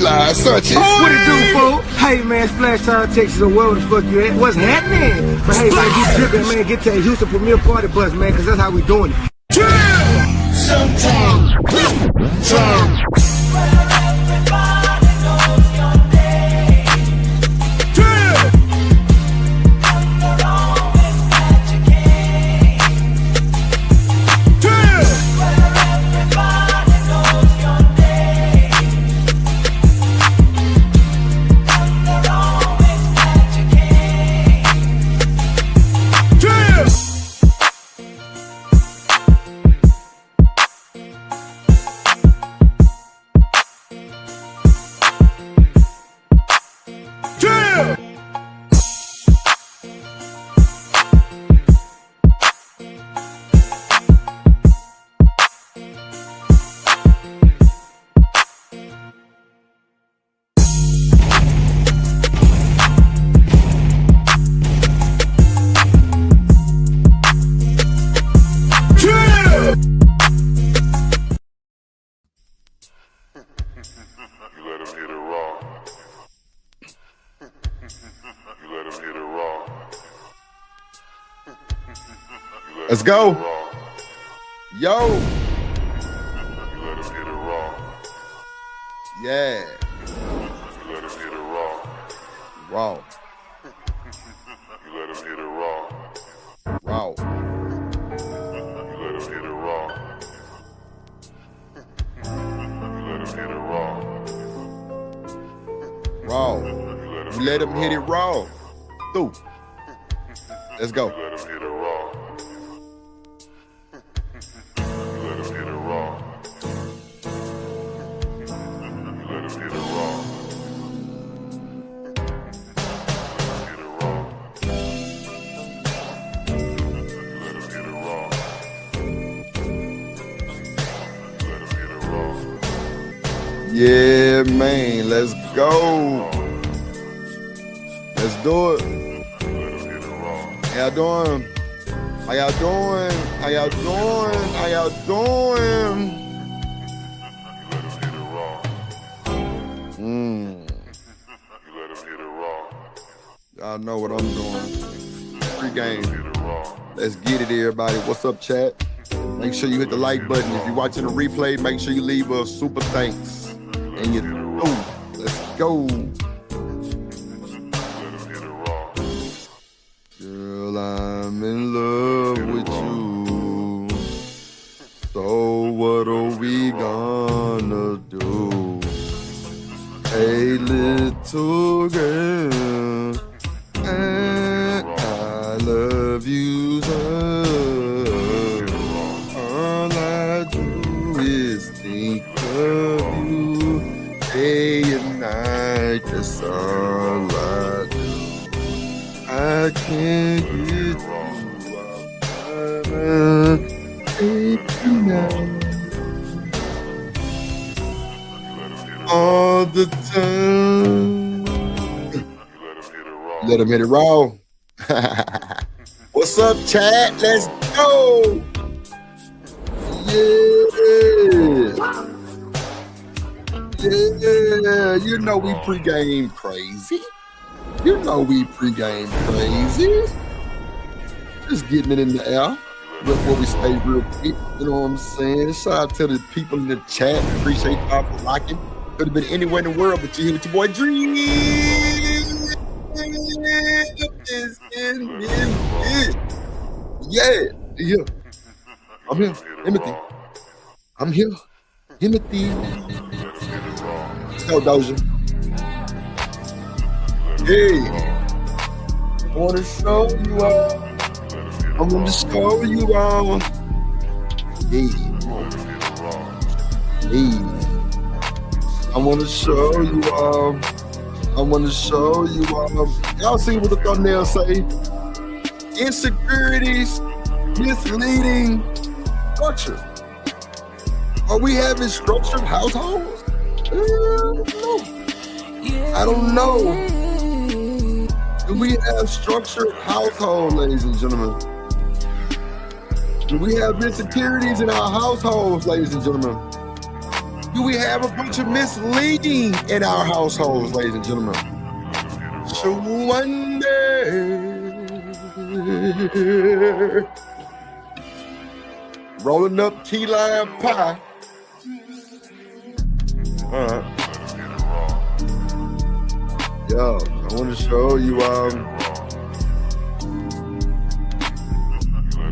live, such it. What it do, fool? Hey, man, Splash Town, Texas, or wherever the fuck you at. What's happening? But hey, man, get tripping, man. Get to the Houston Premier Party Bus, man, because that's how we doing it. Sometimes. Let's go. Yo. Yeah. Raw. Raw. Raw. You let him hit it raw. Through. Let's go. Yeah, man, let's go. Let's do it. How y'all doing? How y'all doing? How y'all doing? How y'all doing? Y'all know what I'm doing. Free game. Let's get it, everybody. What's up, chat? Make sure you hit the like button. If you're watching the replay, make sure you leave a super thanks. And you do. Let's go. Girl, I'm in love with you. So what are we gonna do? Hey, little girl, I love you so. All I do is think of you. Day and night, that's all I do. I can't get you out of tonight. All the time. Let him hit it raw. What's up, chat? Let's go. Yeah. Yeah, you know we pregame crazy. You know we pregame crazy. Just getting it in the air before we stay real quick. You know what I'm saying? Shout out to the people in the chat. Appreciate y'all for rocking. Could have been anywhere in the world, but you here with your boy Dream. Yeah. I'm here. Timothy. I'm here. Timothy. Let's go, Doja. Hey. I want to show you all. I want to show you all. Hey. Hey. I want to show you all. I want to show you all. Y'all see what the thumbnail say? Insecurities, misleading structure. Are we having structured households? I don't know. Do we have structured households, ladies and gentlemen? Do we have insecurities in our households, ladies and gentlemen? Do we have a bunch of misleading in our households, ladies and gentlemen? So wonder. Rolling up key lime pie. All right. Yo, I want to show you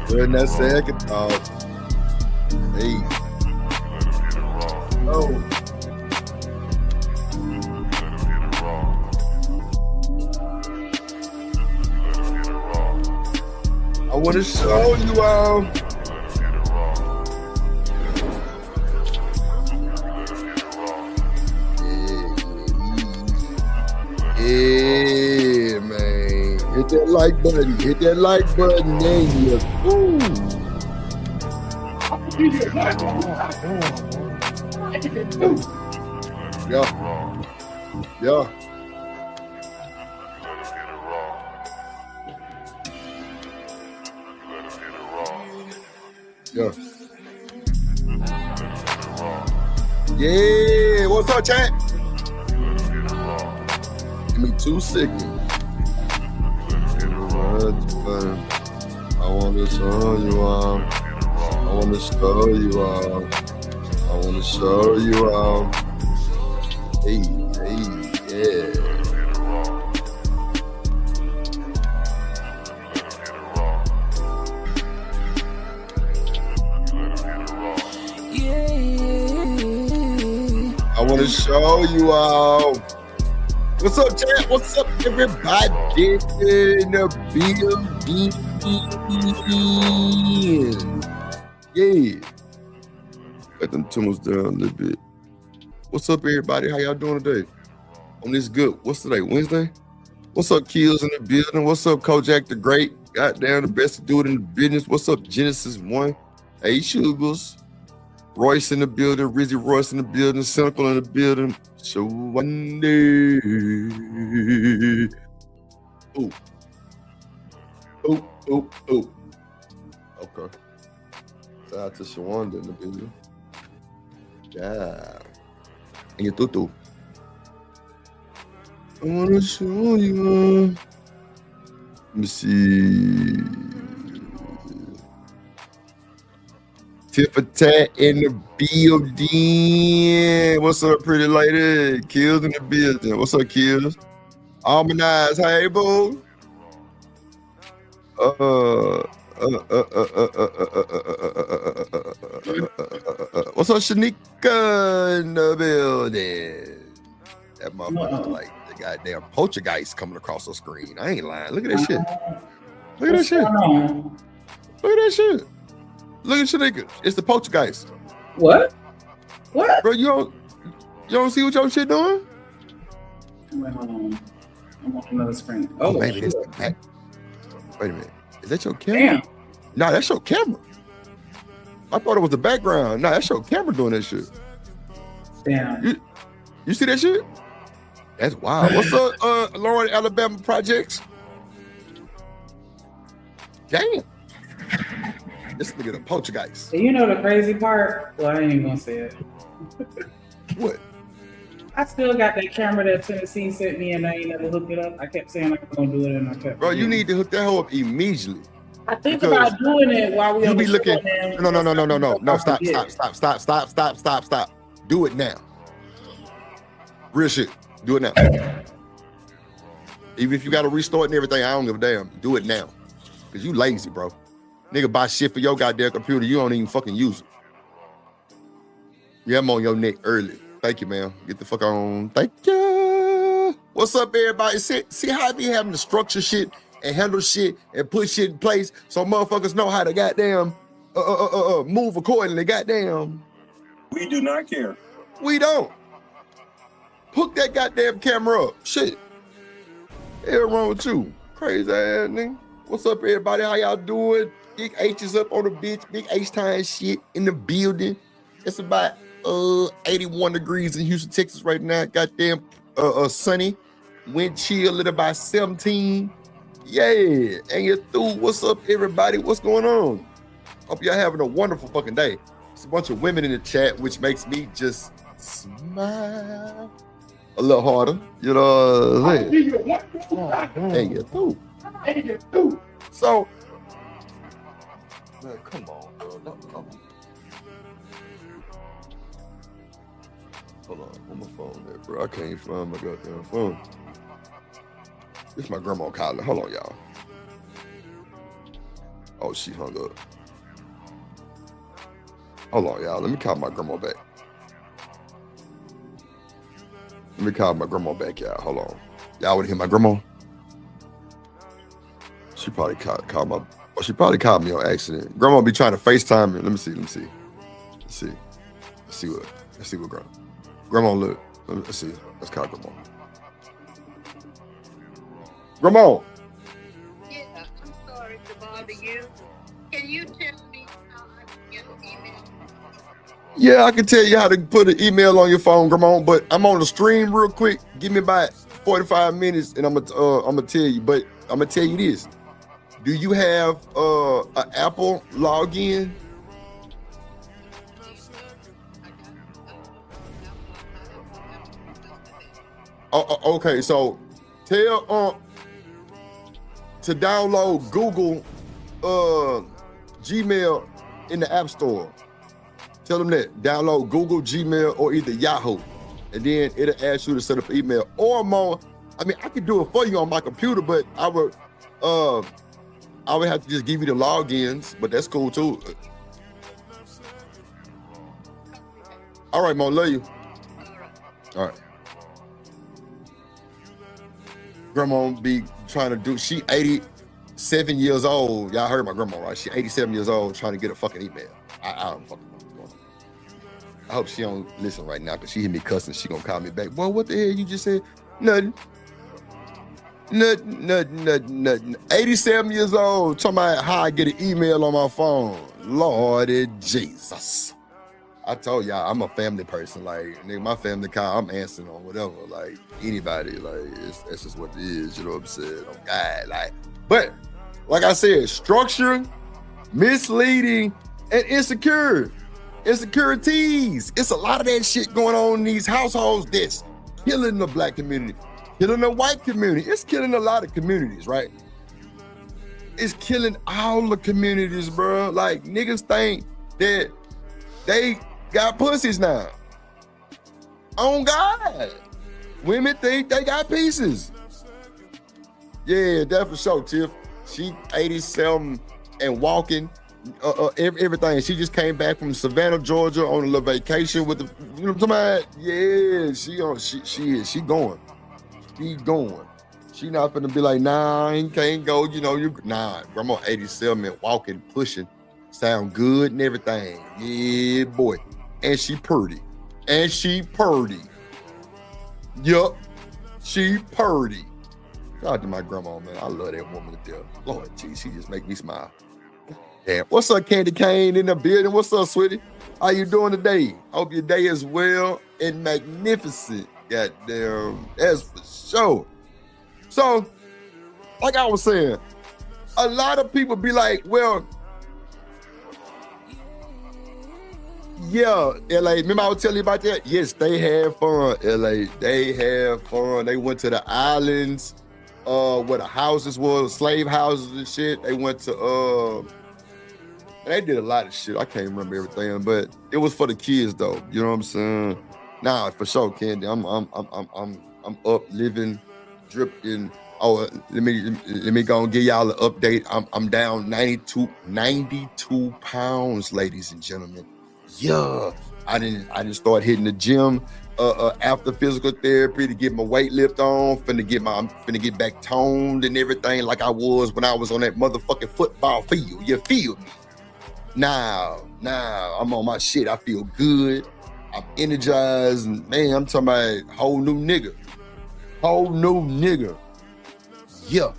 during that second thought. Hey. Oh. I want to show you Yeah, man. Hit that like button. Hit that like button. There you go. Yeah. Yeah. Yeah. Yeah. What's up, chat? Give me 2 seconds. I want to show you I want to show you I want to show you Hey, yeah. I want to show you all. What's up, chat? What's up, everybody in the building? Yeah. Got them tunnels down a little bit. What's up, everybody? How y'all doing today? On this good. What's today? Wednesday? What's up, Kills in the building? What's up, Kojak the Great? Goddamn, the best dude in the business. What's up, Genesis 1? Hey, Sugars. Royce in the building. Rizzy Royce in the building. Cynical in the building. So one day. Ooh. Okay. Shout out to Shawanda in the building. Yeah. And your tutu. I want to show you. Let me see. Tip for tat in the building. What's up, pretty lady? Kills in the building. What's up, Kills? Harmonize. Hey, boo. What's up, Shanika in the building? That motherfucker like the goddamn poltergeist coming across the screen. I ain't lying. Look at that shit. Look at that shit. Look at that shit. Look at Shanika. It's the poltergeist. What? What? Bro, you don't see what your shit doing? Wait, hold on. I'm on another screen. Oh, maybe that's the back. Wait a minute. Is that your camera? Damn. Nah, that's your camera. I thought it was the background. Nah, that's your camera doing that shit. Damn. You see that shit? That's wild. What's up, Lauren Alabama Projects? Damn. This nigga the poltergeist. You know the crazy part? Well, I ain't even gonna say it. What? I still got that camera that Tennessee sent me and I ain't never hooked it up. I kept saying I'm gonna do it and I kept. Bro, you need to hook that hoe up immediately. I think about doing it while we. You be looking. No. Stop. Do it now. Real shit. Do it now. Even if you got to restart and everything, I don't give a damn. Do it now. Cause you lazy, bro. Nigga buy shit for your goddamn computer. You don't even fucking use it. Yeah, I'm on your neck early. Thank you, man. Get the fuck on. Thank you. What's up, everybody? See how I be having to structure shit and handle shit and put shit in place so motherfuckers know how to goddamn move accordingly. Goddamn. We do not care. We don't. Hook that goddamn camera up. Shit. Hell wrong with you? Crazy ass nigga. What's up, everybody? How y'all doing? Big H is up on the bitch. Big H time shit in the building. It's about 81 degrees in Houston, Texas right now. Goddamn sunny. Wind chill at about 17. Yeah. And you're through. What's up, everybody? What's going on? Hope y'all having a wonderful fucking day. It's a bunch of women in the chat, which makes me just Smile. A little harder, you know what I'm saying? Hey, you too. So, man, come on, bro. No. Hold on, where my phone there, bro? I can't find my goddamn phone. It's my grandma calling. Hold on, y'all. Oh, she hung up. Hold on, y'all. Let me call my grandma back. Y'all. Hold on. Y'all want to hear my grandma? She probably called my... Oh, she probably called me on accident. Grandma be trying to FaceTime me. Let me see. Let's see what Grandma look. Let's see. Let's call Grandma. Grandma. Yeah, I'm sorry to bother you. Can you tell me how I can get an email? Yeah, I can tell you how to put an email on your phone, Grandma, but I'm on the stream real quick. Give me about 45 minutes and I'm gonna tell you, but I'm gonna tell you this. Do you have an Apple login? Okay, so tell to download Google Gmail in the App Store. Tell them that. Download Google Gmail or either Yahoo. And then it'll ask you to set up an email. Or more, I mean, I could do it for you on my computer, but I would have to just give you the logins, but that's cool too. All right, Mom, love you. All right. Grandma be trying to do, she 87 years old. Y'all heard my grandma, right? She 87 years old trying to get a fucking email. I don't fucking know what's going on. I hope she don't listen right now because she hear me cussing. She gonna call me back. Boy, what the hell you just said? Nothing. 87 years old talking about how I get an email on my phone. Lordy Jesus. I told y'all I'm a family person. Like, nigga, my family call, I'm answering on whatever. Like, anybody, like, it's just what it is. You know what I'm saying? Oh, God, like, but like I said, structure, misleading, and insecurities. It's a lot of that shit going on in these households that's killing the black community, killing the white community. It's killing a lot of communities, right? It's killing all the communities, bro. Like, niggas think that they got pussies now. On God. Women think they got pieces. Yeah, that's for sure, Tiff. She 87 and walking, everything. She just came back from Savannah, Georgia on a little vacation with the, you know what I'm talking about? Yeah, she going. She going. She not finna be like, nah, I can't go, you know, nah, grandma 87 and walking, pushing, sound good and everything. Yeah, boy. And she purdy. Yup, she purdy. Shout out to my grandma, man. I love that woman to death. Lord, geez, she just make me smile. Damn. What's up, Candy Cane in the building? What's up, sweetie? How you doing today? Hope your day is well and magnificent. Goddamn, that's for sure. So, like I was saying, a lot of people be like, well, yeah, LA, remember I was telling you about that? Yes, they had fun, LA. They had fun. They went to the islands where the houses were, slave houses and shit. They went to, they did a lot of shit. I can't remember everything, but it was for the kids though. You know what I'm saying? Nah, for sure, Candy. I'm up, living, dripping. Oh, let me go and give y'all an update. I'm down 92 pounds, ladies and gentlemen. Yeah, I didn't start hitting the gym after physical therapy to get my weight lift on. Finna get back toned and everything like I was when I was on that motherfucking football field. You feel me? Now I'm on my shit. I feel good. I'm energized. And man, I'm talking about whole new nigga. Yeah,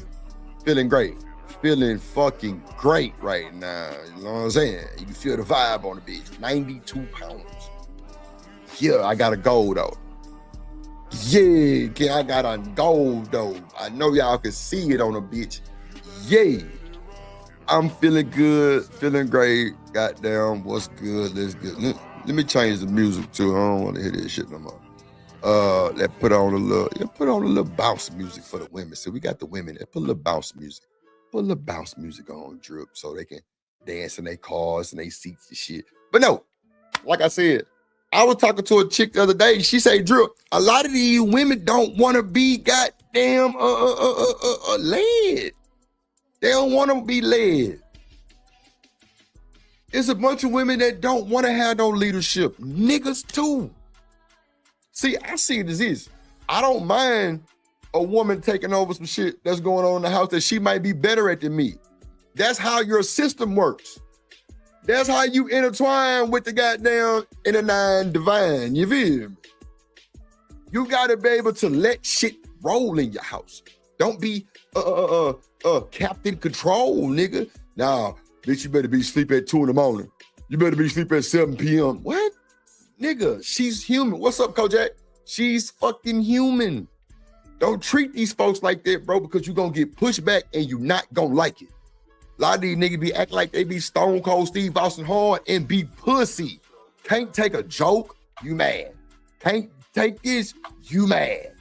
feeling great. Feeling fucking great right now. You know what I'm saying? You can feel the vibe on the bitch. 92 pounds. Yeah, I got a goal though. Yeah, I got a goal though. I know y'all can see it on the bitch. Yeah. I'm feeling good, feeling great. Goddamn, what's good? Let's get. Let me change the music too. I don't want to hear this shit no more. Let's put on a little bounce music for the women. So we got the women. Let's put a little bounce music. Put a little bounce music on Drip so they can dance in their cars and their seats and shit. But no, like I said, I was talking to a chick the other day. She said, Drip, a lot of these women don't want to be goddamn led. They don't want to be led. It's a bunch of women that don't want to have no leadership. Niggas too. See, I see it as this. I don't mind a woman taking over some shit that's going on in the house that she might be better at than me. That's how your system works. That's how you intertwine with the goddamn inner nine divine. You feel me? You gotta be able to let shit roll in your house. Don't be captain control, nigga. Nah, bitch, you better be asleep at 2 in the morning. You better be asleep at 7 p.m. What? Nigga, she's human. What's up, Kojak? She's fucking human. Don't treat these folks like that, bro, because you're gonna get pushed back and you're not gonna like it. A lot of these niggas be acting like they be Stone Cold Steve Austin hard and be pussy. Can't take a joke, you mad. Can't take this, you mad.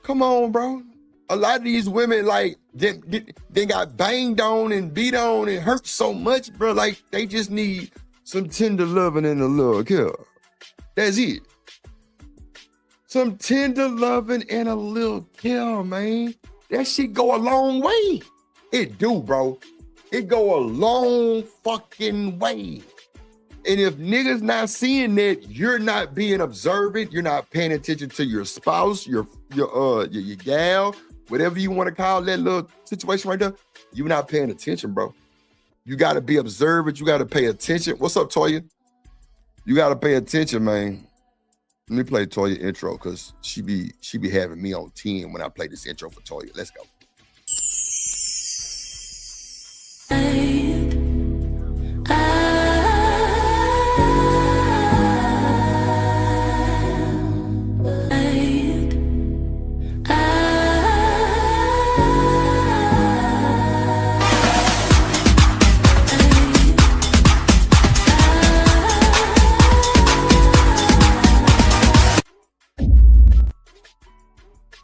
Come on, bro. A lot of these women, like, they got banged on and beat on and hurt so much, bro. Like, they just need some tender loving and a little care. That's it. Some tender loving and a little care, man. That shit go a long way. It do, bro. It go a long fucking way. And if niggas not seeing that, you're not being observant, you're not paying attention to your spouse, your gal, whatever you want to call that little situation right there, you're not paying attention, bro. You got to be observant. You got to pay attention. What's up, Toya? You got to pay attention, man. Let me play Toya intro because she be having me on 10 when I play this intro for Toya. Let's go.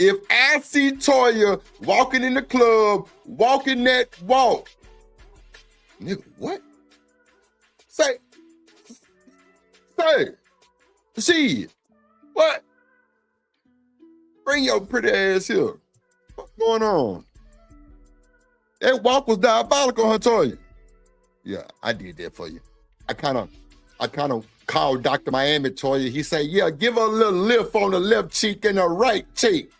If I see Toya walking in the club, walking that walk, nigga, what? Say, see, what? Bring your pretty ass here. What's going on? That walk was diabolical, huh, Toya? Yeah, I did that for you. I kind of called Dr. Miami, Toya. He said, yeah, give her a little lift on the left cheek and the right cheek.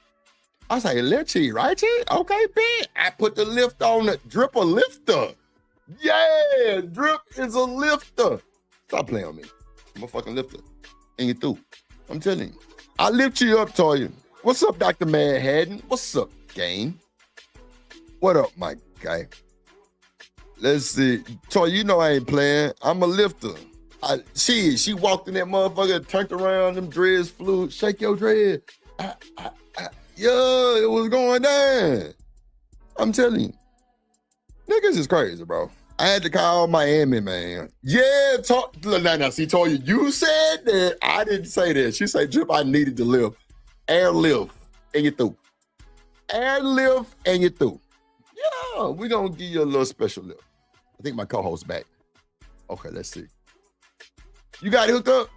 I say, left cheek, right cheek? Okay, bitch. I put the lift on the Drip a lifter. Yeah, Drip is a lifter. Stop playing on me. I'm a fucking lifter. And you through. I'm telling you. I lift you up, Toya. What's up, Dr. Manhattan? What's up, gang? What up, my guy? Let's see. Toya, you know I ain't playing. I'm a lifter. She walked in that motherfucker, turned around, them dreads flew. Shake your dread. Yeah, it was going down. I'm telling you. Niggas is crazy, bro. I had to call Miami, man. Yeah, now, see, Toya, you said that. I didn't say that. She said, Drip, I needed to lift. Air lift, and you through. Air lift, and you through. Yeah, we're going to give you a little special lift. I think my co-host's back. Okay, let's see. You got it hooked up?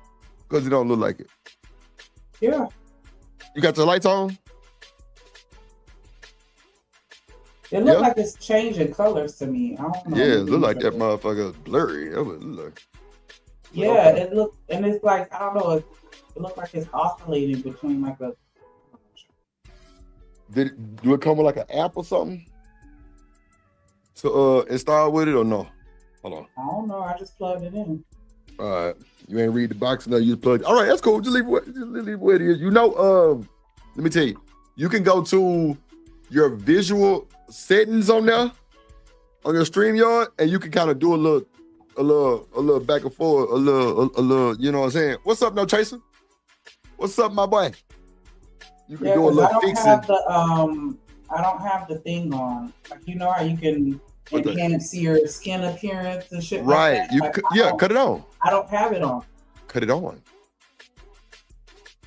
Because it don't look like it. Yeah. You got the lights on? It looks like it's changing colors to me. I don't know. Yeah, it look like that motherfucker blurry. That would look. Yeah, it look, and it's like, I don't know, it looks like it's oscillating between like a. Do it come with like an app or something to install with it or no? Hold on. I don't know. I just plugged it in. All right, you ain't read the box enough. You just plugged. All right, that's cool. Just leave it where it is. You know, let me tell you, you can go to your visual settings on there on your StreamYard, and you can kind of do a little back and forth, a little, you know what I'm saying? What's up, No Chaser? What's up, my boy? You can do a little fixing. I don't have the thing on. Like, you know how you can enhance your skin appearance and shit Right. like that. You Like, cut it on. I don't have it on. Cut it on.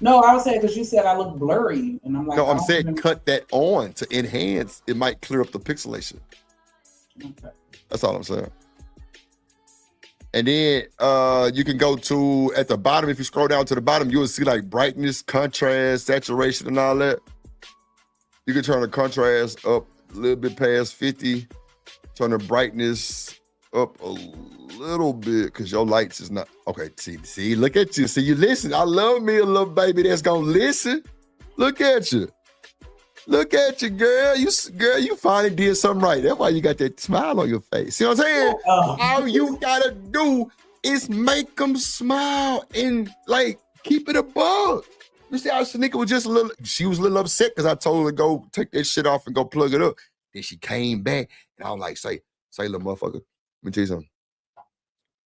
No, I was saying because you said I look blurry, and I'm like, No, I I'm don't saying even- cut that on to enhance. It might clear up the pixelation. Okay. That's all I'm saying. And then you can go to at the bottom. If you scroll down to the bottom, you will see like brightness, contrast, saturation, and all that. You can turn the contrast up a little bit past 50. Turn the brightness up a little bit because your lights is not okay. See, look at you. See, you listen. I love me a little baby that's gonna listen. Look at you. Look at you, girl. You finally did something right. That's why you got that smile on your face. See what I'm saying? All you gotta do is make them smile and like keep it above. You see how Shanika was just she was a little upset because I told her to go take that shit off and go plug it up. Then she came back and I was like, say, little motherfucker, let me tell you something.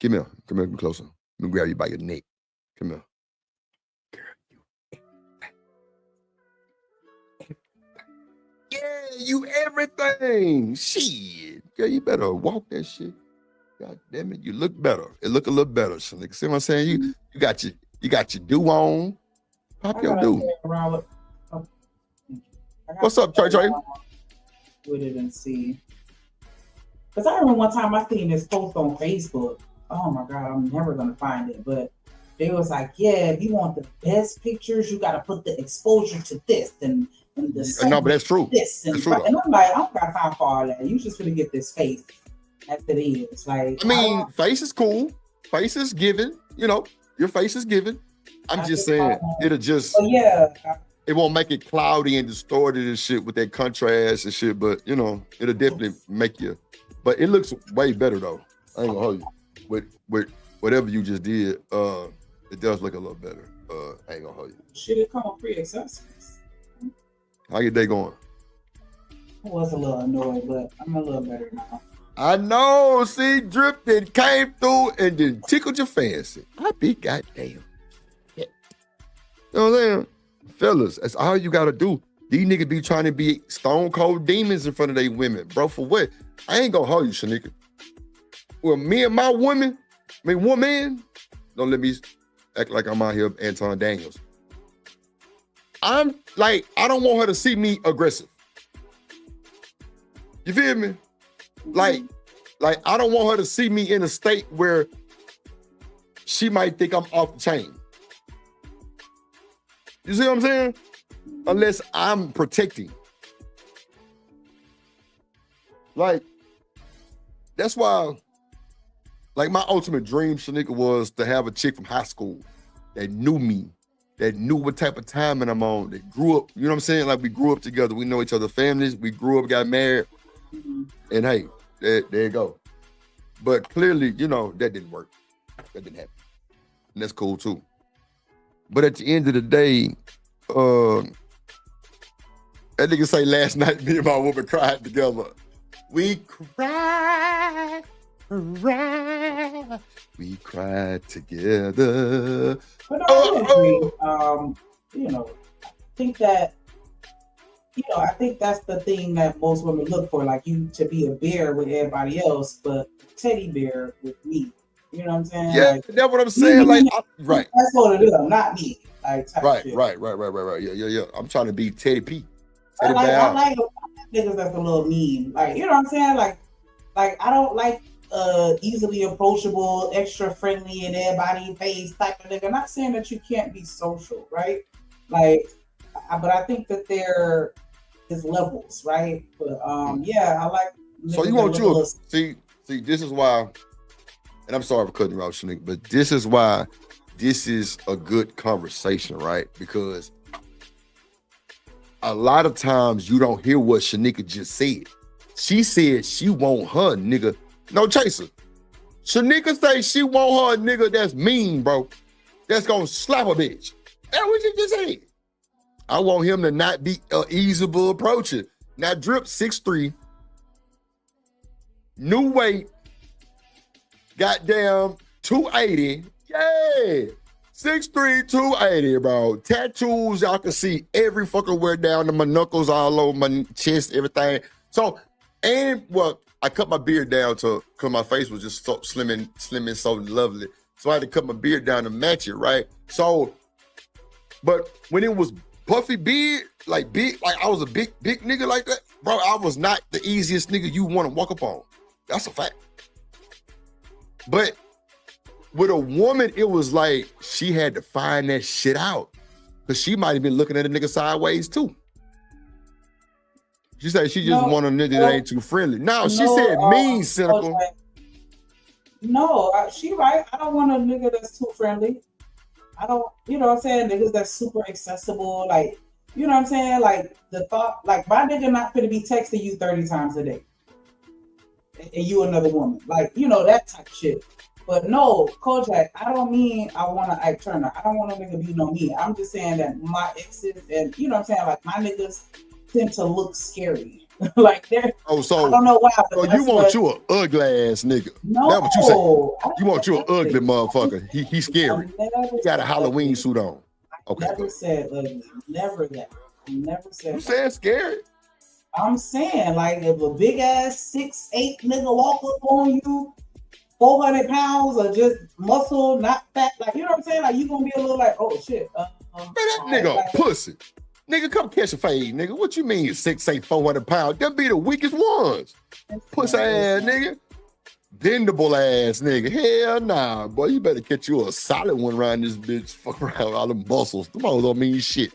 Come here, come closer. Let me grab you by your neck. Come here. Yeah, you everything. Shit. Girl, you better walk that shit. God damn it, you look better. It look a little better, Shanika. See what I'm saying? You got your do on. Pop your do. What's up, Trey? With it and see. Because I remember one time I seen this post on Facebook. Oh my God, I'm never gonna find it. But they was like, yeah, if you want the best pictures, you gotta put the exposure to this and the no, but that's true. This and, that's true, and I'm like, I don't got time for all that. You just gonna get this face as it is. Like, I mean, face is cool. Face is given. You know, your face is given. I'm just saying, it'll just. Yeah. It won't make it cloudy and distorted and shit with that contrast and shit, but you know, it'll definitely make you. But it looks way better though. I ain't gonna hold you. With whatever you just did, it does look a little better. I ain't gonna hold you. Should it come with free accessories? How your day going? I was a little annoyed, but I'm a little better now. I know. See, dripped and came through and then tickled your fancy. I be goddamn. Yeah. You know what I'm saying? Fellas, that's all you gotta do. These niggas be trying to be stone cold demons in front of they women. Bro, for what? I ain't gonna hold you, Shanika. Well, me and my woman, woman, don't let me act like I'm out here Anton Daniels. I'm like, I don't want her to see me aggressive. You feel me? Like I don't want her to see me in a state where she might think I'm off the chain. You see what I'm saying? Unless I'm protecting. Like, that's why, like, my ultimate dream, Shanika, was to have a chick from high school that knew me, that knew what type of timing I'm on, that grew up, you know what I'm saying? Like, we grew up together. We know each other's families. We grew up, got married. And hey, there you go. But clearly, you know, that didn't work. That didn't happen. And that's cool, too. But at the end of the day, that nigga say last night me and my woman cried together. We cried together. But no, I agree. You know, I think that, I think that's the thing that most women look for, like you to be a bear with everybody else, but teddy bear with me. You know what I'm saying? Yeah, like, that's what I'm saying. Like, right. That's what it is, not me. Like, Right. shit. Yeah. I'm trying to be Teddy P. I like niggas that's a little mean. Like, you know what I'm saying? Like I don't like easily approachable, extra friendly in everybody's face type of nigga. I'm not saying that you can't be social, right? Like, but I think that there is levels, right? But yeah, I like. So you want you see? This is why, and I'm sorry for cutting you off, Shanika, but this is why this is a good conversation, right? Because a lot of times you don't hear what Shanika just said. She said she want her nigga. No chaser. Shanika say she want her nigga that's mean, bro. That's gonna slap a bitch. That's what you just said. I want him to not be easable approaching. Now Drip 6'3", new weight, goddamn 280. Yeah. 6'3", 280, bro. Tattoos, y'all can see every fucking where down to my knuckles, all over my chest, everything. So, and well, I cut my beard down because my face was just so slim and so lovely. So I had to cut my beard down to match it, right? So, but when it was puffy beard, like big, like I was a big nigga like that, bro, I was not the easiest nigga you want to walk up on. That's a fact. But with a woman, it was like she had to find that shit out. Because she might have been looking at a nigga sideways too. She said she just want a nigga that ain't too friendly. No, she said mean, cynical. Okay. No, she right. I don't want a nigga that's too friendly. I don't, you know what I'm saying? Niggas that's super accessible. Like, you know what I'm saying? Like, the thought, like, my nigga not gonna be texting you 30 times a day. And you another woman. Like, you know, that type of shit. But no, Kojak, I don't mean I want to Ike Turner. I don't want a nigga be no me. I'm just saying that my exes and, you know what I'm saying? Like, my niggas tend to look scary. Like they're so I don't know why. So you want you an ugly ass nigga? No, that's what you say. You want you an ugly motherfucker? He's scary. He got a Halloween suit on. Okay. I never said ugly. Never that. I never said. You saying scary? I'm saying like if a big ass 6'8" nigga walk up on you, 400 pounds or just muscle, not fat. Like you know what I'm saying? Like you gonna be a little like, oh shit. Man, that nigga like, pussy. Nigga, come catch a fade, nigga. What you mean 6'8", 400 pounds? Them be the weakest ones. Pussy ass nigga. Bendable ass nigga. Hell nah, boy. You better catch you a solid one around this bitch. Fuck around all them muscles. Them hoes don't mean shit.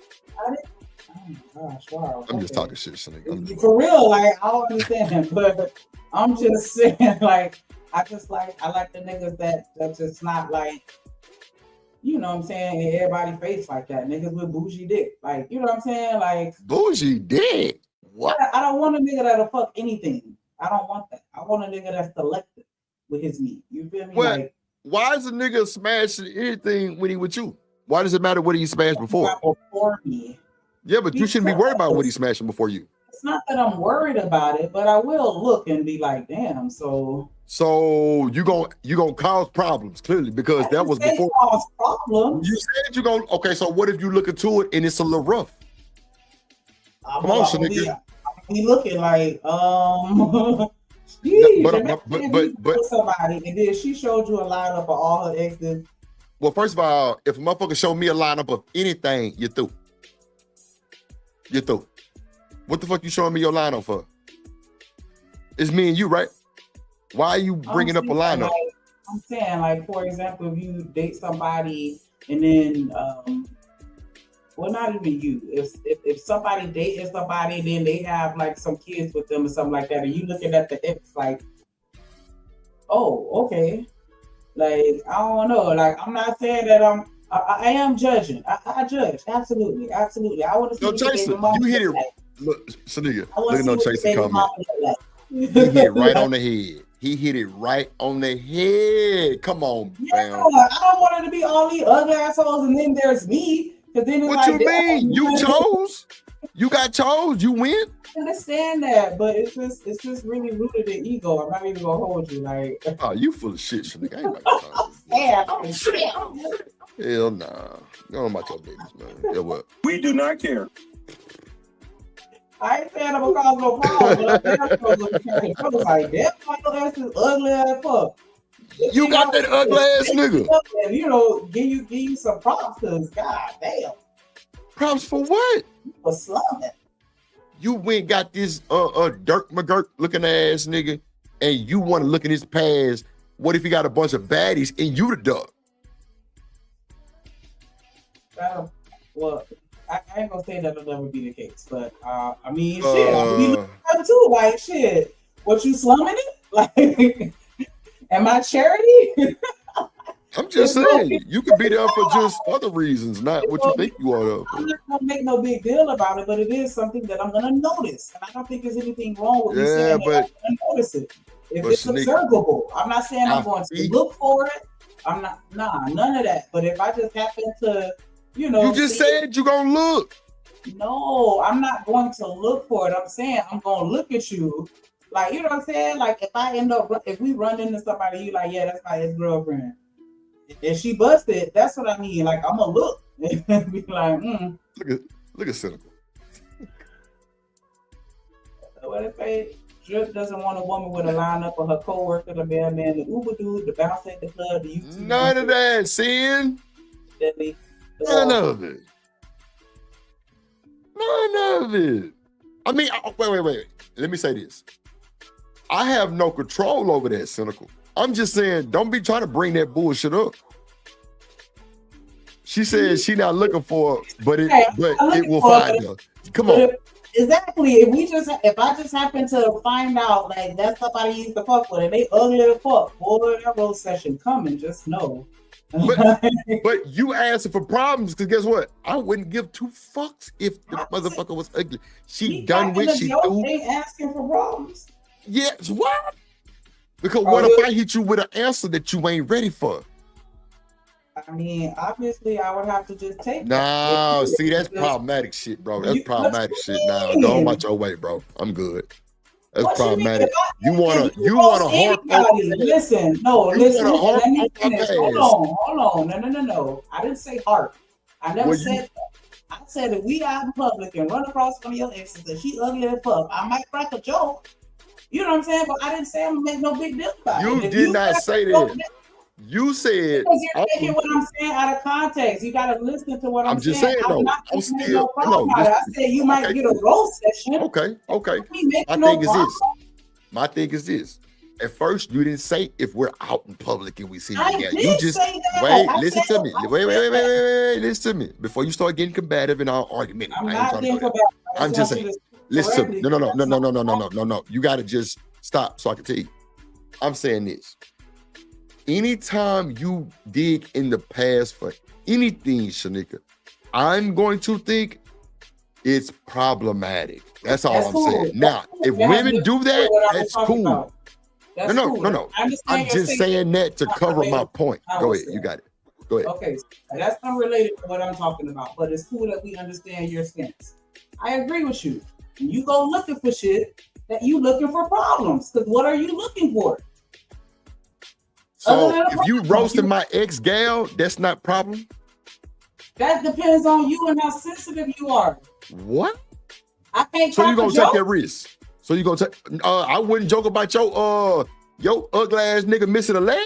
Oh gosh, wow. I'm just talking shit, nigga. For real, like I don't understand, but I'm just saying, like I like the niggas that just not like. You know what I'm saying? And everybody face like that. Niggas with bougie dick. Like, you know what I'm saying? Like bougie dick? What? I don't want a nigga that'll fuck anything. I don't want that. I want a nigga that's selective with his meat. You feel me? Well, like, why is a nigga smashing anything when he with you? Why does it matter what he smashed before? Before me. Yeah, but you shouldn't be worried about what he's smashing before you. It's not that I'm worried about it, but I will look and be like, damn, so you gonna cause problems clearly because that was before. Cause problems. You said you gonna. Okay, so what if you look into it and it's a little rough? Come on, nigga. Be looking like geez, but somebody and then she showed you a lineup of all her exes. Well, first of all, if a motherfucker show me a lineup of anything, you're through. You're through. What the fuck you showing me your lineup for? It's me and you, right? Why are you bringing up a lineup? Like, I'm saying, like, for example, if you date somebody and then, well, not even you. If somebody dating somebody and then they have like some kids with them or something like that, and you looking at the ex like, oh, okay. Like, I don't know. Like, I'm not saying that I am judging. I judge. Absolutely. I want to see. No, Chaser, you hit it. Look, so nigga, look at no Chaser comment. He hit it right on the head. He hit it right on the head. Come on, fam. I don't want it to be all these ugly assholes and then there's me. Then it's what like, you mean? You chose. You got chose. You win. I understand that, but it's just really rooted in ego. I'm not even gonna hold you like. Oh, you full of shit, nigga. I ain't about to talk. Yeah. Hell nah. Go on about your business, man. Yeah, what? We do not care. I ain't saying I'm gonna cause no problem, but I was like, damn, my ass is ugly as fuck. You got that ugly ass nigga. And, you know, give you some props, cause god damn. Props for what? You was slumming. You went got this Dirk McGurk looking ass nigga, and you want to look in his past. What if he got a bunch of baddies and you the dog? Well, I ain't gonna say that'll never be the case, but I mean, shit, I mean, too, like shit. What you slumming it? Like, am I charity? I'm just saying, you could be there for just other reasons, not what you think you are there for. I'm not gonna make no big deal about it, but it is something that I'm gonna notice, and I don't think there's anything wrong with me saying that I'm gonna notice it. If it's observable, I'm not saying I'm going to look for it. I'm not, none of that. But if I just happen to, you know, you just said you gonna look. No, I'm not going to look for it. I'm saying I'm gonna look at you, like, you know what I'm saying. Like if we run into somebody, you like, yeah, that's my ex-girlfriend. If she busted, that's what I mean. Like, I'm gonna look and be like, Look at cynical. What if they Strip doesn't want a woman with a lineup of her co-worker, the mailman, the Uber dude, the bouncer at the club, the YouTube. None of that, sin. None of it. None of it. I mean, wait. Let me say this. I have no control over that, Cynical. I'm just saying, don't be trying to bring that bullshit up. She says she not looking for it, but it will find her. Come on. Exactly. If I just happen to find out like that's somebody I used to fuck with and they ugly as fuck, boy, that road session coming, just know. But you asking for problems because guess what? I wouldn't give two fucks if the motherfucker was ugly. She done what she do. Ain't asking for problems. Yes, what? Because what if I hit you with an answer that you ain't ready for? I mean, obviously, I would have to just take. No, see, that's problematic shit, bro. That's problematic shit. Now, go on about your way, bro. I'm good. That's problematic. You wanna harp on. Listen, no, listen. Let me finish. Hold on. No. I didn't say harp. I never said that. I said if we out in public and run across one of your exes and she ugly as fuck, I might crack a joke. You know what I'm saying? But I didn't say I'm gonna make no big deal about it. You did not say that. You said because you're taking what I'm saying out of context. You gotta listen to what I'm saying. I'm just saying though. I said you might get a roast session. Okay. My thing is this. At first, you didn't say if we're out in public and we see you again. You just say that. Wait, listen to me. Wait, listen to me. Before you start getting combative in our argument. I'm just saying. Listen to me. No. You gotta just stop so I can tell you. I'm saying this. Anytime you dig in the past for anything, Shanika, I'm going to think it's problematic. That's all I'm saying. Now, if women do that, that's cool. No. I'm just saying that to cover my point. Go ahead. You got it. Go ahead. Okay. That's unrelated to what I'm talking about, but it's cool that we understand your stance. I agree with you. You go looking for shit that you looking for problems. Because what are you looking for? So if you roasting my ex-gal, that's not a problem? That depends on you and how sensitive you are. What? I can't. So you gonna take that risk? So you gonna take? I wouldn't joke about your ugly ass nigga missing a leg.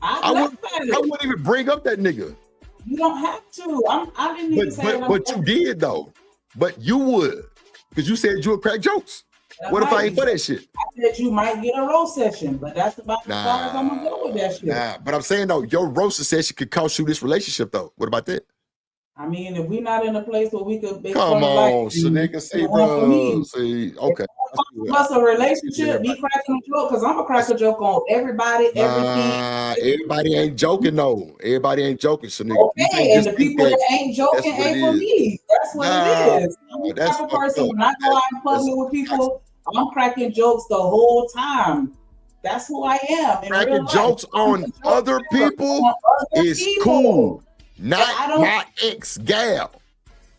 I wouldn't even bring up that nigga. You don't have to. I didn't even say that. But you did though. But you would, because you said you would crack jokes. What if I ain't for that shit? I said you might get a roast session, but that's about as far as I'm gonna go with that shit. But I'm saying though, your roast session could cost you this relationship though. What about that? I mean, if we're not in a place where we could make come on, Shanika, see, bro. See, okay. Plus a relationship, me cracking a joke, because I'm gonna crack a joke on everybody, everything. Everybody ain't joking though. Everybody ain't joking, Shanika. Okay, and the people that ain't joking ain't for me. That's what it is. I'm the type of person when I go out in public with people, I'm cracking jokes the whole time. That's who I am. Cracking jokes on other people is cool. Not my ex-gal.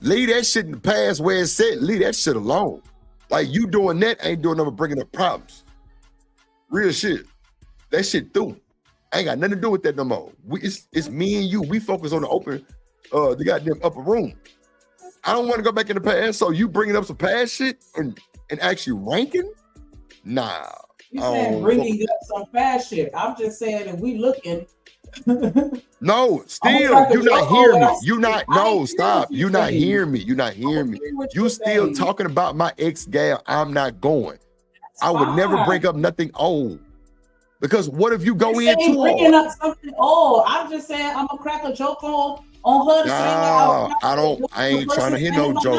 Leave that shit in the past where it's set. Leave that shit alone. Like you doing that ain't doing nothing but bringing up problems. Real shit. That shit through. Ain't got nothing to do with that no more. It's me and you. We focus on the goddamn upper room. I don't want to go back in the past. So you bringing up some past shit and actually ranking? Nah. You saying bringing up some past shit. I'm just saying if we looking. No, still, you not hearing me. You not, no, stop. You not hearing me. You not hearing me. You still talking about my ex-gal. I'm not going. I would never bring up nothing old. Because what if you go in too bringing up something old? I'm just saying I'm gonna crack a joke on her. I ain't trying to hear no joke.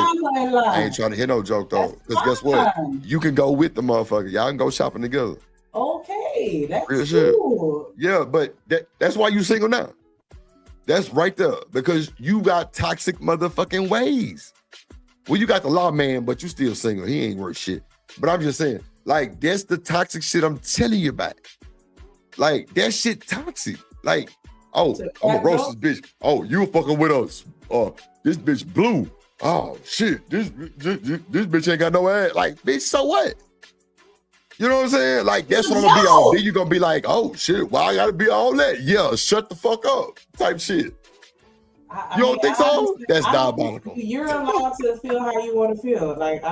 I ain't trying to hear no joke though. Because guess what? You can go with the motherfucker. Y'all can go shopping together. Okay, that's real cool. Yeah, but that's why you single now. That's right there. Because you got toxic motherfucking ways. Well, you got the law man, but you still single. He ain't worth shit. But I'm just saying, like, that's the toxic shit I'm telling you about. Like, that shit toxic. Like, oh, I'm a roast this bitch. Oh, you fucking with us. This bitch blue. Oh, shit. This bitch ain't got no ass. Like, bitch, so what? You know what I'm saying? Like, that's what I'm gonna be on. Then you're gonna be like, oh shit, why I gotta be all that? Yeah, shut the fuck up type shit. You don't think so? That's diabolical. You're allowed to feel how you want to feel. Like,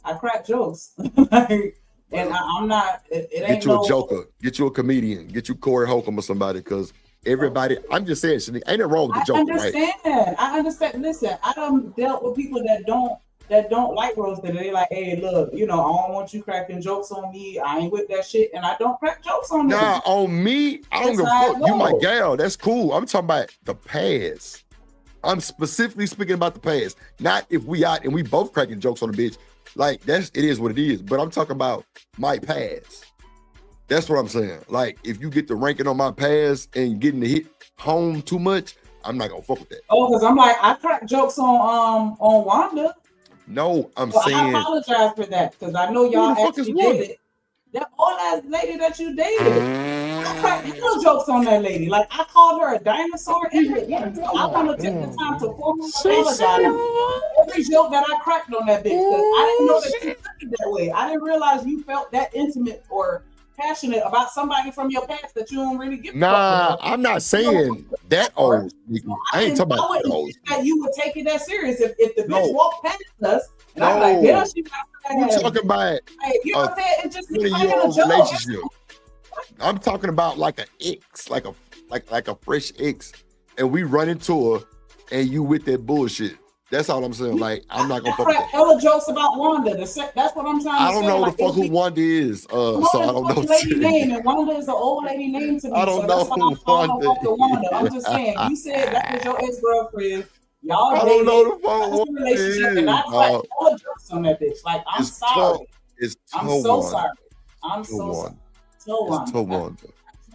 I crack jokes. Like, and I'm not. It ain't Get you no a joker. Get you a comedian. Get you Corey Holcomb or somebody, because everybody. I'm just saying, Shanique, ain't it wrong with the I joker, right? understand. I understand. Listen, I done dealt with people that don't like roasted. They like, hey, look, I don't want you cracking jokes on me. I ain't with that shit, and I don't crack jokes on them. Nah, on me, I don't That's give a how fuck. I You my go. gal. That's cool. I'm talking about the past. I'm specifically speaking about the past. Not if we out and we both cracking jokes on the bitch. Like, it is what it is. But I'm talking about my past. That's what I'm saying. Like, if you get the ranking on my past and getting the hit home too much, I'm not gonna fuck with that. Oh, because I'm like, I crack jokes on Wanda. No, I'm Well, I saying apologize for that because I know y'all the fuck is actually Wanda? dated. That old ass lady that you dated. I cracked little jokes on that lady. Like, I called her a dinosaur. I want to take the time to formally apologize for every joke that I cracked on that bitch. Because I didn't know that you took it that way. I didn't realize you felt that intimate or passionate about somebody from your past that you don't really give a fuck Nah, about. I'm not saying that old. I ain't talking about that wouldn't old. think that you would take it that serious if the bitch No. walked past us. And I'm No. like, damn, she got I'm talking about Hey, you know what I'm saying? It's just me cracking a 20-year-old joke. relationship. I'm talking about like an ex, like a fresh ex, and we run into her, and you with that bullshit. That's all I'm saying. Like, I'm not gonna I fuck with crack that. hella jokes about Wanda. That's what I'm trying to say. I don't know Like, the fuck who Wanda is, so I don't know. lady name, and Wanda is an old lady name to me. I don't so know that's why who I'm calling her Wanda fucking Wanda. I'm is. just saying. You said that was your ex-girlfriend. Y'all I don't dated. know the fuck That was the Wanda relationship, is, and I dog. cracked hella jokes on that bitch. Like, I'm It's sorry. It's I'm Toe so Wanda. sorry. I'm Toe so sorry. Wanda. So It's Toe Wanda.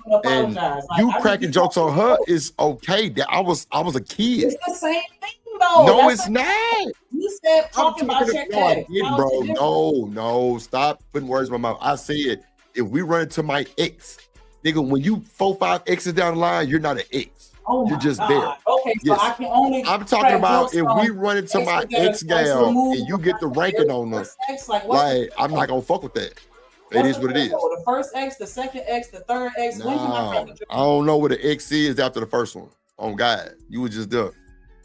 I And apologize. Like, you I cracking really jokes on don't- her is okay. That I was a kid. It's the same thing, though. No, That's it's like- not. You said I'm talking about talking check no, I tag. didn't, How is bro. it different? No, stop putting words in my mouth. I said if we run into my ex, nigga, when you 4-5 exes down the line, you're not an ex. Oh You're my just God. there. Okay, so Yes. I can only. I'm talking crack about jokes if from we run into my exes that are ex gal removed and you from get the my ranking on us, first ex, like what? like I'm not gonna fuck with that. It What's is the what it is. level? The first ex, the second ex, the third ex. When can I crack Nah, a joke? I don't know what the X is after the first one. On God, you were just there.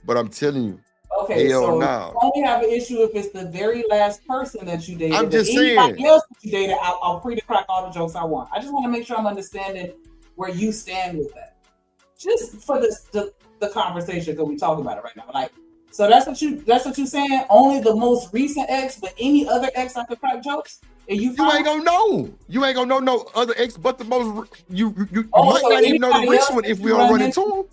But I'm telling you, Okay, hell so no. you only have an issue if it's the very last person that you dated. I'm just But anybody saying. else that you dated, I'm free to crack all the jokes I want. I just want to make sure I'm understanding where you stand with that. Just for the conversation, because we talking about it right now. Like, so that's what you saying. Only the most recent ex, but any other ex I could crack jokes. And you You ain't gonna know. You ain't gonna know no other ex but the most. You Oh, might so not even know the anybody recent else one that if you we don't run run into them.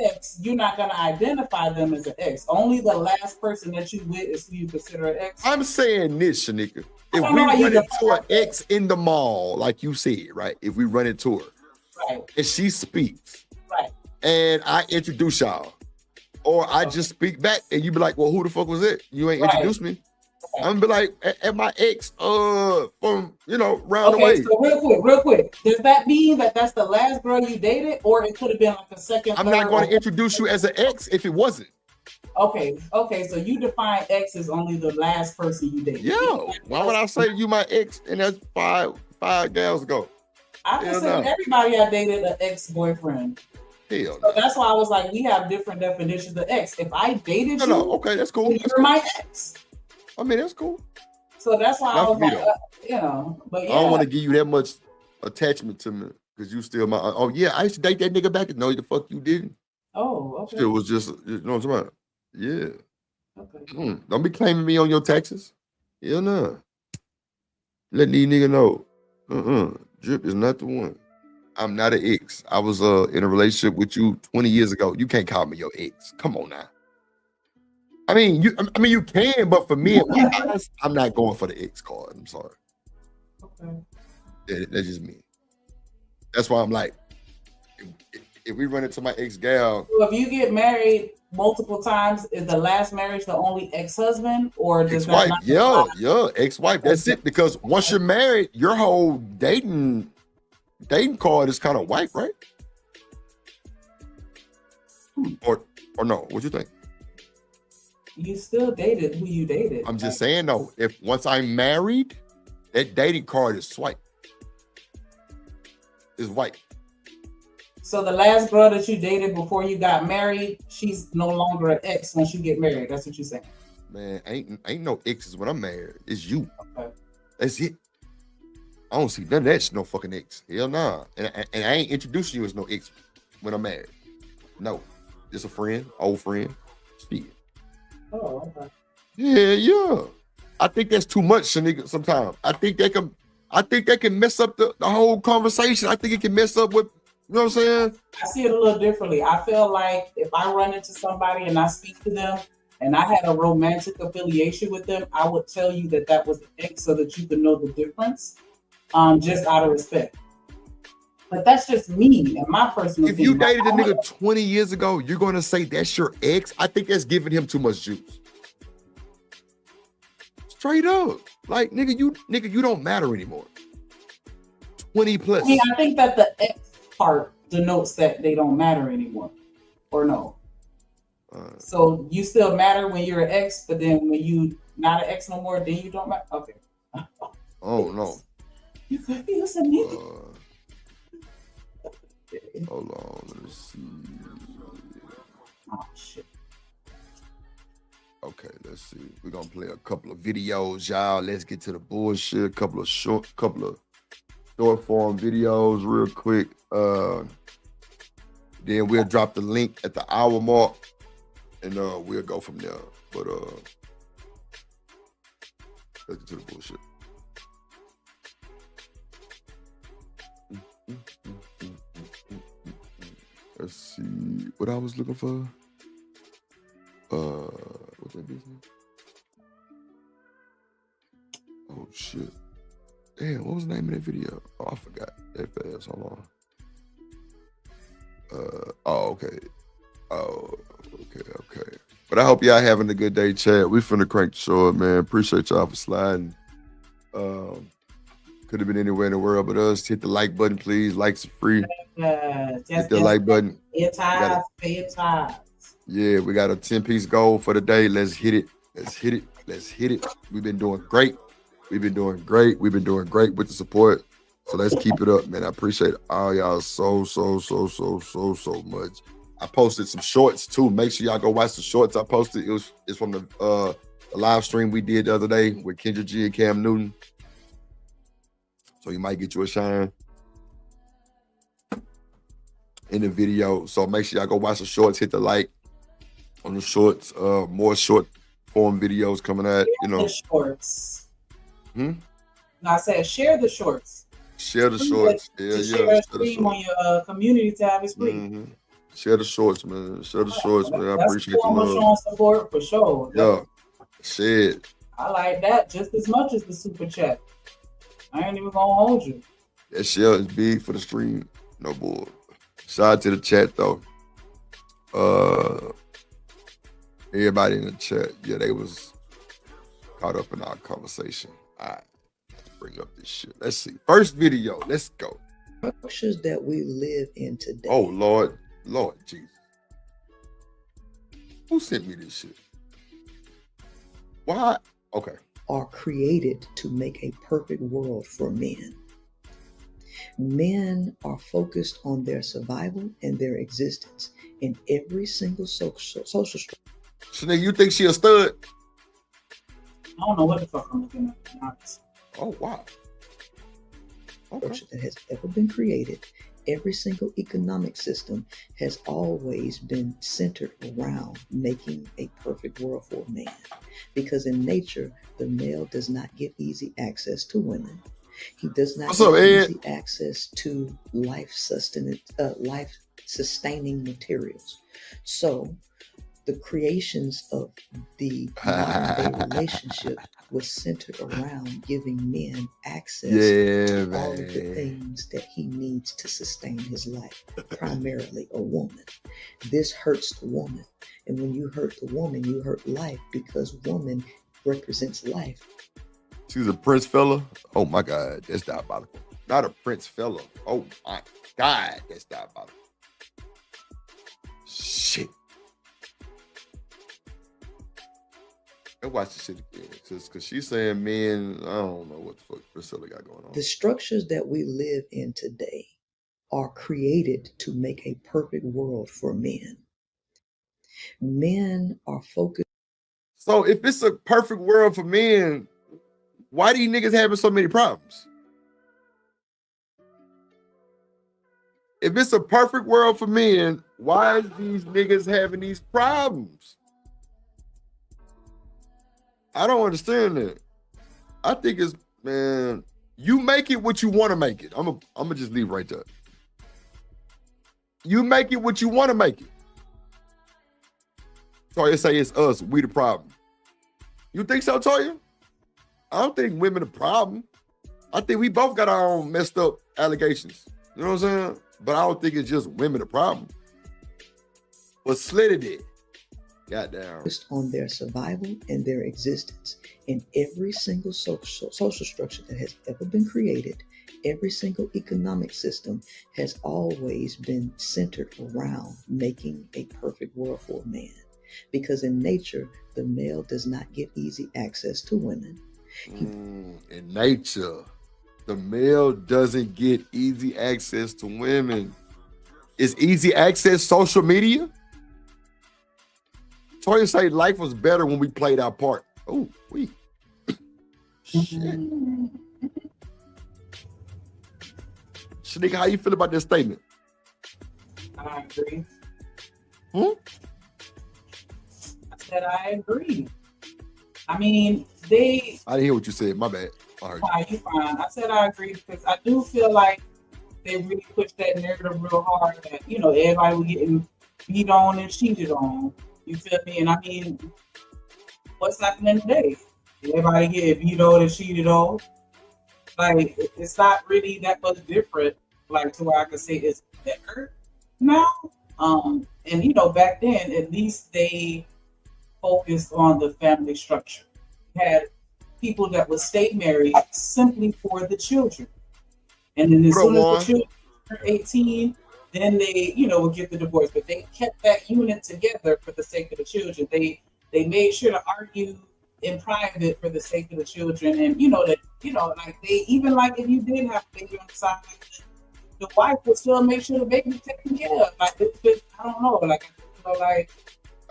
ex, you're not gonna identify them as an ex. Only the last person that you with is who you consider an ex. I'm saying this, Shanika. If don't we know how you run into define an ex in the mall, like you said, right? If we run into her Right, and she speaks, right. and I introduce y'all, or I just speak back, and you be like, "Well, who the fuck was it? You ain't Right. introduced me." I'm gonna be like, "At my ex, from round the Okay, way." so real quick. Does that mean that that's the last girl you dated, or it could have been like a second? I'm not third, going to or- introduce you as an ex if it wasn't. Okay. So you define ex as only the last person you dated. Yeah. Why would I say you my ex and that's five gals ago? I Hell consider no. everybody I dated an ex-boyfriend. Hell So no. that's why I was like, we have different definitions of ex. If I dated No, you, no. Okay, that's cool. then That's you're cool. my ex. I mean, that's cool. So that's why Not I was for me, like, though. but yeah. I don't want to give you that much attachment to me because you still my. Oh yeah, I used to date that nigga back. No, the fuck you didn't. Oh, okay. It was just, you know what I'm talking about? Yeah. Okay. Don't be claiming me on your taxes. Hell no. Let these nigga know. Drip is not the one. I'm not an ex. I was in a relationship with you 20 years ago. You can't call me your ex. Come on now. I mean, you can, but for me, I'm not going for the ex card. I'm sorry. Okay. That's just me. That's why I'm like, if we run into my ex gal, So if you get married multiple times, is the last marriage the only ex-husband, or does that ex-wife, not yeah, ex-wife. That's it. Because once you're married, your whole dating card is kind of wiped, right? Or no? What you think? You still dated who you dated? I'm just saying though, if once I'm married, that dating card is swiped. Is white. So the last girl that you dated before you got married, she's no longer an ex once you get married. That's what you're saying. Man, ain't no exes when I'm married. It's you. Okay. That's it. I don't see none of that shit, no fucking ex. Hell nah. And I ain't introducing you as no ex when I'm married. No. Just a friend, old friend. Speaking. Oh, okay. Yeah. I think that's too much, nigga, sometimes. I think that can mess up the whole conversation. I think it can mess up with, you know what I'm saying? I see it a little differently. I feel like if I run into somebody and I speak to them and I had a romantic affiliation with them, I would tell you that was an ex so that you can know the difference, just out of respect. But that's just me and my personal If opinion. you dated a nigga 20 years ago, you're going to say that's your ex? I think that's giving him too much juice. Straight up. Like, nigga, you don't matter anymore. 20 plus. I mean, I think that the ex part denotes that they don't matter anymore. Or no? So you still matter when you're an ex, but then when you not an ex no more, then you don't matter? Okay. Oh, no. You could be listening. Hold on, let me see. Oh, shit. Okay, let's see. We're gonna play a couple of videos, y'all. Let's get to the bullshit. A couple of short form videos real quick. Then we'll drop the link at the hour mark and we'll go from there. But let's get to the bullshit. Let's see what I was looking for. What's that business? Oh shit. Damn, what was the name of that video? Oh, I forgot that fast. Hold on. Okay. Oh, okay. But I hope y'all having a good day, chat. We finna crank the show up, man. Appreciate y'all for sliding. Could have been anywhere in the world but us. Hit the like button, please. Likes are free. Hit the like button. Pay your tithes. Yeah, we got a 10-piece goal for the day. Let's hit it. We've been doing great. We've been doing great with the support. So let's keep it up, man. I appreciate all y'all so much. I posted some shorts too. Make sure y'all go watch the shorts I posted. It's from the live stream we did the other day with Kendra G and Cam Newton. So you might get you a shine in the video. So make sure y'all go watch the shorts, hit the like on the shorts. More short form videos coming out, you know. The shorts. No, I said share the shorts. Share the shorts. Share a stream on your community tab is free. Mm-hmm. Share the shorts, man. Share the shorts, man. I appreciate the love. Showing support for sure. Yeah. Shit. I like that just as much as the super chat. I ain't even gonna hold you. That share is big for the stream. No bull. Shout out to the chat though. Everybody in the chat, yeah, they was caught up in our conversation. All right, let's bring up this shit. Let's see. First video. Let's go. Structures that we live in today. Oh Lord Jesus. Who sent me this shit? Why? Okay. Are created to make a perfect world for men. Men are focused on their survival and their existence in every single social structure. So nigga, you think she a stud? I don't know what the fuck I'm looking at, to be honest. Oh wow. Okay. Structure that has ever been created. Every single economic system has always been centered around making a perfect world for man. Because in nature, the male does not get easy access to women. He does not get easy access to life-sustaining materials. So the creations of the modern-day relationship was centered around giving men access to all of the things that he needs to sustain his life, primarily a woman. This hurts the woman. And when you hurt the woman, you hurt life, because woman represents life. She's a prince fella. Oh my God, that's diabolical. Not a prince fella. Oh my God, that's diabolical. Shit. Let's watch this shit again. Because she's saying men, I don't know what the fuck Priscilla got going on. The structures that we live in today are created to make a perfect world for men. Men are focused. So if it's a perfect world for men, why these niggas having so many problems? If it's a perfect world for men, why is these niggas having these problems? I don't understand that. I think it's, man, you make it what you want to make it. I'm gonna just leave right there. You make it what you want to make it. Toya say it's us, we the problem. You think so, Toya? I don't think women the problem. I think we both got our own messed up allegations. You know what I'm saying? But I don't think it's just women the problem. But Slitty did. Goddamn. Based on their survival and their existence in every single social structure that has ever been created, every single economic system has always been centered around making a perfect world for a man. Because in nature, the male does not get easy access to women. In nature, the male doesn't get easy access to women. Is easy access social media? Toya say life was better when we played our part. Oh, we. Shit. Shanika, how you feel about this statement? I agree. Hmm? I said I agree. I mean, I didn't hear what you said. My bad. You fine. I said I agree because I do feel like they really pushed that narrative real hard that, you know, everybody was getting beat on and cheated on. You feel me? And I mean, what's happening today? Everybody getting beat on and cheated on. Like, it's not really that much different, like, to where I could say it's better now. And, you know, back then, at least they focused on the family structure. Had people that would stay married simply for the children. And then as soon as the children were 18, then they, you know, would get the divorce. But they kept that unit together for the sake of the children. They made sure to argue in private for the sake of the children. And, you know, that, you know, like they, even like if you did have a baby on the side, the wife would still make sure the baby was taken care of. Like, it's, I don't know, like, you know, like,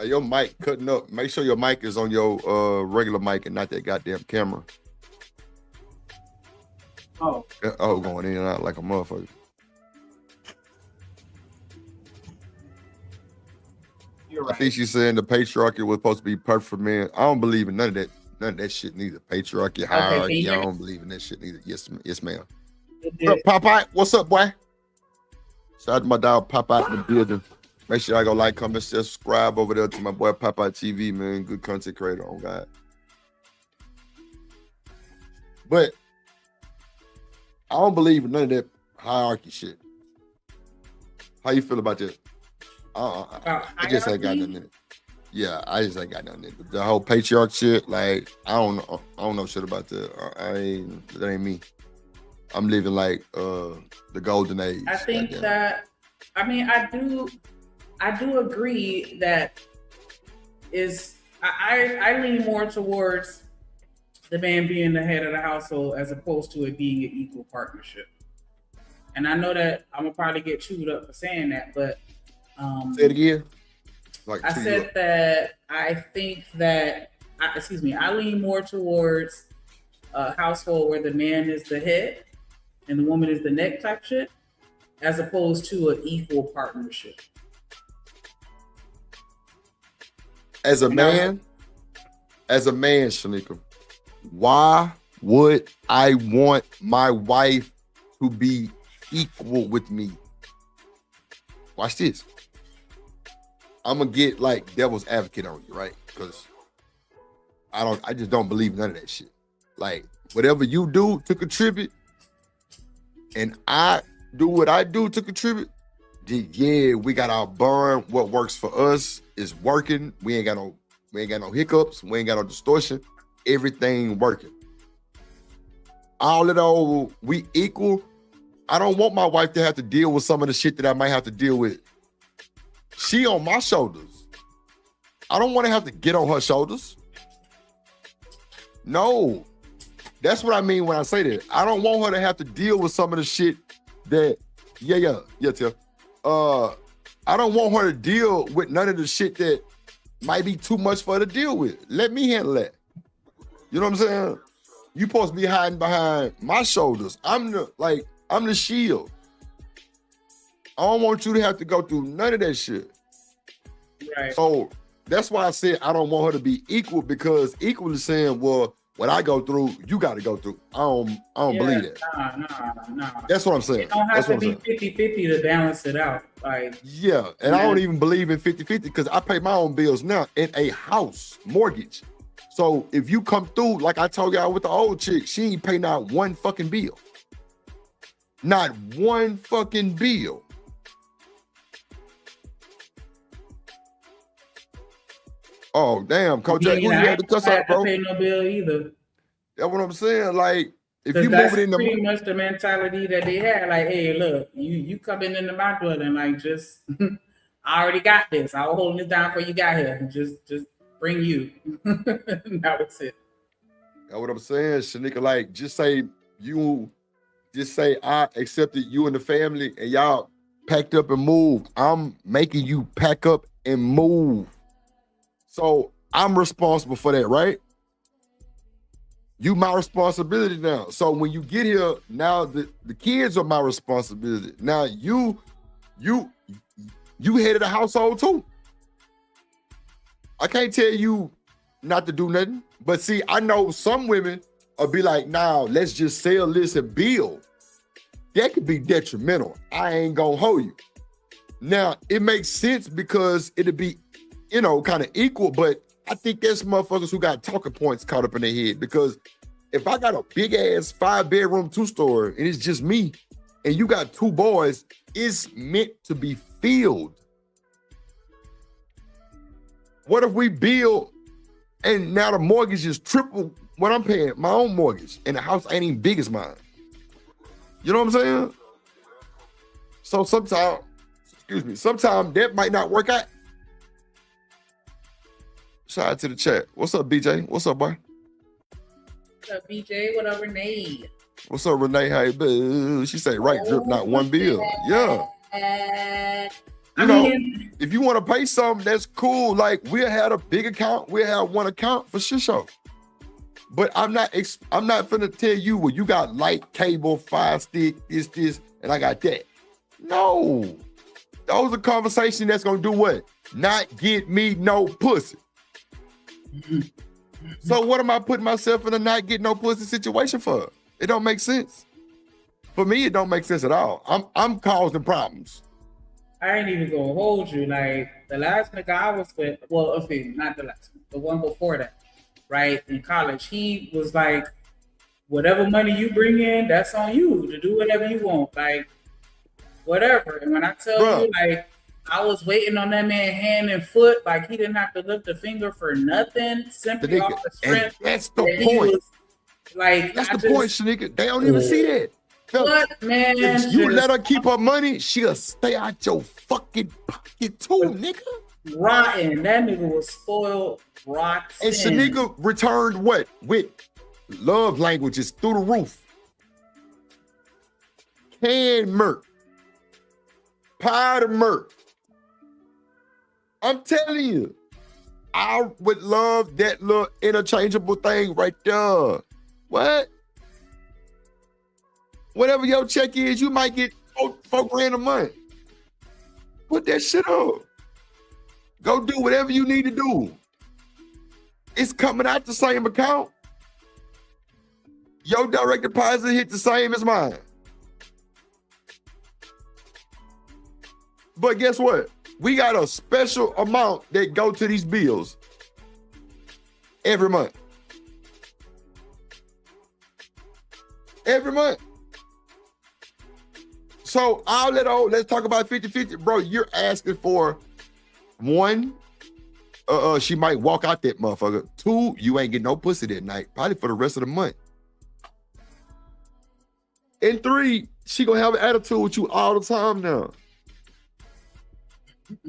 your mic cutting up. Make sure your mic is on your regular mic and not that goddamn camera. Oh, going in and out like a motherfucker. You're right. I think she's saying the patriarchy was supposed to be perfect for men. I don't believe in none of that. None of that shit neither. Patriarchy, hierarchy. I don't believe in that shit neither. Yes, ma'am. What's up, Popeye? What's up, boy? Shout out to my dog Popeye in the building. Make sure I go like, comment, subscribe over there to my boy Popeye TV, man. Good content creator on God. But I don't believe in none of that hierarchy shit. How you feel about that? I just ain't got nothing in it. Yeah, I just ain't got nothing in it. The whole patriarch shit, like, I don't know shit about that. That ain't me. I'm living like the golden age. I think that, I mean, I do agree that I lean more towards the man being the head of the household as opposed to it being an equal partnership. And I know that I'm gonna probably get chewed up for saying that, but say it again. Like, I said that I think that I lean more towards a household where the man is the head and the woman is the neck type shit, as opposed to an equal partnership. As a man, Shanika, why would I want my wife to be equal with me? Watch this. I'm gonna get like devil's advocate on you, right? Because I just don't believe none of that shit. Like, whatever you do to contribute, and I do what I do to contribute, yeah, we got our bond. What works for us is working. We ain't got no hiccups. We ain't got no distortion. Everything working. All of those, we equal. I don't want my wife to have to deal with some of the shit that I might have to deal with. She on my shoulders. I don't want to have to get on her shoulders. No. That's what I mean when I say that. I don't want her to have to deal with some of the shit that, yeah, Tiff. I don't want her to deal with none of the shit that might be too much for her to deal with. Let me handle that. You know what I'm saying? You supposed to be hiding behind my shoulders. I'm the shield. I don't want you to have to go through none of that shit. Right. So that's why I said I don't want her to be equal, because equal is saying, well, what I go through, you got to go through. I don't believe that. Nah. That's what I'm saying. It don't have to be 50-50 to balance it out. Like, yeah, and I don't even believe in 50-50 because I pay my own bills now in a house mortgage. So if you come through, like I told y'all with the old chick, she ain't pay not one fucking bill. Not one fucking bill. Oh, damn, Coach Jack, you had to cuss out, bro. I ain't pay no bill either. That's what I'm saying. Like, if you that's move it in pretty much the mentality that they had. Like, hey, look, you coming into my dwelling, like, just I already got this. I was holding this down before you got here. Just bring you. That was it. That's what I'm saying, Shanika. Like, just say I accepted you and the family, and y'all packed up and moved. I'm making you pack up and move. So I'm responsible for that, right? You my responsibility now. So when you get here, now the kids are my responsibility. Now you head of the household too. I can't tell you not to do nothing. But see, I know some women will be like, nah, let's just sell this and build. That could be detrimental. I ain't gonna hold you. Now, it makes sense because it'll be, kind of equal, but I think there's motherfuckers who got talking points caught up in their head, because if I got a big ass 5-bedroom 2-story and it's just me and you got 2 boys, it's meant to be filled. What if we build and now the mortgage is triple what I'm paying, my own mortgage, and the house ain't even big as mine? You know what I'm saying? So sometimes that might not work out. Shout out to the chat. What's up, BJ? What's up, boy? What's up, BJ? What up, Renee? What's up, Renee? How you been? She say, right, drip, not one bill. Yeah. If you want to pay something, that's cool. Like, we'll have a big account. We'll have one account for sure. But I'm not finna tell you, well, you got light, cable, 5-stick, this, and I got that. No. Those are conversations that's gonna do what? Not get me no pussy. So what am I putting myself in a not get no pussy situation for? It don't make sense. For me, it don't make sense at all. I'm causing problems. I ain't even gonna hold you. Like, the last nigga I was with, well, okay, not the last one, the one before that, right, in college, he was like, whatever money you bring in, that's on you to do whatever you want, like, whatever. And when I tell you, like, I was waiting on that man hand and foot, like, he didn't have to lift a finger for nothing, simply off the strength. And that's the point. Like, that's the point, Shanika. They don't even see that. What, man? If you let her keep her money, she'll stay out your fucking pocket too, nigga. Rotten. That nigga was spoiled, rotten. And Shanika returned what? With love languages through the roof. Canned murk. Powder murk. I'm telling you, I would love that little interchangeable thing right there. What? Whatever your check is, you might get $4,000 a month. Put that shit up. Go do whatever you need to do. It's coming out the same account. Your direct deposit hit the same as mine. But guess what? We got a special amount that go to these bills every month. Every month. So let's talk about 50-50. Bro, you're asking for 1, she might walk out that motherfucker. 2, you ain't getting no pussy that night, probably for the rest of the month. And 3, she gonna have an attitude with you all the time now.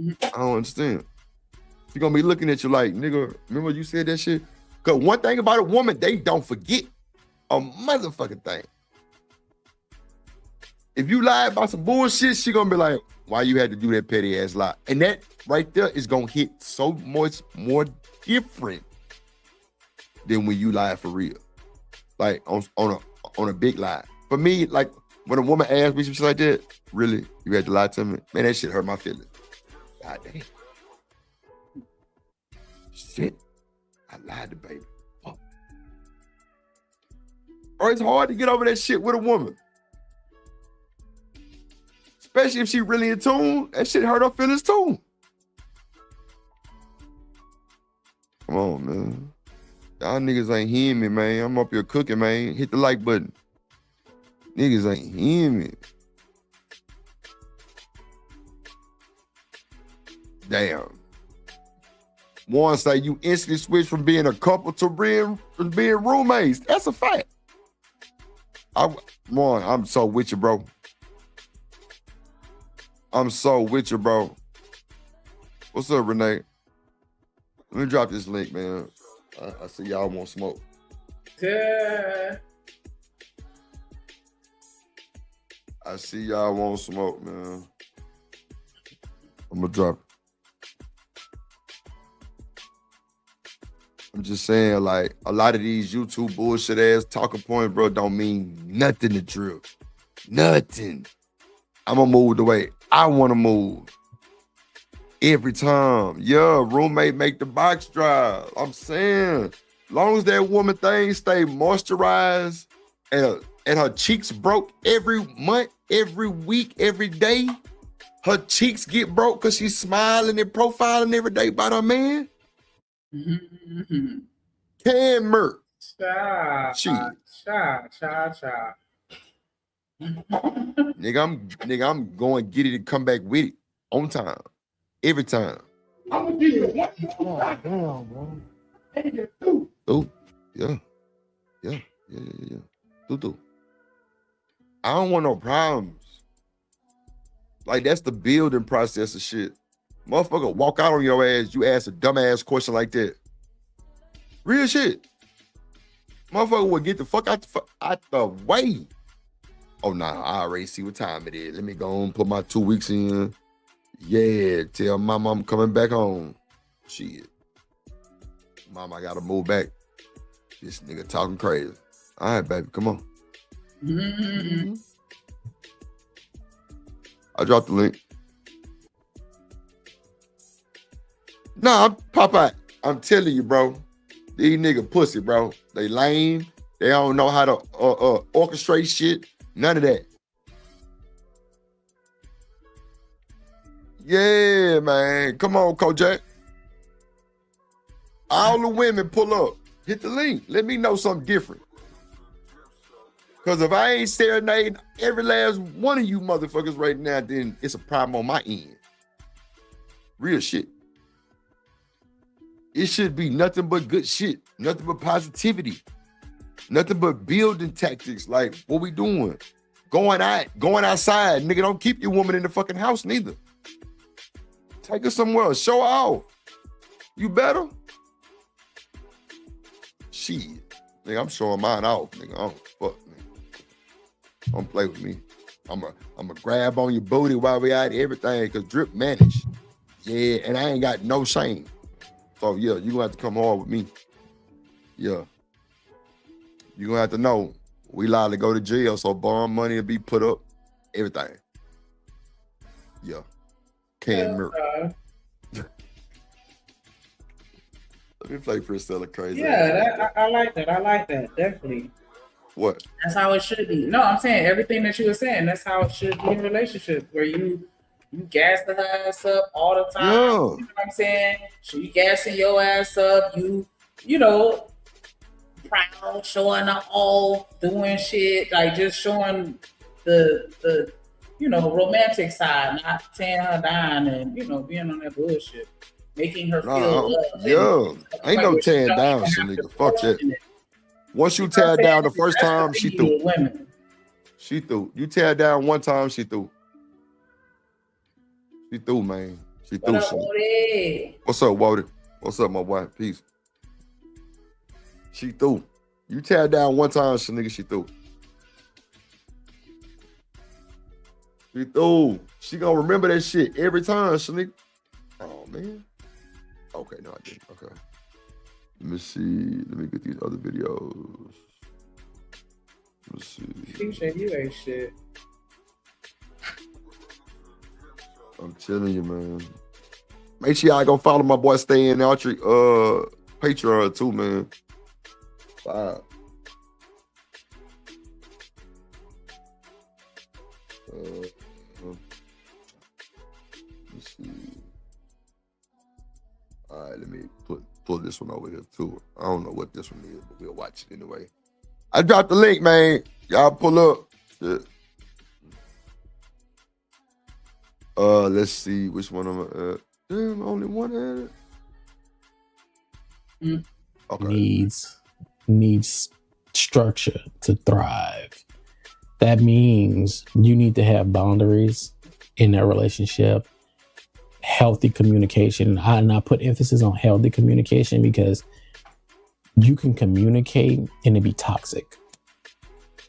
I don't understand. She gonna be looking at you like, nigga, remember you said that shit? Cause one thing about a woman, they don't forget a motherfucking thing. If you lie about some bullshit, she gonna be like, why you had to do that petty ass lie. And that right there is gonna hit so much more different than when you lie for real. Like on a big lie. For me, like when a woman asks me some shit like that, really, you had to lie to me? Man, that shit hurt my feelings. God damn. Shit. I lied to baby. Oh. Or it's hard to get over that shit with a woman. Especially if she really in tune. That shit hurt her feelings too. Come on, man. Y'all niggas ain't hearing me, man. I'm up here cooking, man. Hit the like button. Niggas ain't hearing me. Damn. One say you instantly switch from being a couple to being roommates. That's a fact. I'm so with you, bro. I'm so with you, bro. What's up, Renee? Let me drop this link, man. I see y'all want smoke. Yeah. I see y'all want smoke, man. I'm gonna drop it. I'm just saying, like, a lot of these YouTube bullshit ass talking points, bro, don't mean nothing to Drew. Nothing. I'm gonna move the way I wanna move. Every time. Yeah, roommate make the box dry. I'm saying, long as that woman thing stay moisturized and her cheeks broke every month, every week, every day, her cheeks get broke because she's smiling and profiling every day about her man. Can murk. Cha. Nigga, I'm going to get it and come back with it on time. Every time. I'm gonna give you one. Damn, bro. Oh, yeah. Do. I don't want no problems. Like, that's the building process of shit. Motherfucker walk out on your ass, you ask a dumbass question like that. Real shit. Motherfucker would get the fuck out the way. Oh, nah, I already see what time it is. Let me go and put my 2 weeks in. Yeah, tell mom I'm coming back home. Shit. Mom, I gotta move back. This nigga talking crazy. All right, baby, come on. Mm-hmm. I dropped the link. Nah, Popeye, I'm telling you, bro. These nigga pussy, bro. They lame. They don't know how to orchestrate shit. None of that. Yeah, man. Come on, Kojak. All the women pull up. Hit the link. Let me know something different. Because if I ain't serenading every last one of you motherfuckers right now, then it's a problem on my end. Real shit. It should be nothing but good shit. Nothing but positivity. Nothing but building tactics. Like, what we doing? Going outside. Nigga, don't keep your woman in the fucking house neither. Take her somewhere else. Show her off. You better? Shit. Nigga, I'm showing mine off. Nigga, I don't fuck, nigga. Don't play with me. I'm a grab on your booty while we out everything, because Drip managed. Yeah, and I ain't got no shame. So, yeah, you gonna have to come hard with me. Yeah. You gonna have to know, we liable to go to jail, so bond money will be put up. Everything. Yeah. Can mirror. Let me play Priscilla crazy. Yeah, I like that. I like that. Definitely. What? That's how it should be. No, I'm saying everything that you were saying. That's how it should be in a relationship, where you gas the ass up all the time. Yeah. You know what I'm saying? So you gassing your ass up. You know, proud, showing up all, doing shit, like just showing the romantic side, not tearing her down and being on that bullshit, making her feel loved. Yeah, ain't no tearing down, so nigga. Fuck that. Once you tear down the first time, she threw. She threw. You tear down one time, she threw. She threw, man. She threw. What's up, Walter? What's up, my wife? Peace. She threw. You tear down one time, nigga, she threw. She gonna remember that shit every time, Shanika. Oh man. Okay, no, I didn't. Okay. Let me see. Let me get these other videos. Let's see. TJ, you ain't shit. I'm telling you, man. Make sure y'all go follow my boy Stay in Archery Patreon too, man. Wow. Let's see. All right, let me pull this one over here too. I don't know what this one is, but we'll watch it anyway. I dropped the link, man. Y'all pull up. Shit. Let's see which one I'm at. Damn, only one at it. Okay. Needs structure to thrive. That means you need to have boundaries in that relationship, healthy communication. And I put emphasis on healthy communication because you can communicate and it be toxic.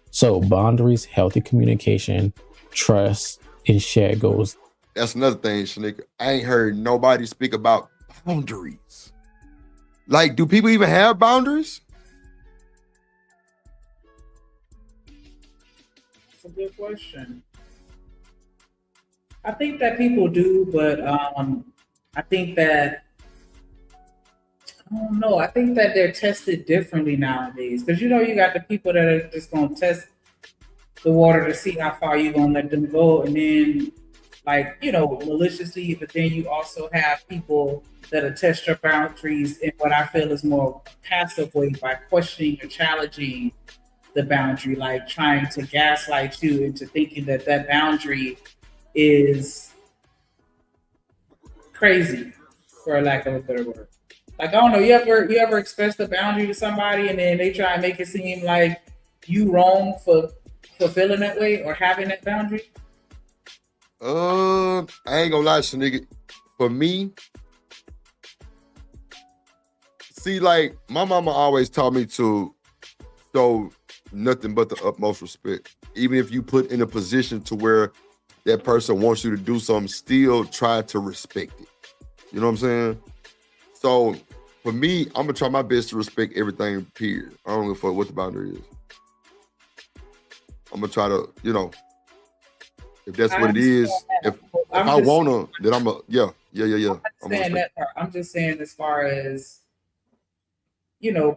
So boundaries, healthy communication, trust, and shared goals. That's another thing, Shanika. I ain't heard nobody speak about boundaries. Like, do people even have boundaries? That's a good question. I think that people do, but I think that I don't know. I think that they're tested differently nowadays because you got the people that are just gonna test the water to see how far you're gonna let them go, and then maliciously. But then you also have people that'll test your boundaries in what I feel is more passive way by questioning or challenging the boundary, like trying to gaslight you into thinking that boundary is crazy, for lack of a better word. Like, I don't know, you ever express the boundary to somebody and then they try and make it seem like you wrong for feeling that way or having that boundary? I ain't gonna lie, Shanika. For me, see, like, my mama always taught me to show nothing but the utmost respect. Even if you put in a position to where that person wants you to do something, still try to respect it. You know what I'm saying? So for me, I'm gonna try my best to respect everything, period. I don't give a fuck what the boundary is. I'm gonna try to, if that's what it is, if I wanna, then I'm yeah. I'm just saying as far as,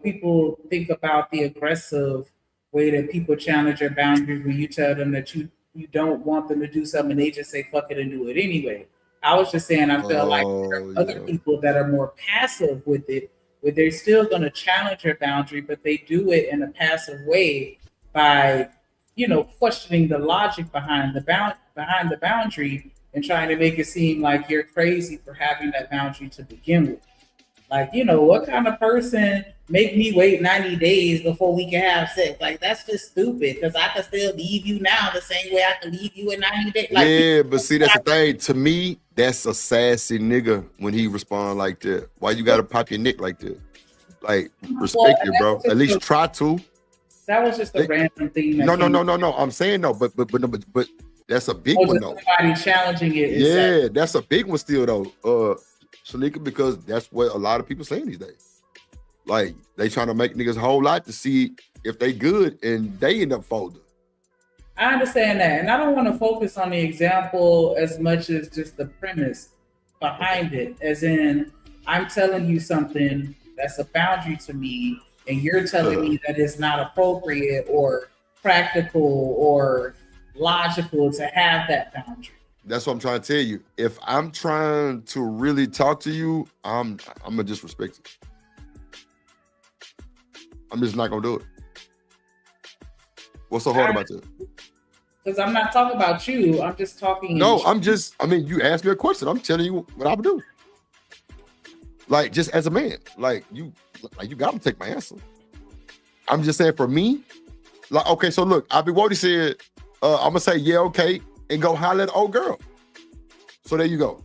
people think about the aggressive way that people challenge your boundaries when you tell them that you don't want them to do something and they just say fuck it and do it anyway. I was just saying, I feel like there are other people that are more passive with it, where they're still going to challenge your boundary, but they do it in a passive way by, questioning the logic behind the boundary and trying to make it seem like you're crazy for having that boundary to begin with. Like, what kind of person make me wait 90 days before we can have sex? Like, that's just stupid because I can still leave you now the same way I can leave you in 90 days. Like, yeah, but see, that's the thing. To me, that's a sassy nigga when he respond like that. Why you got to pop your neck like that? Like, respect it, bro. At least try to. That was just a random thing. No. I'm saying no, but that's a big one though. Somebody challenging it. Yeah, that's a big one still though, Shanika, because that's what a lot of people saying these days. Like, they trying to make niggas a whole lot to see if they good, and they end up folding. I understand that, and I don't want to focus on the example as much as just the premise behind it. As in, I'm telling you something that's a boundary to me, and you're telling me that it's not appropriate or practical or logical to have that boundary. That's what I'm trying to tell you. If I'm trying to really talk to you, I'm gonna disrespect it. I'm just not gonna do it. What's so hard about that? Because I'm not talking about you. I'm just talking. No, you asked me a question. I'm telling you what I would do. Like, just as a man, you gotta take my answer. I'm just saying, for me, like, okay, so look, Wody said, I'm gonna say, yeah, okay, and go holler at the old girl. So there you go.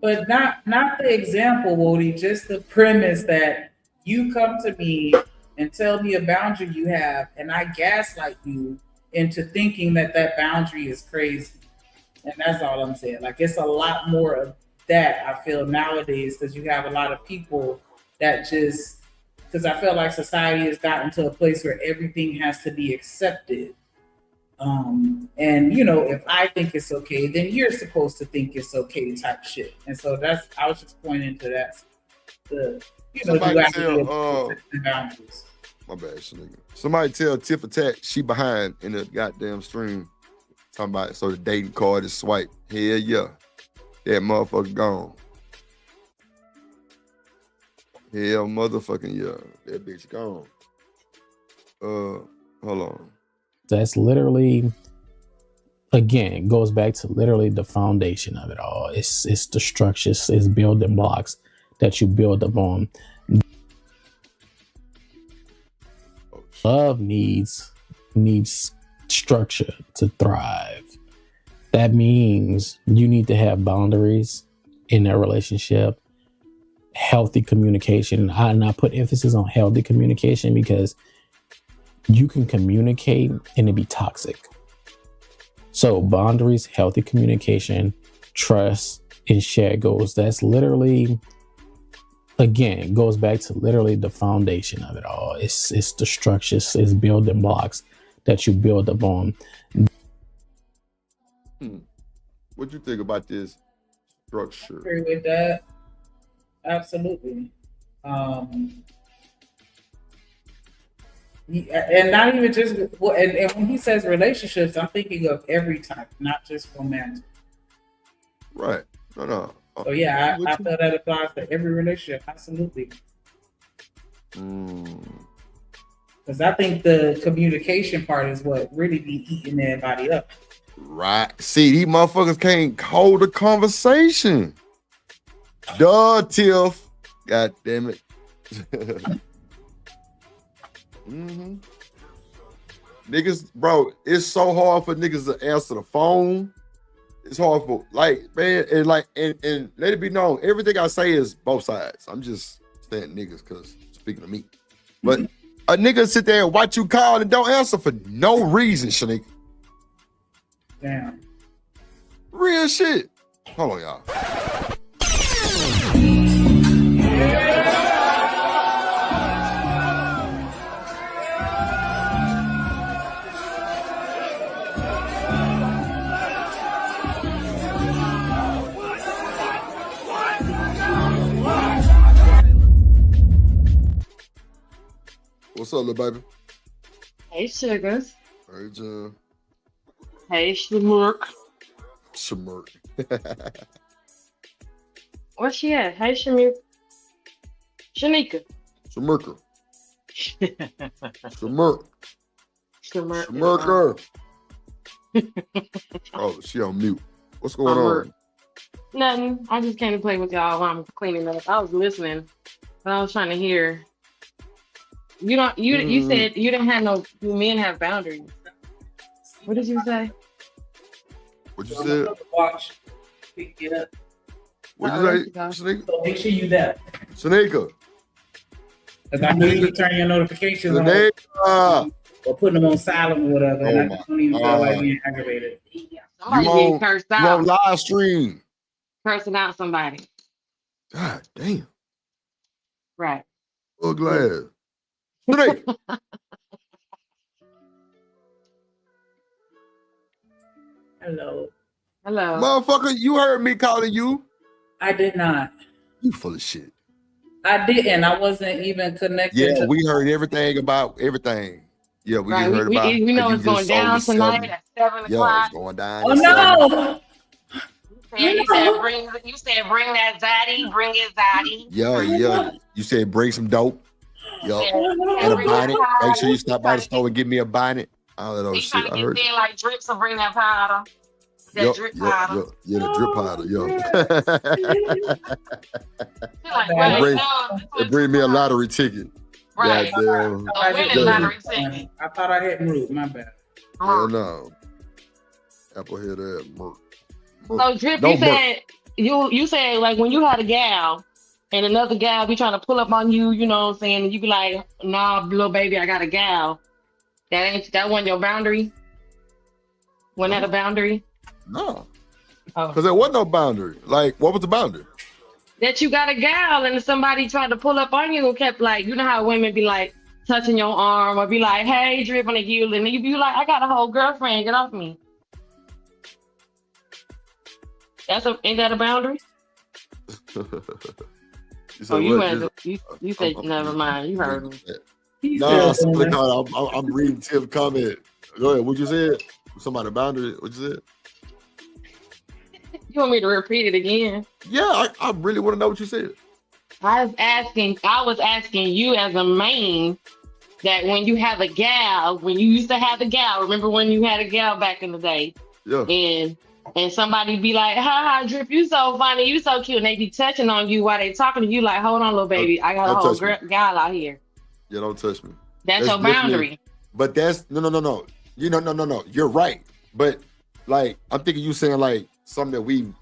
But not the example, Wody, just the premise that you come to me and tell me a boundary you have, and I gaslight you into thinking that that boundary is crazy. And that's all I'm saying. Like, it's a lot more of that, I feel, nowadays, because you have a lot of people that just, because I feel like society has gotten to a place where everything has to be accepted. And you know, if I think it's okay, then you're supposed to think it's okay type shit. And so that's, I was just pointing to that. The, you know, the boundaries. My bad, nigga. Somebody tell Tiff Attack she behind in the goddamn stream. Talking about so the dating card is swiped. Hell yeah. That motherfucker gone. Hell motherfucking yeah. That bitch gone. Hold on. That's literally, again, it goes back to literally the foundation of it all. It's the structures, it's building blocks that you build upon. Love needs structure to thrive. That means you need to have boundaries in that relationship, healthy communication. And I put emphasis on healthy communication because you can communicate and it be toxic. So boundaries, healthy communication, trust, and shared goals. That's literally, again, it goes back to literally the foundation of it all. It's the structures, it's building blocks that you build upon. What you think about this structure? I agree with that. Absolutely. And not even just, well, and when he says relationships, I'm thinking of every type, not just romantic. Right. No. So yeah, I feel that applies to every relationship. Absolutely. Because I think the communication part is what really be eating everybody up. Right. See, these motherfuckers can't hold a conversation. Duh, Tiff. God damn it. Niggas, bro, it's so hard for niggas to answer the phone. It's hard for, like, man, and let it be known, everything I say is both sides. I'm just saying niggas because speaking of me. But a nigga sit there and watch you call and don't answer for no reason, Shanika. Damn. Real shit. Hold on, y'all. What's up, little baby? Hey, Sugars. Hey, John. Hey, Shmurk. Shmurk. Where's she at? Hey, Shamir. Shanika. Shmurker. Shmurk. Shmurker. Oh, she on mute. What's going on? Nothing. I just came to play with y'all while I'm cleaning up. I was listening, but I was trying to hear. You said you didn't have no men have boundaries. What did you say? What you said? Watch. Pick it up. What you say, Shanika? So make sure you there. Shanika. Because I know you turn your notifications on or putting them on silent or whatever. And I don't even feel like being aggravated. Somebody getting cursed out. You on live stream. Cursing out somebody. God damn. Right. So glad. Shanika. Hello. Motherfucker, you heard me calling you. I did not. You full of shit. I didn't. I wasn't even connected. Yeah, we heard everything about everything. Yeah, we just heard about. We know it's going down tonight at 7 o'clock. Yeah, it's going down. Oh no! You said bring that zaddy, bring it zaddy. Yeah. You said bring some dope. Yo, and a bonnet. Make sure you stop by the store and give me a bonnet. All of those shit. I heard. Trying to like drips and bring that powder. That drip powder. Yeah, the drip powder, It bring me a lottery ticket. Right. Goddamn. I thought I had moved. My bad. Hell no. Apple head that Merc. So drip, you said like when you had a gal and another gal be trying to pull up on you, you know what I'm saying, and you be like, nah, little baby, I got a gal. That wasn't your boundary? Wasn't that a boundary? No. Oh. Because there was no boundary. Like, what was the boundary? That you got a gal and somebody tried to pull up on you and kept like, you know how women be like touching your arm or be like, hey, dripping at you, and you be like, I got a whole girlfriend, get off me. Ain't that a boundary? You said never mind. You heard me. No, I'm reading Tim's comment. Go ahead. What you said? Somebody boundary. What you said? You want me to repeat it again? Yeah, I really want to know what you said. I was asking you as a man that when you have a gal, when you used to have a gal, remember when you had a gal back in the day? Yeah. And somebody be like, ha, Drip, you so funny, you so cute. And they be touching on you while they talking to you like, hold on, little baby. I got a whole gal out here. Yeah, don't touch me. That's your boundary. But that's, no. No. You're right. But, like, I'm thinking you saying, like, something that we,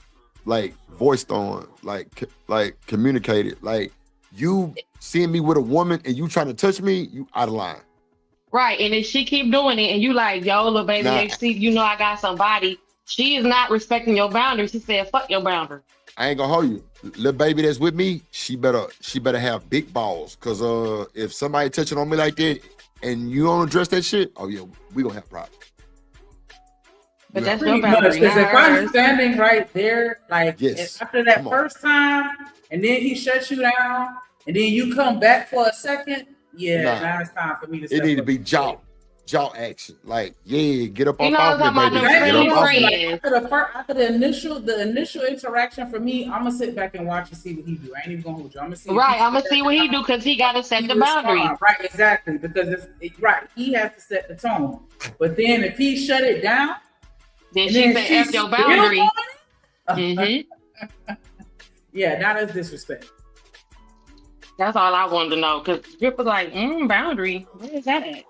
like, voiced on, like communicated. Like, you seeing me with a woman and you trying to touch me, you out of line. Right. And if she keep doing it and you like, yo, little baby, you know I got somebody. She is not respecting your boundaries. She said, fuck your boundary. I ain't gonna hold you. Little baby that's with me, she better have big balls. Cause if somebody touching on me like that and you don't address that shit, oh yeah, we gonna have problems. But that's your boundary. Because if I'm standing right there, like after that first time, and then he shuts you down, and then you come back for a second, now it's time for me to step up. It need to be jaw action. Like, get up off me, baby. After the initial interaction for me, I'm gonna sit back and watch and see what he do. I ain't even gonna hold you. I'm gonna see what he do because he gotta set the boundary. Right, exactly. Because he has to set the tone. But then if he shut it down, then she said F your boundary. Yeah, that is disrespect. That's all I wanted to know. Because Drip was like, boundary. Where is that at?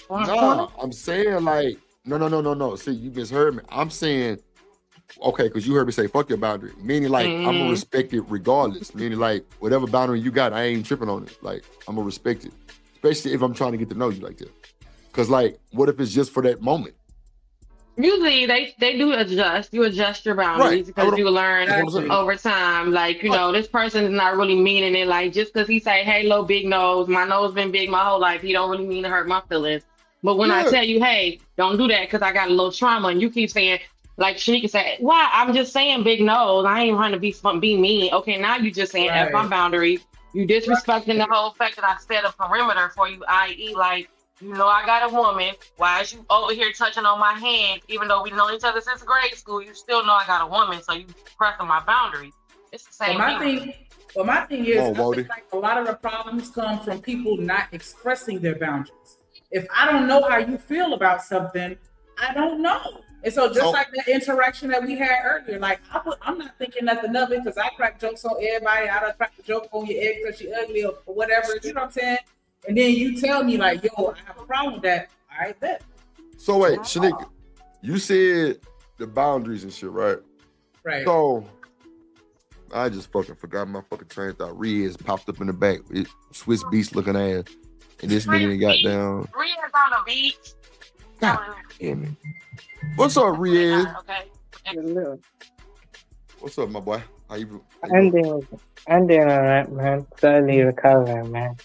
No, I'm saying like, no. See, you misheard me. I'm saying, okay, because you heard me say, fuck your boundary. Meaning like, I'm going to respect it regardless. Meaning like, whatever boundary you got, I ain't tripping on it. Like, I'm going to respect it. Especially if I'm trying to get to know you like that. Because like, what if it's just for that moment? Usually they do adjust. You adjust your boundaries because you learn over time. Like, you know, this person is not really meaning it. Like, just because he say, hey, little big nose, my nose been big my whole life, he don't really mean to hurt my feelings. But when I tell you, hey, don't do that because I got a little trauma, and you keep saying, like Shanika said, why? I'm just saying big nose. I ain't trying to be mean. Okay, now you just saying F my boundaries. You disrespecting the whole fact that I set a perimeter for you, i.e. like, you know I got a woman. Why is you over here touching on my hand? Even though we know each other since grade school, you still know I got a woman, so you pressing my boundaries. It's the same thing. My thing is, I think like a lot of the problems come from people not expressing their boundaries. If I don't know how you feel about something, I don't know. And so just like the interaction that we had earlier, like I'm not thinking nothing of it because I crack jokes on everybody. I don't crack a joke on your ex because she ugly or whatever. You know what I'm saying? And then you tell me like, yo, I have a problem with that. All right, bet. So wait, Shanika, you said the boundaries and shit, right? Right. So I just fucking forgot my fucking train of thought. Riz popped up in the back with Swiss Beast looking ass. And this nigga got down. Riz on the beach. God damn it. What's up, Riz? Okay. What's up, my boy? How you? I'm doing alright, man. Slowly recovering, man.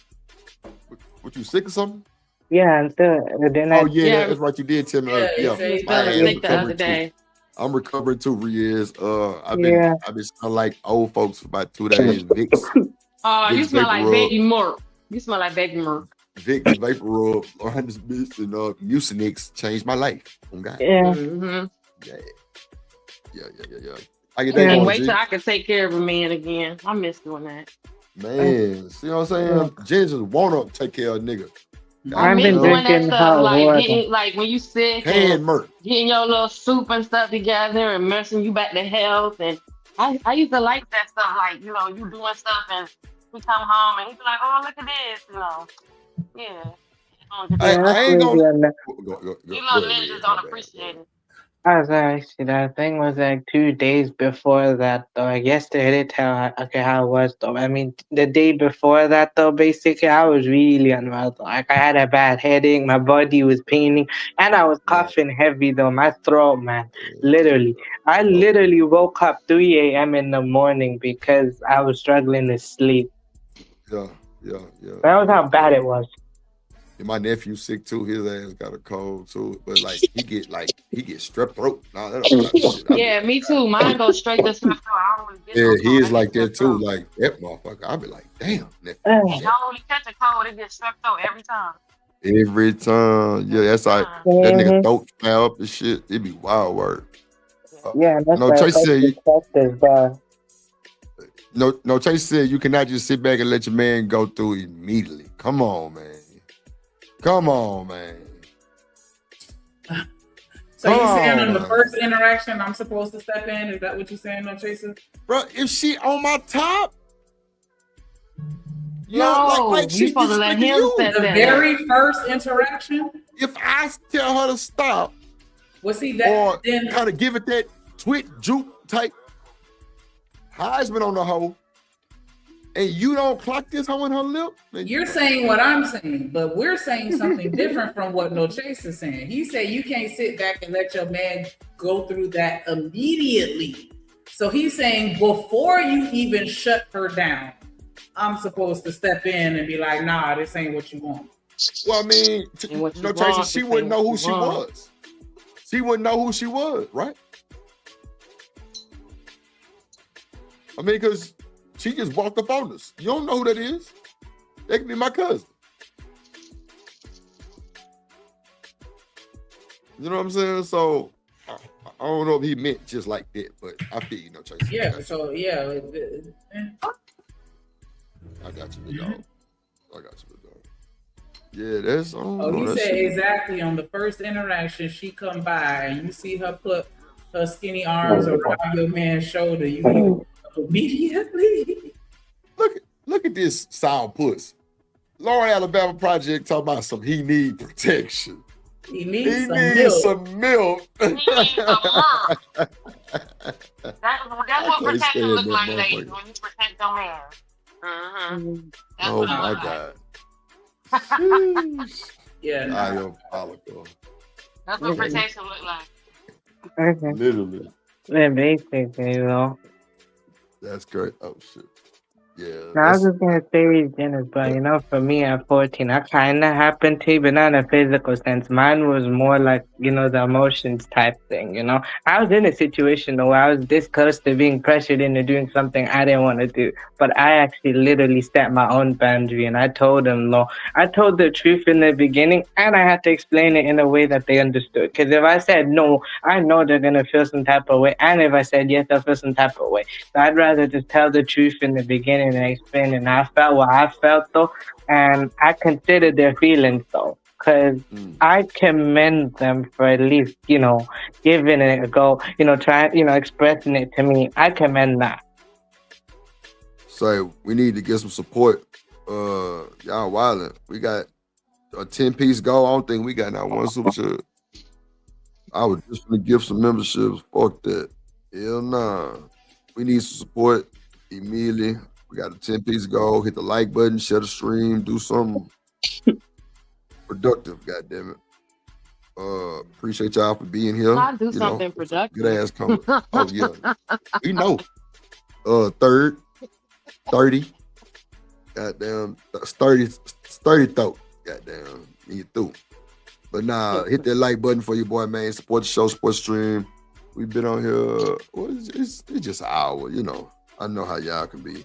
What, you sick or something? Yeah, I'm still. That's right. You did tell me. Sick the other day. I'm recovering too, Riz. I've been smelling like old folks for about 2 days. Vicks. Oh, you smell like baby Merc. You smell like baby Merc. Vicks Vapor Rub, on this bitch, and Mucinex changed my life. Oh, God. Yeah. Mm-hmm. Yeah. I can't wait till I can take care of a man again. I miss doing that. Man, see what I'm saying? Jen just want to take care of a nigga. I've been drinking hot water. Like when you sick, and getting your little soup and stuff together and nursing you back to health. And I used to like that stuff. Like, you know, you doing stuff and we come home and he be like, oh, look at this, you know. Yeah. I ain't gonna. You know, ninjas don't appreciate it. Actually, the thing was like 2 days before that, though. I guess they did tell her, okay, how it was, though. I mean, the day before that, though, basically, I was really unwell, though. Like, I had a bad headache, my body was paining, and I was coughing heavy, though. My throat, man, literally. I literally woke up 3 a.m. in the morning because I was struggling to sleep. Yeah. That was how bad it was. And my nephew's sick too. His ass got a cold too, but like he get strep throat. Nah, that don't shit. Yeah, me too. Mine goes straight to strep throat. I don't really get Yeah, no he cold. is like that too. Like that motherfucker. I be like, damn, nephew. I don't really catch a cold. It gets strep throat every time. Every time. Yeah, that's like that nigga throat smell up and shit. It be wild work. Yeah, that's No, why Tracy said Tracy said you cannot just sit back and let your man go through immediately. Come on, man. So you saying on the first interaction, I'm supposed to step in? Is that what you're saying, no chaser? Bro, if she on my top, you supposed to let him step in. The very first interaction. If I tell her to stop, well, see that or then kind of give it that twit juke type Heisman on the hoe, and you don't clock this hoe in her lip, you're saying what I'm saying, but we're saying something different from what No Chase is saying. He said you can't sit back and let your man go through that immediately. So he's saying before you even shut her down, I'm supposed to step in and be like, nah, this ain't what you want. Well, I mean, No Tracy, she wouldn't know who she was. She wouldn't know who she was, right? I mean, because she just walked up on us. You don't know who that is. That could be my cousin. You know what I'm saying? So I don't know if he meant just like that, but I feel you, No Tracy. Yeah. So yeah. I got you, big dog. Yeah, that's. He said exactly on the first interaction, she come by and you see her put her skinny arms around your man's shoulder. You immediately. Look at this sound puss. Laura Alabama Project talking about he need protection. He needs some milk. That's what protection looks like, ladies, when you protect your man. Oh my God. Yeah. Diabolical. That's what protection look like. Okay. Literally. Yeah, basically, though. That's great. Oh shit. Yeah. Now, I was just gonna say Dennis, but for me at 14, I kinda happened to, but not in a physical sense. Mine was more like, the emotions type thing, I was in a situation though where I was this close to being pressured into doing something I didn't want to do. But I actually literally set my own boundary and I told them no. I told the truth in the beginning and I had to explain it in a way that they understood. Because if I said no, I know they're gonna feel some type of way. And if I said yes, they'll feel some type of way. So I'd rather just tell the truth in the beginning and explain, and I felt what I felt though, and I considered their feelings though, because I commend them for at least giving it a go, trying, expressing it to me. I commend that. So we need to get some support. Y'all wildin'. We got a 10-piece goal. I don't think we got not one super chat. I was just gonna give some memberships. Fuck that. Hell nah. We need some support immediately. We got a 10-piece goal. Hit the like button, share the stream, do something productive, goddammit. Appreciate y'all for being here. I'll do something productive. Good ass comment. Oh yeah. We know. 30. Goddamn 30 throat. Goddamn. You through. But nah, hit that like button for your boy, man. Support the show, support stream. We've been on here. It's just an hour, I know how y'all can be.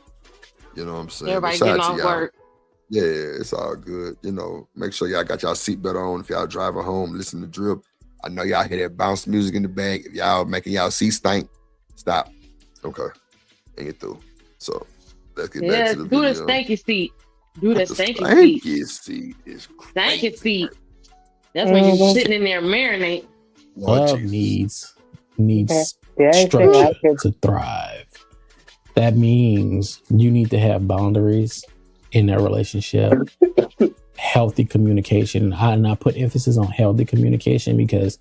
You know what I'm saying? Everybody getting off work. Yeah, it's all good. Make sure y'all got y'all seatbelt on. If y'all driving home, listen to Drip. I know y'all hear that bounce music in the back. If y'all making y'all seat stink, stop. Okay. And get through. So let's get back to the video. Do the stanky seat. Do the stanky seat is stanky seat. That's when you're sitting in there marinate. Love needs structure to thrive. That means you need to have boundaries in that relationship, healthy communication. And I put emphasis on healthy communication because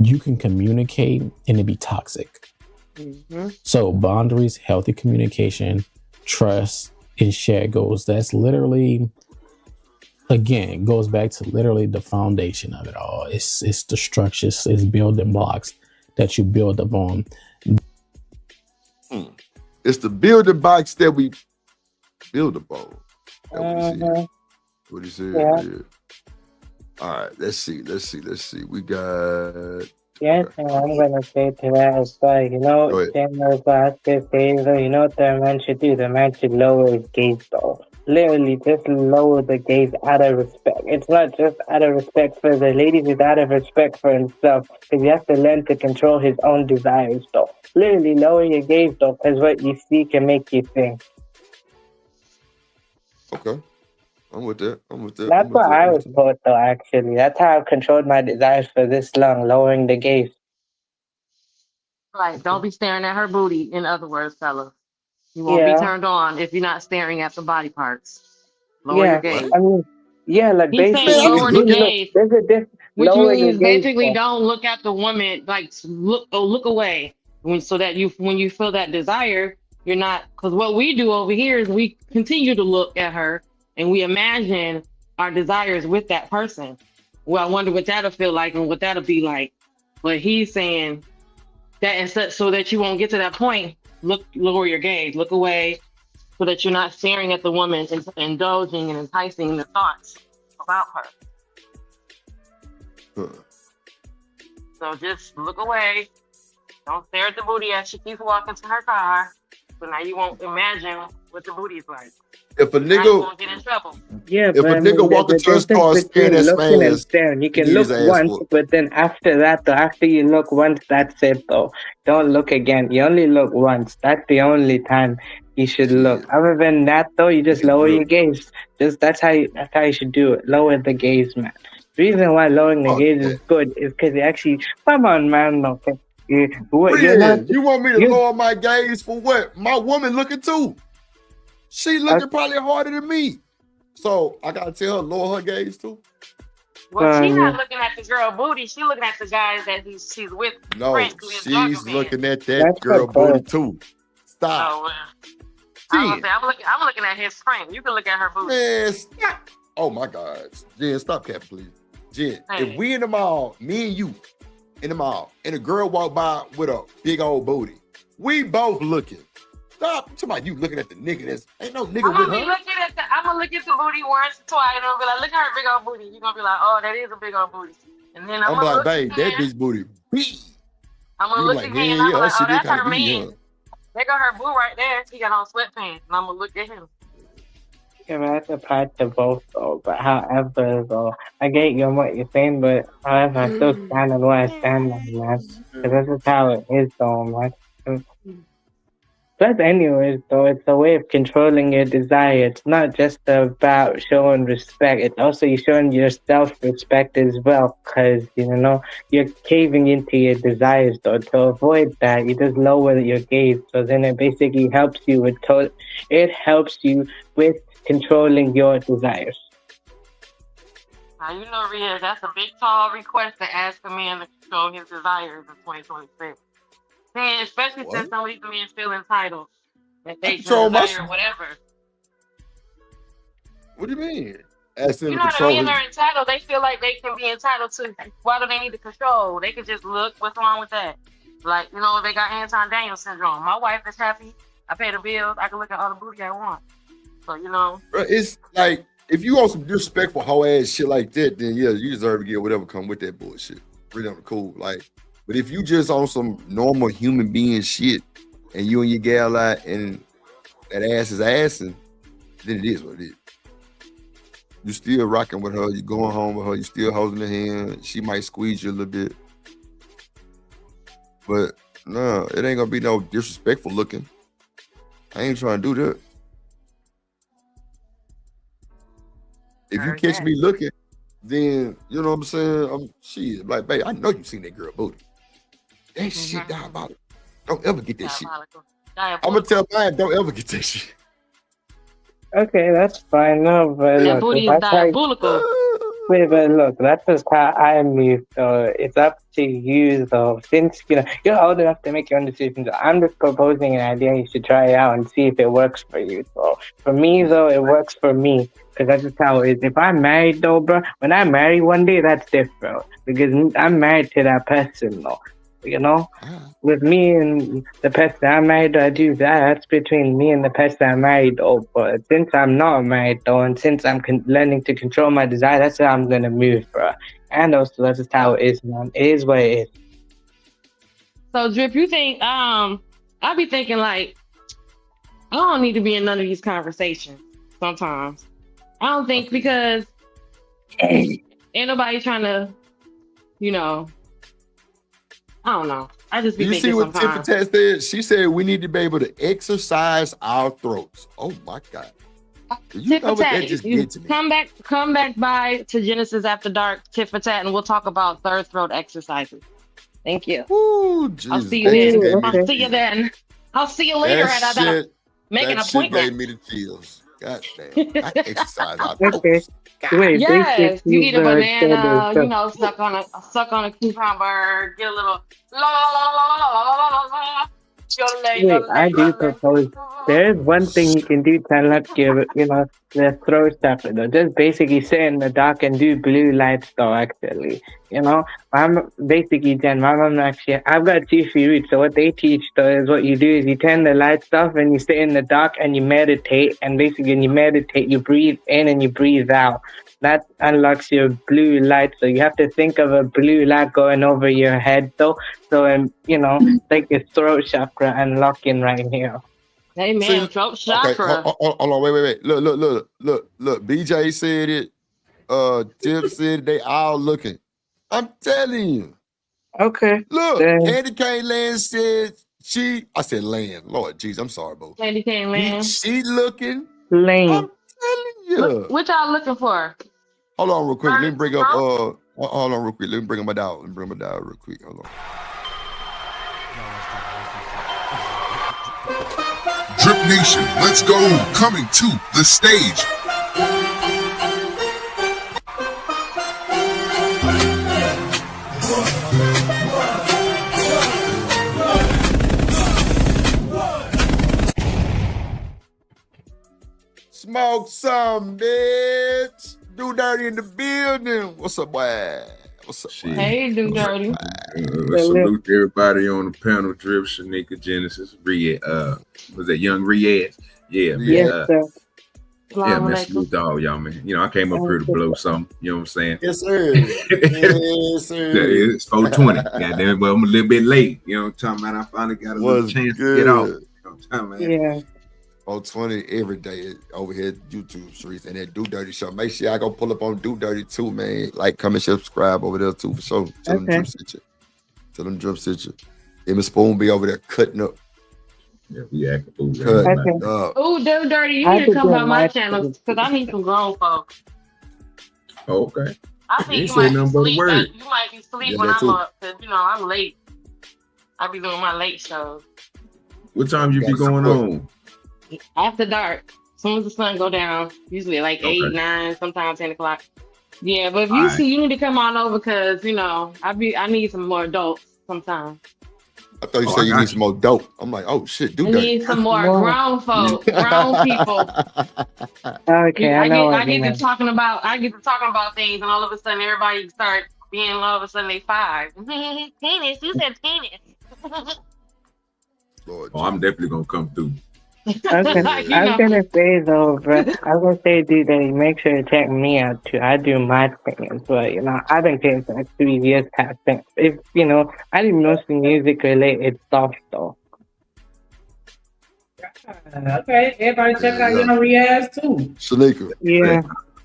you can communicate and it be toxic. So boundaries, healthy communication, trust, and shared goals. That's literally, again, goes back to literally the foundation of it all. It's the structures, it's building blocks that you build upon. It's the building blocks that we build upon. What he said. Yeah. All right, let's see. We got. Yes, and I'm gonna say to that as well. You know, Chandler's last favor. You know what the man should do? The man should lower his gaze, though. Literally, just lower the gaze out of respect. It's not just out of respect for the ladies; it's out of respect for himself. Because he has to learn to control his own desires, though. Literally, lower your gaze, though, because what you see can make you think. Okay. I'm with that. That's what I was taught, though, actually. That's how I've controlled my desires for this long, lowering the gaze. Right. Don't be staring at her booty, in other words, fellas. You won't be turned on if you're not staring at the body parts. Lower your gaze. I mean, like he's basically, saying lower the gaze, which means basically gaze, don't look at the woman, like look away. So that when you feel that desire, you're not, because what we do over here is we continue to look at her and we imagine our desires with that person. Well, I wonder what that'll feel like and what that'll be like. But he's saying that instead, so that you won't get to that point, lower your gaze, look away, so that you're not staring at the woman and indulging and enticing the thoughts about her. So just look away. Don't stare at the booty as she keeps walking to her car. So now you won't imagine what the booty is like. If a nigga get in trouble. If a nigga walk into his car staring at and staring, you can look once, but then after that, though, after you look once, that's it though. Don't look again. You only look once. That's the only time you should look. Other than that, though, you just lower your gaze. That's how you should do it. Lower the gaze, man. The reason why lowering the gaze is good is because it actually, come on, man, okay. You want me to lower my gaze for what? My woman looking too. She looking probably harder than me. So I gotta tell her lower her gaze too. Well, she's not looking at the girl booty. She's looking at the guys that she's with. No, she's looking at that girl booty too. Stop. I'm looking at his frame. You can look at her booty. Man, stop. Oh my God. Jen, stop capping, please. Jen, if we in the mall, me and you in the mall, and a girl walk by with a big old booty, we both looking. Stop. Somebody you looking at the nigga that's ain't no nigga with her. I'm gonna look at the booty once or twice, and I'm gonna be like, look at her big old booty. You're gonna be like, oh, that is a big old booty. And then I'm gonna like, babe, that bitch booty big. I'm gonna look again, and I'm like, oh, that's her man. They got her boo right there. She got on sweatpants, and I'm gonna look at him. Yeah, man, that's applied to both though. But however, though, I get you on what you're saying, but however, I still stand on what I stand on, man. Because that's just how it is, though, man. But anyways, though, it's a way of controlling your desire. It's not just about showing respect. It's also you showing yourself respect as well, because, you know, you're caving into your desires, though. To avoid that, you just lower your gaze. So then it basically helps you with controlling your desires. Now, you know, Rhea, that's a big, tall request to ask a man to control his desires in 2026. Man, especially since some of these men feel entitled. That they control desire or whatever. What do you mean? Asking you know what I mean? They're entitled. They feel like they can be entitled to. Why do they need to control? They can just look. What's wrong with that? Like, you know, they got Anton Daniels syndrome. My wife is happy. I pay the bills. I can look at all the booty I want. So, you know. It's like, if you want some disrespectful whole ass shit like that, then yeah, you deserve to get whatever come with that bullshit. Really on the cool. Like, but if you just on some normal human being shit and you and your gal out and that ass is assing, then it is what it is. You still rocking with her, you going home with her, you still holding her hand, she might squeeze you a little bit. But no, it ain't gonna be no disrespectful looking. I ain't trying to do that. If you catch me looking, then you know what I'm saying? Shit, like, babe, I know you seen that girl booty. That shit diabolical. Don't ever get that shit. I'm gonna tell mine, don't ever get that shit. Okay, that's fine. No, but that booty is diabolical. Wait, but look, that's just how I move. So it's up to you, though. Since you're old enough to make your own decisions, I'm just proposing an idea. You should try it out and see if it works for you. So for me, though, it works for me because that's just how it is. If I'm married, though, bro, when I marry one day, that's different because I'm married to that person, though. With me and the person I'm married to, I do that. That's between me and the person I'm married to. But since I'm not married, though, and since I'm learning to control my desire, that's how I'm gonna move, bro. And also, that's just how it is, man. It is what it is. So, Drip, you think? I be thinking like, I don't need to be in none of these conversations. Sometimes I don't think because ain't nobody trying to, I don't know. I just be You thinking see what sometimes. Tiffany said? She said we need to be able to exercise our throats. Oh my God. You know what that just gets me. Come back by to Genesis After Dark, tit for tat, and we'll talk about third throat exercises. Thank you. Ooh, Jesus. I'll see you then. I'll see you then. I'll see you later. I gotta make an appointment. Gave me the chills. God damn. I exercise our Okay. throats. Wait, Yes, you eat a banana, stuff. suck on a cucumber, get a little la la la la la la la. Wait, I do propose. There's one thing you can do to unlock your, the throat stuff. Just basically sit in the dark and do blue lights, though, actually. I'm basically, Jen, my mom actually, I've got Sufi roots, so what they teach, though, is what you do is you turn the lights off and you sit in the dark and you meditate. And basically, when you meditate, you breathe in and you breathe out. That unlocks your blue light. So you have to think of a blue light going over your head, though. So, like your throat chakra unlocking right here. Hey, man, throat chakra. Okay, hold on, wait. Look. BJ said it. Tip said it. They all looking. I'm telling you. Okay. Look, Candy Cane Land said I said Land. Lord jeez, I'm sorry, bro. Candy Cane Land. She looking. Lane. I'm telling you. What y'all looking for? Hold on real quick. Let me bring up hold on real quick. Let me bring my down. Real quick. Hold on. Drip Nation, let's go. Coming to the stage. Smoke some, bitch. Do Dirty in the building. What's up, boy? What's up? Shit. Hey, Do Dirty. Salute to everybody on the panel. Drip, Shanika, Genesis, Riyadh. Was that Young Riyadh? Yeah, man. Yes, sir. Yeah, man. Salute to all y'all, man. I came up here to blow something. You know what I'm saying? Yes, sir. Yes, sir. Yeah, it's 420. Goddamn, well, I'm a little bit late. You know what I'm talking about? I finally got a little chance to get off. You know what I'm talking about? Yeah. 420 every day over here at YouTube streets and that Do Dirty show. Make sure I go pull up on Do Dirty too, man. Like, comment, subscribe over there too for sure. Tell them Drip sent you. Tell them Drip sent you. Emma Spoon be over there cutting up. Yeah, we acting fool. Cutting up. Oh, Do Dirty, you need to come by my channel because I need some grown folks. Okay. I think you might be asleep. You might be asleep when I'm up because I'm late. I be doing my late shows. What time you be going on? After dark, as soon as the sun go down, usually like 8, 9, sometimes 10 o'clock. Yeah, but if you see, you need to come on over because I need some more adults sometimes. I thought you said you need some more dope. I'm like, oh shit, Do I Dirty. need some more grown folk, grown people. Okay, I know. I get to talking about things, and all of a sudden everybody start being all of a sudden they 5. Penis, you said penis. Lord, I'm definitely gonna come through. I was gonna say though, dude, that you make sure to check me out too. I do my thing, but I've been paying for like 3 years past. If I do mostly music related stuff though. Okay, everybody check out Young Riyadh too. Shanika. Yeah.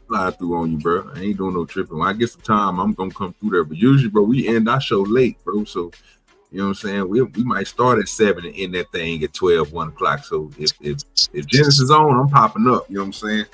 Fly through on you, bro. I ain't doing no tripping. When I get some time, I'm gonna come through there. But usually, bro, we end our show late, bro. So you know what I'm saying? We might start at 7 and end that thing at 12, 1 o'clock. So if Genesis is on, I'm popping up. You know what I'm saying?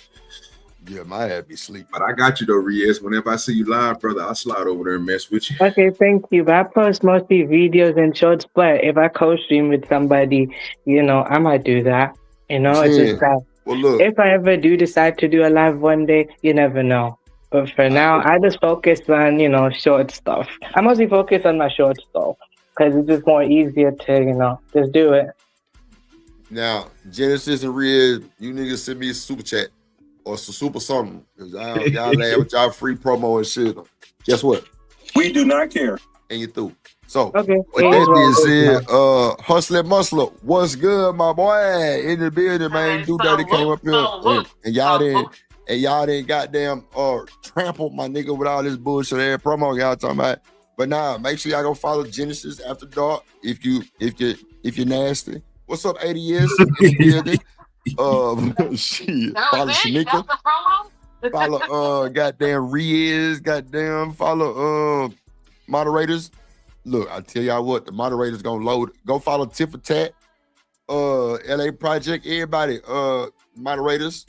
Yeah, my ass be sleep. But I got you though, Reyes. Whenever I see you live, brother, I'll slide over there and mess with you. Okay, thank you. But I post mostly videos and shorts, but if I co-stream with somebody, I might do that. It's just that well, look, if I ever do decide to do a live one day, you never know. But for now, I just focus on, short stuff. I mostly focus on my short stuff because it's just more easier to, just do it. Now, Genesis and Riz, you niggas send me a super chat or some super something. Y'all laugh with y'all free promo and shit. Guess what? We do not care. And you through. So, okay. With that being said, Hustler Muscle, what's good, my boy? In the building, man. Dude that came up here. And y'all didn't goddamn trample my nigga with all this bullshit air promo y'all talking about. But nah, make sure y'all go follow Genesis After Dark if you're nasty. What's up, ADS? Shit. Follow Shanika. Follow goddamn Riz. Goddamn follow moderators. Look, I tell y'all what, the moderators gonna load. Go follow Tit for Tat, LA Project, everybody, moderators.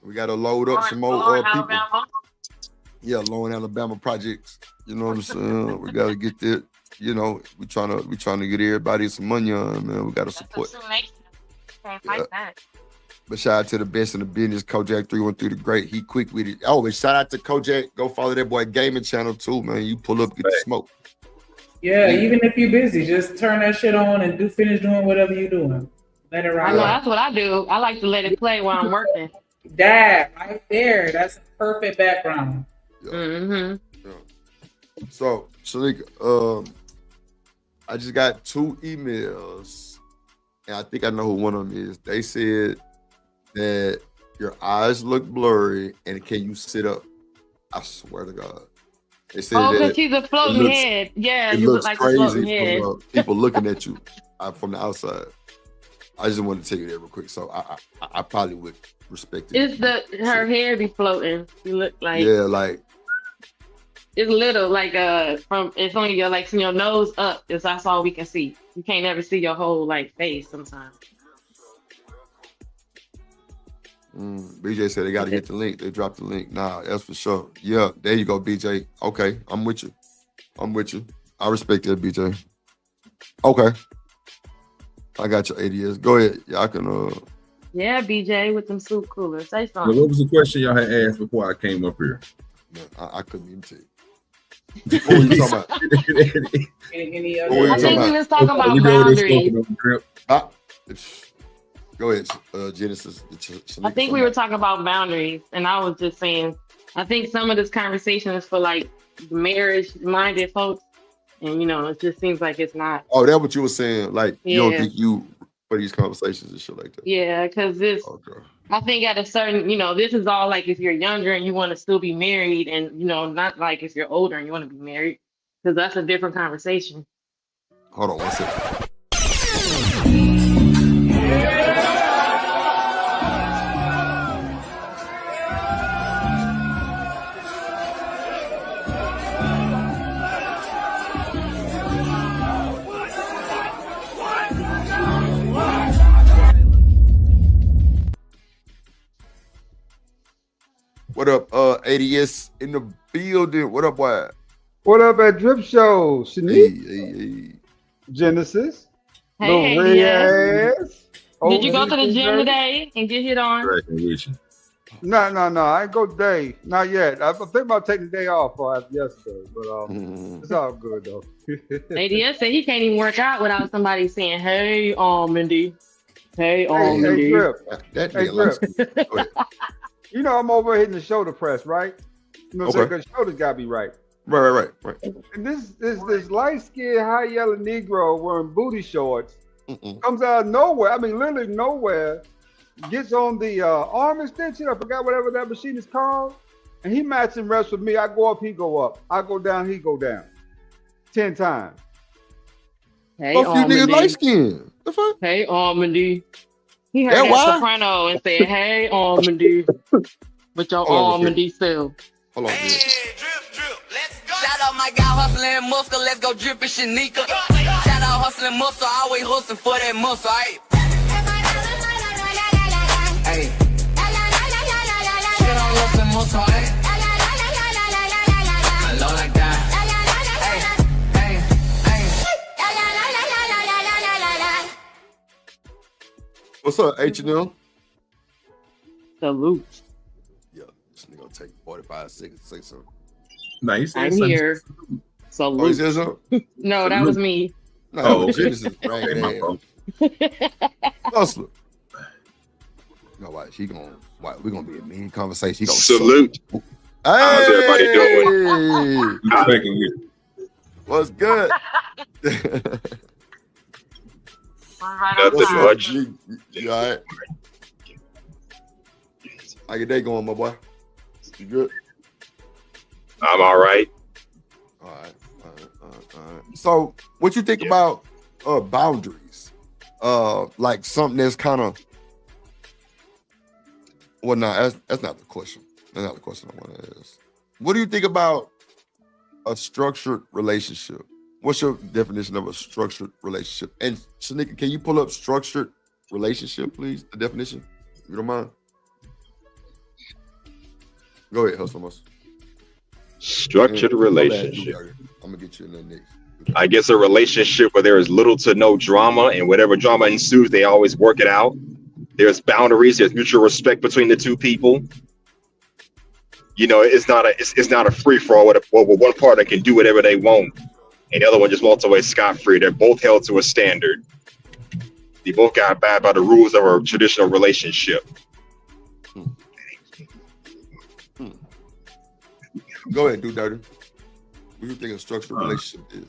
We gotta load up some more people. Yeah, Low in Alabama projects. You know what I'm saying? We gotta get that. We trying to get everybody some money on, man. We gotta support. Yeah. But shout out to the best in the business, Kojak 313 the great. He quick with it. Oh, and shout out to Kojak. Go follow that boy gaming channel too, man. You pull up, get the smoke. Yeah, even if you're busy, just turn that shit on and finish doing whatever you're doing. Let it ride. I know that's what I do. I like to let it play while I'm working. That right there, that's perfect background. Yeah. Mm-hmm. Yeah. So, Shalika, I just got 2 emails, and I think I know who one of them is. They said that your eyes look blurry, and can you sit up? I swear to God. They said because he's a floating head. Yeah, you look like a floating head. People looking at you from the outside. I just wanted to tell you that real quick. So I probably would respect it. It's her hair be floating. You look like it's little, like it's only from your nose up. That's all we can see. You can't ever see your whole face sometimes. BJ said they got to get the link. They dropped the link. Nah, that's for sure. Yeah, there you go, BJ. Okay, I'm with you. I respect that, BJ. Okay. I got your ADS. Go ahead. Y'all can Yeah, BJ with them soup coolers. Say something. What was the question y'all had asked before I came up here? Man, I couldn't even tell you. What were you talking about? Any other? I think we was talking about boundaries. Go ahead, Genesis. I think we were talking about boundaries, and I was just saying, I think some of this conversation is for marriage-minded folks, and it just seems like it's not. Oh, that's what you were saying. You don't think you for these conversations and shit like that. Yeah, because this. Okay. I think at a certain, this is all if you're younger and you want to still be married, and not if you're older and you want to be married, because that's a different conversation. Hold on one second. What up, ADS in the building? What up, boy? What up at Drip Show? Shanique? Hey. Genesis? Hey, ADS. Did you go to the gym today and get hit on? No. I ain't go today. Not yet. I think about taking the day off after yesterday, but it's all good though. ADS said he can't even work out without somebody saying, "Hey, Mindy. Hey, Mindy." Hey, Drip. I'm over hitting the shoulder press, right? Because shoulders gotta be right. Right. And this light-skinned, high-yellow Negro wearing booty shorts comes out of nowhere. I mean, literally nowhere. Gets on the arm extension. I forgot whatever that machine is called. And he matching reps with me. I go up, he go up. I go down, he go down. 10 times. Hey, you niggas light-skinned. The fuck? Hey, Mindy. He heard that soprano and said, "Hey, Mindy," with your Mindy still. Hold on, dude. Shout out my guy hustling muscle, let's go dripping Shanika. Shout out hustling muscle, always hustling for that muscle, right? Hey. Shout out hustling muscle, eh? I love like that. What's up, H&M? Salute. Yeah, This nigga gonna take 45 seconds to say something. No, he said I'm something. here. So Oh, he said something? no, that was me. No, Oh, okay. Genesis right there. Hustler. No, why she gonna? Why we gonna be in mean conversation? He gonna Salute. Hey, How's everybody doing? What's good? Nothing much. You all right? How your day going, my boy? You good? I'm all right. All right. So, what you think about boundaries? Like something that's kind of well, no, that's not the question. That's not the question I want to ask. What do you think about a structured relationship? What's your definition of a structured relationship? And Shanika, can you pull up structured relationship, please? The definition, if you don't mind. Go ahead, Hustle Muscle. Structured relationship. I'm gonna get you in there next. I guess a relationship where there is little to no drama, and whatever drama ensues, they always work it out. There's boundaries. There's mutual respect between the two people. You know, it's not a free for all. Where one partner can do whatever they want, and the other one just walks away scot free. They're both held to a standard. They both got abide by the rules of a traditional relationship. Go ahead, do dirty. What do you think a structured relationship is?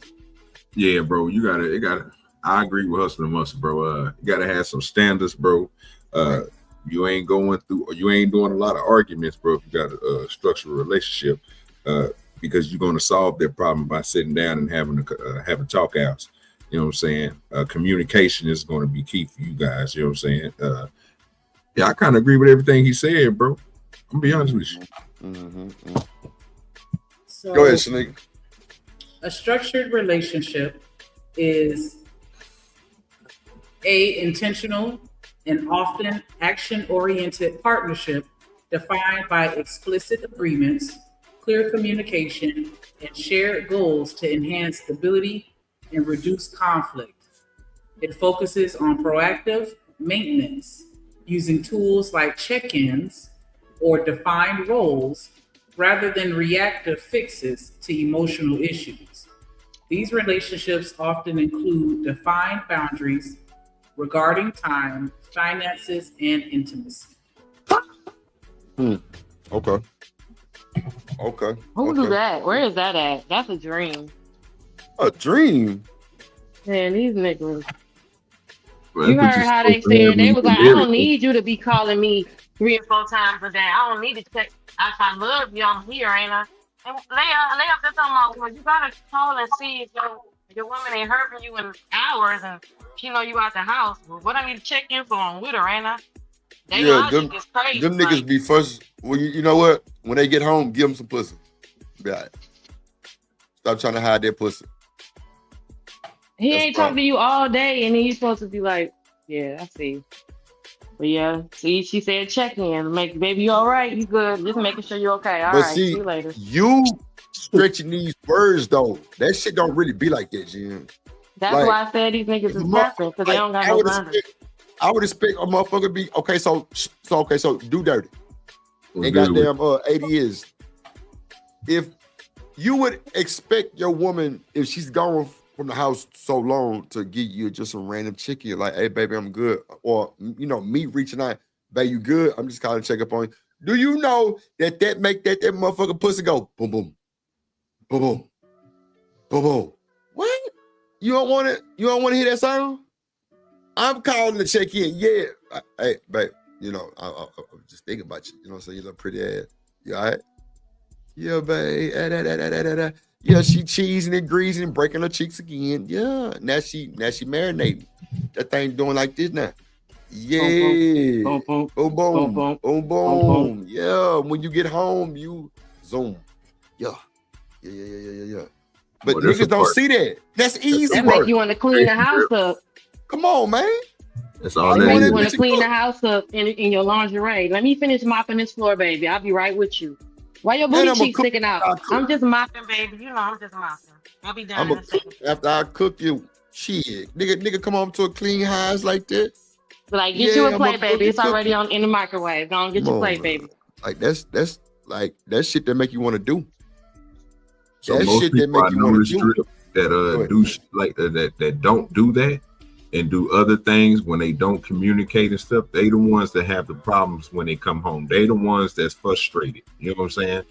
Yeah, bro, it gotta. I agree with Hustle and Muscle, bro. You gotta have some standards, bro. Right. You ain't doing a lot of arguments, bro. If you got a structured relationship, because you're gonna solve that problem by sitting down and having talk outs. You know what I'm saying? Communication is going to be key for you guys. You know what I'm saying? Yeah, I kind of agree with everything he said, bro. I'm gonna be honest with you. So, go ahead, Shanika. A structured relationship is a intentional and often action-oriented partnership defined by explicit agreements, clear communication, and shared goals to enhance stability and reduce conflict. It focuses on proactive maintenance using tools like check-ins or defined roles rather than reactive fixes to emotional issues. These relationships often include defined boundaries regarding time, finances, and intimacy. Okay. Who do that? Where is that at? That's a dream. A dream? Man, these niggas. Well, You that's heard what how you're they supposed to said have they in was the like, I don't lyrics. need you to be calling me 3 or 4 times a day. I don't need to check. If I love you, I'm here, ain't I? And Leah just talking about, well, you gotta call and see if your woman ain't hurting you in hours and she know you out the house. Well, what I need to check in for on with her, ain't I? They logic is crazy. Them niggas be first. Well, you know what? When they get home, give them some pussy. Be all right. Stop trying to hide their pussy. He ain't talking to you all day, and then you supposed to be like, yeah, I see. But yeah, see, she said check in. Make baby, you all right? You good? Just making sure you're okay. All But right, see you later. you stretching these words though. That shit don't really be like that, Jim. That's Like, why I said these niggas is different because they don't got I no would boundaries. I would expect a motherfucker be okay. So do dirty. What's And good with goddamn 80 years. If you would expect your woman, if she's gone from the house so long, to give you just a random chicken, like, hey baby, I'm good. Or me reaching out, babe, you good? I'm just calling to check up on you. Do you know that make that motherfucker pussy go boom boom, boom boom, boom boom? What? You don't want to hear that sound? I'm calling to check in. Yeah. Hey, babe, I'm just thinking about you. You know what I'm saying? You look pretty ass. You all right? Yeah, babe. Yeah, she cheesing and greasing and breaking her cheeks again. Yeah. Now she marinating. That thing doing like this now. Yeah. Boom, boom. Boom, boom. Boom, Boom, boom. Yeah. When you get home, you zoom. Yeah. Yeah. But Well, that's niggas a don't part. see that. That's easy That work. make you want to clean the house up. Come on, man. That's all That that make is. you want to clean the house up in your lingerie. Let me finish mopping this floor, baby. I'll be right with you. Why your booty I'ma cheeks cook sticking out? after I cook. I'm just mopping, baby. I'm just mopping. I'll be done in a second. After I cook you, shit. Nigga come home to a clean house like that. But like, get you a I'ma plate, cook baby. it, It's already in the microwave. Go on, get Come your plate, on, baby. Like that's Like that shit that make you want to do. So That most shit that people I make you know want in to do. strip that do like that don't do that and do other things when they don't communicate and stuff, they the ones that have the problems when they come home. They the ones that's frustrated. You know what I'm saying?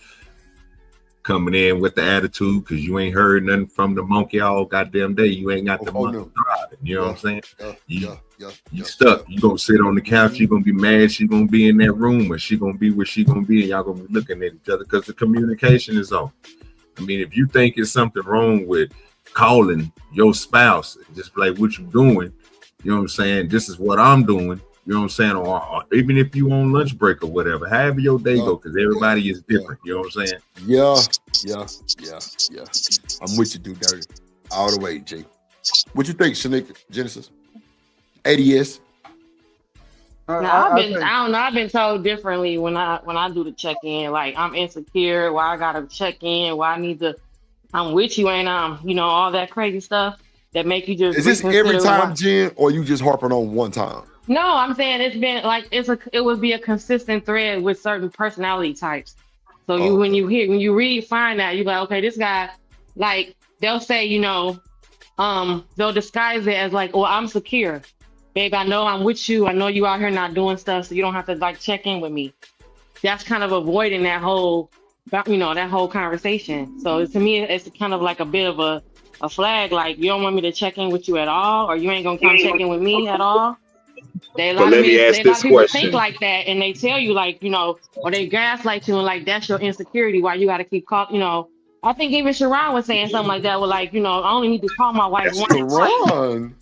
Coming in with the attitude because you ain't heard nothing from the monkey all goddamn day. You ain't got the monkey driving. You know what I'm saying? You stuck. You gonna sit on the couch. You gonna be mad. She gonna be in that room, or she gonna be where she gonna be, and y'all gonna be looking at each other because the communication is off. I mean, if you think it's something wrong with calling your spouse, just like what you doing, you know what I'm saying? This is what I'm doing. You know what I'm saying? Or even if you on lunch break or whatever, however your day go, because everybody is different. You know what I'm saying? Yeah. I'm with you, dude. Dirty, all the way, G. What you think, Shanika Genesis? ADS. I don't know. I've been told differently when I do the check-in. Like I'm insecure. Why I gotta check in? Why I need to? I'm with you, and all that crazy stuff that make you just. Is this every time, Jen, or you just harping on one time? No, I'm saying it's been like it would be a consistent thread with certain personality types. So when you read, find that you're like, okay, this guy, like they'll say, they'll disguise it as like, well, I'm secure. Babe, I know I'm with you. I know you out here not doing stuff, so you don't have to like check in with me. That's kind of avoiding that whole, that whole conversation. So to me, it's kind of like a bit of a flag. Like you don't want me to check in with you at all, or you ain't gonna come check in with me at all. A lot of people think like that, and they tell you like, or they gaslight you and like that's your insecurity. Why you got to keep calling, I think even Sharon was saying something like that. Well, like, I only need to call my wife once. Sharon.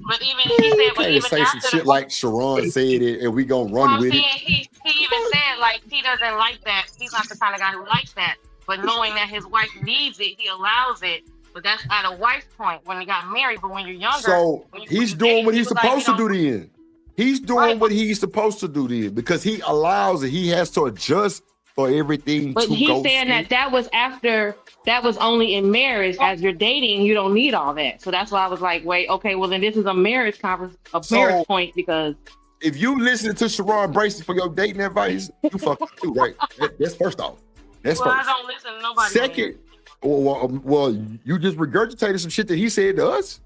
But even he said, but even say some shit like Sharon said it, and we gonna run with it. He even said like he doesn't like that. He's not the kind of guy who likes that. But knowing that his wife needs it, he allows it. But that's at a wife's point when he got married. But when you're younger, so he's doing what he's supposed to do then. He's doing what he's supposed to do then because he allows it. He has to adjust for everything. But he's saying that was after. That was only in marriage. As you're dating, you don't need all that. So that's why I was like, wait, okay, well then this is a marriage marriage point because if you listen to Sharon Bracey for your dating advice, you fucking too, right? That's first off. That's first. I don't listen to nobody. Second, well, you just regurgitated some shit that he said to us.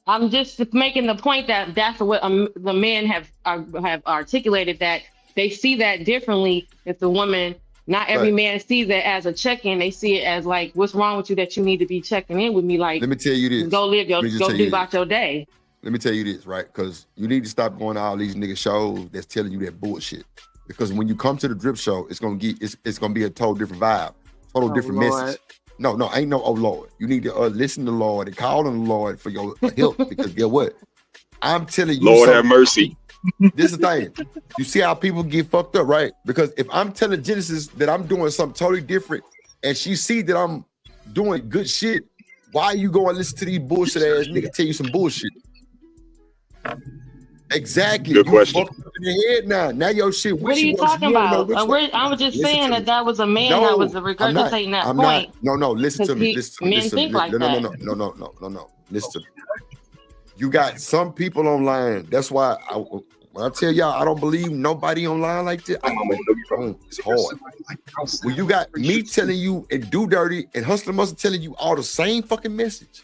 I'm just making the point that that's what the men have articulated, that they see that differently if the woman. Not every man sees it as a check-in. They see it as like, what's wrong with you that you need to be checking in with me? Like, let me tell you this. Go do about your day. Let me tell you this, right? Because you need to stop going to all these nigga shows that's telling you that bullshit. Because when you come to the Drip Show, it's gonna be a total different vibe, different message. No, ain't no oh Lord. You need to listen to the Lord and call on the Lord for your help. Because guess what? I'm telling you, Lord have mercy. This is the thing. You see how people get fucked up, right? Because if I'm telling Genesis that I'm doing something totally different and she see that I'm doing good shit, why are you going to listen to these bullshit ass niggas tell you some bullshit? Exactly. Good question. Fucked up in your head now. Now your shit. What are you talking about? I was just saying that was a man that was regurgitating that point. No, listen to me. Men think like that. No. Listen to me. You got some people online. That's why when I tell y'all I don't believe nobody online like that, it's hard. When you got me telling you and Do Dirty and Hustler Muscle telling you all the same fucking message,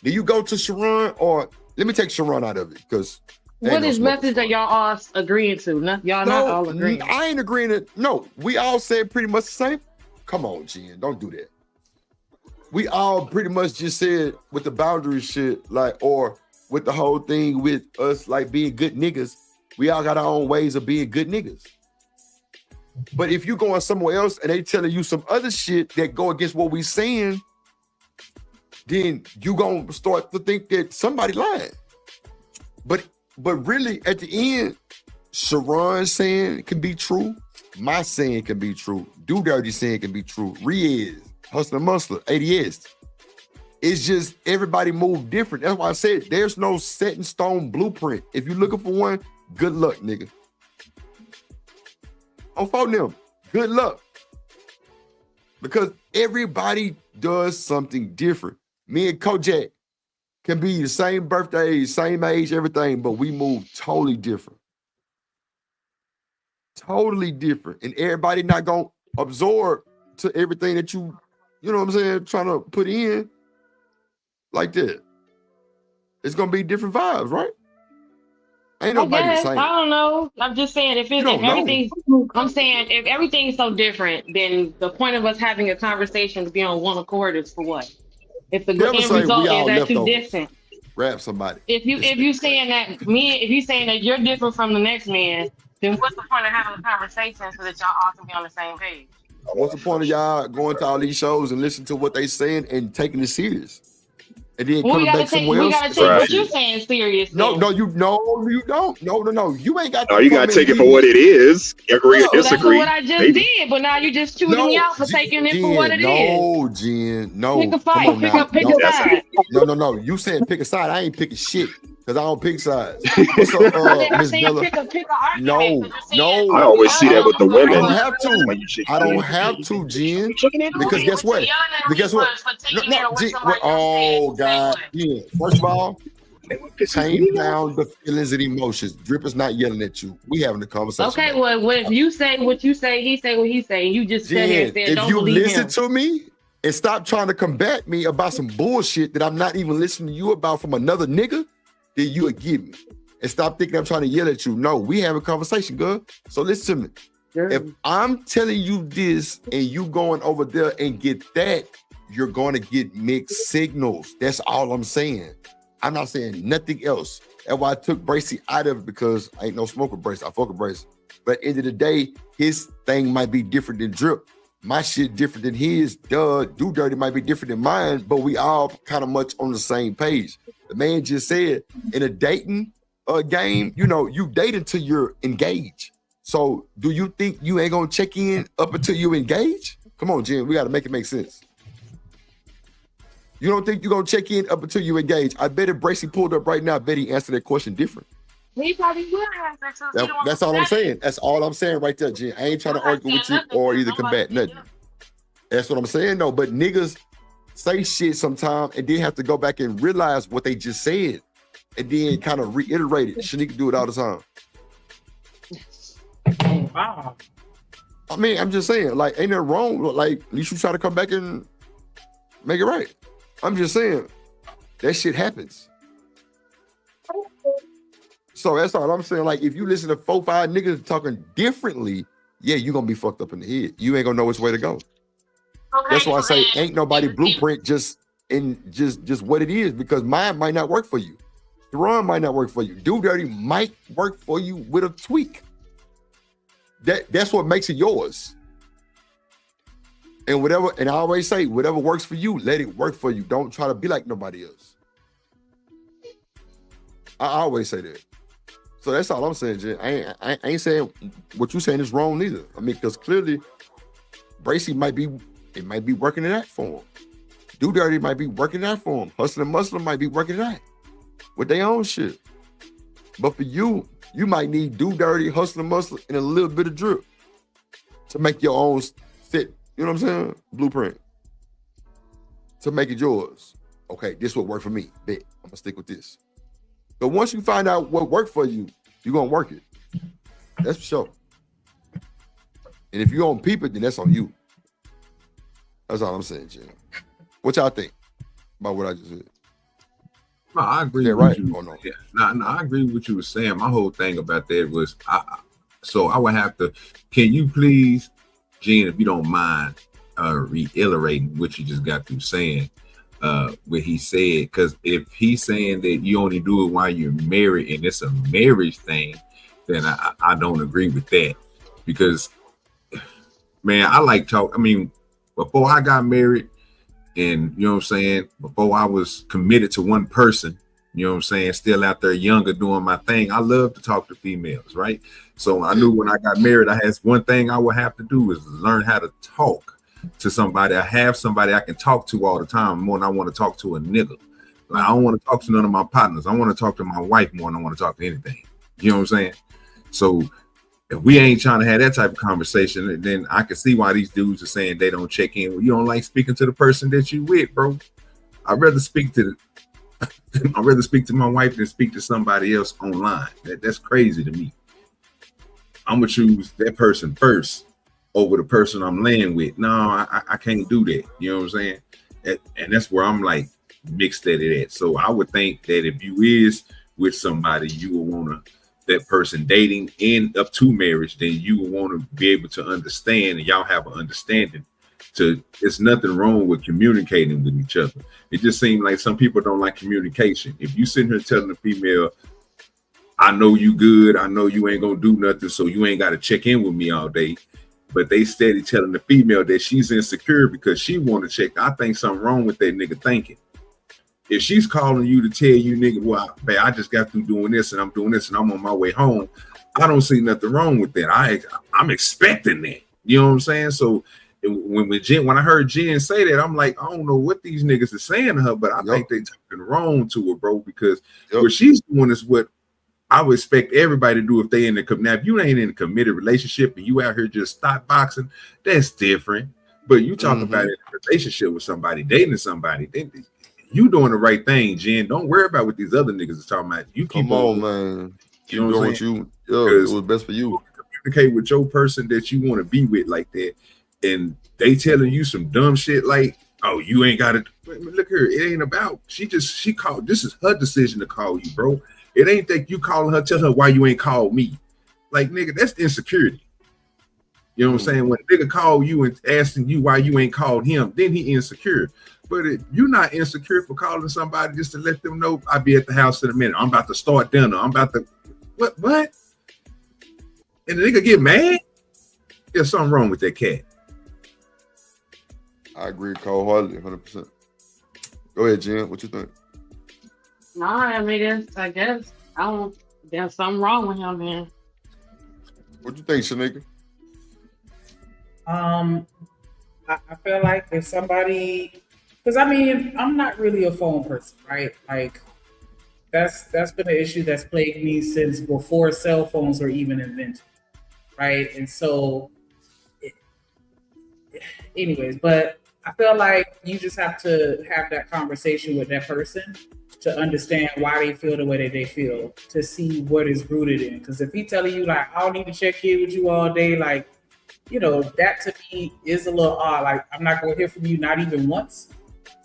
do you go to Sharon or let me take Sharon out of it because what is message that y'all all agreeing to? Y'all not all agreeing. I ain't agreeing to. No, we all said pretty much the same. Come on, Jen, don't do that. We all pretty much just said with the boundary shit, like or. With the whole thing with us like being good niggas, we all got our own ways of being good niggas. But if you going somewhere else and they telling you some other shit that go against what we saying, then you gonna start to think that somebody lying. But really at the end, Sharon saying can be true, my saying can be true, Do Dirty saying can be true, Riaz, Hustler Muscle, ADS. It's just everybody move different. That's why I said there's no set in stone blueprint. If you're looking for one, good luck, nigga. On phone them, good luck. Because everybody does something different. Me and Kojak can be the same birthday, same age, everything, but we move totally different. Totally different. And everybody not gonna absorb to everything that you know what I'm saying, trying to put in like that. It's gonna be different vibes, right? Ain't I nobody the guess. same. I don't know. I'm just saying if everything's if everything's so different, then the point of us having a conversation to be on one accord is for what? If the Never end say result we all is that you leftovers. different. Grab somebody. If you saying that you're different from the next man, then what's the point of having a conversation so that y'all all can be on the same page? What's the point of y'all going to all these shows and listening to what they saying and taking it serious? And then Well, coming back somewhere else? we gotta take what you're saying serious. No, you don't. No. You ain't got No, you gotta take it for what it is. Agree or disagree. That's what I just Maybe. did, but now you just chewing me out for taking it for what it is. No, Jen, no. Pick a fight. Pick a side. No. You saying pick a side. I ain't picking shit because I don't pick sides. What's up, Miss Bella? Pick an argument. No. I always see that with the women. I don't have to. I don't have to, Jen. Because guess what? Because what? No, Jen, oh God. Yeah. First of all, tame down the feelings and emotions. Drip is not yelling at you. We having a conversation. Okay, well, if you say what you say, he say what he say, and you just sit here and say, if don't you believe listen him. to me and stop trying to combat me about some bullshit that I'm not even listening to you about from another nigga, then you would give me. And stop thinking I'm trying to yell at you. No, we have a conversation, girl. So listen to me. Sure. If I'm telling you this and you going over there and get that, you're going to get mixed signals. That's all I'm saying. I'm not saying nothing else. That's why I took Bracy out of it, because I ain't no smoker Brace. I fuck with Brace. But at the end of the day, his thing might be different than Drip. My shit different than his. Do Dirty might be different than mine, but we all kind of much on the same page. The man just said in a dating game, you date until you're engaged. So do you think you ain't gonna check in up until you engage? Come on, Jen, we gotta make it make sense. You don't think you're gonna check in up until you engage? I bet if Bracy pulled up right now, I bet he answered that question different. He probably will answer. That's all I'm saying. That's all I'm saying right there, Jen. I ain't trying to argue with you or either combat nothing. That's what I'm saying, though. But niggas say shit sometimes and then have to go back and realize what they just said and then kind of reiterate it. Shanika do it all the time. Wow. I mean, I'm just saying, like, ain't nothing wrong. Like, at least you try to come back and make it right. I'm just saying, that shit happens. So that's all I'm saying. Like, if you listen to 4-5 niggas talking differently, yeah, you're gonna be fucked up in the head. You ain't gonna know which way to go. Okay, that's why I say ain't nobody blueprint just what it is, because mine might not work for you. Theron might not work for you. Do Dirty might work for you with a tweak. That's what makes it yours. And I always say, whatever works for you, let it work for you. Don't try to be like nobody else. I always say that. So that's all I'm saying, Jen. I ain't saying what you saying is wrong neither. I mean, because clearly Bracy might be working it out for him. Do Dirty might be working it out for him. Hustling Muslim might be working it out with their own shit. But for you, you might need Do Dirty, Hustling Muslim, and a little bit of Drip to make your own fit. You know what I'm saying? Blueprint. To make it yours. Okay, this will work for me. Bet. I'm gonna stick with this. But once you find out what worked for you, you're gonna work it. That's for sure. And if you don't peep it, then that's on you. That's all I'm saying, Jen. What y'all think about what I just said? No, I agree with right? you. Oh, no. Yeah. No, I agree with what you were saying. My whole thing about that was, I would have to, can you please, Jen, if you don't mind, reiterating what you just got through saying, what he said, because if he's saying that you only do it while you're married and it's a marriage thing, then I don't agree with that. Because, man, I like talk. I mean, before I got married, and you know what I'm saying, before I was committed to one person, you know what I'm saying, still out there younger doing my thing, I love to talk to females, right? So I knew when I got married, I had one thing I would have to do is learn how to talk to somebody. I have somebody I can talk to all the time more than I want to talk to a nigga. Like, I don't want to talk to none of my partners. I want to talk to my wife more than I want to talk to anything. You know what I'm saying? So if we ain't trying to have that type of conversation, then I can see why these dudes are saying they don't check in. You don't like speaking to the person that you with, bro. I'd rather speak to my wife than speak to somebody else online. That's crazy to me. I'm gonna choose that person first over the person I'm laying with. No, I can't do that. You know what I'm saying? And that's where I'm like mixed at it at. So I would think that if you is with somebody, you will want to, that person dating and up to marriage, then you will want to be able to understand, and y'all have an understanding. It's nothing wrong with communicating with each other. It just seems like some people don't like communication. If you sitting here telling the female, I know you good, I know you ain't gonna do nothing, so you ain't got to check in with me all day, but they steady telling the female that she's insecure because she want to check, I think something wrong with that nigga thinking. If she's calling you to tell you, nigga, well, I just got through doing this and I'm doing this and I'm on my way home, I don't see nothing wrong with that. I'm expecting that. You know what I'm saying? So when I heard Jen say that, I'm like, I don't know what these niggas are saying to her, but I think they talking wrong to her, bro, because what she's doing is what I would expect everybody to do if they in the now. If you ain't in a committed relationship and you out here just stop boxing, that's different. But you talk about it in a relationship with somebody, dating somebody, you doing the right thing, Jen. Don't worry about what these other niggas are talking about. You keep on, man. You know what you it was best for you. Communicate with your person that you want to be with like that, and they telling you some dumb shit like, oh, you ain't got it. Look here, it ain't about. She called. This is her decision to call you, bro. It ain't that you calling her, tell her why you ain't called me. Like, nigga, that's insecurity. You know what I'm saying? When a nigga call you and asking you why you ain't called him, then he insecure. But if you're not insecure for calling somebody just to let them know, I'll be at the house in a minute. I'm about to start dinner. I'm about to what? And the nigga get mad? There's something wrong with that cat. I agree wholeheartedly, 100%. Go ahead, Jen. What you think? No, I mean, I guess there's something wrong with him, man. What you think, Shanika? I feel like if somebody, because I mean, I'm not really a phone person, right? Like that's been an issue that's plagued me since before cell phones were even invented, right? And so, anyways, but I feel like you just have to have that conversation with that person to understand why they feel the way that they feel, to see what is rooted in. Because if he telling you like, I don't need to check in with you all day, like, you know, that to me is a little odd. Like, I'm not going to hear from you, not even once.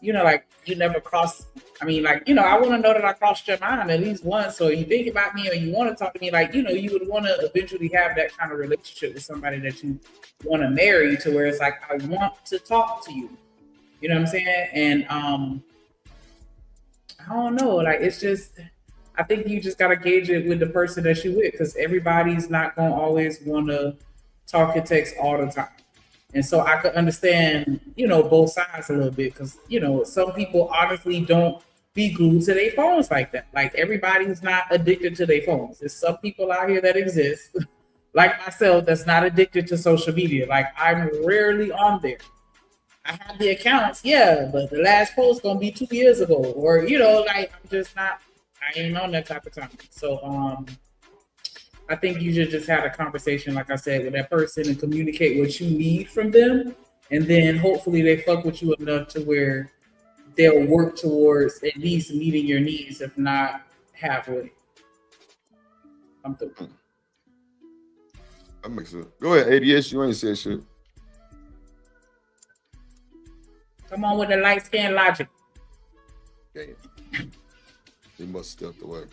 You know, like, you never crossed. I mean, like, you know, I want to know that I crossed your mind at least once. So you think about me or you want to talk to me, like, you know, you would want to eventually have that kind of relationship with somebody that you want to marry, to where it's like, I want to talk to you. You know what I'm saying? And I don't know. Like, it's just, I think you just got to gauge it with the person that you with, because everybody's not going to always want to talk and text all the time. And so I could understand, you know, both sides a little bit, because, you know, some people honestly don't be glued to their phones like that. Like, everybody's not addicted to their phones. There's some people out here that exist, like myself, that's not addicted to social media. Like, I'm rarely on there. I have the accounts, yeah, but the last post gonna be 2 years ago, or, you know, like, I'm just not, I ain't on that type of time. So I think you should just have a conversation, like I said, with that person and communicate what you need from them, and then hopefully they fuck with you enough to where they'll work towards at least meeting your needs, if not halfway. I'm through. That makes sense. Go ahead, ADS. You ain't said shit. Come on with the light skin logic. Okay. He must step away.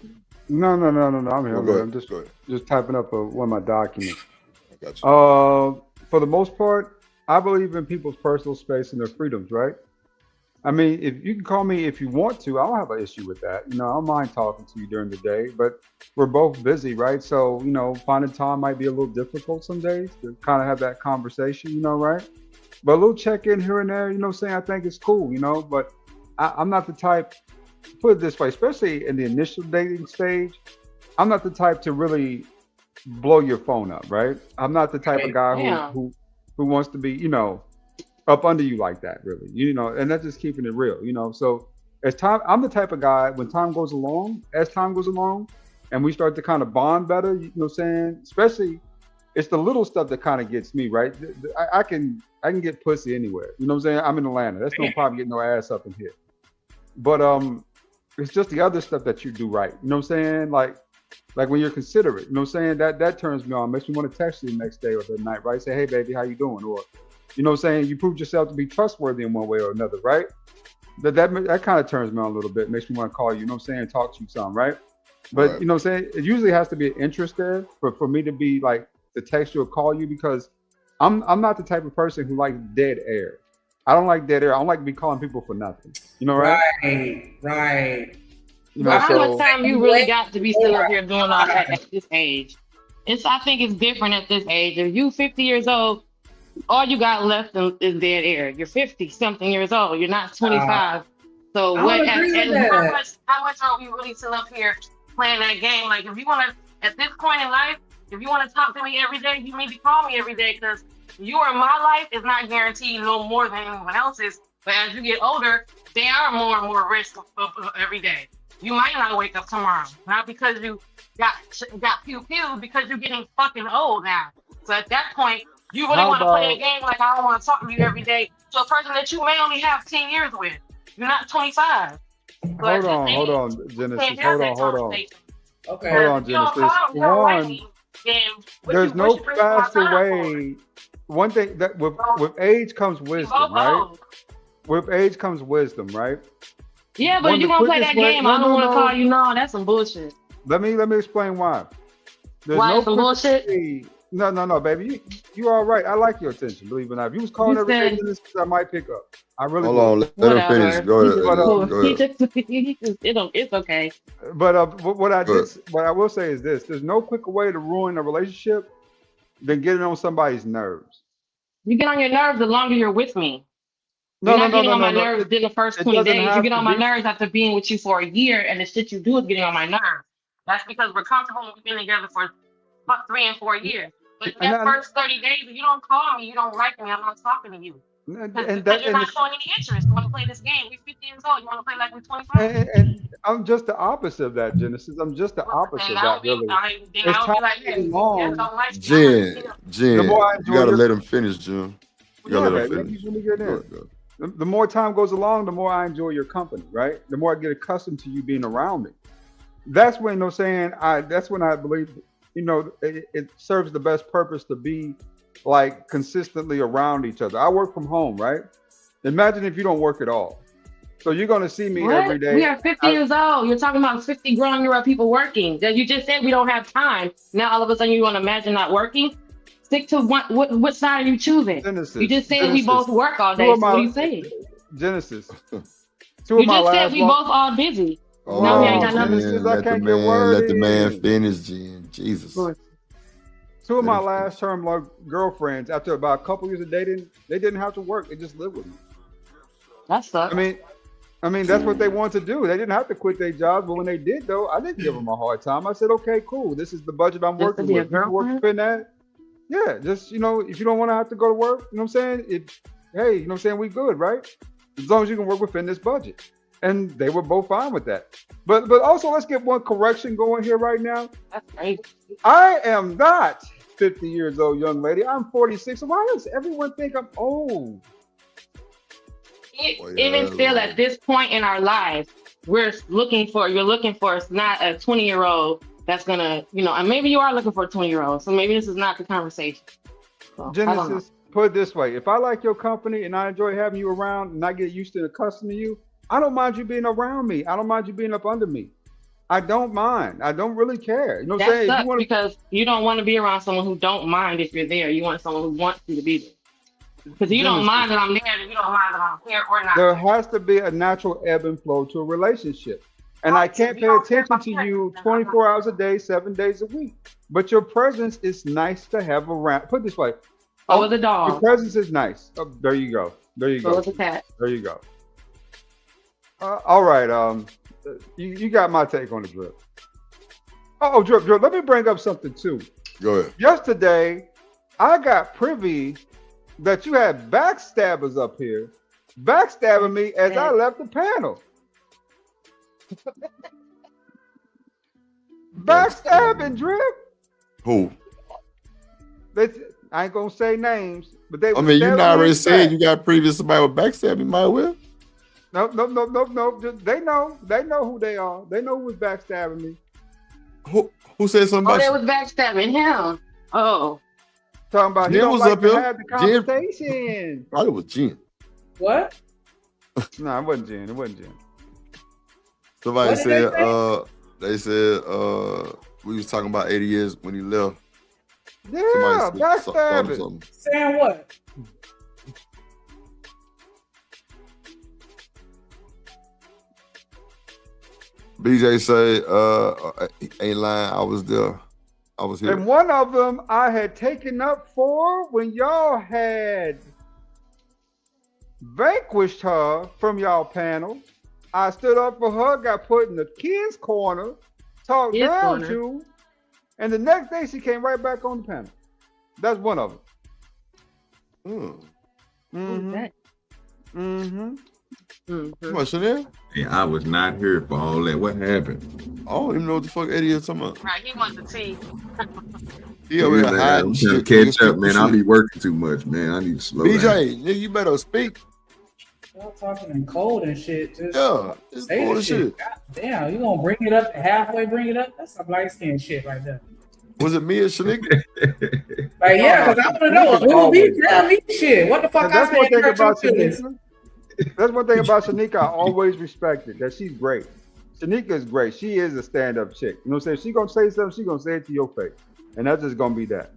No. I'm here. Go ahead. I'm just typing up one of my documents. I got you. For the most part, I believe in people's personal space and their freedoms, right? I mean, if you can call me if you want to, I don't have an issue with that. You know, I don't mind talking to you during the day, but we're both busy, right? So, you know, finding time might be a little difficult some days to kind of have that conversation, you know, right? But a little check-in here and there, you know what I'm saying, I think it's cool, you know, but I'm not the type, put it this way, especially in the initial dating stage, I'm not the type to really blow your phone up, right? I'm not the type of guy who wants to be, you know, up under you like that, really, you know, and that's just keeping it real, you know. So I'm the type of guy, when time goes along, and we start to kind of bond better, you know what I'm saying, especially, it's the little stuff that kind of gets me, right? I can get pussy anywhere. You know what I'm saying? I'm in Atlanta. That's no problem getting no ass up in here. But it's just the other stuff that you do right. You know what I'm saying? Like, Like when you're considerate, you know what I'm saying? That turns me on. Makes me want to text you the next day or the night, right? Say, hey, baby, how you doing? Or, you know what I'm saying? You proved yourself to be trustworthy in one way or another, right? That kind of turns me on a little bit. Makes me want to call you, you know what I'm saying? Talk to you some, right? But, Right. you know what I'm saying? It usually has to be an interest there for me to be like, to text you or call you, because I'm not the type of person who likes dead air. I don't like dead air. I don't like to be calling people for nothing. You know, right? Right. You But know, how so much time you really got to be still up here doing all that at this age? I think it's different at this age. If you 50 years old, all you got left is dead air. You're 50 something years old. You're not 25. So I what? would agree with And that. how much are we really still up here playing that game? Like if you want to, at this point in life, if you want to talk to me every day, you need to call me every day, because you in my life is not guaranteed no more than anyone else's. But as you get older, there are more and more risks of every day. You might not wake up tomorrow, not because you got pew, because you're getting fucking old now. So at that point, you really How want to play a about- game like I don't want to talk to you every day to a person that you may only have 10 years with. You're not 25. hold on, Genesis. Hold on. Okay. Hold on, If you don't Genesis. call me, you don't like One, me, then what there's you- no what you bring my faster time for? way. One thing that with age comes wisdom, both right? old. With age comes wisdom, right? Yeah, but One if you're of the gonna play that quickest way- game, no, I don't no, want to no. call you. No, that's some bullshit. Let me explain why. There's Why no it's some bullshit? quick- No, baby. You all right. I like your attention, believe it or not. If you was calling You every day, said- Genesis, I might pick up. I really Hold would. on, let him finish. Go ahead. Go ahead. It's okay. But what I Good. what I will say is this: there's no quicker way to ruin a relationship than getting on somebody's nerves. You get on your nerves the longer you're with me. No, You're no, not no, getting no, on my no, no. nerves in the first It 20 doesn't days. You have get to on my be- nerves after being with you for a year, and the shit you do is getting on my nerves. That's because we're comfortable and we've been together for about 3 and 4 years. But in that And I- first 30 days, if you don't call me, you don't like me, I'm not talking to you. And Because that you're and, not showing any interest. You want to play this game. We're 50 years old. You want to play like we're 25? and I'm just the opposite of that, Genesis. I'm just the opposite of that, really. It's I'll be time like, hey, long. don't like me. Jen, The more I you enjoy gotta your- let him finish, Jim. You gotta Yeah, let him baby, finish. let me get in. Go ahead, go ahead. The more time goes along, the more I enjoy your company, right? The more I get accustomed to you being around me. That's when, that's when I believe, it serves the best purpose to be like consistently around each other. I work from home, right? Imagine if you don't work at all. So you're going to see me What? every day. We are 50 years old. You're talking about 50 grown-year-old people working. That you just said we don't have time. Now all of a sudden you want to imagine not working? Stick to what side are you choosing? Genesis, You just said we Genesis. both work all day. Two So of what my- do you say? Genesis. Two You of my just said last we long- both all busy. Hold Now we on, ain't got nothing. Jen. I Let the can't get man, word let the man in. finish, Jen. Jesus. Two of my last term girlfriends, after about a couple years of dating, they didn't have to work. They just lived with me. That sucks. I mean, that's what they wanted to do. They didn't have to quit their jobs, but when they did, though, I didn't give them a hard time. I said, "Okay, cool. This is the budget I'm Just to working be a with. You can work girlfriend? within that." Yeah, just if you don't want to have to go to work, you know what I'm saying? Hey, you know what I'm saying? We good, right? As long as you can work within this budget. And they were both fine with that. But also, let's get one correction going here right now. That's crazy. I am not 50 years old, young lady. I'm 46. Why does everyone think I'm old? Even still, at this point in our lives, you're looking for it's not a 20-year-old that's gonna, and maybe you are looking for a 20-year-old. So maybe this is not the conversation. So, I don't know. Genesis, put it this way. If I like your company and I enjoy having you around and I get used to and accustomed to you, I don't mind you being around me. I don't mind you being up under me. I don't mind. I don't really care. You know what I'm That saying? If sucks you wanna- because you don't want to be around someone who don't mind if you're there. You want someone who wants you to be there. Because you don't Genesis. mind that I'm there, and you don't mind that I'm here or not. There has to be a natural ebb and flow to a relationship. And I can't pay attention to you 24 hours a day, 7 days a week. But your presence is nice to have around. Put it this way. So is a dog. Your presence is nice. Oh, there you go. There you So go. is a cat. There you go. All right. You got my take on the drip. Oh, drip. Let me bring up something too. Go ahead. Yesterday, I got privy that you had backstabbers up here backstabbing me as I left the panel. Backstabbing, drip. Who? I ain't gonna say names, but they. I mean, you already said you got previous somebody with backstabbing. Might well. No. They know who they are. They know who was backstabbing me. Who said something Oh, about they was backstabbing him. Oh. Talking about he Jen don't was like up to here. have the Jen- conversation. Probably was Jen. What? No, it wasn't Jen. It wasn't Jen. Somebody What did said, they said, we was talking about 80 years when he left. Yeah, Somebody said backstabbing. something. Saying what? BJ say, ain't lying, I was there. I was here. And one of them I had taken up for when y'all had vanquished her from y'all panel. I stood up for her, got put in the kids' corner, talked Kids' down corner. to, and the next day she came right back on the panel. That's one of them. Mm. Who's that? Come on, Chanel. Yeah, I was not here for all that. What happened? I don't even know what the fuck Eddie is talking about. Right, he wants the tea. He over there Man, hiding I'm shit. trying to catch Nigga, up, man. shit. I'll be working too much, man. I need to slow down. BJ, nigga, you better speak. Y'all talking in code and shit. Just Yeah, it's say the bullshit. shit. God damn, you gonna bring it up to halfway? Bring it up? That's some light skin shit right there. Was it me or Shanika? Like, yeah, because I want to know who be telling me shit. What the fuck? That's I one said thing hurt your about feelings. Shanika. That's one thing about Shanika I always respected, that she's great. Shanika is great. She is a stand-up chick. You know what I'm saying? She gonna say something, she gonna say it to your face. And that's just gonna be that.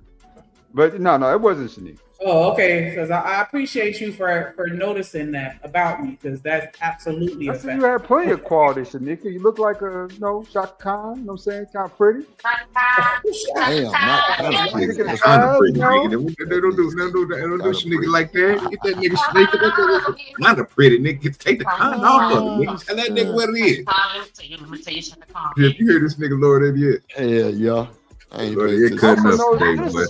But no, it wasn't Shanika. Oh, okay. Because I appreciate you for noticing that about me, because that's absolutely I a said fact. you had plenty of qualities, Shanika. You look like a Shaka Khan, you know what I'm saying? Kind of pretty. Damn, not Kind of pretty, nigga. They don't do nigga like that. Get that nigga Shanika. Kind of pretty, nigga. Take the con off of it, nigga. Tell that nigga what it is. If you hear this nigga Lord Idiot. Yeah. I ain't Lord, paying you're cutting attention. up today,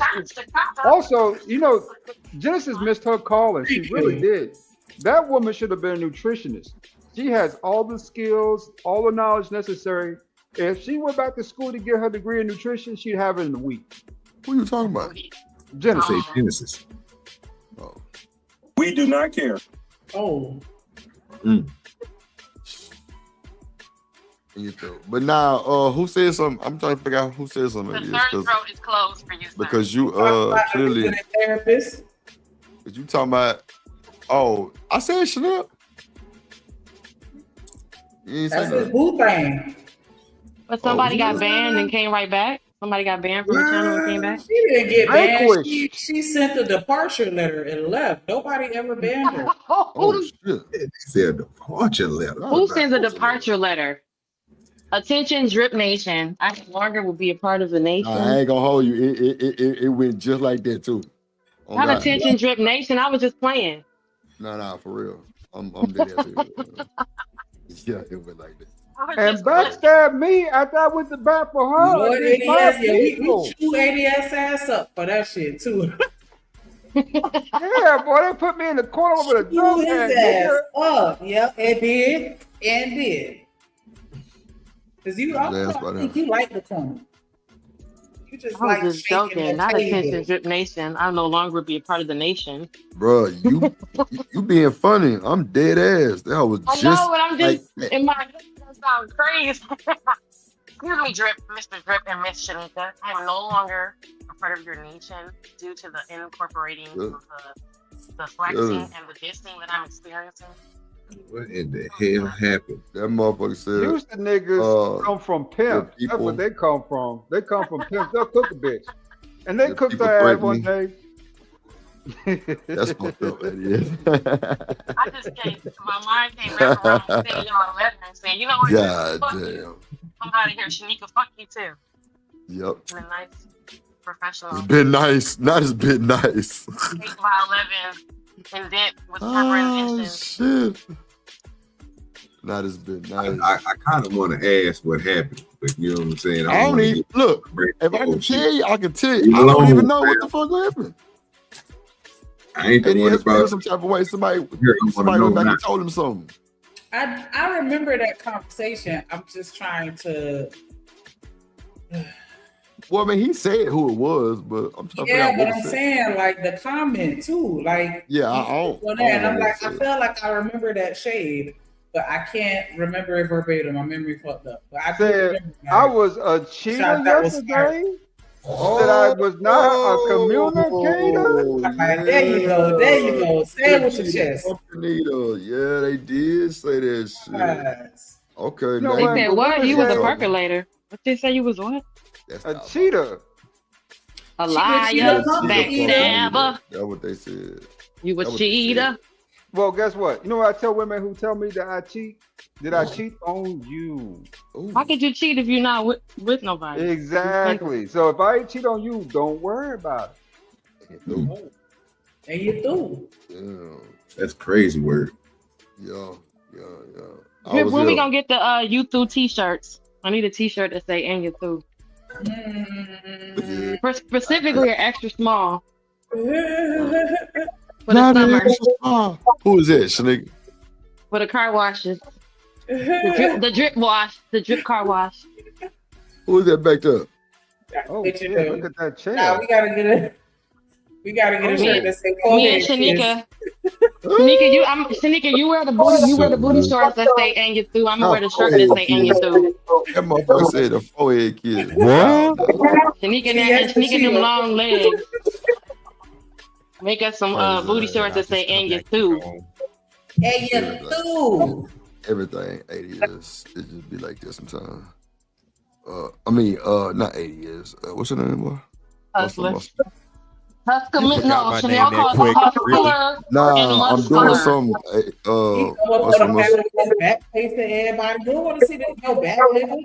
but Also, you know, Genesis missed her call, and she really did. That woman should have been a nutritionist. She has all the skills, all the knowledge necessary. If she went back to school to get her degree in nutrition, she'd have it in a week. Who you talking about? Genesis. Genesis. We do not care. Oh. You too. But now, who said something? I'm trying to figure out who said something. The It is, third 'cause- throat is closed for you, sir. because you About clearly, a therapist. because you talking about. Oh, I said Chanel. You ain't That's say his nothing. boo thing. But somebody Oh, got yeah. banned and came right back. Somebody got banned from the channel and came back. She didn't get banned. Vanquish. She sent a departure letter and left. Nobody ever banned her. Oh shit! They said a departure letter. Who sends a departure letter? Attention, Drip Nation. I no longer will be a part of the nation. Nah, I ain't gonna hold you. It went just like that too. Oh, Not God. attention, Drip Nation. I was just playing. Nah, for real. I'm dead ass serious. Yeah, it went like that. And backstab me after I went to bat for her. Lord, against my ADS, yeah, people. we chew ADS ass up for that shit too. Yeah, boy, they put me in the corner with a Chew drum his head. ass nigga. up. Yep, it did. Because you, I Last don't by think them. you like the corner. You just I like was just shaking joking. the Not table. attention, Drip Nation. I'll no longer be a part of the nation. Bruh, you being funny. I'm dead ass. That was I just know, but I'm just like in my head. That sounds crazy. Excuse me, Drip, Mr. Drip, and Miss Shanika. I'm no longer a part of your nation due to the incorporating of the flexing and the dissing that I'm experiencing. What in the hell happened? That motherfucker said. Houston niggas come from pimp. the That's people- what they come from. They come from pimp. They'll cook a bitch. And they cooked people her ass threaten one me. day. That's fucked up, that is. I just can't. My mind came back around and saying, y'all 11 and saying, you know what? God Fuck damn. you. I'm out of here, Shanika. Fuck you too. Yep. In a nice, professional. It's been nice. Not as been nice. 8 by 11 indent with pepper and Oh inches. shit. Not as been nice. I kind of want to ask what happened, but you know what I'm saying? I don't wanna even get- look. break If I the can whole tell shit. you, I can tell you. Leave I don't alone, even know what fam. the fuck happened. I ain't the And he one has feel about some type of way. Somebody Here, I wanna went know back now. and told him something. I remember that conversation. I'm just trying to. Well, I mean, he said who it was, but I'm trying to figure Yeah, out but what I'm he said. saying like the comment too. Like Yeah, I don't. well, I don't and know I'm what like, he I said. feel like I remember that shade. but I can't remember it verbatim. My memory fucked up. But I do Said remember that. I was a cheater Shout, that was yesterday. That I was not a communicator. There you go. There you go. Say it with your chest. Yeah, they did say that shit. Yes. Okay, No, They now said what? You was a percolator. What they say you was what? A cheater. A liar, backstabber. That's what they said. You a That was cheater. Well, guess what? You know what I tell women who tell me that I cheat? Did I cheat on you? How could you cheat if you're not with nobody? Exactly. So if I cheat on you, don't worry about it. And you do. Yeah. That's crazy word. Yeah. When we gonna get the you through t-shirts? I need a t-shirt that say and you through. Specifically extra small. For the summer. Who is that, Shanique? For the car washes. The drip wash. The drip car wash. Who is that backed up? Oh, shit, look at that chair. Nah, we gotta get a shirt that say Me and Shanika. Shanika, you wear the booty shorts that say and you through. I'm gonna wear the shirt that say and you through. That motherfucker said the forehead kid. What? Shanika them long legs. Make us some booty shorts that say and you through. And you through. Everything 80 years. It just be like this sometimes. Not 80 years. What's your name, boy? Hustler. You No, Chanel calls it Hustler. Nah, I'm doing some. What's the most? Back face to everybody. You don't want to see your back, nigga.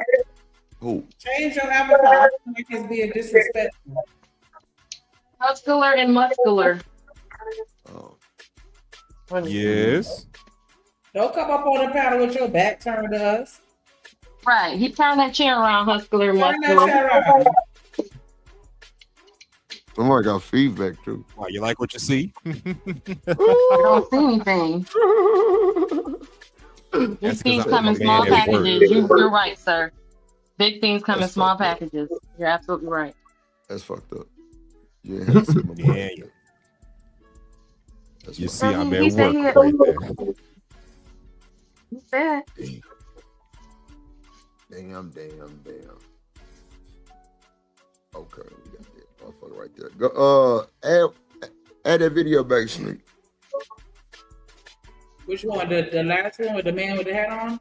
Who? Change your avatar. Like it's being disrespectful. Hustler and muscular. Yes. Don't come up on the panel with your back turned to us. Right. He turned that chair around, hustler and Turn that muscular. chair around. Somebody got feedback too. Oh, you like what you see? I don't see anything. Big things come in small packages. You're right, sir. Big things come in small packages. You're absolutely right. That's fucked up. Yeah. You see, I'm He at said work right there. He said. Damn. Okay, we got that motherfucker right there. Go, add that video back, Shanique. Which one? The last one with the man with the hat on?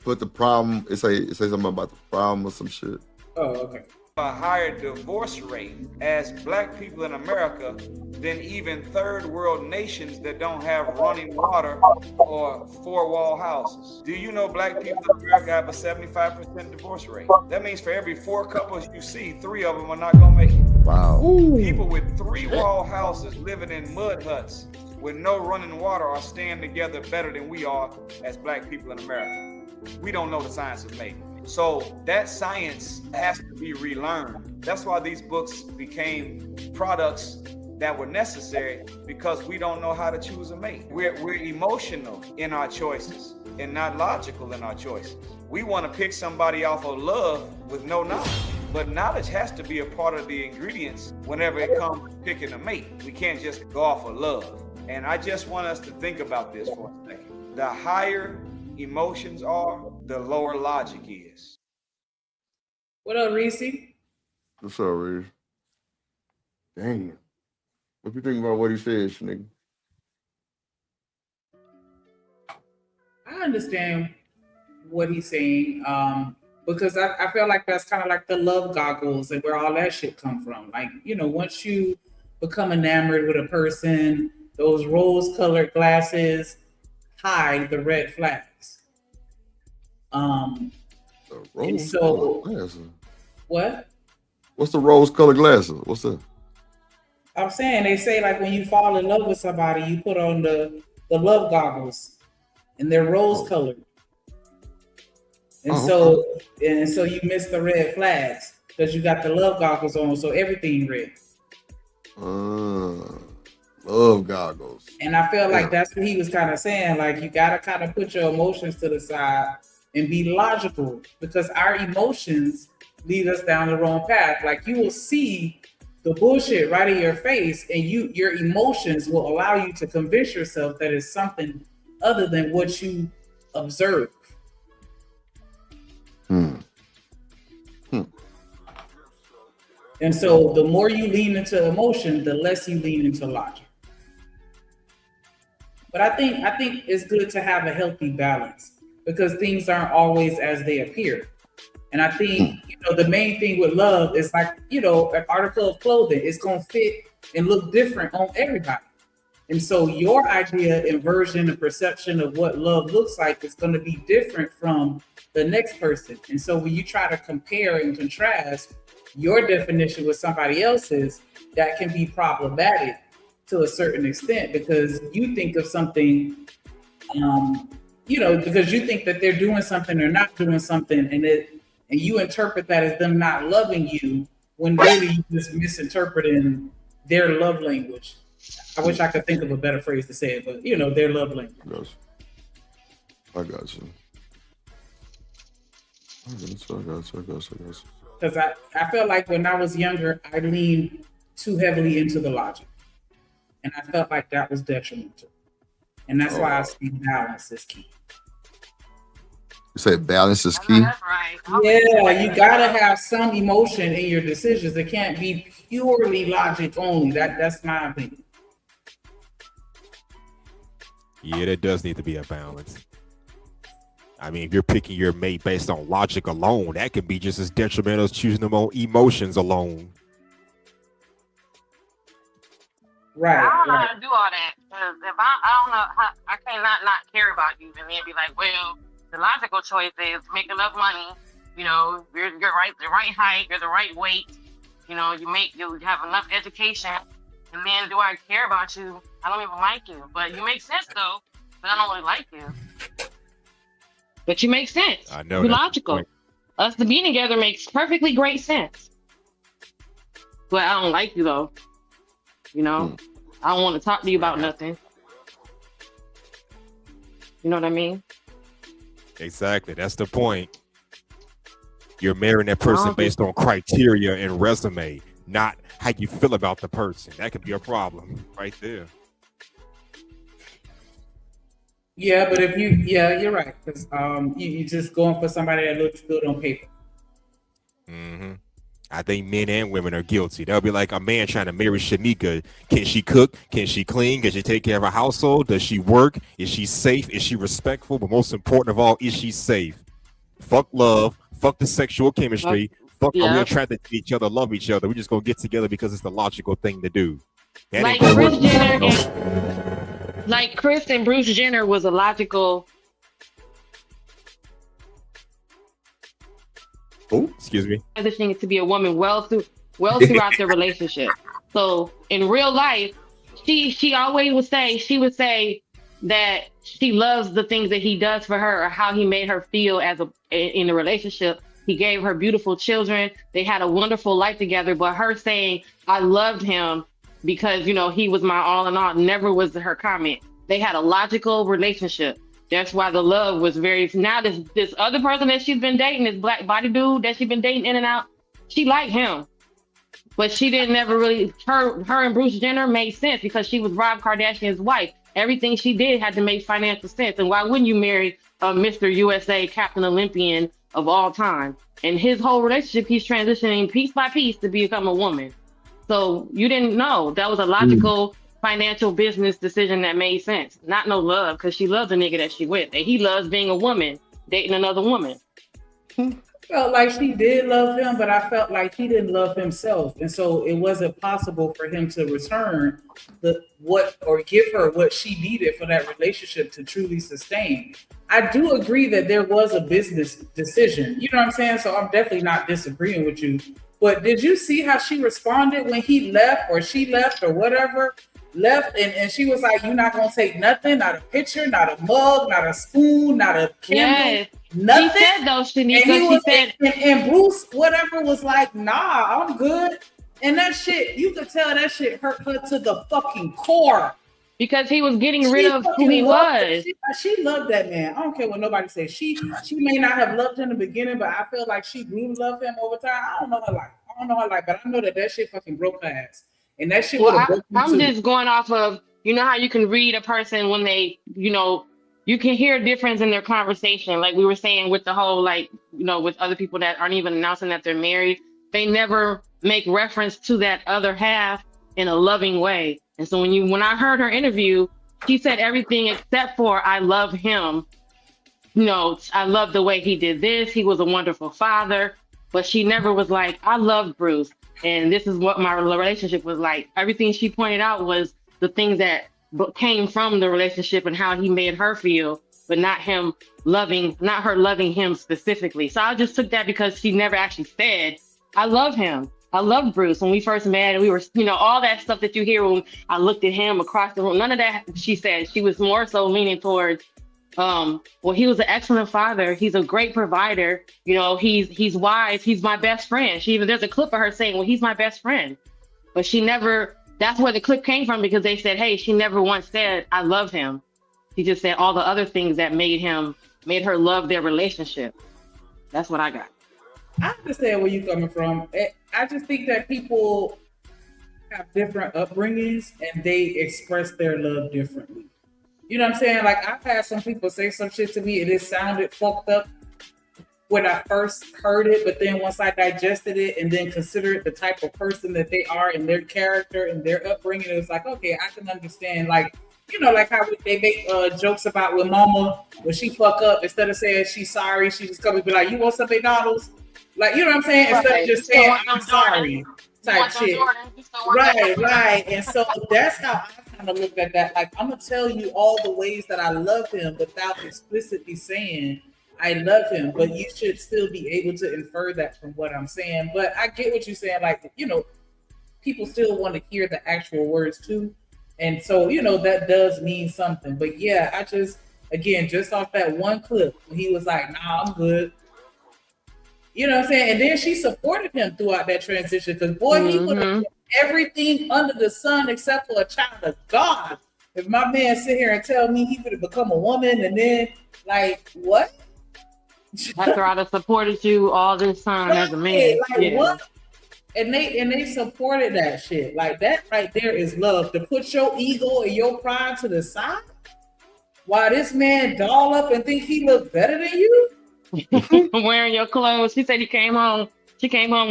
Put the problem. It say something about the problem or some shit. Oh, okay. A higher divorce rate as black people in America than even third world nations that don't have running water or four-wall houses. Do you know black people in America have a 75% divorce rate? That means for every 4 couples you see, 3 of them are not gonna make it. Wow. People with 3-wall houses living in mud huts with no running water are staying together better than we are as black people in America. We don't know the science of mating. So that science has to be relearned. That's why these books became products that were necessary, because we don't know how to choose a mate. We're emotional in our choices and not logical in our choices. We want to pick somebody off of love with no knowledge, but knowledge has to be a part of the ingredients whenever it comes to picking a mate. We can't just go off of love. And I just want us to think about this for a second. The higher emotions are, the lower logic is. What up, Reese? What's up, Reese? Dang. What you think about what he said, nigga? I understand what he's saying, because I feel like that's kind of like the love goggles and where all that shit come from. Like, you know, once you become enamored with a person, those rose-colored glasses hide the red flags. And so, what? What's the rose-colored glasses? What's that? I'm saying, they say like when you fall in love with somebody, you put on the love goggles, and they're rose-colored. And so you miss the red flags because you got the love goggles on, so everything red. Love goggles. And I feel like that's what he was kind of saying. Like, you got to kind of put your emotions to the side and be logical, because our emotions lead us down the wrong path. Like, you will see the bullshit right in your face, and your emotions will allow you to convince yourself that it's something other than what you observe. And so the more you lean into emotion, the less you lean into logic. But I think it's good to have a healthy balance, because things aren't always as they appear. And I think, the main thing with love is like, an article of clothing, it's going to fit and look different on everybody. And so your idea and version and perception of what love looks like is going to be different from the next person. And so when you try to compare and contrast your definition with somebody else's, that can be problematic to a certain extent, because you think of something, because you think that they're doing something or not doing something, and you interpret that as them not loving you, when really you're just misinterpreting their love language. I wish I could think of a better phrase to say it, but their love language. I got you. Because I felt like when I was younger, I leaned too heavily into the logic. And I felt like that was detrimental. And that's why I see balance is key. You say balance is key? Yeah, you gotta have some emotion in your decisions. It can't be purely logic only. That's my opinion. Yeah, there does need to be a balance. I mean, if you're picking your mate based on logic alone, that can be just as detrimental as choosing them on emotions alone. Right. I don't know how to do all that. Because if I don't know how, I cannot not care about you and then be like, well, the logical choice is make enough money. You're right, the right height, you're the right weight. You have enough education. And then do I care about you? I don't even like you. But you make sense though. But I don't really like you. But you make sense. I know. You're logical. Us to be together makes perfectly great sense. But I don't like you though. I don't want to talk to you about nothing. You know what I mean? Exactly. That's the point. You're marrying that person based on criteria and resume, not how you feel about the person. That could be a problem right there. Yeah, but if you're right. Because you're just going for somebody that looks good on paper. Mm-hmm. I think men and women are guilty. They'll be like a man trying to marry Shanika. Can she cook? Can she clean? Can she take care of her household? Does she work? Is she safe? Is she respectful? But most important of all, is she safe? Fuck love. Fuck the sexual chemistry. Fuck how we're attracted to each other, love each other. We're just going to get together because it's the logical thing to do. That Like ain't gonna Kris work. Jenner, like Kris and Bruce Jenner was a logical. Oh, excuse me. Transitioning to be a woman well throughout their relationship. So in real life, she always would say that she loves the things that he does for her or how he made her feel in a relationship. He gave her beautiful children. They had a wonderful life together. But her saying, I loved him because, he was my all in all, never was her comment. They had a logical relationship. That's why the love was very. Now this other person that she's been dating, this black body dude that she's been dating in and out, she liked him, but she didn't never really. Her and Bruce Jenner made sense because she was Rob Kardashian's wife. Everything she did had to make financial sense. And why wouldn't you marry a Mr. USA Captain Olympian of all time? And his whole relationship, he's transitioning piece by piece to become a woman. So you didn't know that was a logical. Financial business decision that made sense. Not no love, because she loves the nigga that she with. And he loves being a woman, dating another woman. Felt like she did love him, but I felt like he didn't love himself. And so it wasn't possible for him to return give her what she needed for that relationship to truly sustain. I do agree that there was a business decision. You know what I'm saying? So I'm definitely not disagreeing with you. But did you see how she responded when he left or she left or whatever? Left and she was like, you're not gonna take nothing, not a picture, not a mug, not a spoon, not a candle, nothing. She said though, Shanika, and Bruce, whatever, was like, nah, I'm good. And that shit, you could tell that shit hurt her to the fucking core. Because he was getting rid of who he was. She loved that man. I don't care what nobody says. She may not have loved him in the beginning, but I feel like she grew to love him over time. I don't know her life. I I don't know how, like, but I know that shit fucking broke her ass. And that shit Well, would have broke me I'm too. just going off of, you know how you can read a person when they, you know, you can hear a difference in their conversation. Like we were saying with the whole, like, you know, with other people that aren't even announcing that they're married, they never make reference to that other half in a loving way. And so when I heard her interview, she said everything except for I love him. You know, I love the way he did this. He was a wonderful father. But she never was like, I love Bruce. And this is what my relationship was like. Everything she pointed out was the things that came from the relationship and how he made her feel, but not her loving him specifically. So I just took that because she never actually said, I love him. I love Bruce. When we first met and we were, you know, all that stuff that you hear when I looked at him across the room, none of that she said. She was more so leaning towards, well, he was an excellent father. He's a great provider. You know, he's wise. He's my best friend. There's a clip of her saying, well, he's my best friend. But she never, that's where the clip came from, because they said, hey, she never once said, I love him. She just said all the other things that made her love their relationship. That's what I got. I understand where you're coming from. I just think that people have different upbringings and they express their love differently. You know what I'm saying? Like, I've had some people say some shit to me and it sounded fucked up when I first heard it, but then once I digested it and then considered the type of person that they are and their character and their upbringing, it was like, okay, I can understand. Like, you know, like how they make jokes about when mama, when she fuck up, instead of saying she's sorry, she just come and be like, you want some McDonald's? Like, you know what I'm saying? Instead of just saying, I'm sorry type shit. Right. And so that's how I kind of looked at that. Like, I'm going to tell you all the ways that I love him without explicitly saying I love him, but you should still be able to infer that from what I'm saying. But I get what you're saying. Like, you know, people still want to hear the actual words too. And so, you know, that does mean something. But yeah, I just off that one clip, he was like, nah, I'm good. You know what I'm saying? And then she supported him throughout that transition, because boy, he would have done everything under the sun except for a child of God. If my man sit here and tell me he would have become a woman and then, like, what? After I'd have supported you all this time as a man. Like, what? And they supported that shit. Like, that right there is love. To put your ego and your pride to the side while this man doll up and think he look better than you. Wearing your clothes. She said she came home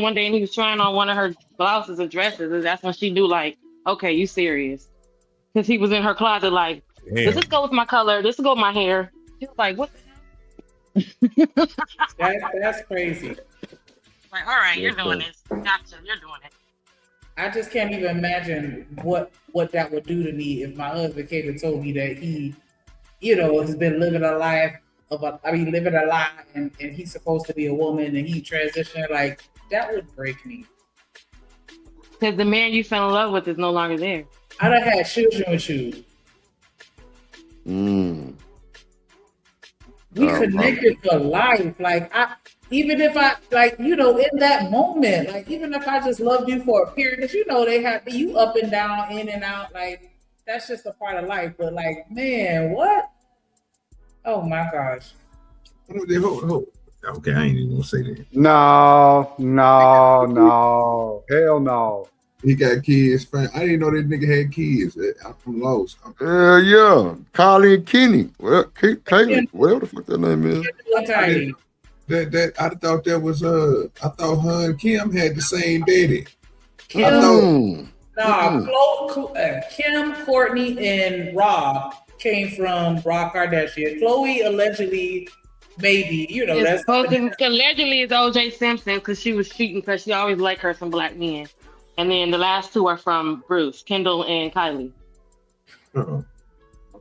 one day and he was trying on one of her blouses or dresses, and that's when she knew, like, okay, you serious. Because he was in her closet like, does this go with my color? Does this go with my hair? She was like, what the hell? That's crazy. Like, all right, you're doing this. Gotcha, you're doing it. I just can't even imagine what that would do to me if my husband came and told me that he, you know, has been living a lie and he's supposed to be a woman and he transitioned. Like, that would break me. Because the man you fell in love with is no longer there. I done had children with you. We connected for life. Like, even if I, like, you know, in that moment, like, even if I just loved you for a period, because, you know, they have you up and down, in and out, like, that's just a part of life. But, like, man, what? Oh my gosh. Hold. Okay, I ain't even gonna say that. No. Hell no. He got kids, fam. I didn't know that nigga had kids. I'm lost. Yeah. Kylie and Kenny. Well, Caitlin, whatever the fuck that name is. That I thought that was I thought her and Kim had the same daddy. Kim, Kim, Courtney, and Rob came from Rob Kardashian. Khloe allegedly, maybe, you know, that's allegedly is OJ Simpson, because she was cheating because she always liked her some black men. And then the last two are from Bruce, Kendall and Kylie. And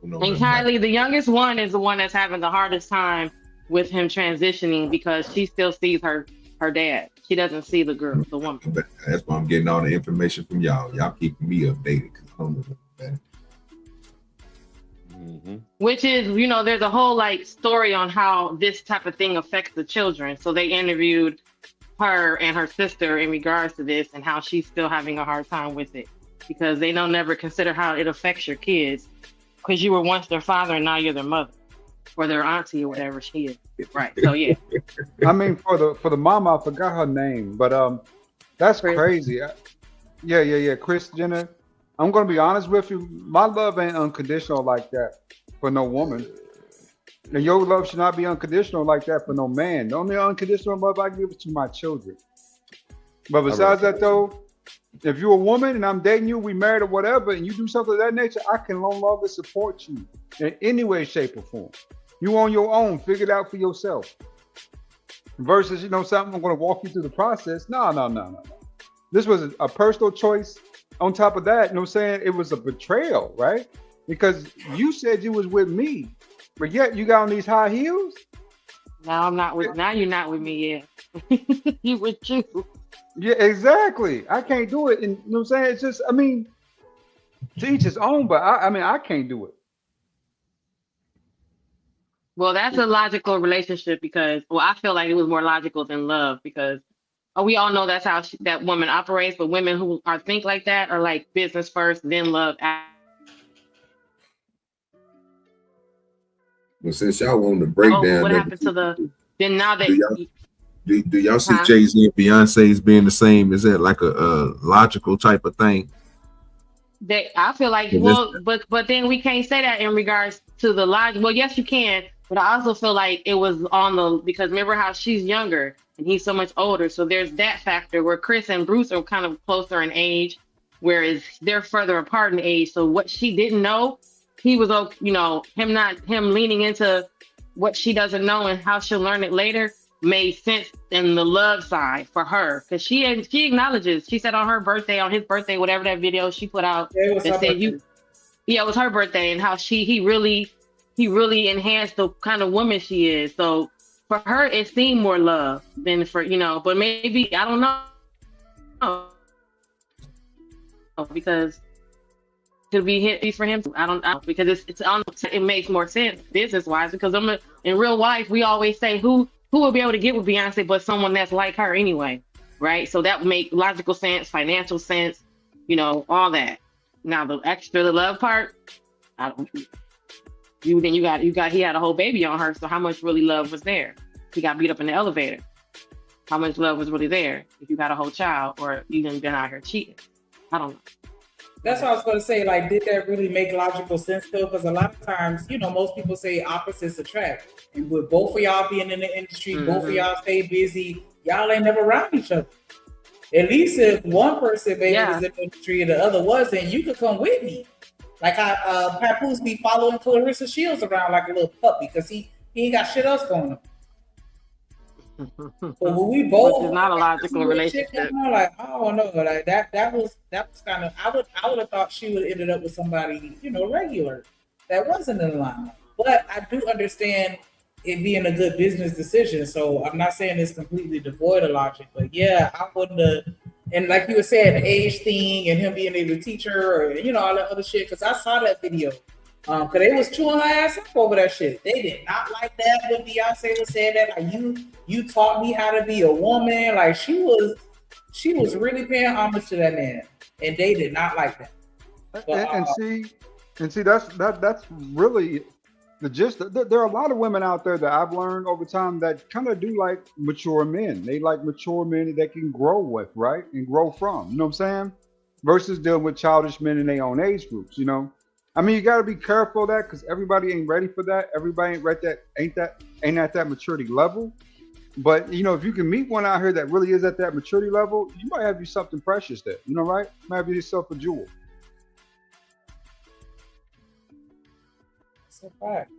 Kylie, the youngest one, is the one that's having the hardest time with him transitioning, because she still sees her dad. She doesn't see the girl, the woman. But that's why I'm getting all the information from y'all. Y'all keeping me updated. Which is, you know, there's a whole like story on how this type of thing affects the children. So they interviewed her and her sister in regards to this and how she's still having a hard time with it, because they don't never consider how it affects your kids, because you were once their father and now you're their mother or their auntie or whatever she is. Right. So yeah. I mean, for the mama, I forgot her name, but That's crazy. Yeah. Chris Jenner, I'm gonna be honest with you. My love ain't unconditional like that for no woman. And your love should not be unconditional like that for no man. The only unconditional love I give is to my children. But besides that, though, if you're a woman and I'm dating you, we married or whatever, and you do something of that nature, I can no longer support you in any way, shape, or form. You on your own, figure it out for yourself. Versus, something I'm going to walk you through the process. No. This was a personal choice. On top of that, it was a betrayal, right? Because you said you was with me, but yet you got on these high heels. Now I'm not with. Now you're not with me yet. You with you. Yeah, exactly. I can't do it. And it's just, to each his own, but I can't do it. Well, that's a logical relationship because, I feel like it was more logical than love because we all know that's how that woman operates. But women who think like that are like business first, then love after. Well, since y'all want to break down, what happened to the? Then now that. Do y'all see Jay-Z and Beyonce's being the same? Is that like a logical type of thing? I feel like, but then we can't say that in regards to the logic. Well, yes, you can, but I also feel like it was because remember how she's younger and he's so much older. So there's that factor where Chris and Bruce are kind of closer in age, whereas they're further apart in age. So what she didn't know, he was, him leaning into what she doesn't know and how she'll learn it later made sense in the love side for her because she acknowledges. She said on his birthday, whatever that video she put out, it was her birthday, and how he really enhanced the kind of woman she is. So for her, it seemed more love than for but maybe I don't know because to be for him, I don't know because it makes more sense business wise because in real life we always say who will be able to get with Beyonce but someone that's like her anyway, right? So that would make logical sense, financial sense, all that. Now the love part, he had a whole baby on her, so how much really love was there? He got beat up in the elevator. How much love was really there if you got a whole child or you done been out here cheating? I don't know. That's what I was going to say. Like, did that really make logical sense though? Because a lot of times, most people say opposites attract. And with both of y'all being in the industry, both of y'all stay busy, y'all ain't never around each other. At least if one person maybe was in the industry and the other wasn't, you could come with me. Like Papoose be following Clarissa Shields around like a little puppy because he ain't got shit else going on. But when we both, it's not a logical relationship. Like, I don't know, like that was kind of. I would have thought she would have ended up with somebody, regular that wasn't in line. But I do understand it being a good business decision. So I'm not saying it's completely devoid of logic, but yeah, I wouldn't have. And like you were saying, the age thing and him being able to teach her, or all that other shit. Because I saw that video. Cause they was chewing her ass up over that shit. They did not like that when Beyonce was saying that. Like you taught me how to be a woman. Like she was really paying homage to that man, and they did not like that. But, and see that's really the gist. There are a lot of women out there that I've learned over time that kind of do like mature men. They like mature men that they can grow with, right, and grow from. You know what I'm saying? Versus dealing with childish men in their own age groups. You got to be careful of that because everybody ain't ready for that. Everybody ain't at that maturity level. But if you can meet one out here that really is at that maturity level, you might have you something precious there. Right? You might have yourself a jewel. That's a fact.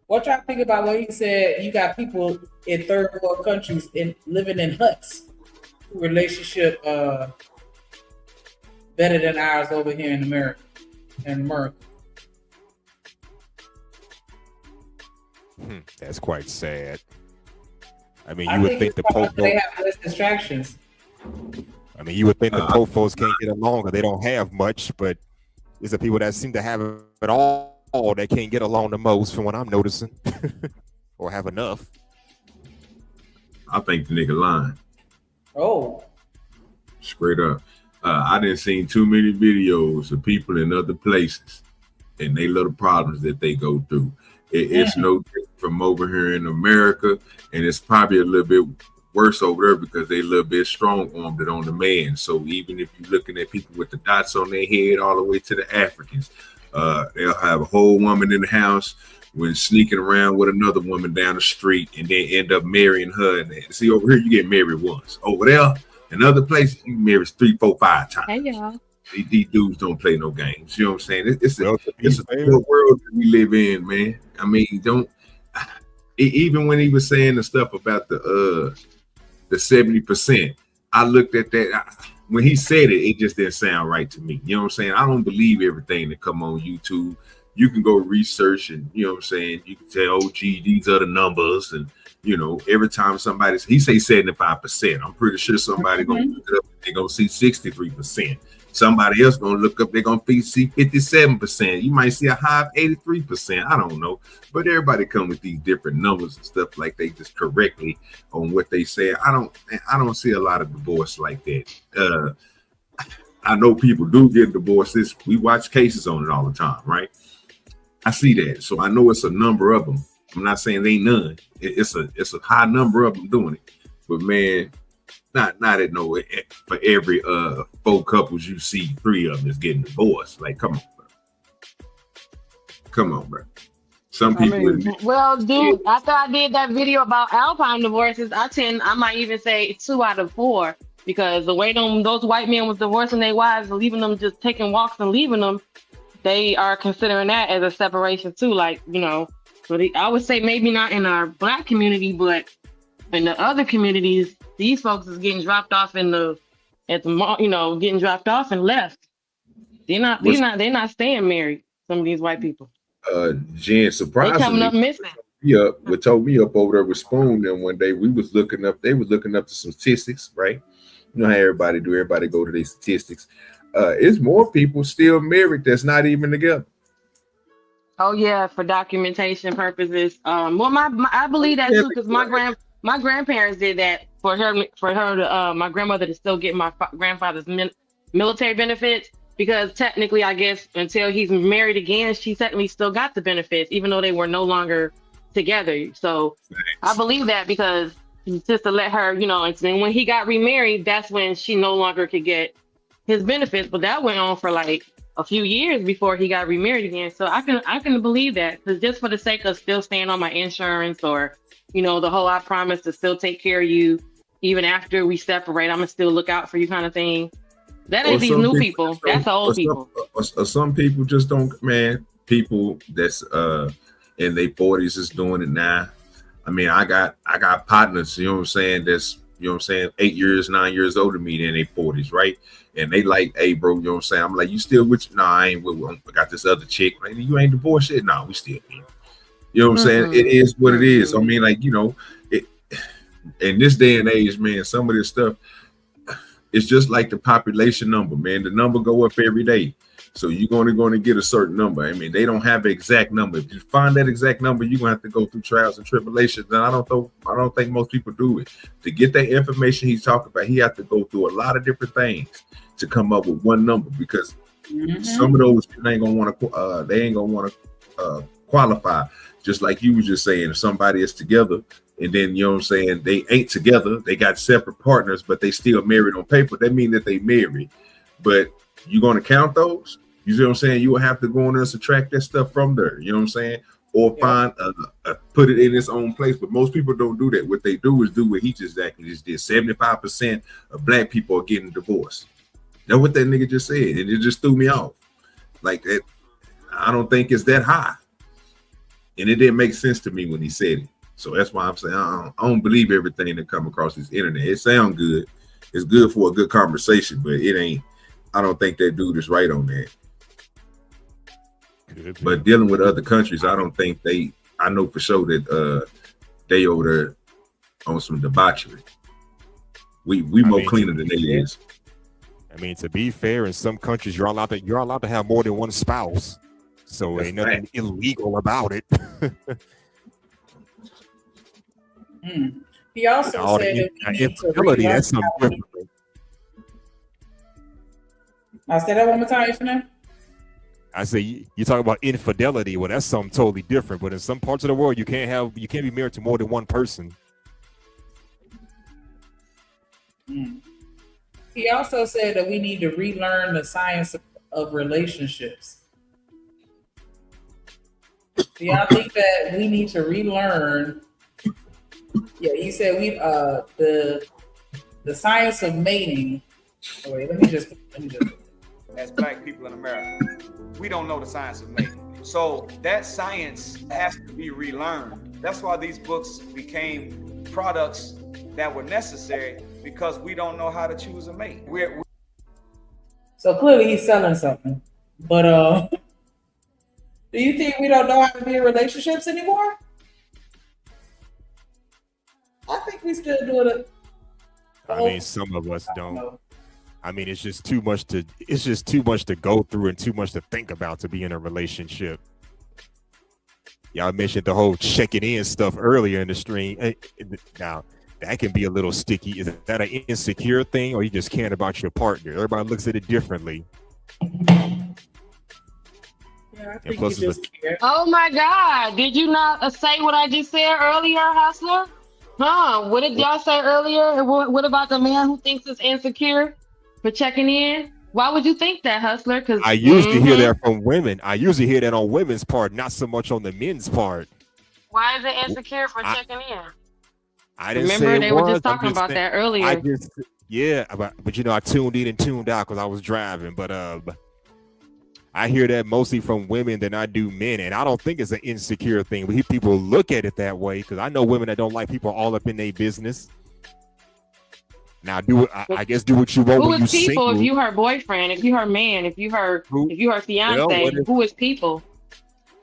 What y'all think about what he said? You got people in third world countries living in huts. Relationship better than ours over here in America. That's quite sad. I mean, you would think the Pope. They have less distractions. I mean, you would think the Pofos can't get along because they don't have much, but it's the people that seem to have it all that can't get along the most, from what I'm noticing, or have enough. I think the nigga lying. Oh, straight up. I didn't seen too many videos of people in other places and they little problems that they go through. It's no different from over here in America, and it's probably a little bit worse over there because they a little bit strong-armed it on the man. So even if you're looking at people with the dots on their head all the way to the Africans, they'll have a whole woman in the house when sneaking around with another woman down the street and then end up marrying her. And see, over here, you get married once. Over there, in other places, you marry 3, 4, 5 times. Hey, y'all. These dudes don't play no games. You know what I'm saying? It's a world that we live in, man. I mean, even when he was saying the stuff about the 70%, I looked at that. When he said it, it just didn't sound right to me. You know what I'm saying? I don't believe everything that come on YouTube. You can go research and, you know what I'm saying, you can tell, oh, gee, these are the numbers. And, you know, every time he say 75%, I'm pretty sure somebody going to look it up. They're going to see 63%. Somebody else going to look up, they're going to see 57%. You might see a high of 83%. I don't know. But everybody come with these different numbers and stuff like they just correctly on what they say. I don't see a lot of divorce like that. I know people do get divorces. We watch cases on it all the time, right? I see that. So I know it's a number of them. I'm not saying there ain't none. It's a high number of them doing it. But man, not at no for every 4 couples you see, 3 of them is getting divorced. Like, come on, bro. Come on, bro. Some people. Well, dude, after I did that video about Alpine divorces, I might even say 2 out of 4, because the way those white men was divorcing their wives and leaving them, just taking walks and leaving them, they are considering that as a separation too. Like, you know, so I would say maybe not in our Black community, but in the other communities, these folks is getting dropped off at the mall, you know, getting dropped off and left. They're not staying married. Some of these white people. Jen, surprisingly, they coming up missing. Yeah, what told me up over there with Spoon, and one day they were looking up to some statistics, right? You know how everybody do, everybody go to their statistics. It's more people still married that's not even together. Oh yeah, for documentation purposes. Well, I believe that too, because my grandparents did that for my grandmother to still get my grandfather's military benefits, because technically, I guess until he's married again, she technically still got the benefits, even though they were no longer together. So I believe that, because just to let her, you know, and then when he got remarried, that's when she no longer could get his benefits. But that went on for like a few years before he got remarried again. So I can believe that, because just for the sake of still staying on my insurance, or, you know, the whole I promise to still take care of you even after we separate, I'm gonna still look out for you kind of thing. That ain't these new people. That's the old people. Some people just don't, man. People that's in their 40s is doing it now. I mean, I got partners, you know what I'm saying, that's, you know what I'm saying, 8 years, 9 years older than me in their 40s, right? And they like, hey, bro, you know what I'm saying? I'm like, you still with you? No, I ain't with I got this other chick. Like, you ain't divorced yet? No, we still in. You know what I'm saying? It is what it is. I mean, like, you know, in this day and age, man, some of this stuff, it's just like the population number, man. The number go up every day. So you're going to get a certain number. I mean, they don't have an exact number. If you find that exact number, you're going to have to go through trials and tribulations. And I don't think most people do it. To get that information he's talking about, he has to go through a lot of different things to come up with one number, because some of those people ain't going to want to qualify. Just like you was just saying, if somebody is together and then, you know what I'm saying, they ain't together, they got separate partners, but they still married on paper, that means that they married. But you're going to count those? You see what I'm saying? You will have to go in there and subtract that stuff from there. You know what I'm saying? Or find put it in its own place. But most people don't do that. What they do is do what he just exactly just did. 75% of Black people are getting divorced. That's what that nigga just said. And it just threw me off. Like that, I don't think it's that high. And it didn't make sense to me when he said it. So that's why I'm saying I don't believe everything that come across this internet. It sounds good. It's good for a good conversation, but it ain't. I don't think that dude is right on that. But dealing with other countries, I don't think I know for sure that they over there on some debauchery. We more cleaner than they is. I mean, to be fair, in some countries you're allowed to have more than one spouse. So ain't nothing illegal about it. He also said infidelity, that's something different. I said that one more time, Ishmael. I say you talk about infidelity. Well, that's something totally different. But in some parts of the world, you can't be married to more than one person. He also said that we need to relearn the science of relationships. Do y'all think that we need to relearn? Yeah, he said we the science of mating. Oh, wait, let me just. As black people in America, we don't know the science of mating. So that science has to be relearned. That's why these books became products that were necessary, because we don't know how to choose a mate. So clearly he's selling something. But do you think we don't know how to be in relationships anymore? I think we still doing it. I mean, some of us don't. I mean, it's just too much to go through and too much to think about to be in a relationship. Y'all mentioned the whole checking in stuff earlier in the stream. Now, that can be a little sticky. Is that an insecure thing, or you just caring about your partner? Everybody looks at it differently. Yeah, I think you just care. Oh my God! Did you not say what I just said earlier, Hustler? Huh? What did y'all say earlier? What about the man who thinks it's insecure for checking in? Why would you think that, Hustler? Because I usually hear that from women. I usually hear that on women's part, not so much on the men's part. Why is it insecure for checking in? I didn't Remember, say it they were was. just talking about that earlier. But you know, I tuned in and tuned out because I was driving. But I hear that mostly from women than I do men, and I don't think it's an insecure thing. But people look at it that way, because I know women that don't like people all up in their business. Now, I guess do what you want Who when you is people? single. If you her boyfriend, if you her man, if you her fiance, who is people?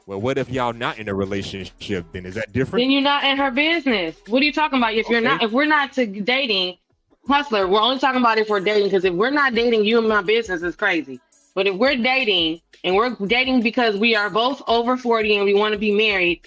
Well, what if y'all not in a relationship? Then is that different? Then you're not in her business. What are you talking about? If you're not, if we're not dating, Hustler, we're only talking about if we're dating. Because if we're not dating, you and my business is crazy. But if we're dating and we're dating because we are both over 40 and we want to be married,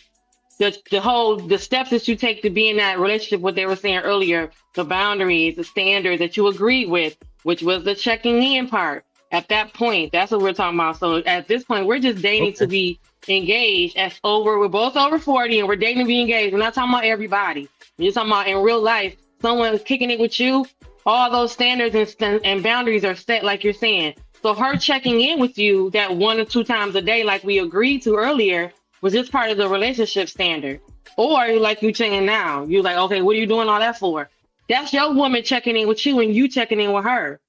the steps that you take to be in that relationship, what they were saying earlier, the boundaries, the standards that you agreed with, which was the checking in part. At that point, that's what we're talking about. So at this point, we're just dating to be engaged. We're both over 40 and we're dating to be engaged. We're not talking about everybody. We're just talking about in real life, someone's kicking it with you. All those standards and boundaries are set, like you're saying. So her checking in with you that 1 or 2 times a day, like we agreed to earlier, was just part of the relationship standard. Or like you saying now, you're like, okay, what are you doing all that for? That's your woman checking in with you and you checking in with her.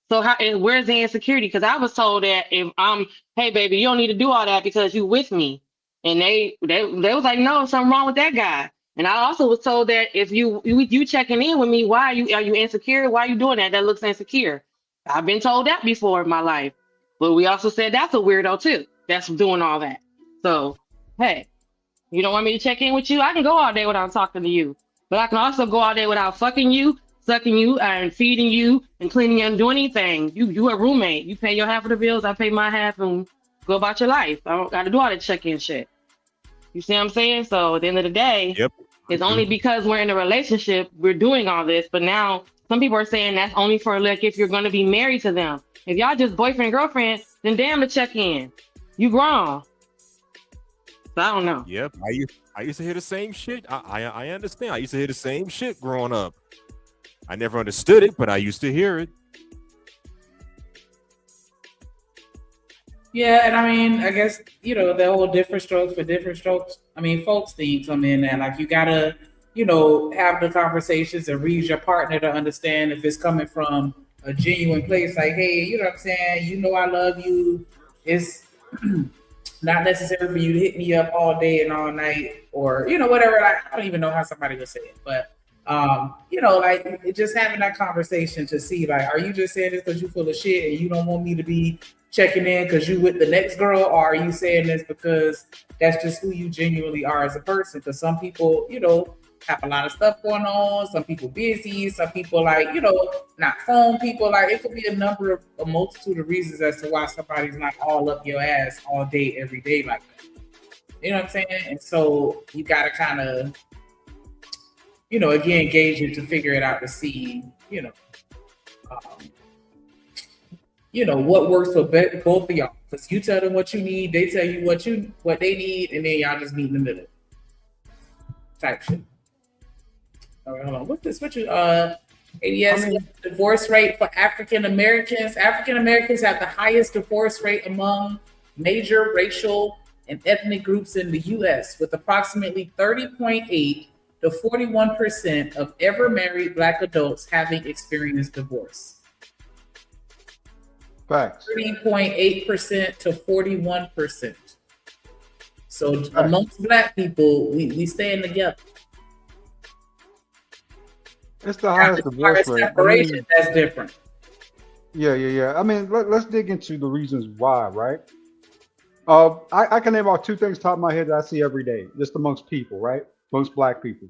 So where's the insecurity? Because I was told that if hey baby, you don't need to do all that because you with me. And they was like, no, something wrong with that guy. And I also was told that if you checking in with me, are you insecure? Why are you doing that? That looks insecure. I've been told that before in my life. But we also said that's a weirdo too. That's doing all that. So, hey, you don't want me to check in with you? I can go all day without talking to you. But I can also go all day without fucking you, sucking you, and feeding you, and cleaning you and doing anything. You a roommate. You pay your half of the bills, I pay my half, and go about your life. I don't got to do all that check-in shit. You see what I'm saying? So at the end of the day, it's only because we're in a relationship we're doing all this. But now some people are saying that's only for like if you're going to be married to them. If y'all just boyfriend and girlfriend, then damn to check in. You grown. So I don't know. Yep, I used to hear the same shit. I understand. I used to hear the same shit growing up. I never understood it, but I used to hear it. Yeah, and I mean, I guess, the whole different strokes for different strokes. I mean, folks thing come in there. Like, you gotta, have the conversations and read your partner to understand if it's coming from a genuine place. Like, hey, you know what I'm saying? I love you. It's not necessary for you to hit me up all day and all night, or whatever. Like, I don't even know how somebody would say it, but like just having that conversation to see, like, are you just saying this because you full of shit and you don't want me to be checking in because you with the next girl, or are you saying this because that's just who you genuinely are as a person? Because some people, have a lot of stuff going on. Some people busy. Some people not phone people. Like, it could be a multitude of reasons as to why somebody's not all up your ass all day, every day like that. You know what I'm saying? And so you got to kind of, again, gauge it to figure it out to see, what works for both of y'all. Because you tell them what you need, they tell you what they need, and then y'all just meet in the middle. Type shit. All right, hold on. What's this? Yes, divorce rate for African Americans. African Americans have the highest divorce rate among major racial and ethnic groups in the U.S., with approximately 30.8 to 41% of ever married Black adults having experienced divorce. Facts. 30.8% to 41%. So amongst Black people, we stand together. It's the highest divorce rate. Separation, that's different. Yeah. I mean, let's dig into the reasons why, right? I can name out two things top of my head that I see every day, just amongst people, right? Amongst Black people.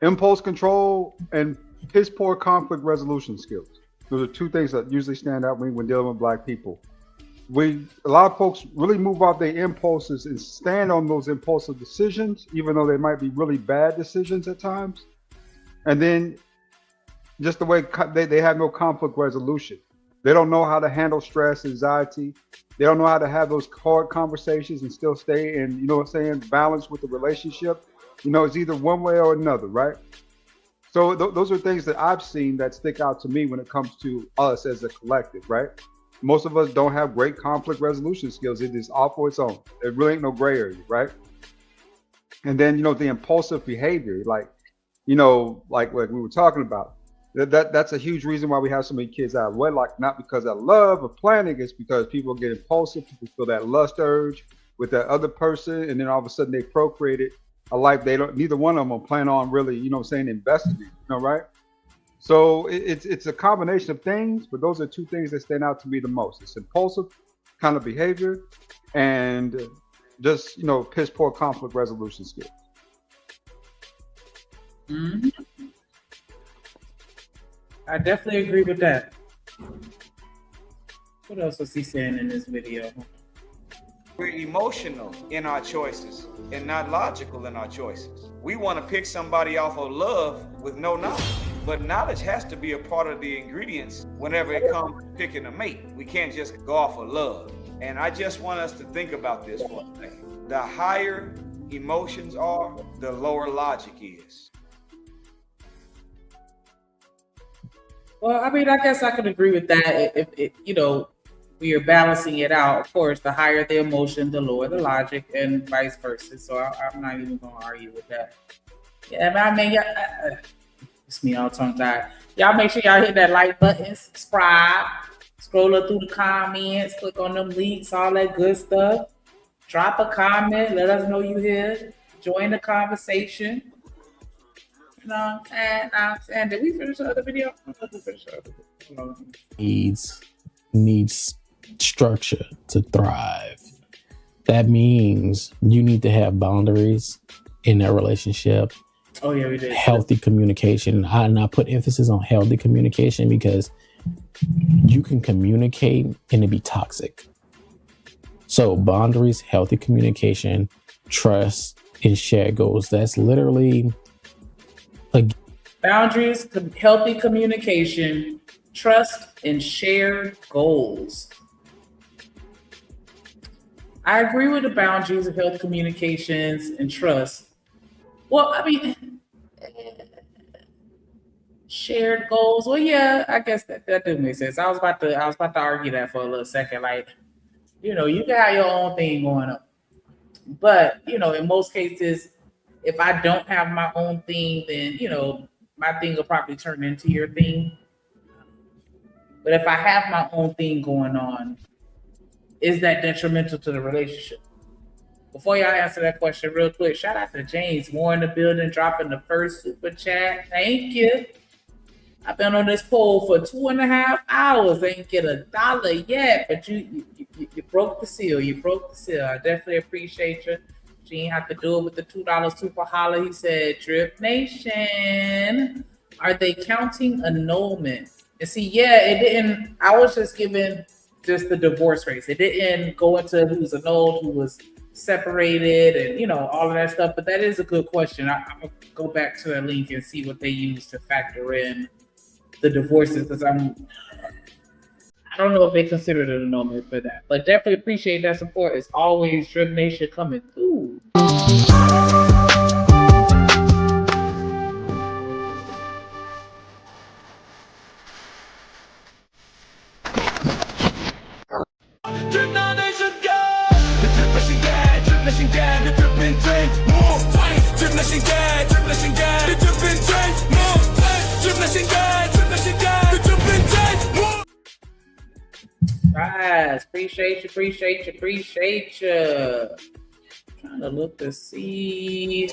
Impulse control and piss poor conflict resolution skills. Those are two things that usually stand out when dealing with Black people. A lot of folks really move off their impulses and stand on those impulsive decisions, even though they might be really bad decisions at times. And then just the way they have no conflict resolution. They don't know how to handle stress, anxiety. They don't know how to have those hard conversations and still stay in, you know what I'm saying, balance with the relationship. You know, it's either one way or another, right? So those are things that I've seen that stick out to me when it comes to us as a collective, right? Most of us don't have great conflict resolution skills. It is all for its own. There really ain't no gray area, right? And then, you know, the impulsive behavior, like we were talking about, that's a huge reason why we have so many kids out of wedlock, not because of love or planning. It's because people get impulsive, people feel that lust urge with that other person, and then all of a sudden they procreated a life neither one of them will plan on really, you know what I'm saying, investing in, you know, right? So it's a combination of things, but those are two things that stand out to me the most. It's impulsive kind of behavior and just, you know, piss poor conflict resolution skills. Mm-hmm. I definitely agree with that. What else was he saying in this video? We're emotional in our choices and not logical in our choices. We want to pick somebody off of love with no knowledge. But knowledge has to be a part of the ingredients whenever it comes to picking a mate. We can't just go off of love. And I just want us to think about this for a second. The higher emotions are, the lower logic is. Well, I mean, I guess I could agree with that. If you know, we are balancing it out. Of course, the higher the emotion, the lower the logic, and vice versa. So I'm not even going to argue with that. Yeah, I mean, it's me all tongue tied. Y'all make sure y'all hit that like button, subscribe, scroll up through the comments, click on them links, all that good stuff. Drop a comment, let us know you here. Join the conversation. You know what I'm saying? Did we finish the other video? Needs structure to thrive. That means you need to have boundaries in that relationship. Oh yeah, we did. Healthy communication. And I put emphasis on healthy communication because you can communicate and it be toxic. So boundaries, healthy communication, trust, and shared goals. That's literally boundaries, healthy communication, trust, and shared goals. I agree with the boundaries of healthy communications and trust. Well, I mean, shared goals. Well, yeah, I guess that doesn't make sense. I was about to argue that for a little second. Like, you know, you can have your own thing going on, but you know, in most cases, if I don't have my own thing, then you know, my thing will probably turn into your thing. But if I have my own thing going on, is that detrimental to the relationship? Before y'all answer that question real quick, shout out to James Moore in the building, dropping the first super chat. Thank you. I've been on this poll for 2.5 hours. Ain't get $1 yet, but you broke the seal. You broke the seal. I definitely appreciate you. You ain't have to do it with the $2 super holler. He said, Drip Nation, are they counting annulment? And see, yeah, it didn't. I was just giving just the divorce rates. It didn't go into who's annulled, who was separated, and you know, all of that stuff. But that is a good question. I'm gonna go back to that link and see what they use to factor in the divorces, because I don't know if they consider it an annulment for that. But definitely appreciate that support. As always, Drip Nation coming through. flashing gas, drip flashing gas, the dripping change, more change, drip flashing gas, the dripping change, more. Right, appreciate you. Trying to look to see.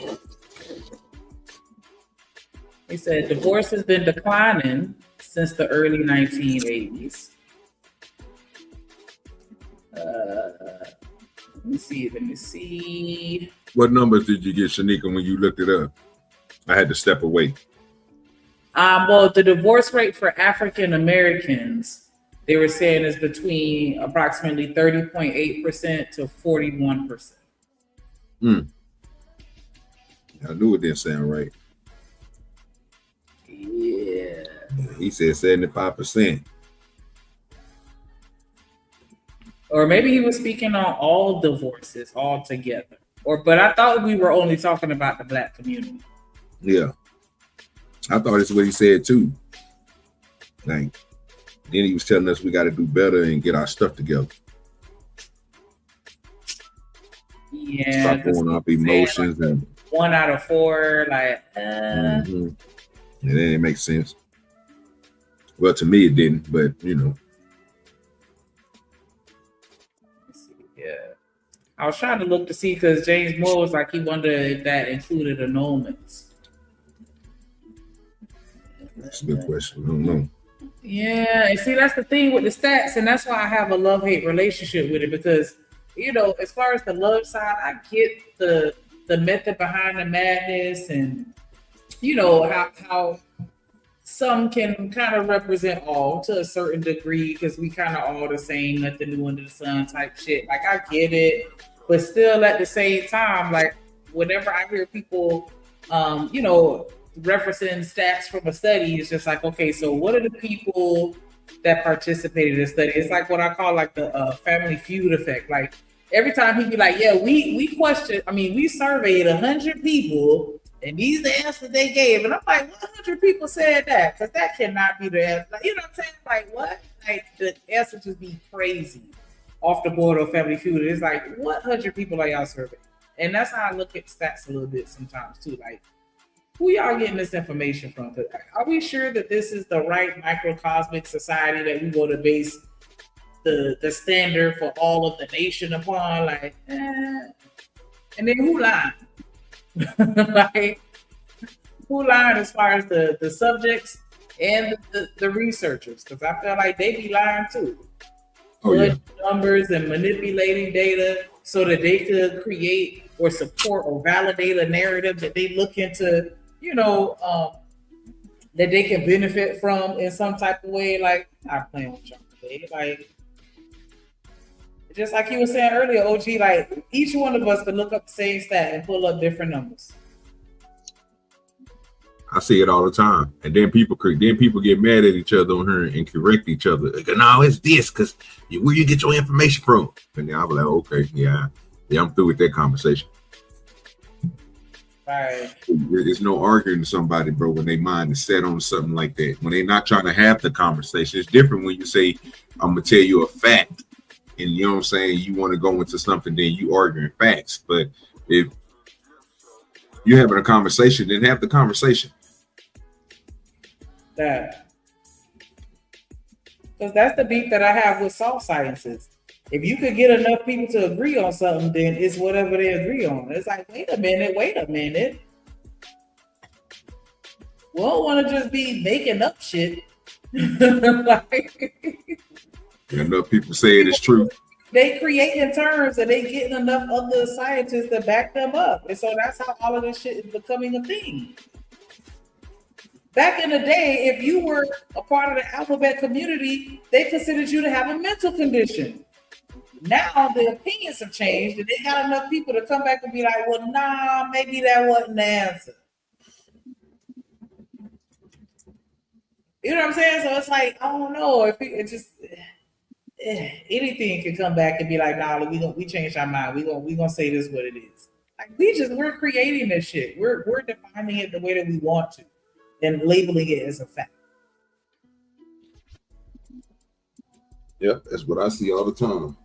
He said divorce has been declining since the early 1980s. Let me see. What numbers did you get, Shanika, when you looked it up? I had to step away. Well, the divorce rate for African Americans, they were saying is between approximately 30.8% to 41%. I knew it didn't sound right. Yeah. He said 75%. Or maybe he was speaking on all divorces altogether. But I thought we were only talking about the Black community. Yeah. I thought that's what he said too. Like, then he was telling us we got to do better and get our stuff together. Yeah. Stop going off emotions like and 1 out of 4, like, And then it makes sense. Well, to me it didn't, but you know. Yeah. I was trying to look to see because James Moore was like he wondered if that included annulments. That's a good question. I don't know. Yeah, and see, that's the thing with the stats, and that's why I have a love-hate relationship with it because, you know, as far as the love side, I get the method behind the madness and, you know, how some can kind of represent all to a certain degree because we kind of all the same, nothing new under the sun type shit. Like, I get it, but still at the same time, like, whenever I hear people, you know, referencing stats from a study, it's just like, okay, so what are the people that participated in the study? It's like what I call like the Family Feud effect. Like every time he'd be like, yeah, we surveyed 100 people and these are the answers they gave. And I'm like, 100 people said that? Because that cannot be the answer. Like, you know what I'm saying? Like what? Like the answer just be crazy off the board of Family Feud. It's like, what 100 people are y'all surveying? And that's how I look at stats a little bit sometimes too. Like, who y'all getting this information from? Are we sure that this is the right microcosmic society that we go to base the standard for all of the nation upon? Like, and then who lied? Like, who lied as far as the subjects and the researchers? Because I feel like they be lying too. Numbers and manipulating data so that they could create or support or validate a narrative that they look into, you know, that they can benefit from in some type of way. Like, I'm playing with y'all today. Like, just like you were saying earlier, OG, like each one of us could look up the same stat and pull up different numbers. I see it all the time, and then people get mad at each other on here and correct each other. Like, no, it's this because where you get your information from. And then I'll be like, okay, yeah, I'm through with that conversation. Right. There's no arguing to somebody, bro, when they mind is set on something like that. When they're not trying to have the conversation, it's different when you say, I'm gonna tell you a fact, and you know what I'm saying, you want to go into something, then you arguing facts. But if you're having a conversation, then have the conversation. That, because that's the beef that I have with soft sciences. If you could get enough people to agree on something, then it's whatever they agree on. It's like, wait a minute. We don't want to just be making up shit. Like, enough people say it is true. They creating terms and they getting enough other scientists to back them up. And so that's how all of this shit is becoming a thing. Back in the day, if you were a part of the alphabet community, they considered you to have a mental condition. Now the opinions have changed and they got enough people to come back and be like, well, nah, maybe that wasn't the answer. You know what I'm saying? So it's like, I don't know if it just anything can come back and be like, nah, we changed our mind. We gonna say this what it is. Like we're creating this shit. We're defining it the way that we want to and labeling it as a fact. Yep, that's what I see all the time.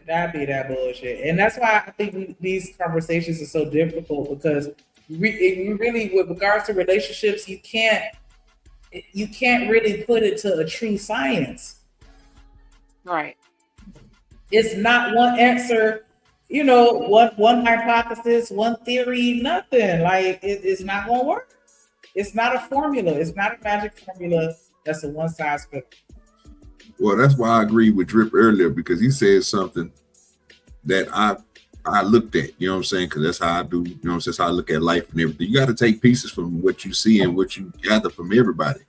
That'd be that bullshit. And that's why I think these conversations are so difficult, because you really, with regards to relationships, you can't really put it to a true science. Right. It's not one answer, one hypothesis, one theory, nothing. Like it's not gonna work. It's not a formula. It's not a magic formula that's a one size fits. Well, that's why I agreed with Drip earlier, because he said something that I looked at, you know what I'm saying? Because that's how I do, that's how I look at life and everything. You got to take pieces from what you see and what you gather from everybody.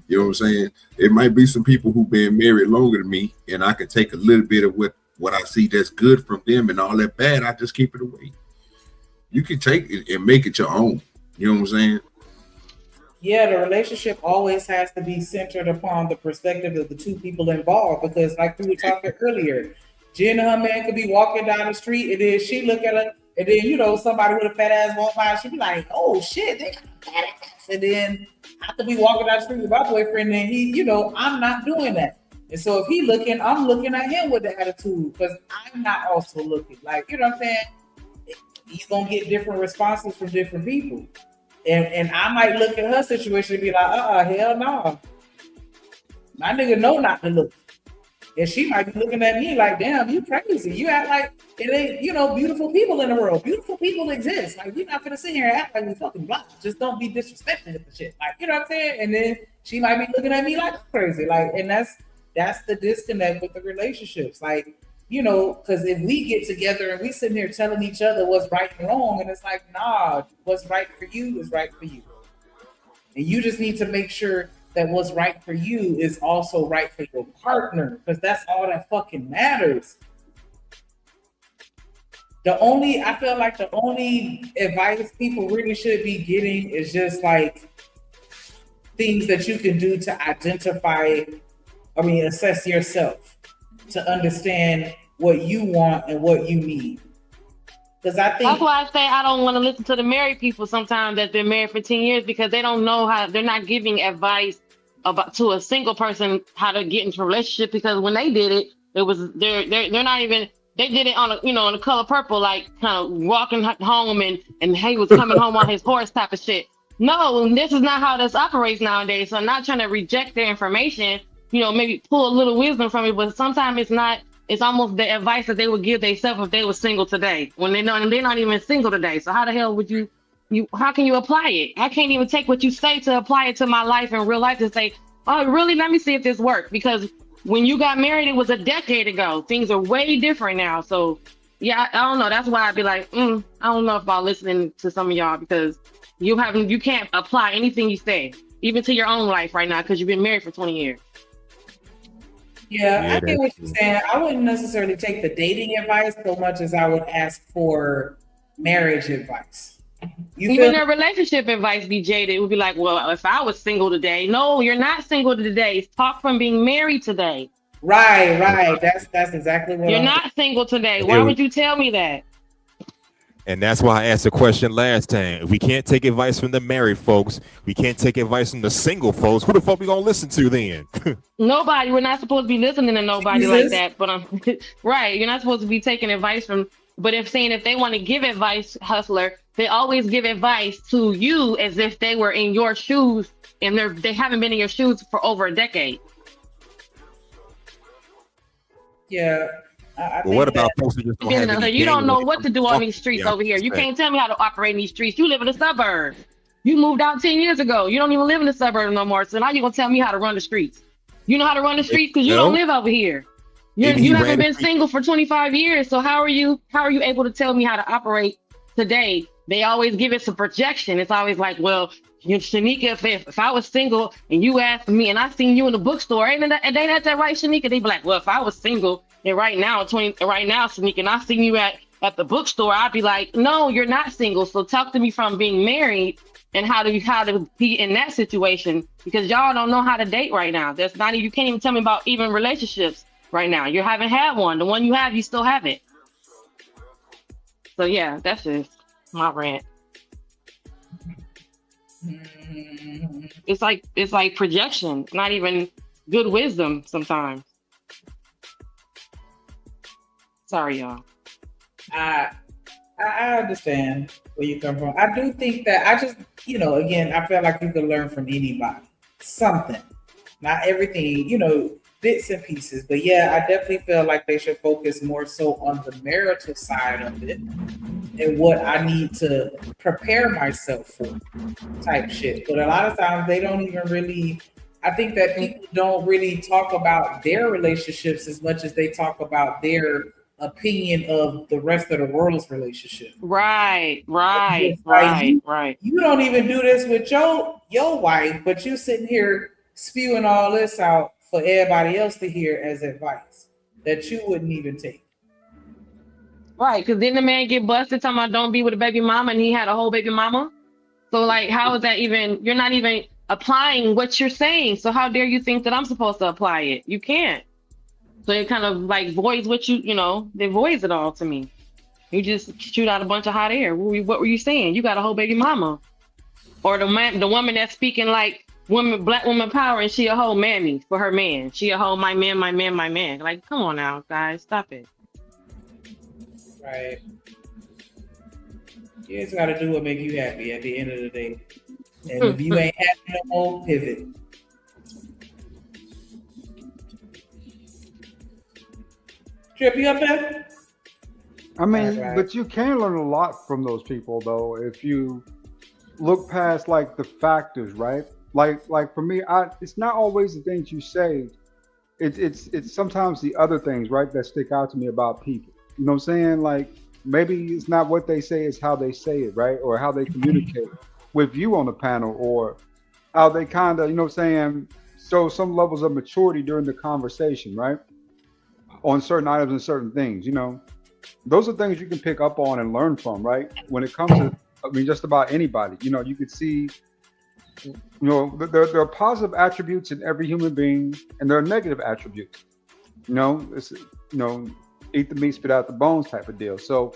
You know what I'm saying? It might be some people who've been married longer than me, and I can take a little bit of what I see that's good from them, and all that bad, I just keep it away. You can take it and make it your own. You know what I'm saying? Yeah, the relationship always has to be centered upon the perspective of the two people involved, because like we were talking earlier, Jen and her man could be walking down the street, and then she look at her, and then somebody with a fat ass walk by, she'd be like, oh shit, they got a fat ass. And then I could be walking down the street with my boyfriend, and he, I'm not doing that. And so if he looking, I'm looking at him with the attitude, because I'm not also looking. Like, you know what I'm saying? You're gonna get different responses from different people. And I might look at her situation and be like, hell no. My nigga know not to look. And she might be looking at me like, damn, you crazy. You act like it ain't, beautiful people in the world. Beautiful people exist. Like, you're not gonna sit here and act like we fucking black. Just don't be disrespectful with the shit. Like, you know what I'm saying? And then she might be looking at me like I'm crazy. Like, and that's the disconnect with the relationships. Like, because if we get together and we sitting here telling each other what's right and wrong, and it's like, nah, what's right for you is right for you. And you just need to make sure that what's right for you is also right for your partner, because that's all that fucking matters. I feel like the only advice people really should be getting is just like things that you can do to assess yourself, to understand what you want and what you need. Because I think that's why I say I don't want to listen to the married people sometimes that's been married for 10 years, because they don't know they're not giving advice to a single person how to get into a relationship, because when they did it, they're not even, they did it on on The Color Purple, like kind of walking home and he was coming home on his horse type of shit. No, this is not how this operates nowadays. So I'm not trying to reject their information, maybe pull a little wisdom from it, but sometimes it's almost the advice that they would give themselves if they were single today, when they're not even single today. So how the hell would how can you apply it? I can't even take what you say to apply it to my life in real life and say, oh, really? Let me see if this works. Because when you got married, it was a decade ago. Things are way different now. So yeah, I don't know. That's why I'd be like, I don't know about listening to some of y'all, because you can't apply anything you say, even to your own life right now, because you've been married for 20 years. Yeah, I get what you're saying. I wouldn't necessarily take the dating advice so much as I would ask for marriage advice. Even their relationship advice be jaded. It would be like, well, if I was single today. No, you're not single today. Talk from being married today. Right. That's exactly what you're not single today. Why would you tell me that? And that's why I asked the question last time. If we can't take advice from the married folks, we can't take advice from the single folks. Who the fuck we gonna listen to then? Nobody. We're not supposed to be listening to nobody like that. But right. You're not supposed to be taking advice from. But if they want to give advice, Hustler, they always give advice to you as if they were in your shoes, and they haven't been in your shoes for over a decade. Yeah. Well, what about folks who just don't have any you don't know what to do on these streets over here. You can't tell me how to operate in these streets. You live in the suburbs. You moved out 10 years ago. You don't even live in the suburbs no more. So now you're going to tell me how to run the streets. You know how to run the streets because you don't live over here. You haven't been single for 25 years. So how are you able to tell me how to operate today? They always give it some projection. It's always like, well, Shanika, if I was single and you asked me and I seen you in the bookstore, ain't that right, Shanika? They be like, well, if I was single and right now, Shanika, and I seen you at the bookstore, I'd be like, no, you're not single. So talk to me from being married and how to be in that situation, because y'all don't know how to date right now. You can't even tell me about even relationships right now. You haven't had one. The one you have, you still have it. So yeah, that's just my rant. It's like projection, not even good wisdom sometimes. Sorry, y'all. I understand where you come from. I do think that I just, again, I feel like you can learn from anybody something, not everything, bits and pieces. But yeah, I definitely feel like they should focus more so on the marital side of it and what I need to prepare myself for type shit. But a lot of times they don't even really, I think that people don't really talk about their relationships as much as they talk about their opinion of the rest of the world's relationship. Right. You don't even do this with your wife, but you sitting here spewing all this out for everybody else to hear as advice that you wouldn't even take. Right, because then the man get busted talking about don't be with a baby mama and he had a whole baby mama. So like, how is that even, you're not even applying what you're saying. So how dare you think that I'm supposed to apply it? You can't. So it kind of like voids what they voids it all to me. You just shoot out a bunch of hot air. What were you saying? You got a whole baby mama. Or the woman that's speaking like black woman power and she a whole mammy for her man. She a whole my man. Like, come on now, guys, stop it. Right. You just gotta do what make you happy at the end of the day. And if you ain't happy no more, pivot. Trip, you up there? I mean, but you can learn a lot from those people, though, if you look past like the factors, right? Like for me, it's not always the things you say. It's sometimes the other things, right, that stick out to me about people. You know what I'm saying? Like maybe it's not what they say, it's how they say it, right? Or how they communicate with you on the panel, or how they kind of, show some levels of maturity during the conversation, right? On certain items and certain things, those are things you can pick up on and learn from, right? When it comes to, just about anybody, you could see, there are positive attributes in every human being, and there are negative attributes. It's, eat the meat, spit out the bones type of deal. So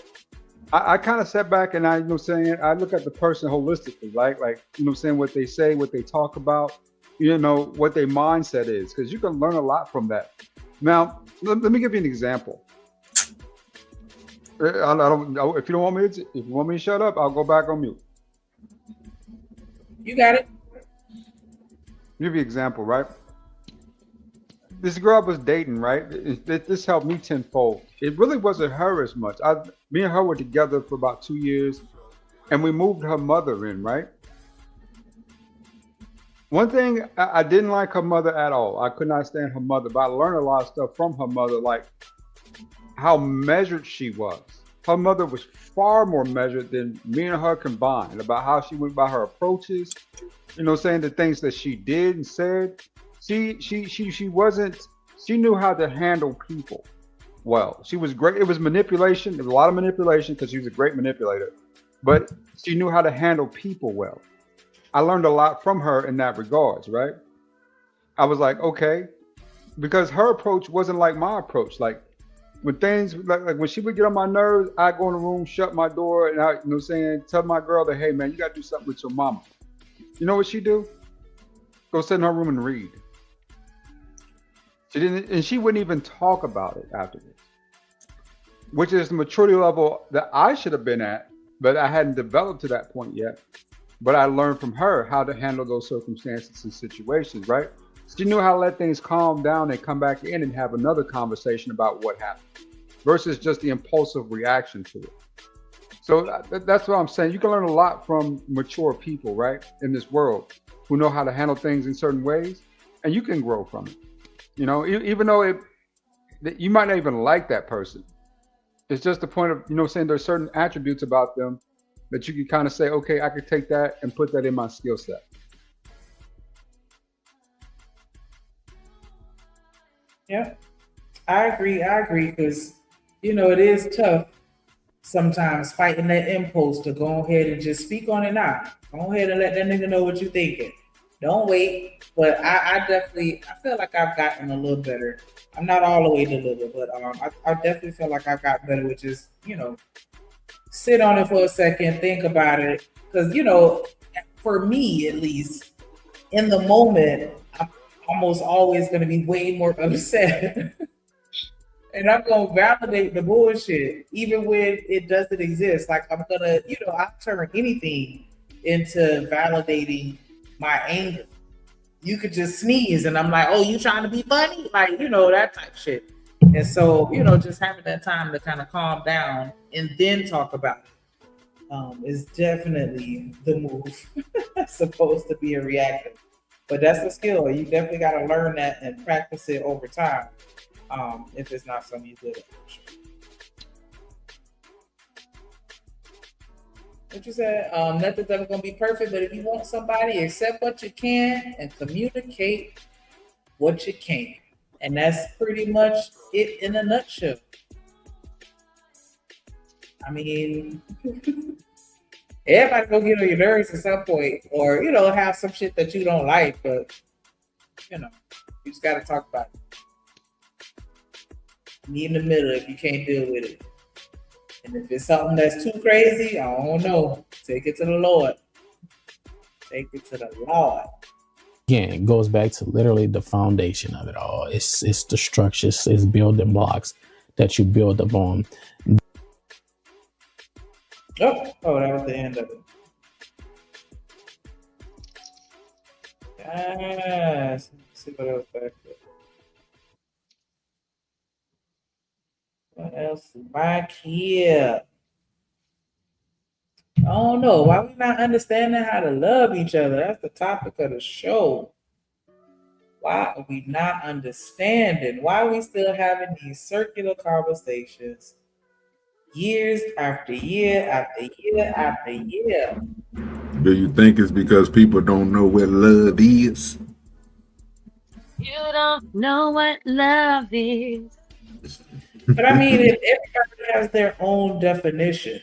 I kind of step back and I look at the person holistically, like, what they say, what they talk about, what their mindset is, because you can learn a lot from that. Now, let me give you an example. If you want me to shut up, I'll go back on mute. You got it. Give you an example, right? This girl I was dating, right? This helped me tenfold. It really wasn't her as much. Me and her were together for about 2 years, and we moved her mother in, right? One thing, I didn't like her mother at all. I could not stand her mother, but I learned a lot of stuff from her mother, like how measured she was. Her mother was far more measured than me and her combined, about how she went by her approaches, the things that she did and said. She knew how to handle people well. She was great. It was manipulation. There was a lot of manipulation because she was a great manipulator, but she knew how to handle people well. I learned a lot from her in that regards, right? I was like, okay, because her approach wasn't like my approach. Like when things, like when she would get on my nerves, I go in the room, shut my door, and I, tell my girl that, hey man, you gotta do something with your mama. You know what she do? Go sit in her room and read. She didn't, and she wouldn't even talk about it afterwards, which is the maturity level that I should have been at, but I hadn't developed to that point yet. But I learned from her how to handle those circumstances and situations, right? She knew how to let things calm down and come back in and have another conversation about what happened versus just the impulsive reaction to it. So that's what I'm saying. You can learn a lot from mature people, right, in this world who know how to handle things in certain ways, and you can grow from it. Even though you might not even like that person. It's just the point of, saying there's certain attributes about them that you can kind of say, okay, I could take that and put that in my skill set. Yeah, I agree. Because, it is tough sometimes fighting that impulse to go ahead and just speak on it now. Go ahead and let that nigga know what you're thinking. Don't wait. But I feel like I've gotten a little better. I'm not all the way delivered, but I definitely feel like I've gotten better with just, sit on it for a second, think about it. Because, for me at least, in the moment, I'm almost always going to be way more upset And I'm gonna validate the bullshit, even when it doesn't exist. Like I'm gonna, I'll turn anything into validating my anger. You could just sneeze, and I'm like, "Oh, you trying to be funny?" Like, that type shit. And so, just having that time to kind of calm down and then talk about it is definitely the move. It's supposed to be a reactive, but that's a skill. You definitely got to learn that and practice it over time. If it's not something you good at. What you said? Nothing's ever gonna be perfect, but if you want somebody, accept what you can and communicate what you can. And that's pretty much it in a nutshell. I mean, everybody gonna get on your nerves at some point, or have some shit that you don't like, but you just gotta talk about it. Meet in the middle if you can't deal with it. And if it's something that's too crazy, I don't know. Take it to the Lord. Take it to the Lord. Again, it goes back to literally the foundation of it all. It's the structures, it's building blocks that you build upon. Oh, that was the end of it. Yes. Let's see what else back there. What else is back here? I don't know. Why we not understanding how to love each other? That's the topic of the show. Why are we not understanding? Why are we still having these circular conversations years after year after year after year? Do you think it's because people don't know what love is? You don't know what love is. But I mean, if everybody has their own definition.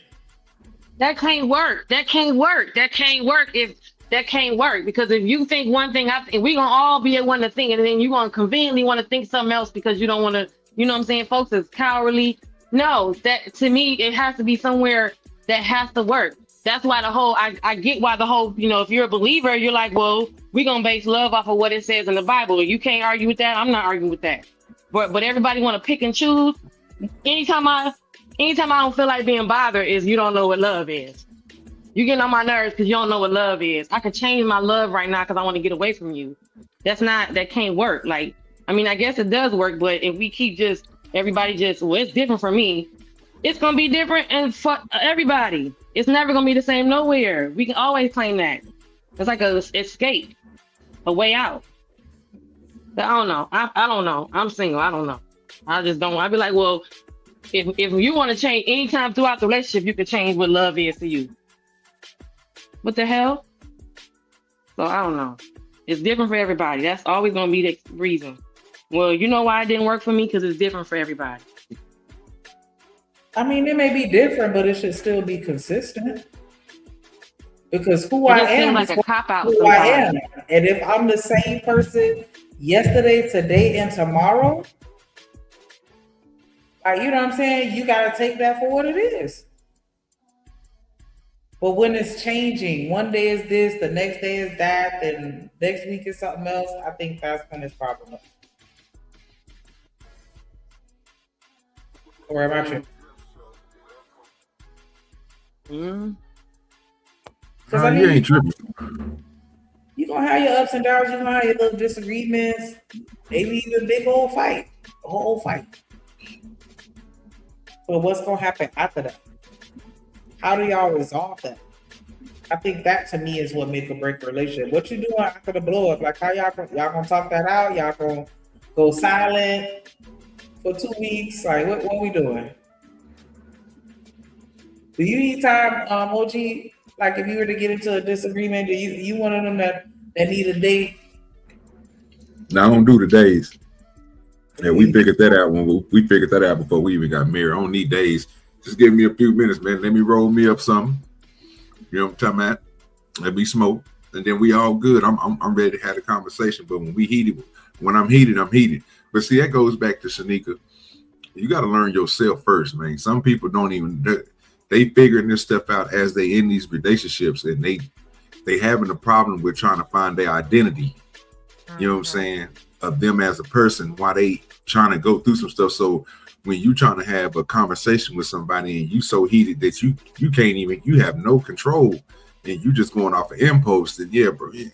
That can't work. That can't work. That can't work. That can't work, because if you think one thing, we're gonna all be at one to think, and then you're gonna conveniently want to think something else because you don't want to, you know what I'm saying? Folks is cowardly. No, that to me, it has to be somewhere that has to work. That's why I get why the whole, if you're a believer, you're like, well, we're gonna base love off of what it says in the Bible. You can't argue with that. I'm not arguing with that. But everybody want to pick and choose. Anytime I don't feel like being bothered is you don't know what love is. You getting on my nerves because you don't know what love is. I could change my love right now because I want to get away from you. That can't work. Like, I mean, I guess it does work, but if we keep everybody well, it's different for me. It's gonna be different and for everybody. It's never gonna be the same nowhere. We can always claim that. It's like a escape, a way out. But I don't know. I don't know. I'm single. I don't know. I just don't. I'd be like, well, if you want to change anytime throughout the relationship, you can change what love is to you. What the hell? So I don't know. It's different for everybody. That's always gonna be the reason. Well, you know why it didn't work for me? Because it's different for everybody. I mean, it may be different, but it should still be consistent. Because who I am like a cop out. Who I am. And if I'm the same person yesterday, today, and tomorrow, you know what I'm saying? You got to take that for what it is. But when it's changing, one day is this, the next day is that, and next week is something else, I think that's when it's problematic. Or am I tripping? Because you ain't tripping. You're going to have your ups and downs, you're going to have your little disagreements, maybe even a big old fight, a whole fight. But what's going to happen after that? How do y'all resolve that? I think that to me is what make or break a relationship. What you doing after the blow up? Like how y'all gonna talk that out? Y'all gonna go silent for 2 weeks? Like what we doing? Do you need time, OG? Like if you were to get into a disagreement, do you one of them that need a date? No, I don't do the days. Yeah, we figured that out we figured that out before we even got married. I don't need days. Just give me a few minutes, man. Let me roll me up something. You know what I'm talking about? Let me smoke, and then we all good. I'm ready to have a conversation. But when I'm heated, I'm heated. But see, that goes back to Shanika. You got to learn yourself first, man. Some people don't even they figuring this stuff out as they in these relationships, and they having a problem with trying to find their identity. You know what I'm saying? Of them as a person, while they trying to go through some stuff. So when you trying to have a conversation with somebody and you so heated that you can't even, you have no control and you just going off of impulse, then yeah, bro, yeah.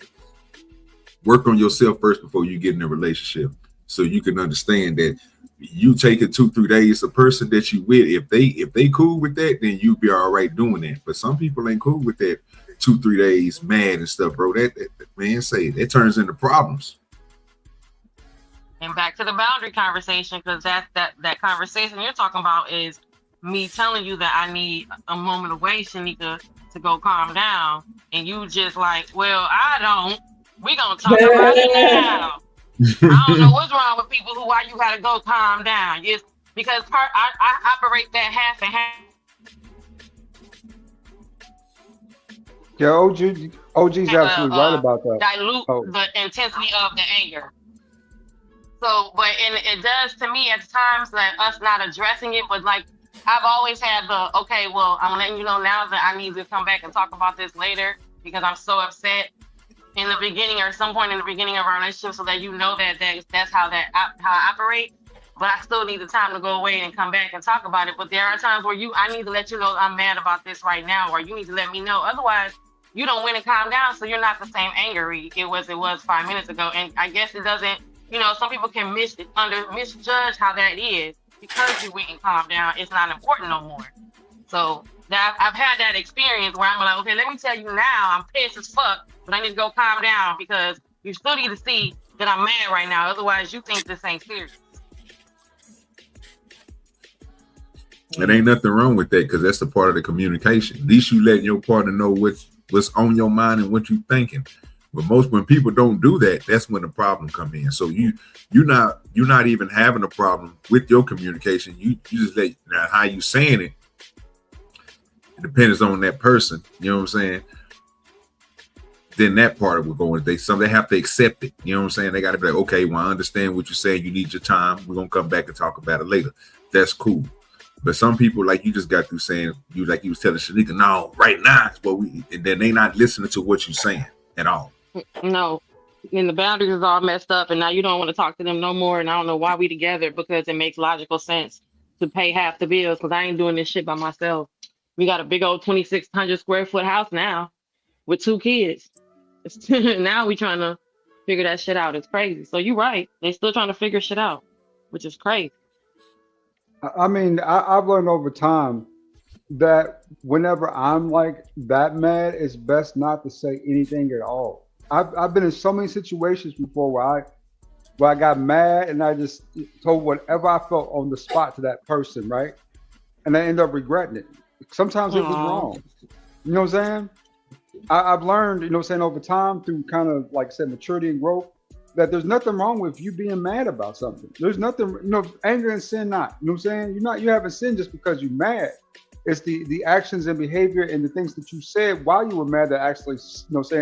Work on yourself first before you get in a relationship, so you can understand that you take it 2-3 days. The person that you with, if they cool with that, then you be all right doing that. But some people ain't cool with that 2-3 days mad and stuff, bro. That man say it turns into problems. And back to the boundary conversation, because that conversation you're talking about is me telling you that I need a moment away, Shanika, to go calm down, and you just like, well, I don't. We gonna talk about it now. I don't know what's wrong with people why you gotta go calm down. It's because I operate that half and half. Yeah, OG's absolutely right about that. Dilute the intensity of the anger. So, but it does to me at times that us not addressing it, but like I've always had the, okay, well, I'm letting you know now that I need to come back and talk about this later because I'm so upset in the beginning or some point in the beginning of our relationship, so that you know that's how I operate. But I still need the time to go away and come back and talk about it. But there are times where I need to let you know I'm mad about this right now, or you need to let me know. Otherwise, you don't win and calm down, so you're not the same angry it was 5 minutes ago. And I guess it doesn't, some people can misjudge how that is because you went and calmed down. It's not important no more. So I've had that experience where I'm like, okay, let me tell you now, I'm pissed as fuck, but I need to go calm down because you still need to see that I'm mad right now. Otherwise, you think this ain't serious. It ain't nothing wrong with that because that's a part of the communication. At least you letting your partner know what's on your mind and what you thinking. But when people don't do that, that's when the problem come in. So you're not even having a problem with your communication. You just let how you saying it. It depends on that person. You know what I'm saying? Then that part will go in. They have to accept it. You know what I'm saying? They got to be like, okay, well, I understand what you're saying. You need your time. We're gonna come back and talk about it later. That's cool. But some people, like you just got through saying, you was telling Shanika, no, right now, and then they not listening to what you're saying at all. No, and the boundaries is all messed up, and now you don't want to talk to them no more. And I don't know why we together, because it makes logical sense to pay half the bills, because I ain't doing this shit by myself. We got a big old 2,600 square foot house now with 2 kids. Now we trying to figure that shit out. It's crazy. So you're right. They still trying to figure shit out, which is crazy. I mean, I've learned over time that whenever I'm like that mad, it's best not to say anything at all. I've been in so many situations before where I got mad and I just told whatever I felt on the spot to that person, right? And I end up regretting it. Sometimes it was wrong. You know what I'm saying? I've learned, you know what I'm saying, over time through kind of like I said, maturity and growth, that there's nothing wrong with you being mad about something. There's nothing, anger and sin not. You know what I'm saying? You haven't sinned just because you're mad. It's the actions and behavior and the things that you said while you were mad that actually,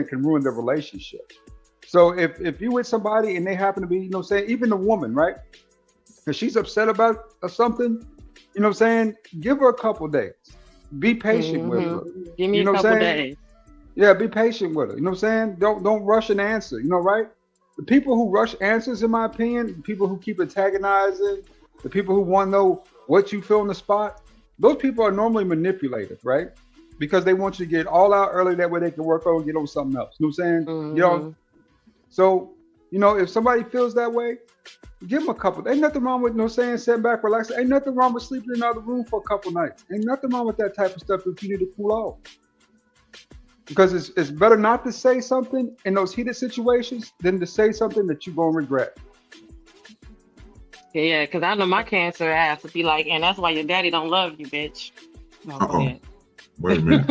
can ruin the relationship. So if you with somebody and they happen to be, even the woman, right? If she's upset about something, give her a couple days. Be patient with her. Give me a couple days. Yeah, be patient with her. You know what I'm saying? Don't rush an answer, right? The people who rush answers, in my opinion, the people who keep antagonizing, the people who want to know what you feel on the spot, those people are normally manipulative, right? Because they want you to get all out early, that way they can work on and get on something else. You know what I'm saying? So, if somebody feels that way, give them a couple. Ain't nothing wrong with, sitting back, relaxing. Ain't nothing wrong with sleeping in another room for a couple nights. Ain't nothing wrong with that type of stuff if you need to cool off. Because it's better not to say something in those heated situations than to say something that you're going to regret. Yeah, because I know my cancer has to be like, and that's why your daddy don't love you, bitch. No, wait a minute.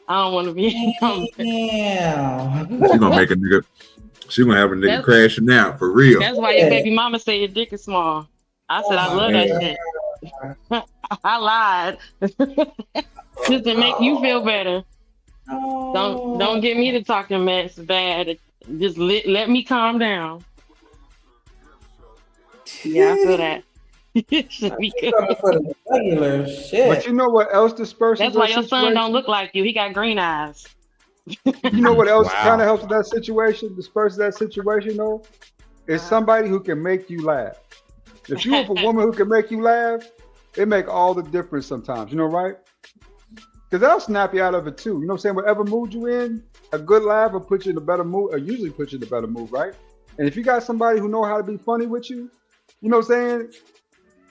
I don't want to be. Yeah. She's going to make a nigga. She's going to have a nigga crashing out for real. That's why your baby mama said your dick is small. I said, I love that shit. I lied. Just to make you feel better. Don't get me to talking mess bad. Just let me calm down. Yeah, I feel that. But you know what else disperses? That's why your son don't look like you. He got green eyes. You know what else kind of helps with that situation? Disperses that situation though? Is somebody who can make you laugh. If you have a woman who can make you laugh, it make all the difference sometimes. You know, right? Because that'll snap you out of it too. You know what I'm saying? Whatever mood you in, a good laugh will put you in a better mood, or usually put you in a better mood, right? And if you got somebody who know how to be funny with you, you know what I'm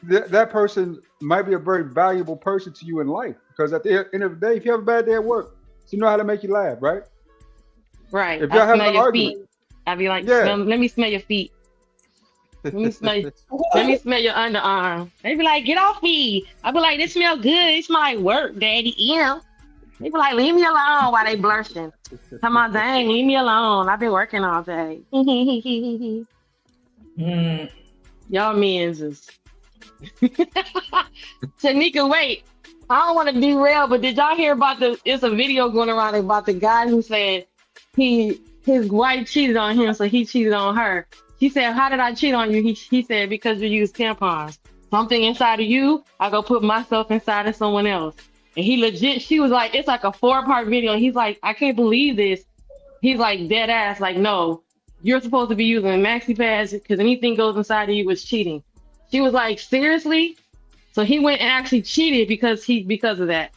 saying? That person might be a very valuable person to you in life. Because at the end of the day, if you have a bad day at work, you know how to make you laugh, right? Right. If y'all have smell an your argument, feet. I'd be like, Yeah. let me smell your feet. Let me smell your underarm. They be like, get off me. I be like, this smell good. It smell like work, daddy. Yeah. They be like, leave me alone while they blushing. Come on, dang, leave me alone. I've been working all day. Y'all men's is. Tanika, wait. I don't want to derail, but did y'all hear about it's a video going around about the guy who said his wife cheated on him, so he cheated on her. She said, how did I cheat on you? He said, because you use tampons. Something inside of you, I go put myself inside of someone else. And he legit, she was like, it's like a 4-part video. And he's like, I can't believe this. He's like dead ass, like, no, you're supposed to be using maxi pads because anything goes inside of you is cheating. She was like, seriously? So he went and actually cheated because of that.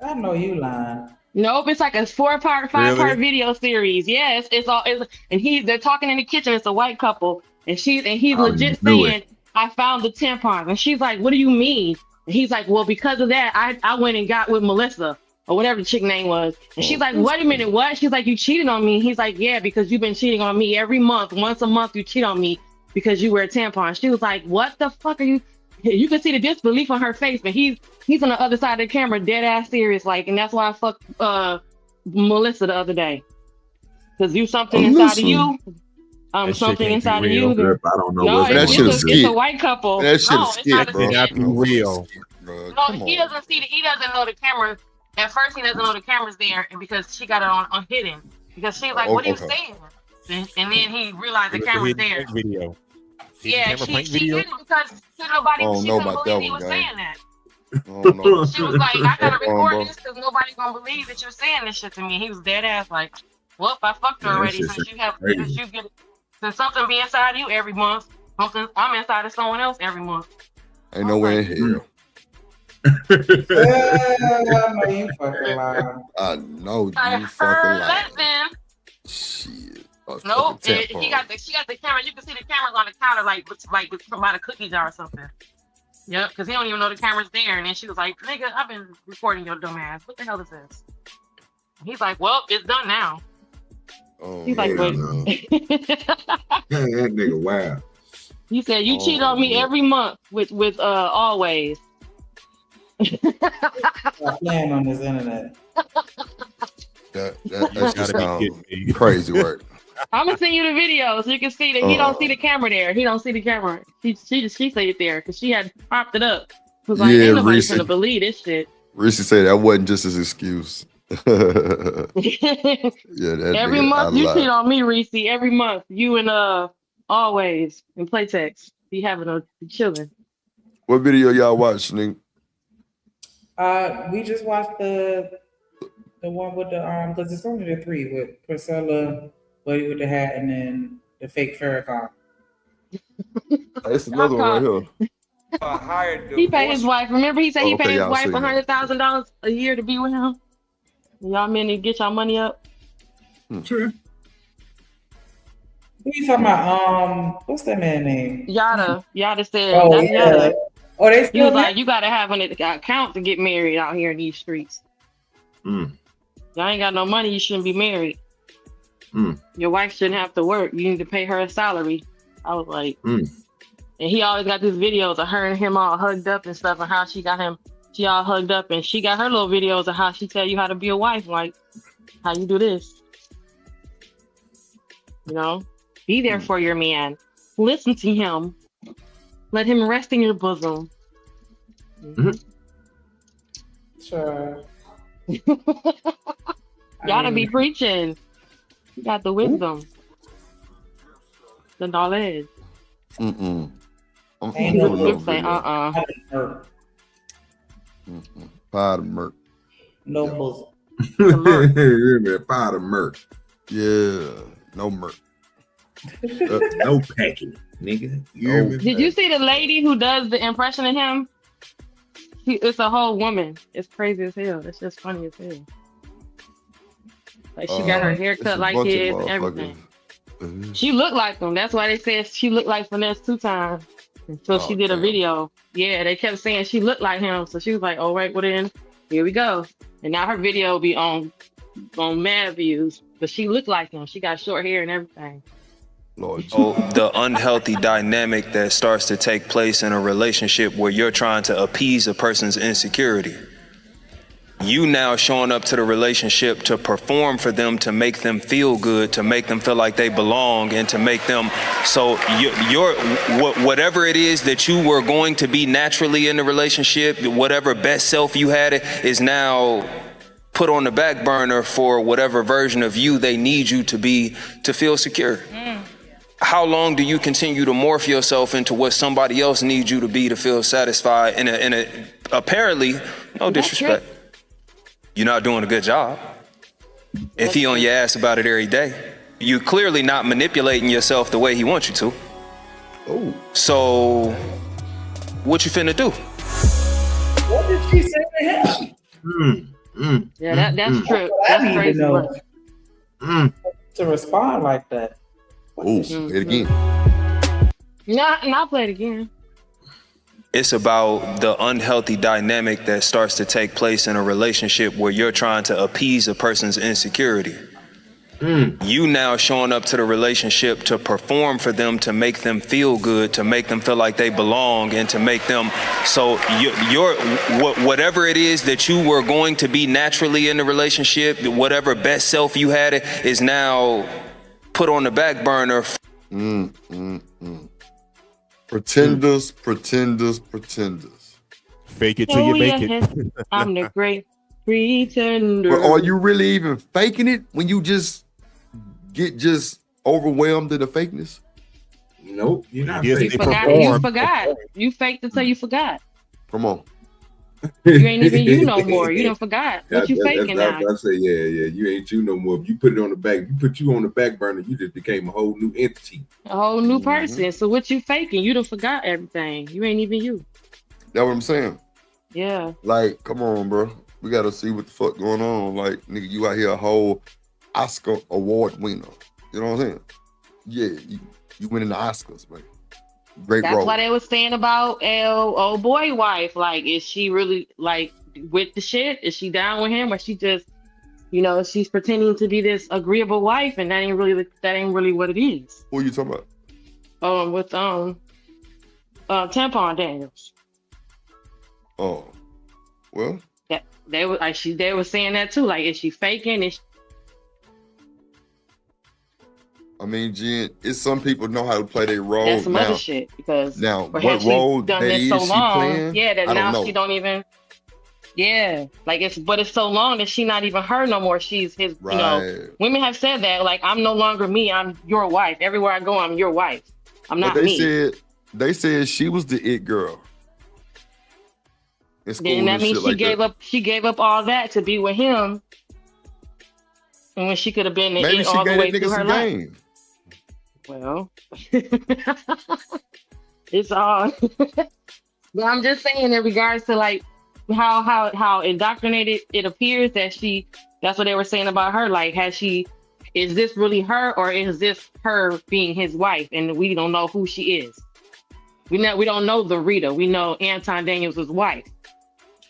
I know you lying. Nope, it's like a 4-part, 5-part video series. Yes, they're talking in the kitchen. It's a white couple, and he's legit saying, I found the tampons. And she's like, what do you mean? And he's like, well, because of that, I went and got with Melissa or whatever the chick name was. And she's like, wait a minute, what? She's like, you cheated on me. He's like, yeah, because you've been cheating on me every month. Once a month, you cheat on me because you wear a tampon. She was like, what the fuck are you? You can see the disbelief on her face, but he's on the other side of the camera, dead ass serious, like, and that's why I fucked Melissa the other day. Cause you something inside of you, something inside of you. I don't know. No, What's it's a white couple. That shit is skit, bro. Not be real. No, he doesn't know the camera. At first, he doesn't know the camera's there, and because she got it on hidden, because she's like, "What are you saying?" And then he realized the camera's there. Video. Yeah, she didn't because nobody. She couldn't believe he was saying that. She was like, "I gotta record this because nobody's gonna believe that you're saying this shit to me." He was dead ass like, "Well, I fucked her already since something be inside of you every month. I'm inside of someone else every month." Ain't no way in hell. I know you fucking lying. I know you I fucking heard lying. that then. Shit. Nope, she got the camera. You can see the cameras on the counter, like by the cookie jar or something. Yep, because he don't even know the camera's there. And then she was like, "Nigga, I've been recording your dumb ass. What the hell is this?" He's like, "Well, it's done now." Oh, he's like, "Wait." That nigga, wow. He said, "You cheat on me every month with always." Stop playing on this internet. That's just crazy work. I'm gonna send you the video so you can see that he don't see the camera there. He don't see the camera. She said it there because she had popped it up. It was like, ain't nobody gonna believe this shit. Reese said that wasn't just his excuse. Every month you cheat on me, Reese. Every month you and always in Playtex be having chilling. What video y'all watch, nigga? We just watched the one with the because it's only the 3 with Priscilla, Buddy with the hat, and then the fake Farrakhan. It's another one right here. He paid his wife. Remember, he said he paid his wife $100,000 a year to be with him. Y'all men need to get y'all money up. True. Who you talking about? What's that man name? Yada said. Oh, that's yeah. Yada. Oh, they He still was like, you gotta have an account to get married out here in these streets. Y'all ain't got no money, you shouldn't be married. Your wife shouldn't have to work. You need to pay her a salary. I was like, and he always got these videos of her and him all hugged up and stuff, and how she all hugged up, and she got her little videos of how she tell you how to be a wife, like how you do this. You know, be there for your man. Listen to him. Let him rest in your bosom. Sure. Y'all to be preaching. You got the wisdom. The knowledge. I'm Ain't no good say, Pie to murk. No bosom. Pie to murk. Yeah, no murk. No packing, nigga. You hear me? Did you see the lady who does the impression of him? It's a whole woman. It's crazy as hell. It's just funny as hell. Like she got her hair cut like his and everything. She looked like him. That's why they said she looked like Finesse 2 times. Until she did a video. Yeah, they kept saying she looked like him. So she was like, "Oh wait, well then, here we go." And now her video be on mad views. But she looked like him. She got short hair and everything. The unhealthy dynamic that starts to take place in a relationship where you're trying to appease a person's insecurity. You now showing up to the relationship to perform for them, to make them feel good, to make them feel like they belong, and to make them so you're whatever it is that you were going to be naturally in the relationship, whatever best self you had is now put on the back burner for whatever version of you they need you to be to feel secure. How long do you continue to morph yourself into what somebody else needs you to be to feel satisfied in a apparently, no disrespect, you're not doing a good job. If he on your ass about it every day, you're clearly not manipulating yourself the way he wants you to. Oh. So what you finna do? What did she say to him? Yeah, that's true. That's crazy. To respond like that. Oh, play it again. No, and I'll play it again. It's about the unhealthy dynamic that starts to take place in a relationship where you're trying to appease a person's insecurity. You now showing up to the relationship to perform for them, to make them feel good, to make them feel like they belong, and to make them so you're whatever it is that you were going to be naturally in the relationship, whatever best self you had is now put on the back burner. Pretenders. Fake it till you make it. I'm the great pretender. But are you really even faking it when you just get overwhelmed in the fakeness? Nope, you're not You forgot. You faked it till you forgot. Come on. You ain't even you no more. You done forgot. What you faking now? I say, yeah, you ain't you no more. If you put it on the back, you put you on the back burner, you just became a whole new entity. A whole new person. So what you faking? You done forgot everything. You ain't even you. That's what I'm saying. Yeah. Like, come on, bro. We gotta see what the fuck going on. Like, nigga, you out here a whole Oscar award winner. You know what I'm saying? Yeah, you winning the Oscars, man. Great That's role. why they was saying about old boy wife. Like, is she really like with the shit? Is she down with him, or she just, she's pretending to be this agreeable wife, and that ain't really what it is. Who are you talking about? With Tampon Daniels. Oh, well. That they were saying that too. Like, is she faking? I mean, Jen, it's some people know how to play their role. That's some now. other shit, because now what role done that this is so she long, playing? yeah, that I now don't know. she don't even, like it's so long that she not even her no more. She's his. Right. Women have said that, like, I'm no longer me. I'm your wife. Everywhere I go, I'm your wife. I'm not But me. they said she was the it girl. In school Then that and means shit she like gave that. up. She gave up all that to be with him, and when she could have been the Maybe it she all the gave way that through nigga her some life. game. Well, it's all. But I'm just saying, in regards to like how indoctrinated it appears that that's what they were saying about her. Like, is this really her, or is this her being his wife? And we don't know who she is. We don't know the Rita. We know Anton Daniels' wife,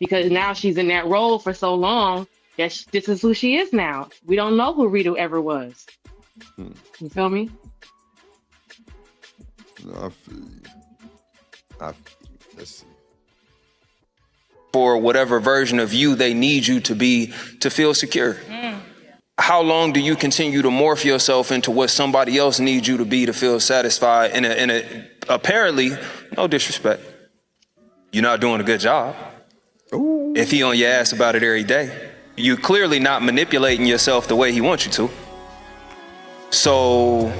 because now she's in that role for so long that this is who she is now. We don't know who Rita ever was. You feel me? No, I feel you. Let's see. For whatever version of you they need you to be to feel secure. How long do you continue to morph yourself into what somebody else needs you to be to feel satisfied in a apparently, no disrespect, you're not doing a good job. If he on your ass about it every day, you're clearly not manipulating yourself the way he wants you to. So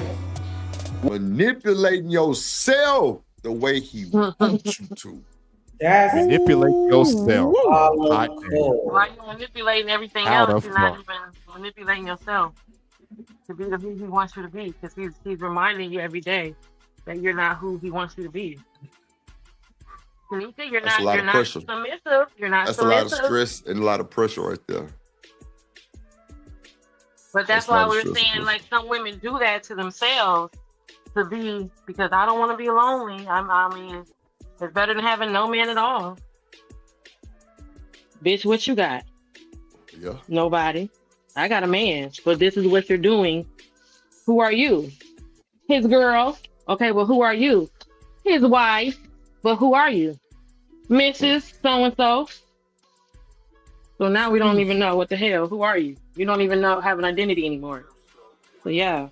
manipulating yourself the way he wants you to. Manipulate yourself. Why you manipulating everything Out else? of You're not fuck. even manipulating yourself. to be the who he wants you to be, because he's reminding you every day that you're not who he wants you to be. Tanika, you're That's a not lot you're of not pressure. submissive. You're not That's a lot submissive. of stress and a lot of pressure right there. But that's That's why not a we're stress saying pressure. like some women do that to themselves to be, because I don't want to be lonely. I mean, it's better than having no man at all. Bitch, what you got? Yeah. Nobody. I got a man, but this is what you're doing. Who are you? His girl. Okay, well, who are you? His wife. But who are you? Mrs. So-and-so. So now we don't even know what the hell. Who are you? You don't even have an identity anymore. So yeah.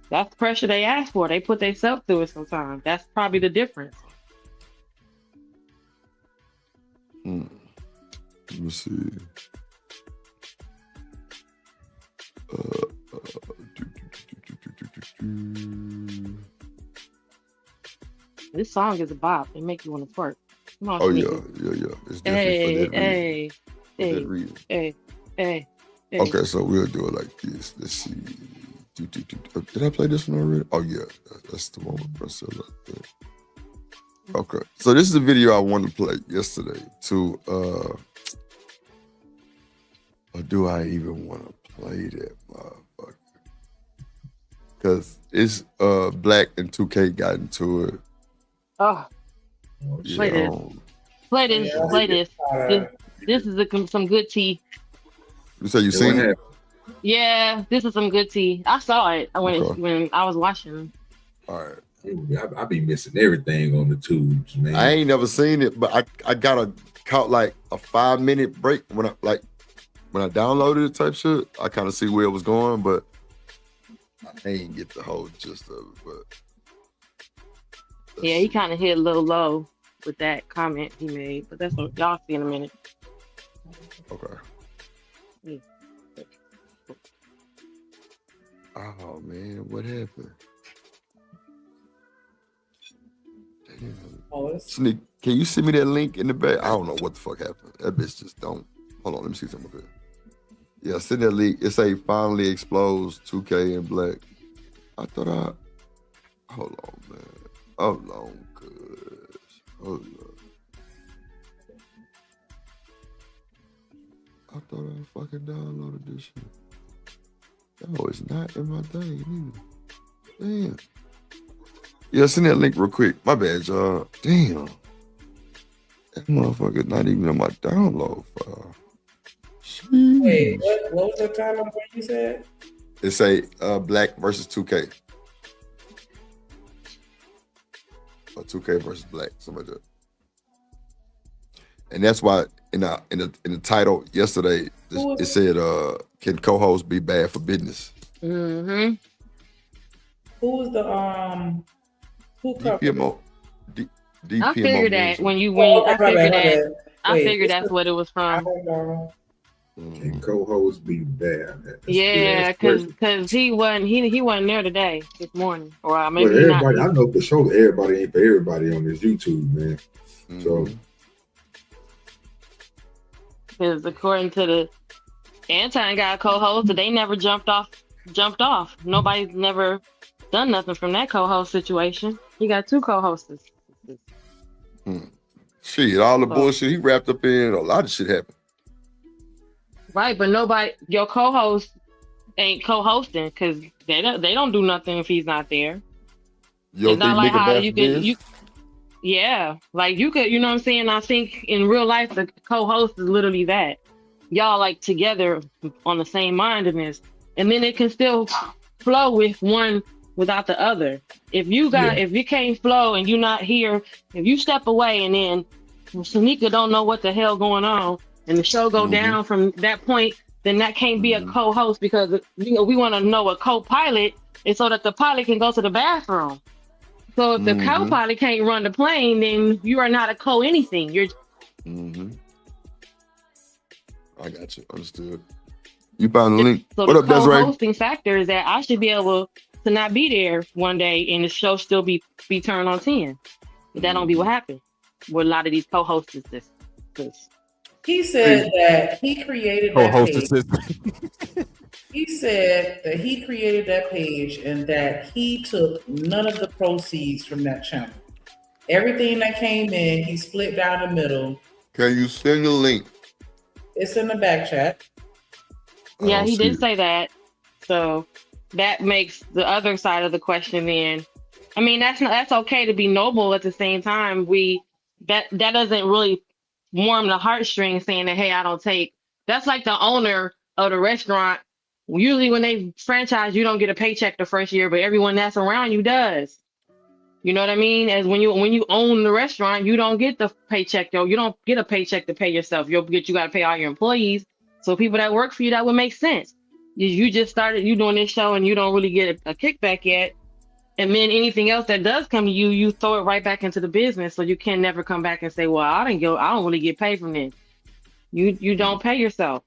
That's the pressure they ask for. They put themselves through it sometimes. That's probably the difference. Let me see. This song is a bop. It make you want to twerk. Come on, Oh yeah, Tanika. yeah. It's definitely Hey, for that reason. For hey, that reason. hey. Okay, so we'll do it like this. Let's see. Did I play this one already? Oh yeah, that's the one with Priscilla. Okay, so this is a video I wanted to play yesterday to or do I even want to play that motherfucker? Because it's Black and 2K got into it. Oh, play this. Play this. Yeah. Play this. This is some good tea. You say you seen it? Yeah, this is some good tea. I saw it when I was watching. All right. I be missing everything on the tubes, man. I ain't never seen it, but I got caught like a 5-minute break when I downloaded it type shit. I kind of see where it was going, but I ain't get the whole gist of it. But Yeah, he kind of hit a little low with that comment he made, but that's what y'all see in a minute. okay. Yeah. Oh man, what happened? Damn. Sneak, can you send me that link in the back? I don't know what the fuck happened. That bitch just don't. Hold on, let me see something good. Yeah, send that link. It say finally exposed 2K and Black. I thought hold on, man. Hold on, cuz. Hold on. I thought I fucking downloaded this shit. No, it's not in my thing either. Damn. Yeah, send that link real quick. My bad, y'all. Damn. That motherfucker's not even on my download file. Jeez. Wait, what was the title of what you said? It say Black versus 2K. Or 2K versus Black, something like that. And that's why in the title yesterday it said can co-hosts be bad for business? Mm-hmm. Who was the who covered it? DPMO. I figured that when you Oh, went, my I figured bad. that. I Wait, figured this that's is- what it was from. Can co-hosts be bad? Yeah, because he wasn't there today, this morning, or maybe Well, not. everybody, I know for sure everybody ain't for everybody on this YouTube, man. So Because according to the Anton guy co-host, they never jumped off. Nobody's never done nothing from that co-host situation. He got 2 co-hosts. Shit, all the bullshit he wrapped up in, a lot of shit happened. Right, but your co-host ain't co-hosting because they don't do nothing if he's not there. It's not like how yeah, like you could, you know what I'm saying? I think in real life, the co-host is literally that. Y'all like together on the same mindedness, and then it can still flow with one without the other. If you can't flow and you're not here, if you step away and then Shanika don't know what the hell going on, and the show go down from that point, then that can't be a co-host because we want to know a co-pilot is so that the pilot can go to the bathroom. So if the co-pilot can't run the plane, then you are not a co-anything. You're. I got you. Understood. You found the link. So What the up, Desiree? co-hosting factor is that I should be able to not be there one day and the show still be turned on 10. But that don't be what happened with a lot of these co-hosts. He said that he created that page. He said that he created that page and that he took none of the proceeds from that channel. Everything that came in, he split down the middle. Can you send the link? It's in the back chat. Yeah, he did say that. So that makes the other side of the question then. I mean, that's okay to be noble. At the same time, that doesn't really warm the heartstrings saying that, hey, I don't take. That's like the owner of the restaurant. Usually when they franchise, you don't get a paycheck the first year, but everyone that's around you does. You know what I mean? As when you own the restaurant, you don't get the paycheck though. You don't get a paycheck to pay yourself. You got to pay all your employees. So people that work for you, that would make sense. You just started doing this show and you don't really get a kickback yet. And then anything else that does come to you, you throw it right back into the business. So you can never come back and say, well, I don't really get paid from this. You don't pay yourself.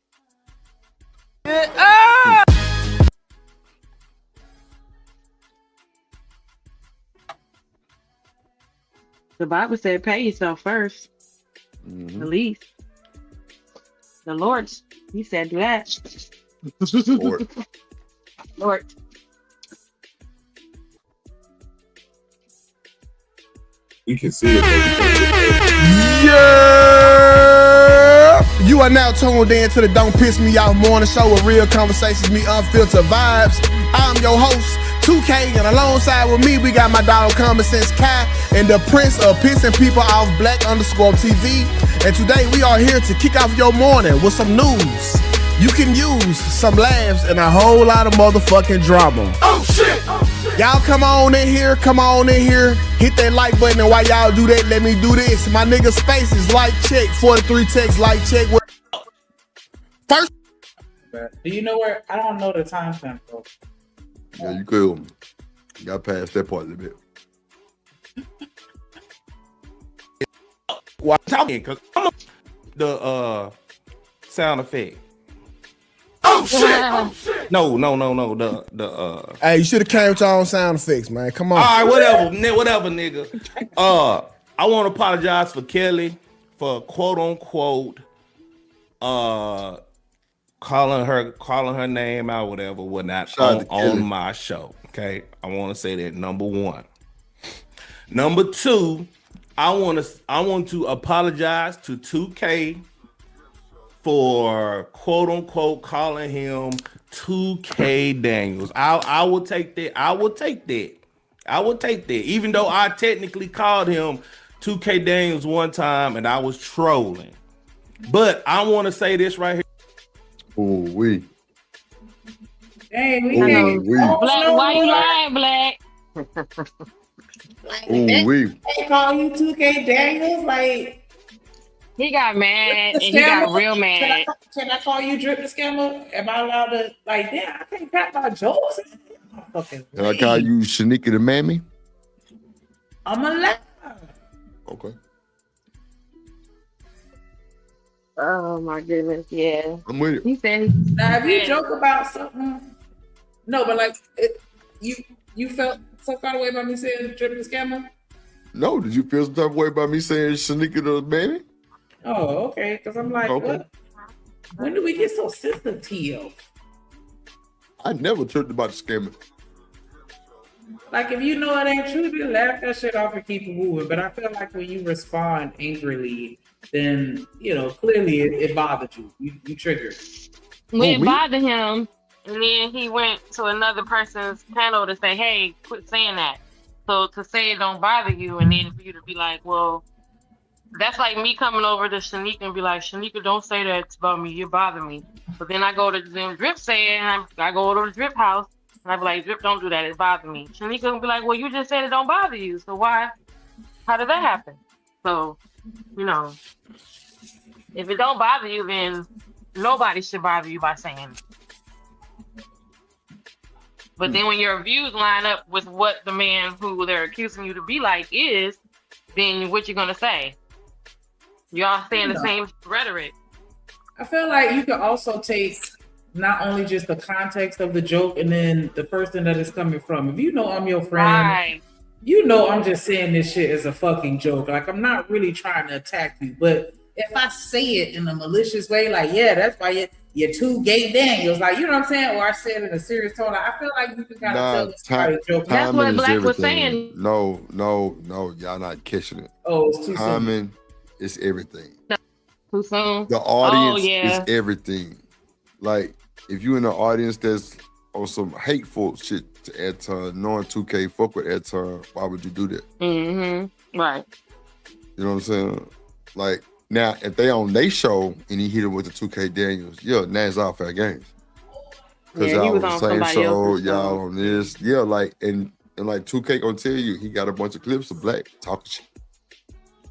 The Bible said pay yourself first. At least. The Lord, he said do that. Lord. You can see it. Yeah! You are now tuned in to the Don't Piss Me Off morning show with real conversations, me unfiltered vibes. I'm your host, 2K, and alongside with me, we got my dog Common Sense Kai and the Prince of Pissing People Off Black_TV. And today we are here to kick off your morning with some news. You can use some laughs and a whole lot of motherfucking drama. Oh shit! Y'all come on in here, hit that like button, and while y'all do that, let me do this. My nigga Space is like check, 43 text like check. First. Do you know where? I don't know the timestamp though. Yeah, you could. You got past that part a little bit. Well, I'm talking because the sound effect. Oh shit! Oh shit! No. The Hey, you should have came with your own sound effects, man. Come on. All right, whatever, nigga. I want to apologize for Kelly for quote unquote calling her name out, whatnot on my show. Okay, I want to say that number one. Number two, I want to apologize to 2K for quote unquote calling him 2K Daniels. I will take that. I will take that. Even though I technically called him 2K Daniels one time and I was trolling. But I want to say this right here. Oh, we. Hey, we can't. Black, why you lying, Black? They call you 2K Daniels? Like, he got mad and he got real mad. Can I call you Drip the Scammer? Am I allowed to? Like, damn, I can't crack my jokes. Can I call you Shanika the Mammy? I'm allowed. Okay. Oh my goodness, yeah. I'm with it. He said. Now, if you joke about something, no, but like, you felt some kind of way about me saying Drip the Scammer? No, did you feel some type of way about me saying Shanika the Mammy? Oh, okay. Because I'm like, what? When do we get so sensitive? I never tripped about the scammer. Like, if you know it ain't true, then laugh that shit off and keep it moving. But I feel like when you respond angrily, then, clearly it bothered you. You triggered. When it bothered him, and then he went to another person's panel to say, hey, quit saying that. So to say it don't bother you, and then for you to be like, well, that's like me coming over to Shanika and be like, Shanika, don't say that about me. You bother me. But then I go to them Drip saying, I go over to the Drip house, and I be like, Drip, don't do that. It bothers me. Shanika will be like, well, you just said it don't bother you. So why? How did that happen? So, if it don't bother you, then nobody should bother you by saying it. But then when your views line up with what the man who they're accusing you to be like is, then what you gonna say? Y'all saying the same rhetoric. I feel like you can also take not only just the context of the joke and then the person that it's coming from. If you know I'm your friend, you know I'm just saying this shit as a fucking joke. Like, I'm not really trying to attack you. But if I say it in a malicious way, like, yeah, that's why you're too gay Daniels. Like, you know what I'm saying? Or I said in a serious tone. Like, I feel like you can kind of tell this somebody joking. That's what timing is Black was everything. saying. No, y'all not catching it. Oh, it's too timing is everything. Too soon. The audience yeah. is everything. Like, if you in the audience that's on some hateful shit to Anton, knowing 2K fuck with Anton, why would you do that? Mm-hmm. Right. You know what I'm saying? Like, now, if they on they show and he hit it with the 2K Daniels, yeah, now it's all fair games. Because Yeah, he y'all was on the on same somebody show, else's show. y'all on this. Yeah, like, and like 2K gonna tell you, he got a bunch of clips of Black talking shit.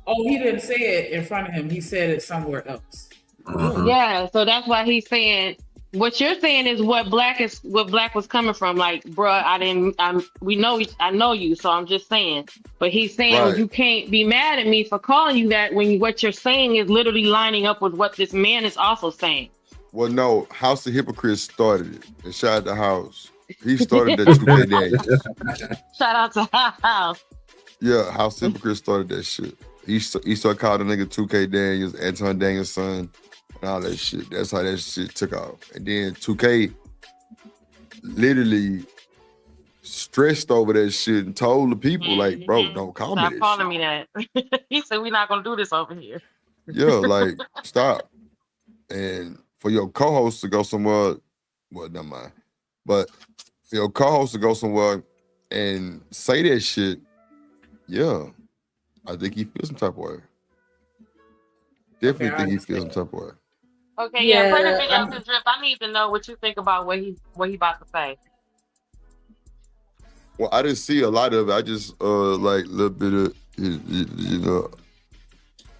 Oh, he didn't say it in front of him. He said it somewhere else. Yeah, so that's why he's saying what you're saying is what Black was coming from. Like, bruh, I know you, so I'm just saying. But he's saying Right. you can't be mad at me for calling you that when what you're saying is literally lining up with what this man is also saying. Well, no, House of Hypocrites started it. And shout out to House. He started that 2K Daniels. Shout out to House. Yeah, House of Hypocrites started that shit. He started calling the nigga 2K Daniels, Anton Daniels' son, and all that shit. That's how that shit took off. And then 2K literally stressed over that shit and told the people, like, bro, don't call me Stop that calling me that. He said we're not gonna do this over here. Yeah, like, stop. And for your co-host to go somewhere, well, never mind. But for your co-host to go somewhere and say that shit, yeah, I think he feels some type of way. Definitely think he feels some type of way. Okay, yeah, play the Yeah, video to Drip. I need to know what you think about what he about to say. Well, I didn't see a lot of it. I just like a little bit of you know.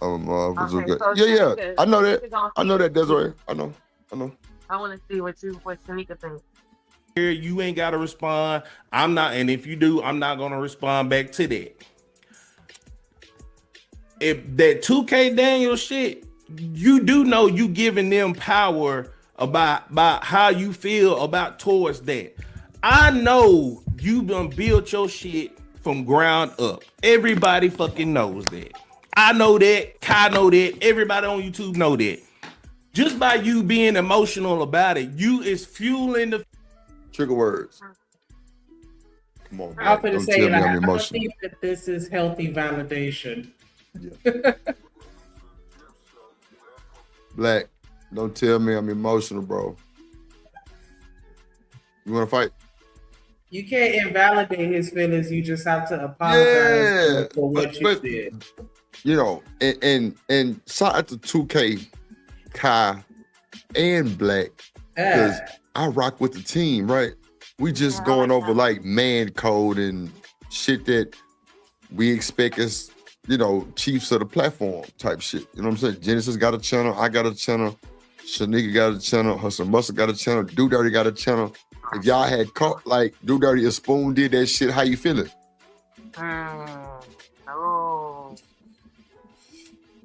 Was Okay, okay. so Yeah. Shanika- I know that. Shanika gonna I know that, Desiree. I know. I want to see what Shanika thinks. Here, you ain't got to respond. I'm not, and if you do, I'm not gonna respond back to that. If that 2K Daniel shit, you do know you giving them power about how you feel about towards that. I know you done built your shit from ground up. Everybody fucking knows that. I know that. Kai know that. Everybody on YouTube know that. Just by you being emotional about it, you is fueling the trigger words. Come on, I'm going to don't say, tell me like, I'm I don't emotional. think that this is healthy validation. Black, don't tell me I'm emotional, bro. You want to fight? You can't invalidate his feelings. You just have to apologize for what you did. You know, and shout out to 2K, Kai, and Black, because I rock with the team, right? We just going over like man code and shit that we expect as, you know, chiefs of the platform type shit. You know what I'm saying? Genesis got a channel, I got a channel, Shanika got a channel, Hustle Muscle got a channel, Do Dirty got a channel. If y'all had caught like Do Dirty or Spoon did that shit, how you feeling? Oh.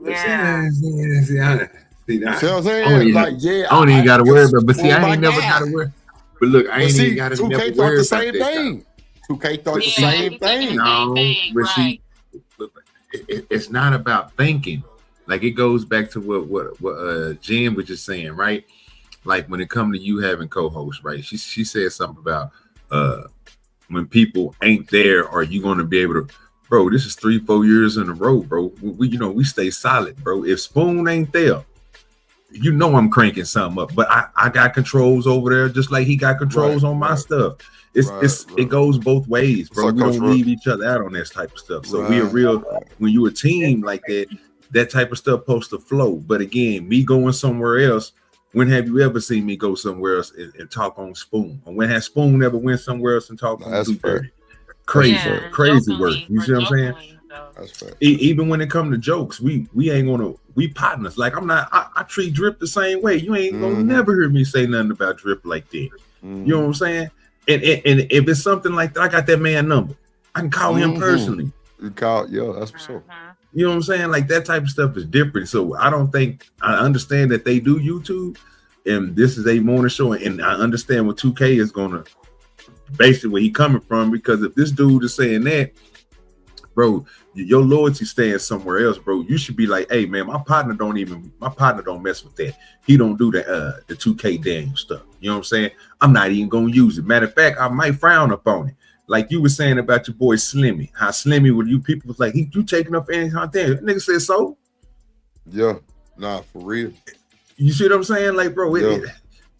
Yeah. See what I'm saying? Like, yeah, I don't even got to worry about. But see, oh I my ain't never God. got to worry. But look, I But ain't see, even got to 2K never thought worry the about same that. thing. 2K thought the same thing. No, but see, it's not about thinking. Like, it goes back to what Jen was just saying, right? Like, when it comes to you having co-hosts, right? She said something about when people ain't there, are you going to be able to? Bro, this is 3-4 years in a row, bro. We stay solid, bro. If Spoon ain't there, you know I'm cranking something up. But I got controls over there, just like he got controls on my stuff. It goes both ways, bro. We don't leave each other out on this type of stuff. So we a real, when you a team like that type of stuff supposed to flow. But again, me going somewhere else, when have you ever seen me go somewhere else and talk on Spoon? Or when has Spoon ever went somewhere else and talk on Do Dirty? Crazy work. You see what I'm saying? That's fair. Even when it come to jokes, we ain't gonna, we partners. Like, I treat Drip the same way. You ain't gonna never hear me say nothing about Drip like that. You know what I'm saying? And if it's something like that, I got that man number. I can call him personally. You call, that's for sure. You know what I'm saying? Like, that type of stuff is different. So I understand that they do YouTube, and this is a morning show, and I understand what 2K is gonna basically where he coming from, because if this dude is saying that, bro, your loyalty stands somewhere else, bro. You should be like, hey man, my partner don't mess with that. He don't do the 2K Daniel stuff. You know what I'm saying? I'm not even gonna use it. Matter of fact, I might frown upon it. Like you were saying about your boy Slimmy, how Slimmy with you people was like, you taking up anything Daniel? Nigga said so. Yeah, nah, for real. You see what I'm saying? Like, bro,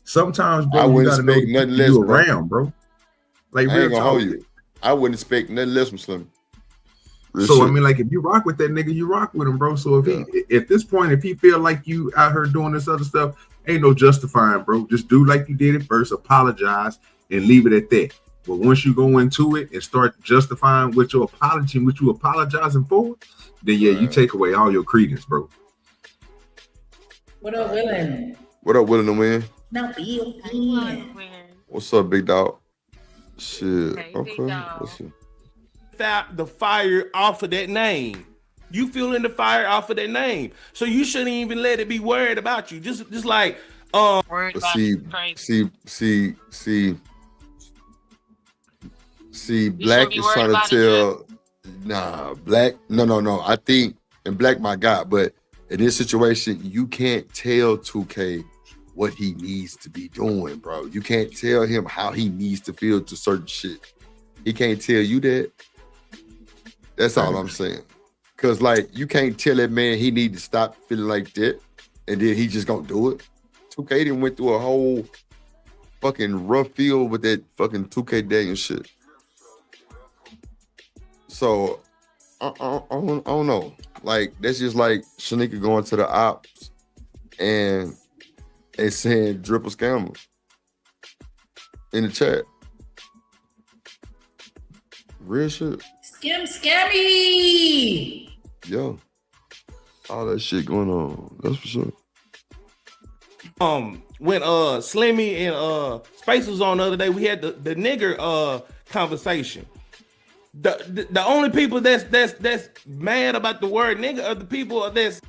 sometimes, bro, I you wouldn't gotta know expect nothing less, you bro. around, bro. Like, I real ain't gonna talk. hold you. I wouldn't expect nothing less from Slim. So I mean, like, if you rock with that nigga, you rock with him, bro. So if he, at this point, if he feel like you out here doing this other stuff, ain't no justifying, bro. Just do like you did it first, apologize, and leave it at that. But once you go into it and start justifying what your apology, what you apologizing for, then you take away all your credence, bro. What up, Willin? What up, Willin' to win? No, Bill. What's up, big dog? Shit. Okay. Let's see. The fire off of that name. You feeling the fire off of that name. So you shouldn't even let it be worried about you. Just like See, Black is trying to tell Black. No. I think and Black my guy, but in this situation, you can't tell 2K what he needs to be doing, bro. You can't tell him how he needs to feel to certain shit. He can't tell you that. That's all I'm saying. Cause like you can't tell that man he need to stop feeling like that, and then he just gonna do it. 2K done went through a whole fucking rough field with that fucking 2K Daniel shit. So I don't know. Like that's just like Shanika going to the ops and saying dripple scammer in the chat. Real shit. Scammy. Yo, all that shit going on. That's for sure. When Slimmy and Space was on the other day, we had the nigger conversation. The only people that's mad about the word nigga are the people that's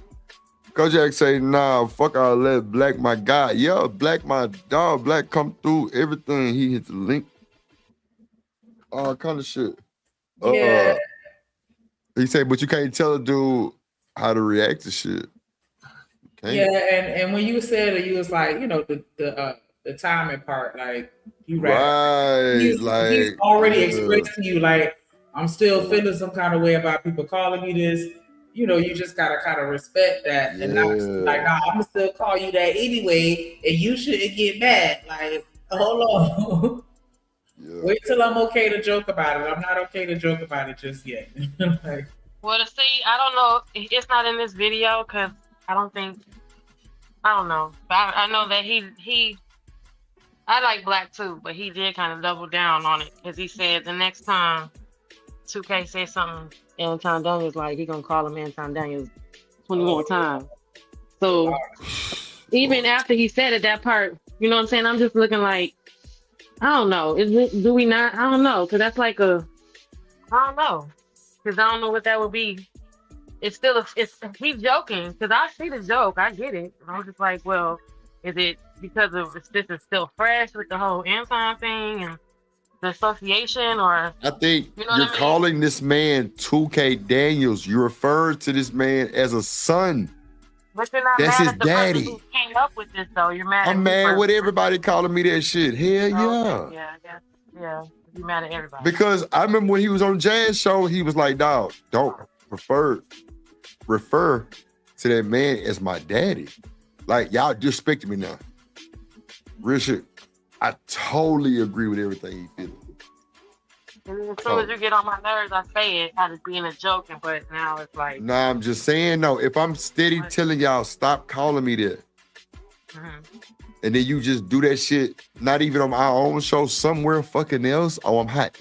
Kojak say, nah, fuck all that. Black my guy. Yeah, Black my dog. Black come through everything. He hit the link. All kind of shit. Yeah. He said, but you can't tell a dude how to react to shit. Can't. Yeah, and when you said it, you was like, you know, the timing part, like you right. He's already yeah. expressed to you, like, I'm still feeling some kind of way about people calling me this. You know, you just gotta kind of respect that, and not like, nah, I'm gonna still call you that anyway, and you shouldn't get mad. Like, hold on. Wait till I'm okay to joke about it. I'm not okay to joke about it just yet. Like, well, to see, I don't know. It's not in this video because I don't know. But I know that he I like Black too, but he did kind of double down on it because he said the next time 2K says something, Anton Daniels like he gonna call him Anton Daniels 20 more times. So even after he said it, that part, you know what I'm saying? I'm just looking like, I don't know. Do we not? I don't know. Cause that's like I don't know. Cause I don't know what that would be. It's still, he's joking. Cause I see the joke. I get it. And I'm just like, well, is it because of this is still fresh with the whole Anton thing and the association, or? I think you know you're calling this man 2K Daniels. You refer to this man as a son. But you're not That's mad his at the daddy. person who came up with this, though. You're mad. I'm mad with everybody calling me that shit. Hell yeah. Yeah, I guess. Yeah, you're mad at everybody. Because I remember when he was on Jazz Show, he was like, dog, don't refer to that man as my daddy. Like, y'all disrespecting me now. Real shit. I totally agree with everything he did. And as soon as you get on my nerves, I say it out of being a joke, but now it's like. Nah, I'm just saying, no, if I'm steady telling y'all, stop calling me that. And then you just do that shit, not even on my own show, somewhere fucking else. Oh, I'm hot.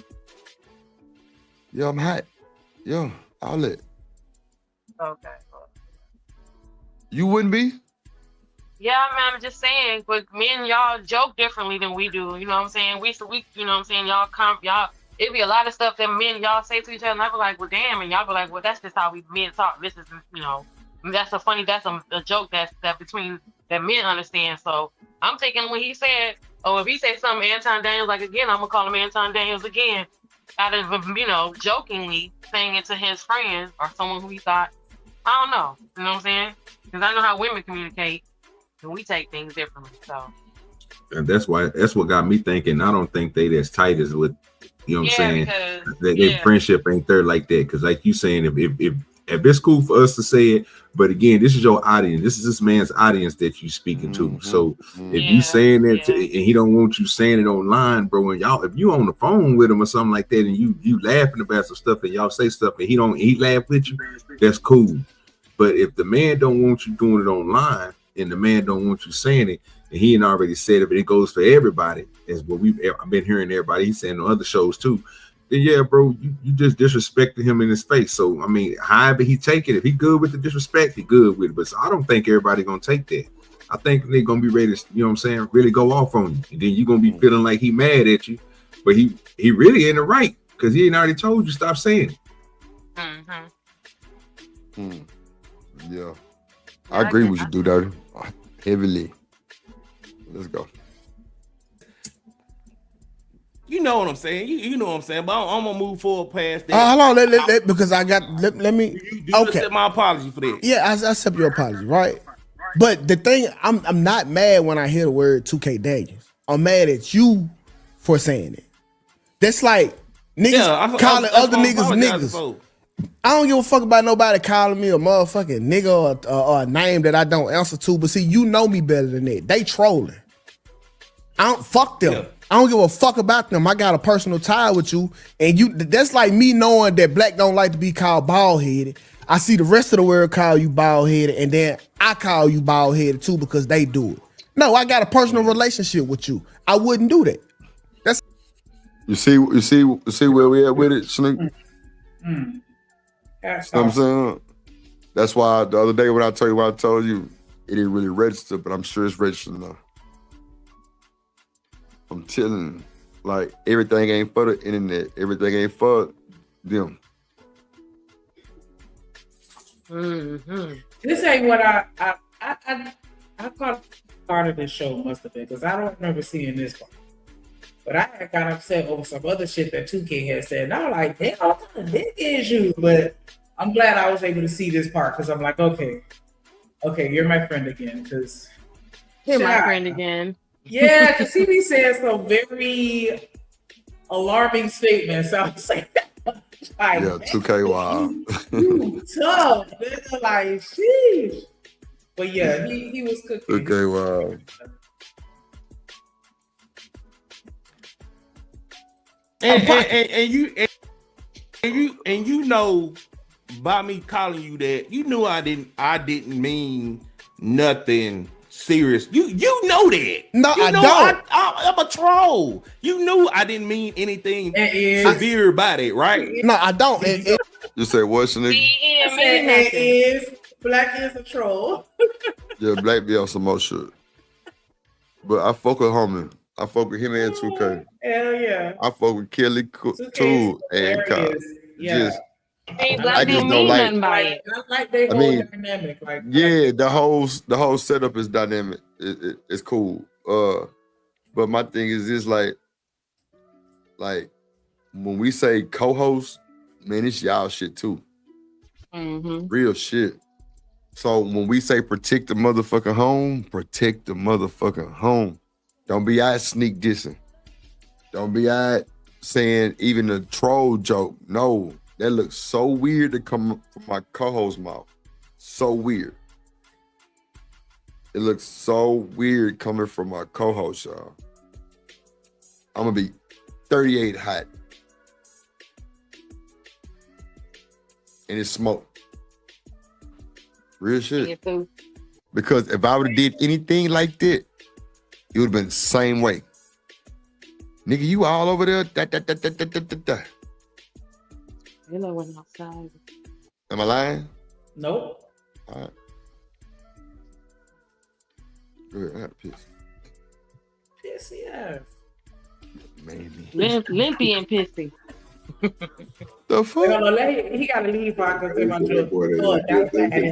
Yeah, I'm hot. Yeah, I'll let. Okay. You wouldn't be? Yeah, I mean, I'm just saying, but me and y'all joke differently than we do. You know what I'm saying? We you know what I'm saying? Y'all, it'd be a lot of stuff that men y'all say to each other, and I be like, well, damn, and y'all be like, well, that's just how we men talk. This is, you know, that's a joke that between that men understand. So I'm taking when he said, oh, if he said something Anton Daniels, like again, I'm gonna call him Anton Daniels again. out of, you know, jokingly saying it to his friends or someone who he thought, I don't know. You know what I'm saying? Because I know how women communicate and we take things differently. So. And that's what got me thinking. I don't think they as tight as what, you know what I'm saying? Their friendship ain't there like that. Because like you saying, if it's cool for us to say it, but again, this is your audience. This is this man's audience that you speaking to. So if you saying it and he don't want you saying it online, bro, and y'all, if you on the phone with him or something like that, and you laughing about some stuff and y'all say stuff and he laugh with you, that's cool. But if the man don't want you doing it online and the man don't want you saying it, and he ain't already said it, but it goes for everybody, is what I've been hearing everybody. He's saying on other shows too. Then yeah, bro, you just disrespected him in his face. So I mean, however he take it, if he good with the disrespect, he good with it. But so I don't think everybody gonna take that. I think they're gonna be ready to, you know what I'm saying, really go off on you, and then you're gonna be feeling like he mad at you, but he really in the right because he ain't already told you stop saying it. Yeah, I agree with you, Do Dirty, heavily. Let's go. You know what I'm saying. You know what I'm saying. But I'm gonna move forward past that. Hold on, because I got. Let me. You accept my apology for that. Yeah, I accept your apology, right? But the thing, I'm not mad when I hear the word 2K Daniels. I'm mad at you for saying it. That's like niggas calling other niggas. I don't give a fuck about nobody calling me a motherfucking nigga or a name that I don't answer to. But see, you know me better than that. They trolling. I don't fuck them. Yeah. I don't give a fuck about them. I got a personal tie with you, and you. That's like me knowing that black don't like to be called bald headed. I see the rest of the world call you bald headed, and then I call you bald headed too because they do it. No, I got a personal relationship with you. I wouldn't do that. That's you see where we at with it, Snoop. You know what I'm saying? That's why the other day when I told you, it didn't really register, but I'm sure it's registered now. I'm telling you, like, everything ain't for the internet. Everything ain't for them. This ain't what I caught part of this show must have been, because I don't remember seeing this part. But I had got upset over some other shit that 2K had said. And I was like, damn, what kind of dick is you? But I'm glad I was able to see this part because I'm like, okay, you're my friend again. Because you're my friend again. Yeah, because he be saying some very alarming statements. I was like, yeah, 2K wild. You tough, nigga. Like, sheesh. But yeah, he was cooking. 2K wild. And you know, by me calling you that, you knew I didn't mean nothing serious. You know that. No, you I know don't. I'm a troll. You knew I didn't mean anything severe about it, right? No, I don't. You say what's the nigga? Black is a troll. Yeah, Black be on some more shit. But I fuck with homie. I fuck with him and 2K. Hell yeah. I fuck with Kelly too and Kyle. Yeah. I just don't like. I like their whole dynamic. Like, yeah, the whole setup is dynamic. It's cool. But my thing is this, like when we say co-host, man, it's y'all shit too. Real shit. So when we say protect the motherfucking home, protect the motherfucking home. Don't be out sneak dissing. Don't be out saying even a troll joke. No, that looks so weird to come from my co-host's mouth. So weird. It looks so weird coming from my co-host, y'all. I'm gonna be 38 hot. And it's smoke. Real shit. Because if I would have did anything like that, it would have been the same way. Nigga, you all over there. You know when outside. Am I lying? Nope. All right. Go ahead, I got a piss. Pissy ass. Maybe. Limpy and pissy. The fuck? He got to leave because they want to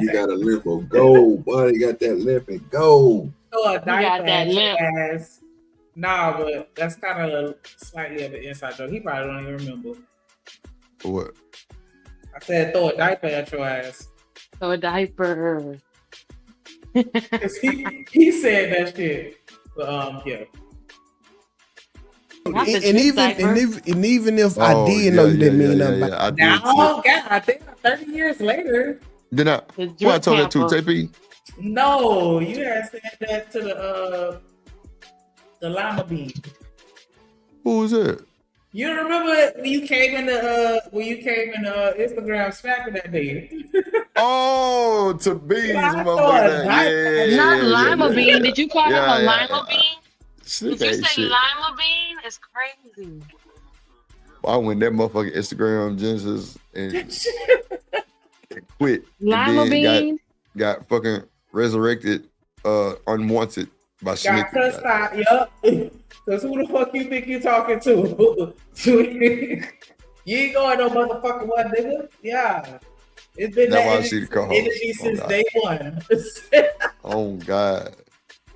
He got a lip of gold, boy. He got that lip and gold. Throw a knife got that at limp. your ass. Nah, but that's kind of slightly of an inside joke. He probably don't even remember. What? I said throw a diaper at your ass. Throw a diaper. he said that shit. But yeah. And even if I did know you didn't mean nothing about it. Now, God, I think 30 years later. Did I? Who I told that to? JP? No, you had said that to the Lima Bean. Who was that? You remember when you came in the Instagram snapping that day? Oh, to Beans, motherfucker. Yeah, Not Lima Bean. Did you call him a Lima Bean? Did Did you say Lima Bean? It's crazy. I went that motherfucking Instagram Genesis and quit. Lima and then Bean? got fucking resurrected, unwanted by Got Snickers. cussed out, yup. Because who the fuck you think you talking to? You ain't going no motherfucking one, nigga. Yeah. It's been That's why I that see the co-host. energy since God. day one. Oh God.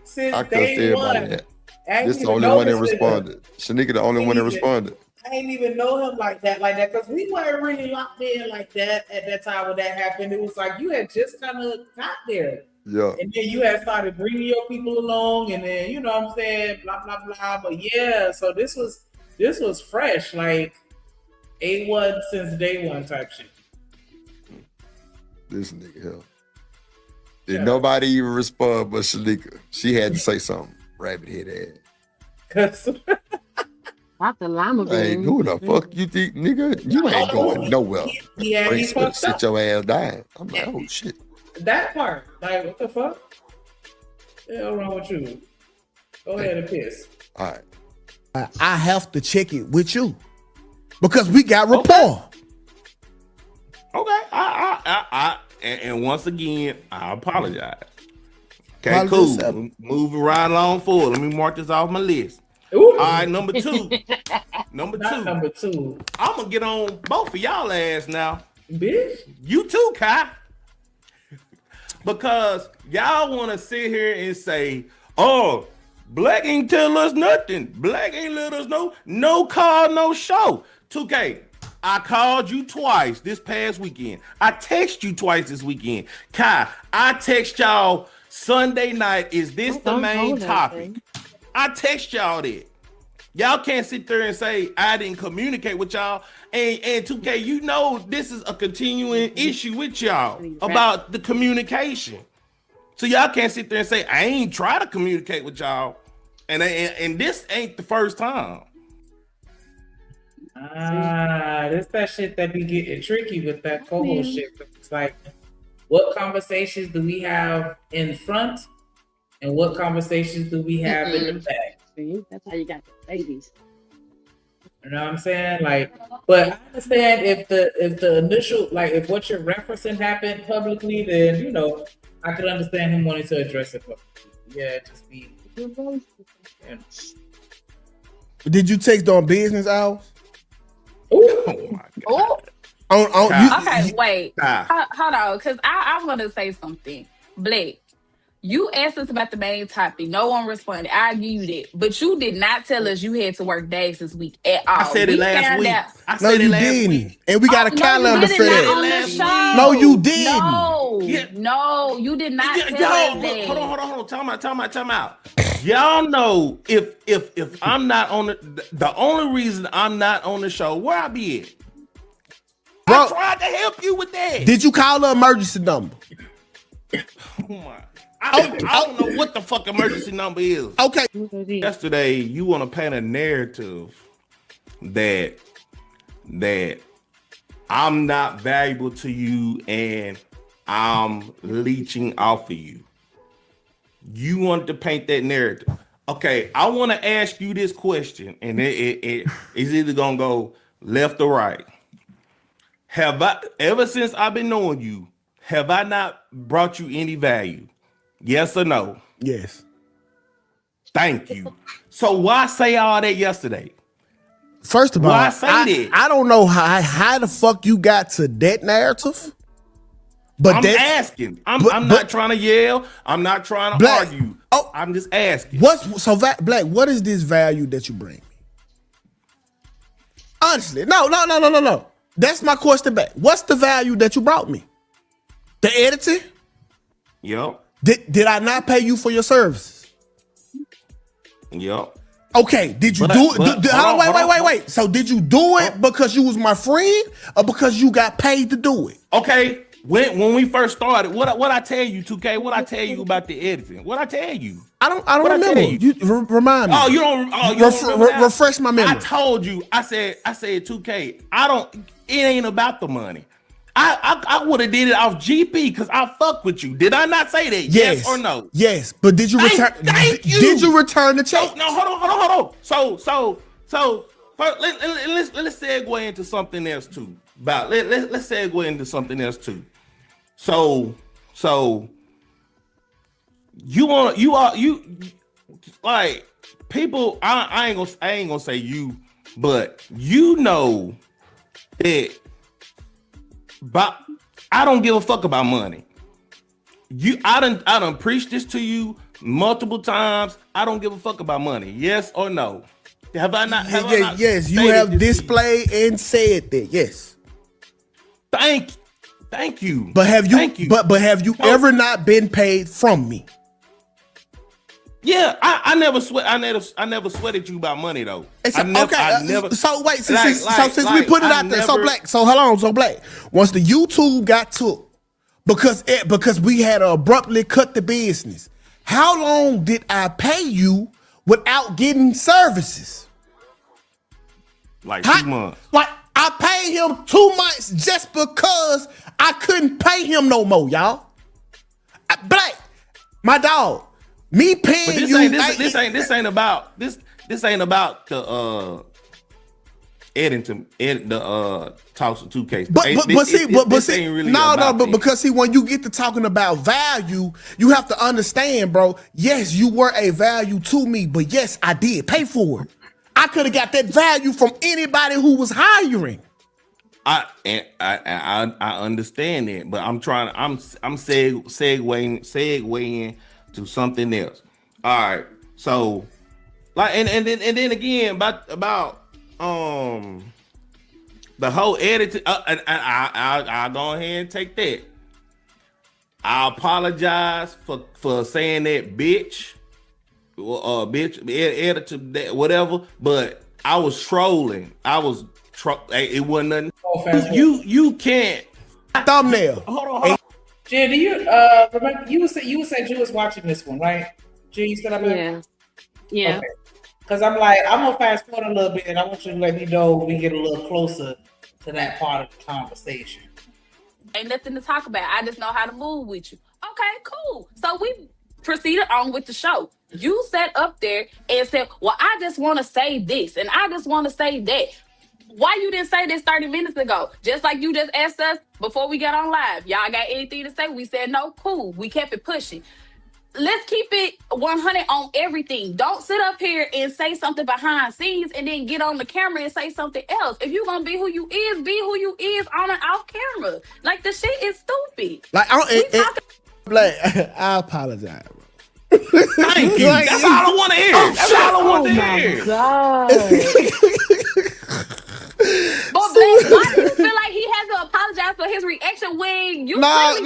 Since I cussed day everybody one. out. I ain't This the even only know one that this nigga. responded. Shanika the only one that responded. I ain't even know him like that, because we weren't really locked in like that at that time when that happened. It was like you had just kind of got there. Yeah. And then you had started bringing your people along, and then, you know what I'm saying, blah, blah, blah. But yeah, so this was fresh, like A1 since day one type shit. This nigga here. Did nobody even respond but Shanika? She had to say something. Rabbit head ass. Not the Lima Bean. Hey, who the fuck you think, nigga? You ain't going nowhere. Yeah, he Better fucked sit up. your ass down. I'm like, oh shit. That part, like, what the fuck? What the hell wrong with you? Go ahead and piss. All right. I have to check it with you because we got rapport. Okay. And once again, I apologize. Okay, Apologize. cool. Moving right along forward. Let me mark this off my list. All right, number two. Number two. I'm gonna get on both of y'all ass now. Bitch. You too, Kai. Because y'all want to sit here and say, oh, Black ain't tell us nothing. Black ain't let us know. No call, no show. 2K, I called you twice this past weekend. I text you twice this weekend. Kai, I text y'all Sunday night. Is this the main topic? I text y'all that. Y'all can't sit there and say I didn't communicate with y'all. And 2K, you know this is a continuing issue with y'all about the communication. So y'all can't sit there and say I ain't try to communicate with y'all. And this ain't the first time. This that shit that be getting tricky with that co-host shit. It's like, what conversations do we have in front, and what conversations do we have in the back? See, that's how you got the babies. You know what I'm saying? Like, but I understand if the initial, like, if what you're referencing happened publicly, then, you know, I could understand him wanting to address it publicly. Yeah, just be. Yeah. Did you text on business hours? Oh my God. Wait. Hold on, because I want to say something. Blake, you asked us about the main topic. No one responded. I give you that. But you did not tell us you had to work days this week at all. I said it last week. I said it last week. And we got a calendar for that. No, you didn't. No, you did not tell us that. Hold on. Time out. Y'all know if I'm not on the only reason I'm not on the show, where I be at? Bro, I tried to help you with that. Did you call the emergency number? I don't know what the fuck emergency number is. Okay. Yesterday, you want to paint a narrative that I'm not valuable to you and I'm leeching off of you. You wanted to paint that narrative. Okay, I want to ask you this question, and it is either gonna go left or right. Have I, ever since I've been knowing you, have I not brought you any value? Yes or no? Yes. Thank you. So why say all that yesterday? First of all, Why say that? I don't know how the fuck you got to that narrative. But I'm asking. I'm not trying to yell. I'm not trying to argue. Oh, I'm just asking. Black? What is this value that you bring me? Honestly, no. That's my question back. What's the value that you brought me? The editing? Yep. Did I not pay you for your services? Yep. Okay, did you do it? Wait. So did you do it because you was my friend or because you got paid to do it? Okay. When we first started, what I tell you, 2K? What I tell you about the editing? What I tell you? I don't remember. You remind me. Oh, you don't. Oh, you don't remember that? Refresh my memory. I told you. I said 2K. It ain't about the money. I would have did it off GP because I fuck with you. Did I not say that? Yes or no? Yes, but did you return? Did you return the check? No, hold on. So first, let's segue into something else too. Let's segue into something else too. So you like people. I ain't gonna say you, but you know that. But I don't give a fuck about money. I done preached this to you multiple times. I don't give a fuck about money. Yes or no? Have I not? Yes, you have displayed and said that. Yes. Thank you. But have you? But have you ever not been paid from me? Yeah, I never sweated you about money though. So wait, since we put it out there, so Black. So hold on, so Black. Once the YouTube got took, because we had to abruptly cut the business. How long did I pay you without getting services? Like 2 months. Like I paid him 2 months just because I couldn't pay him no more, y'all. Black, my dog. Me paying but this ain't about the talks of 2K. But because when you get to talking about value, you have to understand, bro. Yes, you were a value to me, but yes, I did pay for it. I could have got that value from anybody who was hiring. I understand that, but I'm segueing to something else. All right, so and then again about the whole editing. And I'll go ahead and take that. I apologize for saying that, bitch, editor, whatever. But I was trolling. It wasn't nothing. You can't thumbnail. Hold on. Jen, do you remember you said you was watching this one, right? Jen, you said Yeah. Okay. Because I'm gonna fast forward a little bit, and I want you to let me know when we get a little closer to that part of the conversation. Ain't nothing to talk about. I just know how to move with you. Okay, cool. So we proceeded on with the show. You sat up there and said, "Well, I just want to say this, and I just want to say that." Why you didn't say this 30 minutes ago? Just like you just asked us before we got on live. Y'all got anything to say? We said no, cool. We kept it pushing. Let's keep it 100 on everything. Don't sit up here and say something behind scenes and then get on the camera and say something else. If you're gonna be who you is on and off camera. Like the shit is stupid. Like I apologize, bro. Thank you. That's all I want to hear. That's all I want to hear. God. But Black, why do you feel like he has to apologize for his reaction when you No.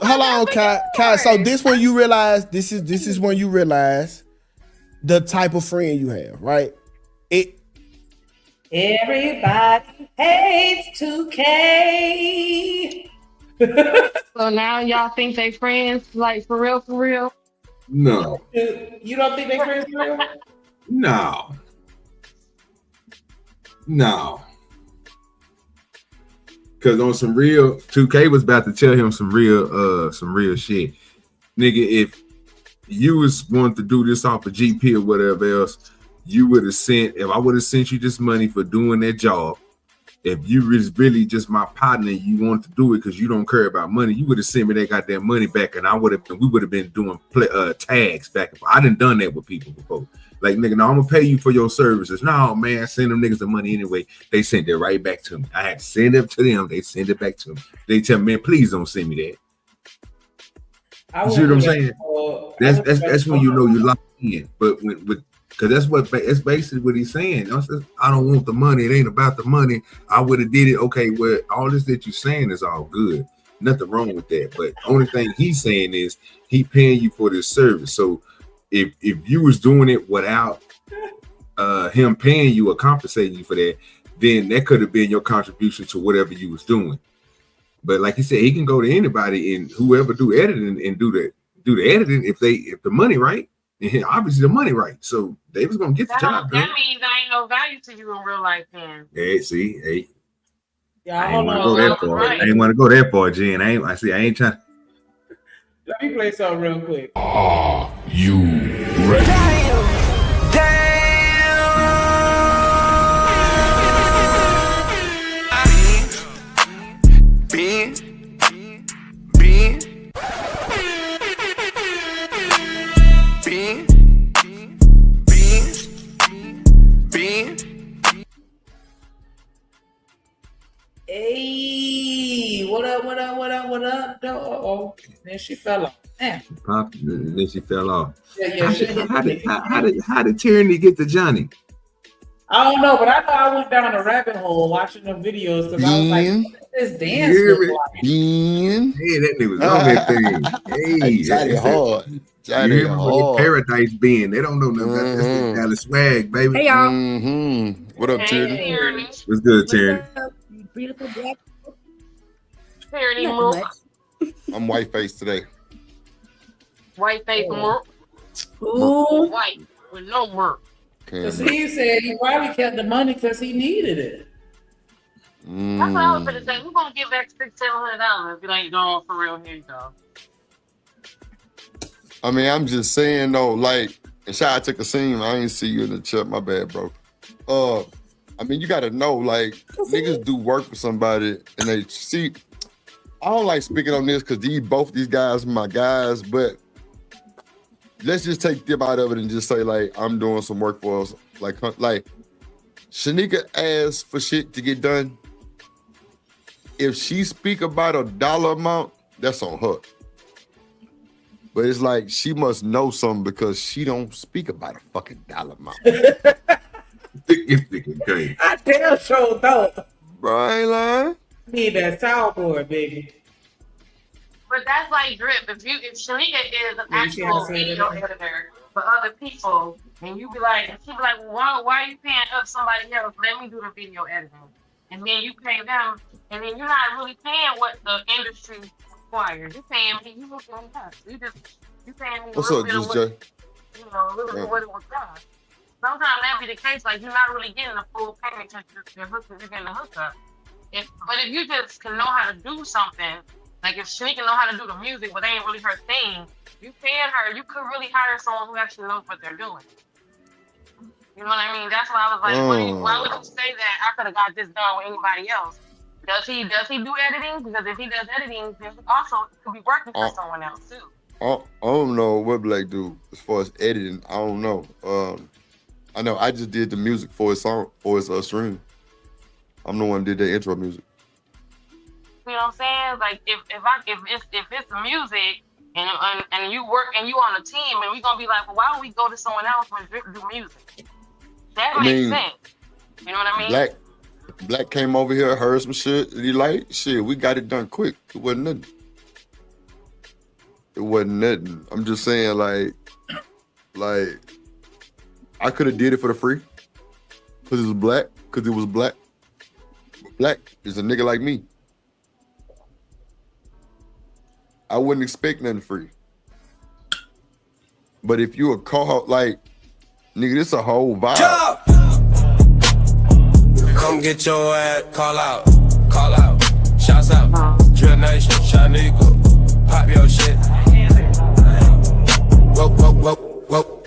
Hold on, Kai. So this when you realize this is when you realize the type of friend you have, right? Everybody hates 2K. So now y'all think they friends, like for real? No. You don't think they friends for real? No. Cause on some real 2K was about to tell him some real shit. Nigga, if you was wanting to do this off of GP or whatever else, you would have if I would have sent you this money for doing that job, if you was really just my partner and you wanted to do it because you don't care about money, you would have sent me that goddamn money back, and we would have been doing tags back and forth. I done done that with people before. Like, nigga, no, I'm gonna pay you for your services. No, man, send them niggas the money anyway. They sent it right back to me. I had to send it to them. They send it back to me. They tell me, man, please don't send me that. You see what I'm saying? That's when you know you're locked in. But because that's basically what he's saying. I don't want the money. It ain't about the money. I would have did it. Okay, well, all this that you're saying is all good. Nothing wrong with that. But only thing he's saying is he paying you for this service. So if you was doing it without him paying you or compensating you for that, then that could have been your contribution to whatever you was doing. But like you said, he can go to anybody and whoever do editing and do the editing if the money right. And obviously the money right. So they was gonna get the job done. That means there ain't no value to you in real life, then. Hey, see, hey. Yeah, I ain't want to go that far. I ain't want to go that far, Jen. I ain't trying. Let me play something real quick. Are you ready? Hey, what up, dog? Then she fell off. Damn. Then she fell off. Yeah, How did Tyranny get to Johnny? I don't know, but I know I went down a rabbit hole watching the videos because I was like, what does this dance look like? Yeah, that nigga was on that thing. Hey, Johnny hard. Johnny hard. Paradise Bend. They don't know nothing. That's the Dallas swag, baby. Hey, y'all. What up, Tyranny? What's good, Tyranny? Beautiful black. Tyranny Mook. I'm white face today. White face Mook. Ooh. White with no work. Because he said he probably kept the money because he needed it. That's what I was gonna say. We're gonna give back $600-$700 if it ain't going for real. Here you go. I mean, I'm just saying though, like, and Shy, I took a scene. I ain't see you in the chat. My bad, bro. I mean, you gotta know, like, niggas do work for somebody, and they see. I don't like speaking on this because both these guys are my guys, but let's just take them out of it and just say, like, I'm doing some work for us. Like Shanika asked for shit to get done. If she speak about a dollar amount, that's on her. But it's like she must know something because she don't speak about a fucking dollar amount. I damn sure don't. Bro, I ain't lying. Need that soundboard, baby. But that's like drip. If Shanika is an actual video editor for other people, and you be like, she be like, well, why are you paying up somebody else? Let me do the video editing, and then you pay them, and then you're not really paying what the industry requires. You're paying me. You look on that. You paying me. What's up, Just Jay? A little bit what it would cost. Sometimes that be the case. Like you're not really getting the full payment because you're getting the hookup. But if you just can know how to do something. Like if Shanika know how to do the music, but they ain't really her thing, you paying her, you could really hire someone who actually knows what they're doing. You know what I mean? That's why I was like, why would you say that I could have got this done with anybody else? Does he do editing? Because if he does editing, then he also could be working for someone else too. I don't know what Black do as far as editing. I don't know. I know I just did the music for his song, for his stream. I'm the one who did the intro music. You know what I'm saying? Like if it's the music and you work and you on a team and we gonna be like, well, why don't we go to someone else and do music? That makes sense. You know what I mean? Black came over here, heard some shit, and he like, shit, we got it done quick. It wasn't nothing. It wasn't nothing. I'm just saying, like I could have did it for the free because it was black. Because it was black. Black is a nigga like me. I wouldn't expect nothing free. But if you a call, like, nigga, this a whole vibe. Come get your ass, call out, shouts out, Drill Nation, Shanika, pop your shit.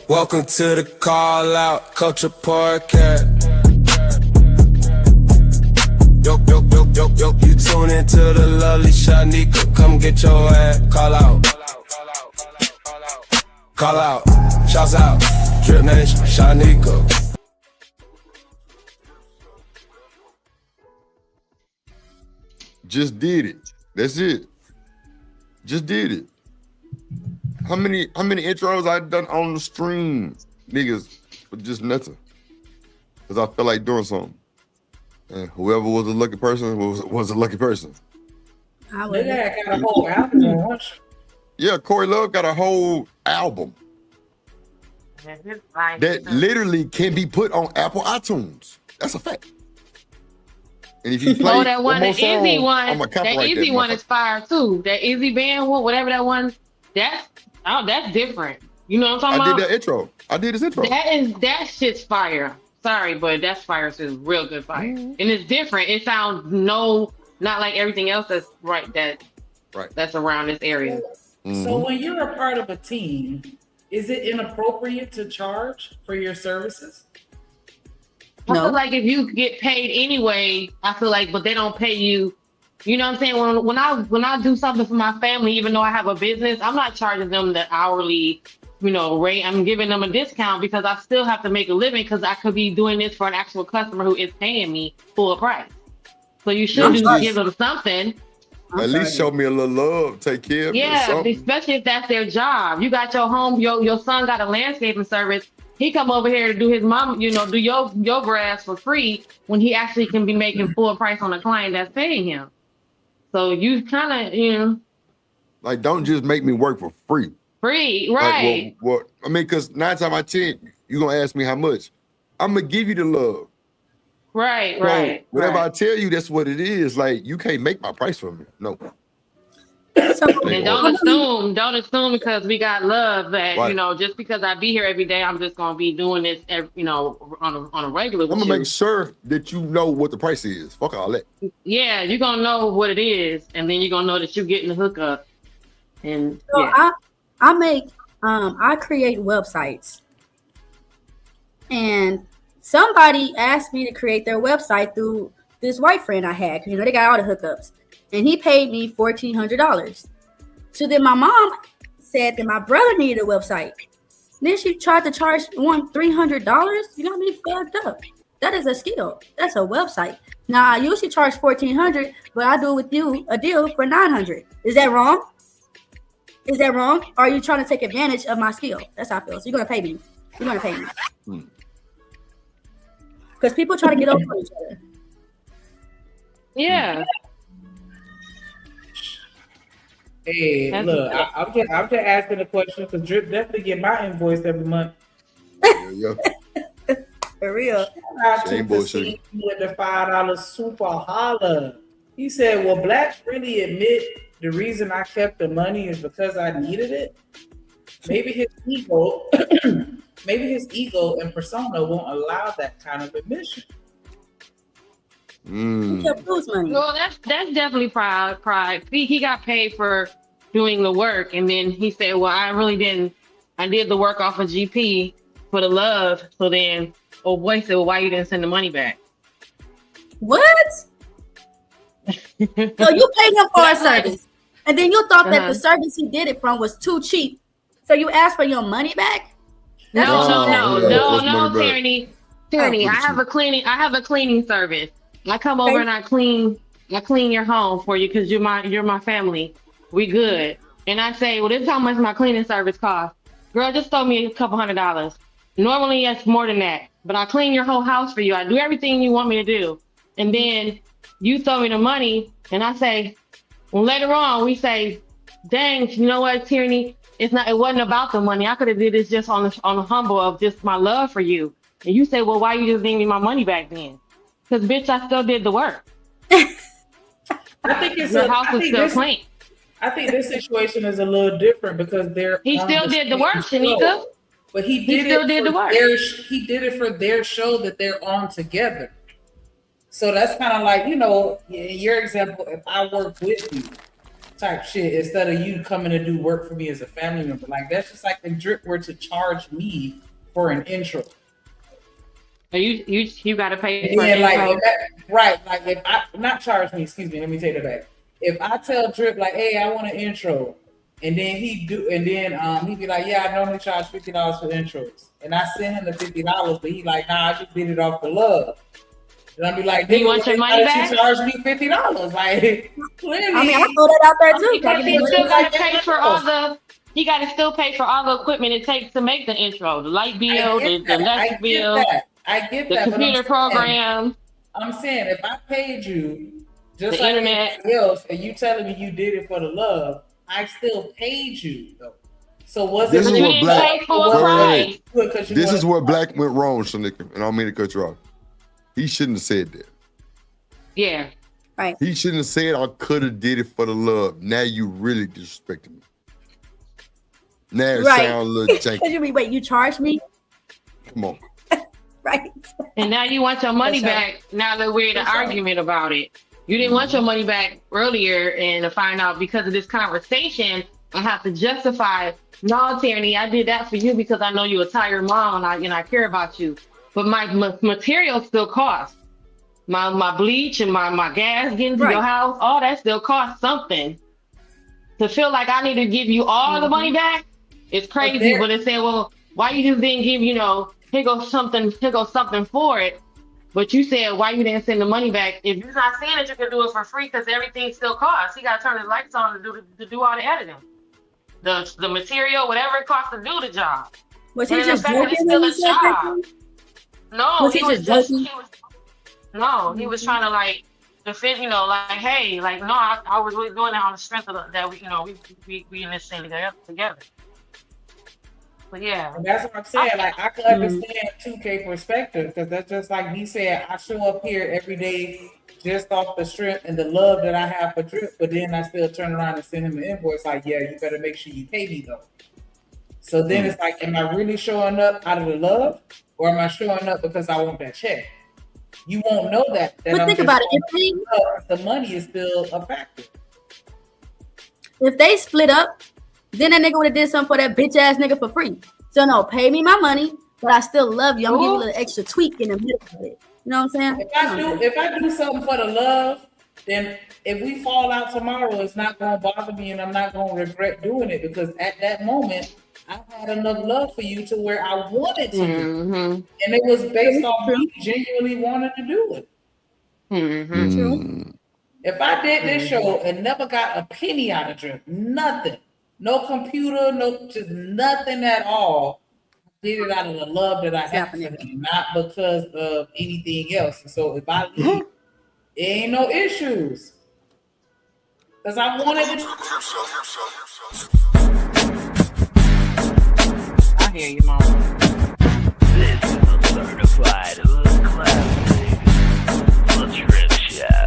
Welcome to the call out, Culture Podcast. Yo, you tune into the lovely Shanika. Come get your ass, call out. Call out, shouts out, Drip Nation, Shanika. Just did it. That's it. Just did it. How many intros I done on the stream, niggas, but just nothing. Cause I felt like doing something. And whoever was a lucky person was a lucky person. Nigga got a whole album. Yeah, Corey Love got a whole album that literally can be put on Apple iTunes. That's a fact. And if you play oh, that one, the easy one, I'm that easy one is fire too. That easy band one, whatever that one, that's different. You know what I'm talking about? I did that intro. I did this intro. That shit's fire. Sorry, but that's fire. It's real good fire, and it's different. It sounds not like everything else that's that's around this area. So when you're a part of a team, is it inappropriate to charge for your services? I feel like if you get paid anyway, I feel like, but they don't pay you. You know what I'm saying? When I do something for my family, even though I have a business, I'm not charging them the hourly, rate. I'm giving them a discount because I still have to make a living because I could be doing this for an actual customer who is paying me full price. So you should give them something. At least show me a little love, take care of me. Yeah, especially if that's their job. You got your home, your son got a landscaping service. He come over here to do his mom, do your grass for free when he actually can be making full price on a client that's paying him. So you kind of, like, don't just make me work for free. Free, right? Like, I mean, because 9 times out of 10, you're gonna ask me how much. I'm gonna give you the love. Right, So right. whatever I tell you, that's what it is. Like, you can't make my price for me. No. And don't assume because we got love that just because I be here every day, I'm just gonna be doing this on a regular. I'm gonna make sure that you know what the price is. Fuck all that. Yeah, you're gonna know what it is, and then you're gonna know that you're getting the hookup. And so I create websites, and somebody asked me to create their website through this white friend I had, because they got all the hookups. And he paid me $1,400. So then my mom said that my brother needed a website. Then she tried to charge $300. You got me fucked up. That is a skill. That's a website. Now I usually charge $1,400, but I do with you a deal for $900. Is that wrong? Is that wrong? Or are you trying to take advantage of my skill? That's how I feel. So you're gonna pay me. You're gonna pay me. Because people try to get over each other. Yeah. Hey, look, I'm just asking a question because Drip definitely get my invoice every month. Yeah. For real. Shout out to the scene with the $5 super holla. He said, "Will Black really admit the reason I kept the money is because I needed it? Maybe his ego, and persona won't allow that kind of admission." Well, that's definitely pride. He got paid for doing the work, and then he said, "Well, I really didn't. I did the work off of GP for the love." So then, oh boy said, "Well, why you didn't send the money back?" What? So you paid him for a service, and then you thought that the service he did it from was too cheap, so you asked for your money back? No, Tierney. I have a cleaning service. I come over and I clean your home for you because you're my family. We good. And I say, well, this is how much my cleaning service costs. Girl, just throw me a couple $100. Normally it's more than that, but I clean your whole house for you. I do everything you want me to do. And then you throw me the money and I say, well, later on we say, dang, you know what, Tierney? It wasn't about the money. I could have did this just on the humble of just my love for you. And you say, well, why you just gave me my money back then? Because bitch, I still did the work. I think your house was still clean. I think this situation is a little different because he still did the work, Shanika. But he still did the work. He did it for their show that they're on together. So that's kind of like, in your example, if I work with you type shit, instead of you coming to do work for me as a family member. Like, that's just like if Drip were to charge me for an intro. You gotta pay And for then, it. like, like if I not charge me, excuse me, let me take that back. If I tell Drip like, hey, I want an intro, and then he be like, yeah, I normally charge $50 for intros, and I send him the $50, but he like, nah, I just did it off the love. And I'll be like, you want your money back? You charge me $50, like clearly. I mean, I throw that out there too. Because he still gotta pay for all the. He got to still pay for all the equipment it takes to make the intro, the light bill, the electric bill, I get the that, but computer program. I'm saying if I paid you just The like internet. everybody else, and you telling me you did it for the love, I still paid you though. So was This it? is what Black. Right. This is where Black went wrong, Shanika, and I don't mean to cut you off. He shouldn't have said that. Yeah. Right. He shouldn't have said I could have did it for the love. Now you really disrespecting me. Now it Right. sounds a little janky. Because you mean, wait, you charge me? Come on. Right. And now you want your money That's back now that we're in an argument about it. You didn't want your money back earlier and to find out because of this conversation, I have to justify, no, Tierney, I did that for you because I know you're a tired mom and I care about you. But my material still costs. My bleach and my gas getting to your house, all that still costs something. To feel like I need to give you all the money back, it's crazy. But they say, well, why you just didn't give, here goes something for it. But you said, why you didn't send the money back? If you're not saying that you can do it for free because everything still costs, he got to turn his lights on to do all the editing. The material, whatever it costs to do the job. Was he And just the fact that joking it's when still he a said that? job. No, Was he just joking? He was trying to like defend, like, hey, like, no, I was really doing that on the strength of that we in this thing together. But yeah, And that's what I'm saying. Like I can understand 2K perspective because that's just like he said. I show up here every day just off the strength and the love that I have for Drip, but then I still turn around and send him an invoice like, yeah, you better make sure you pay me though. So then it's like, am I really showing up out of the love, or am I showing up because I want that check? You won't know that. But think about it. If The money is still a factor. If they split up, then that nigga would have did something for that bitch ass nigga for free. So no, pay me my money, but I still love you. I'm gonna give you a little extra tweak in the middle of it. You know what I'm saying? If I do something for the love, then if we fall out tomorrow, it's not gonna bother me, and I'm not gonna regret doing it because at that moment I had enough love for you to where I wanted to do, and it was based on me genuinely wanting to do it. True. If I did this show and never got a penny out of Drip, nothing, no computer, no just nothing at all, I did it out of the love that I have for him, not because of anything else. And so if I leave, it ain't no issues. Because I wanted to. I hear you, mom. This is a certified hood classic, The Trip Show.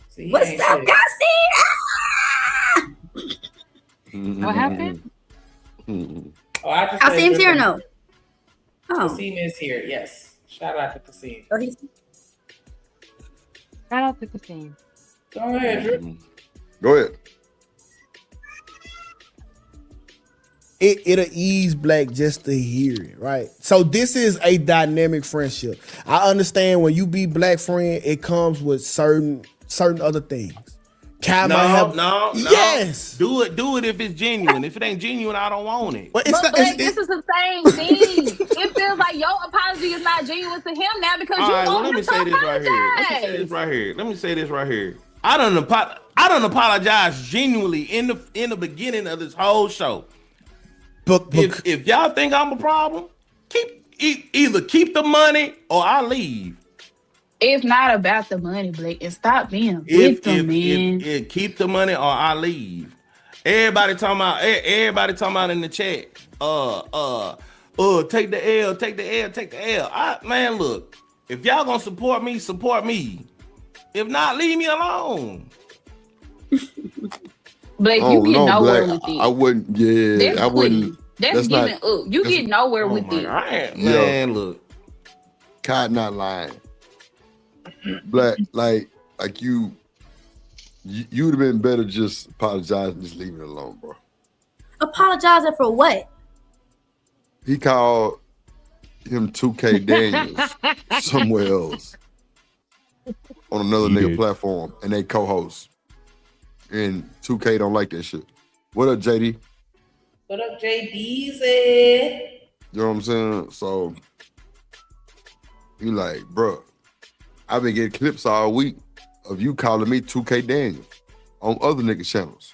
See, What's up, Gussie? What happened? Oh, I just Kasim's here or no? Oh. Kasim is here, yes. Shout out to Kasim. Oh, he's Shout out to Kasim. Go ahead, Drip. Go ahead. It'll ease Black just to hear it, right? So this is a dynamic friendship. I understand when you be Black friend, it comes with certain other things. No. Yes. Do it if it's genuine. If it ain't genuine, I don't want it. But this is the same thing. It feels like your apology is not genuine to him now because All you right, well, want let him me to say this right here. I done apologize genuinely in the beginning of this whole show. But if y'all think I'm a problem, either keep the money or I leave. It's not about the money, Blake. And stop being a victim, man. If keep the money or I leave. Everybody talking about in the chat. Take the L. Man, look. If y'all gonna support me. If not, leave me alone. Blake, you get nowhere Black, with it. I wouldn't. Yeah, That's I wouldn't. That's giving up. You get nowhere with it. Man, look. Cod not lying. Black, like you would have been better just apologizing and just leaving it alone, bro. apologizing for what? He called him 2K Daniels somewhere else on another nigga platform, and they co-host. And 2K don't like that shit. What up, JD? What up, JBZ? You know what I'm saying? So you like, bro, I've been getting clips all week of you calling me 2K Daniels on other nigga channels.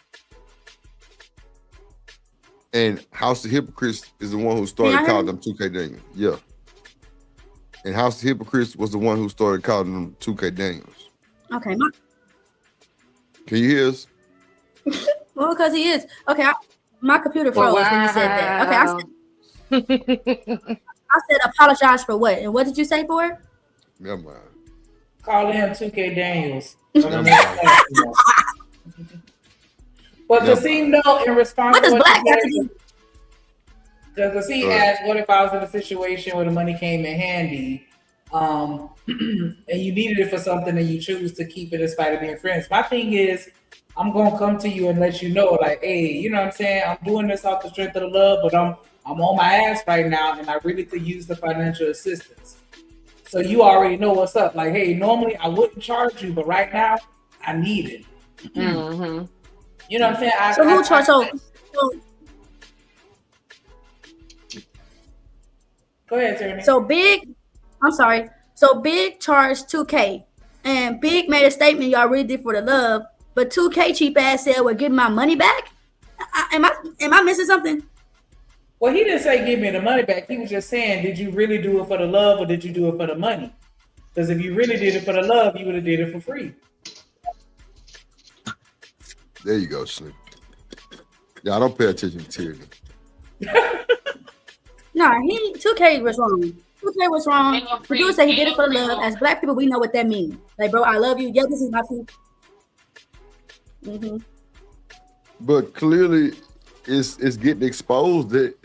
And House of Hypocrites is the one who started calling them 2K Daniels. Yeah. And House of Hypocrites was the one who started calling them 2K Daniels. Okay. Can you hear us? Well, because he is. Okay, my computer froze when you said that. Okay, I said apologize for what? And what did you say for it? Never mind. Calling him 2K Daniels. But Kasim, though, in response to what you said, Kasim asked, what if I was in a situation where the money came in handy and you needed it for something and you choose to keep it in spite of being friends? My thing is, I'm going to come to you and let you know, like, hey, you know what I'm saying? I'm doing this off the strength of the love, but I'm on my ass right now and I really could use the financial assistance. So you already know what's up. Like, hey, normally I wouldn't charge you, but right now I need it. Mm-hmm. You know what I'm saying? So who charged? Go ahead, Tierney. So Big charged 2K, and Big made a statement y'all really did for the love, but 2K cheap ass said we're getting my money back. Am I missing something? Well, he didn't say give me the money back. He was just saying, did you really do it for the love or did you do it for the money? Because if you really did it for the love, you would have did it for free. There you go, Slim. Yeah, I don't pay attention to Tierney. No, 2K was wrong. 2K was wrong. The dude said he did it for the love. As black people, we know what that means. Like, bro, I love you. Yeah, this is my truth. Mm-hmm. But clearly, it's getting exposed that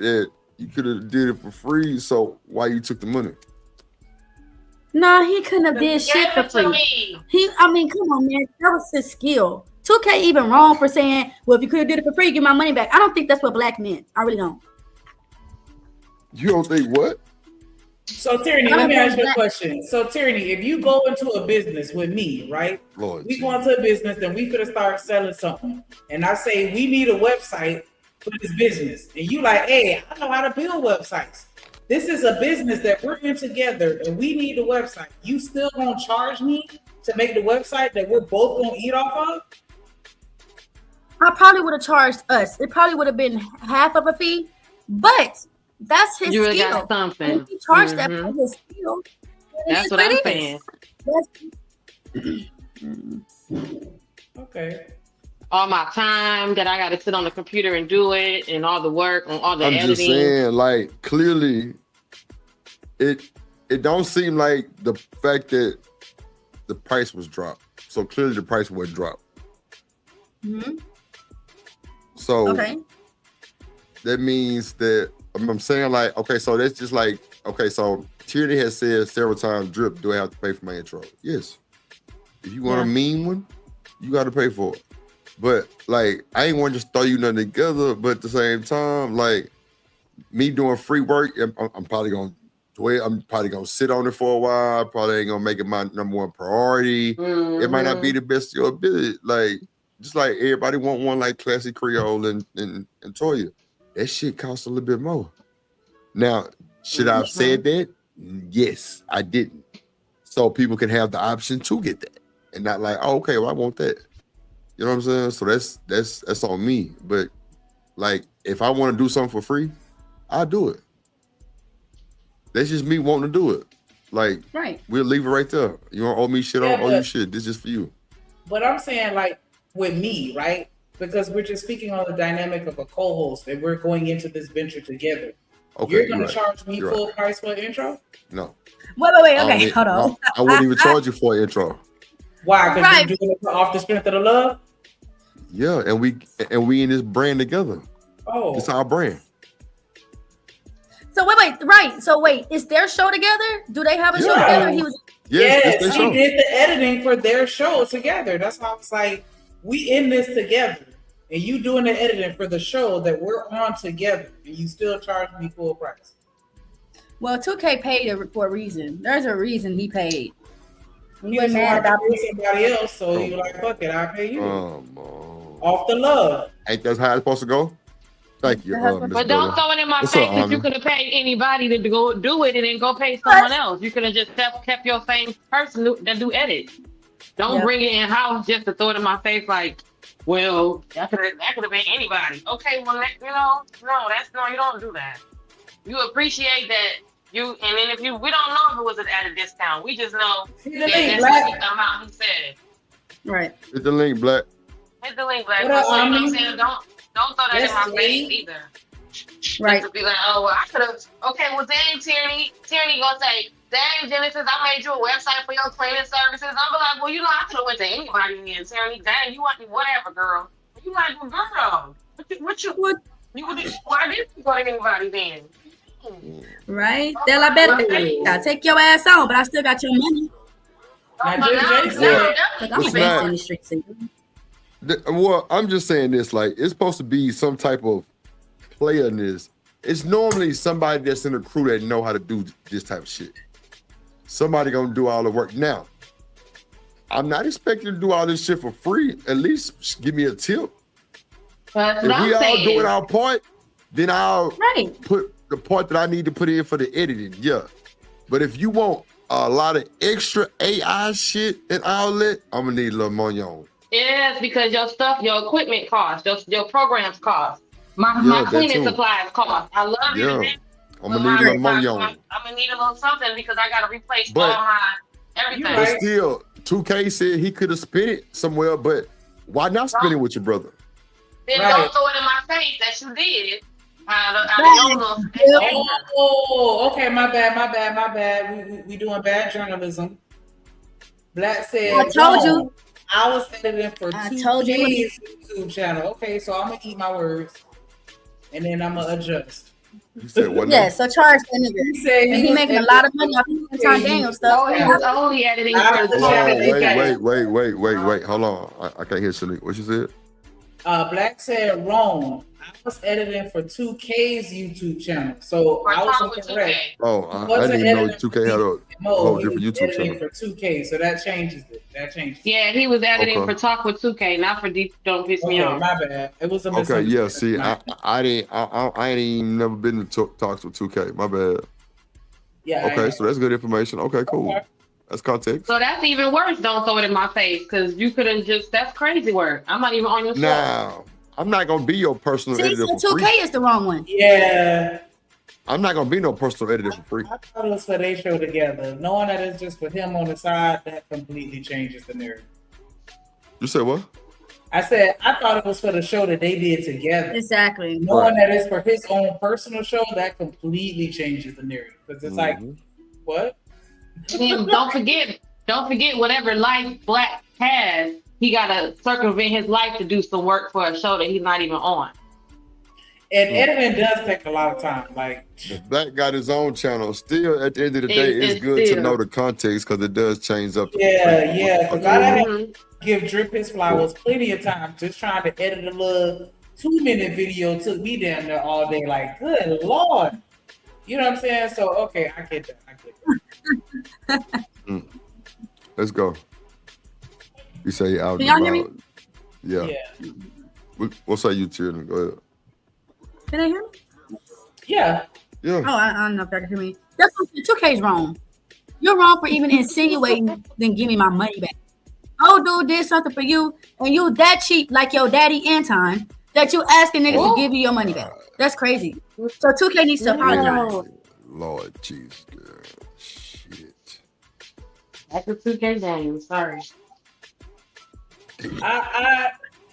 you could have did it for free. So why you took the money? Nah, he couldn't have did shit for free. Come on, man. That was his skill. 2K even wrong for saying, well, if you could have did it for free, get my money back. I don't think that's what black meant. I really don't. You don't think what? So Tierney, let me ask you a question. So Tierney, if you go into a business with me, right? Lord, we go into a business, then we could start selling something. And I say, we need a website for this business. And you like, hey, I know how to build websites. This is a business that we're in together and we need a website. You still gonna charge me to make the website that we're both gonna eat off of? I probably would have charged us. It probably would have been half of a fee, but that's his you skill. Got something. And he charged that for his skill. That's what I'm saying. Okay. All my time that I got to sit on the computer and do it, and all the work and all the editing. I'm just saying, like, clearly, it don't seem like the fact that the price was dropped. So clearly, the price wasn't dropped. Mm-hmm. So okay. That means that I'm saying, like, okay, so that's just like, okay, so Tierney has said several times, Drip, do I have to pay for my intro? Yes. If you want a mean one, you got to pay for it. But like, I ain't want to just throw you nothing together. But at the same time, like, me doing free work, I'm probably gonna do it. I'm probably gonna sit on it for a while. Probably ain't gonna make it my number one priority. Mm-hmm. It might not be the best of your ability. Like, just like everybody want one like Classic Creole and Toya. That shit costs a little bit more. Now, should I have said that? Yes, I didn't. So people can have the option to get that and not like, oh, okay, well, I want that. You know what I'm saying? So that's on me. But like, if I want to do something for free, I'll do it. That's just me wanting to do it. Like, right. We'll leave it right there. You don't owe me shit, I don't owe you shit. This is just for you. But I'm saying, like, with me, right? Because we're just speaking on the dynamic of a co-host and we're going into this venture together. Okay, you're going to charge me full price for an intro? No. Wait. Okay, hold on. No, I wouldn't even charge you for an intro. Why? Because you're doing it off the strength of the love? Yeah, and we in this brand together. Oh, it's our brand. So wait. So wait, is their show together? Do they have a show together? Yes, he did the editing for their show together. That's why I was like, we in this together, and you doing the editing for the show that we're on together, and you still charge me full price. Well, 2K paid for a reason. There's a reason he paid. He was mad about somebody else, so he was like, "Fuck it, I'll pay you." Off the love. Ain't that how it's supposed to go? Thank you, Miss But don't Bella. throw it in my What's face up, that you Anna? could have paid anybody to go do it and then go pay someone else. You could have just kept your same person that do edit. Don't bring it in house just to throw it in my face like, well, that could have been anybody. Okay, well, you know, you don't do that. You appreciate that and then if we don't know if it was at a discount. We just know that's the amount he said. Right. Hit the link, Black. Hit the link, Black. What up, So, you know what I'm Omni? saying? Don't throw that in my face either. Right. To be like, oh, well, I could have. Okay, well, dang, Tierney gonna say, dang, Genesis, I made you a website for your cleaning services. I'm like, well, you know, I could have went to anybody in Tierney. Dang, you want me, whatever, girl. You like, well, girl, why didn't you go to anybody then? Right? They're like, better take your ass on, but I still got your money. It's not- Well, I'm just saying this, like, it's supposed to be some type of playerness. It's normally somebody that's in a crew that know how to do this type of shit. Somebody gonna do all the work. Now, I'm not expecting to do all this shit for free. At least give me a tip. That's If what we I'm all saying. doing our part, then I'll put the part that I need to put in for the editing. Yeah. But if you want a lot of extra AI shit and all that, I'm gonna need a little money on. Yes, because your stuff, your equipment costs, your programs cost. My Yeah, that cleaning too. supplies cost. I love Yeah. everything. I'm gonna need a little money on. I'm gonna need a little something because I gotta replace But- all my everything. But still, 2K said he could have spent it somewhere, but why not spend it with your brother? Then Right. don't throw it in my face that you did. I Oh, okay, my bad. We doing bad journalism. Black said, I told you. I was editing for I 2K's told you. YouTube channel. Okay, so I'm gonna eat my words, and then I'm gonna adjust. You said what? Yeah, so charge that nigga. You said And he making a lot of money off of Tom Daniel stuff. he was only editing I for was the Hold on, channel. wait. Hold on. I can't hear Shanique. What you said? Black said wrong. I was editing for 2K's YouTube channel, so I was incorrect. Oh, I didn't even know 2K had a whole different YouTube Editing channel. for 2K, so that changes it. Yeah, he was editing Okay. for Talk with 2K, not for Deep Don't Piss Me Okay, Off. my bad. It was a Okay, yeah. misunderstanding. See, I ain't even never been to talks with 2K. My bad. Yeah. I Okay, am. so that's good information. Okay, cool. That's context. So that's even worse. Don't throw it in my face because you could have just. That's crazy work. I'm not even on your show. Now, I'm not gonna be your personal See, editor so for 2K free. is the wrong one. Yeah. I'm not gonna be no personal editor for free. I thought it was for they show together. Knowing that it's just for him on the side, that completely changes the narrative. You said what? I said I thought it was for the show that they did together. Exactly. Knowing that it's for his own personal show, that completely changes the narrative. Because it's like, what? And don't forget whatever life Black has, he gotta circumvent his life to do some work for a show that he's not even on. And editing does take a lot of time. Like, If Black got his own channel, still at the end of the day, it's It's good still- to know the context because it does change up. yeah. Because I Okay. done give Drip his flowers plenty of time. Just trying to edit a little 2-minute video took me down there all day. Like, good Lord. You know what I'm saying? So, okay, I get that. Let's go. You say you're out Can and y'all hear about. Yeah. What say you, Tierney? Go ahead. Can I hear me? Yeah. Yeah. Oh, I don't know if y'all can hear me. That's 2K's wrong. You're wrong for even insinuating, then give me my money back. Oh, dude did something for you, and you that cheap like your daddy Anton that you asking niggas to give you your money back. That's crazy. So 2K needs to apologize. Lord Jesus. girl. Shit. That's a 2K game. Sorry.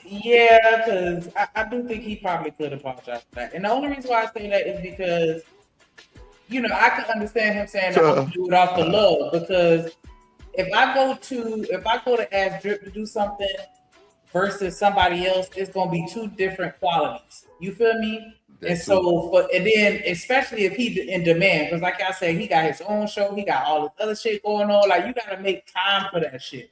Yeah, because I do think he probably could apologize for that. And the only reason why I say that is because, you know, I can understand him saying that I'm gonna do it off the love, because if I go to ask Drip to do something versus somebody else, it's gonna be two different qualities. You feel me? And so, and then especially if he in demand, because like I said, he got his own show, he got all this other shit going on. Like, you gotta make time for that shit.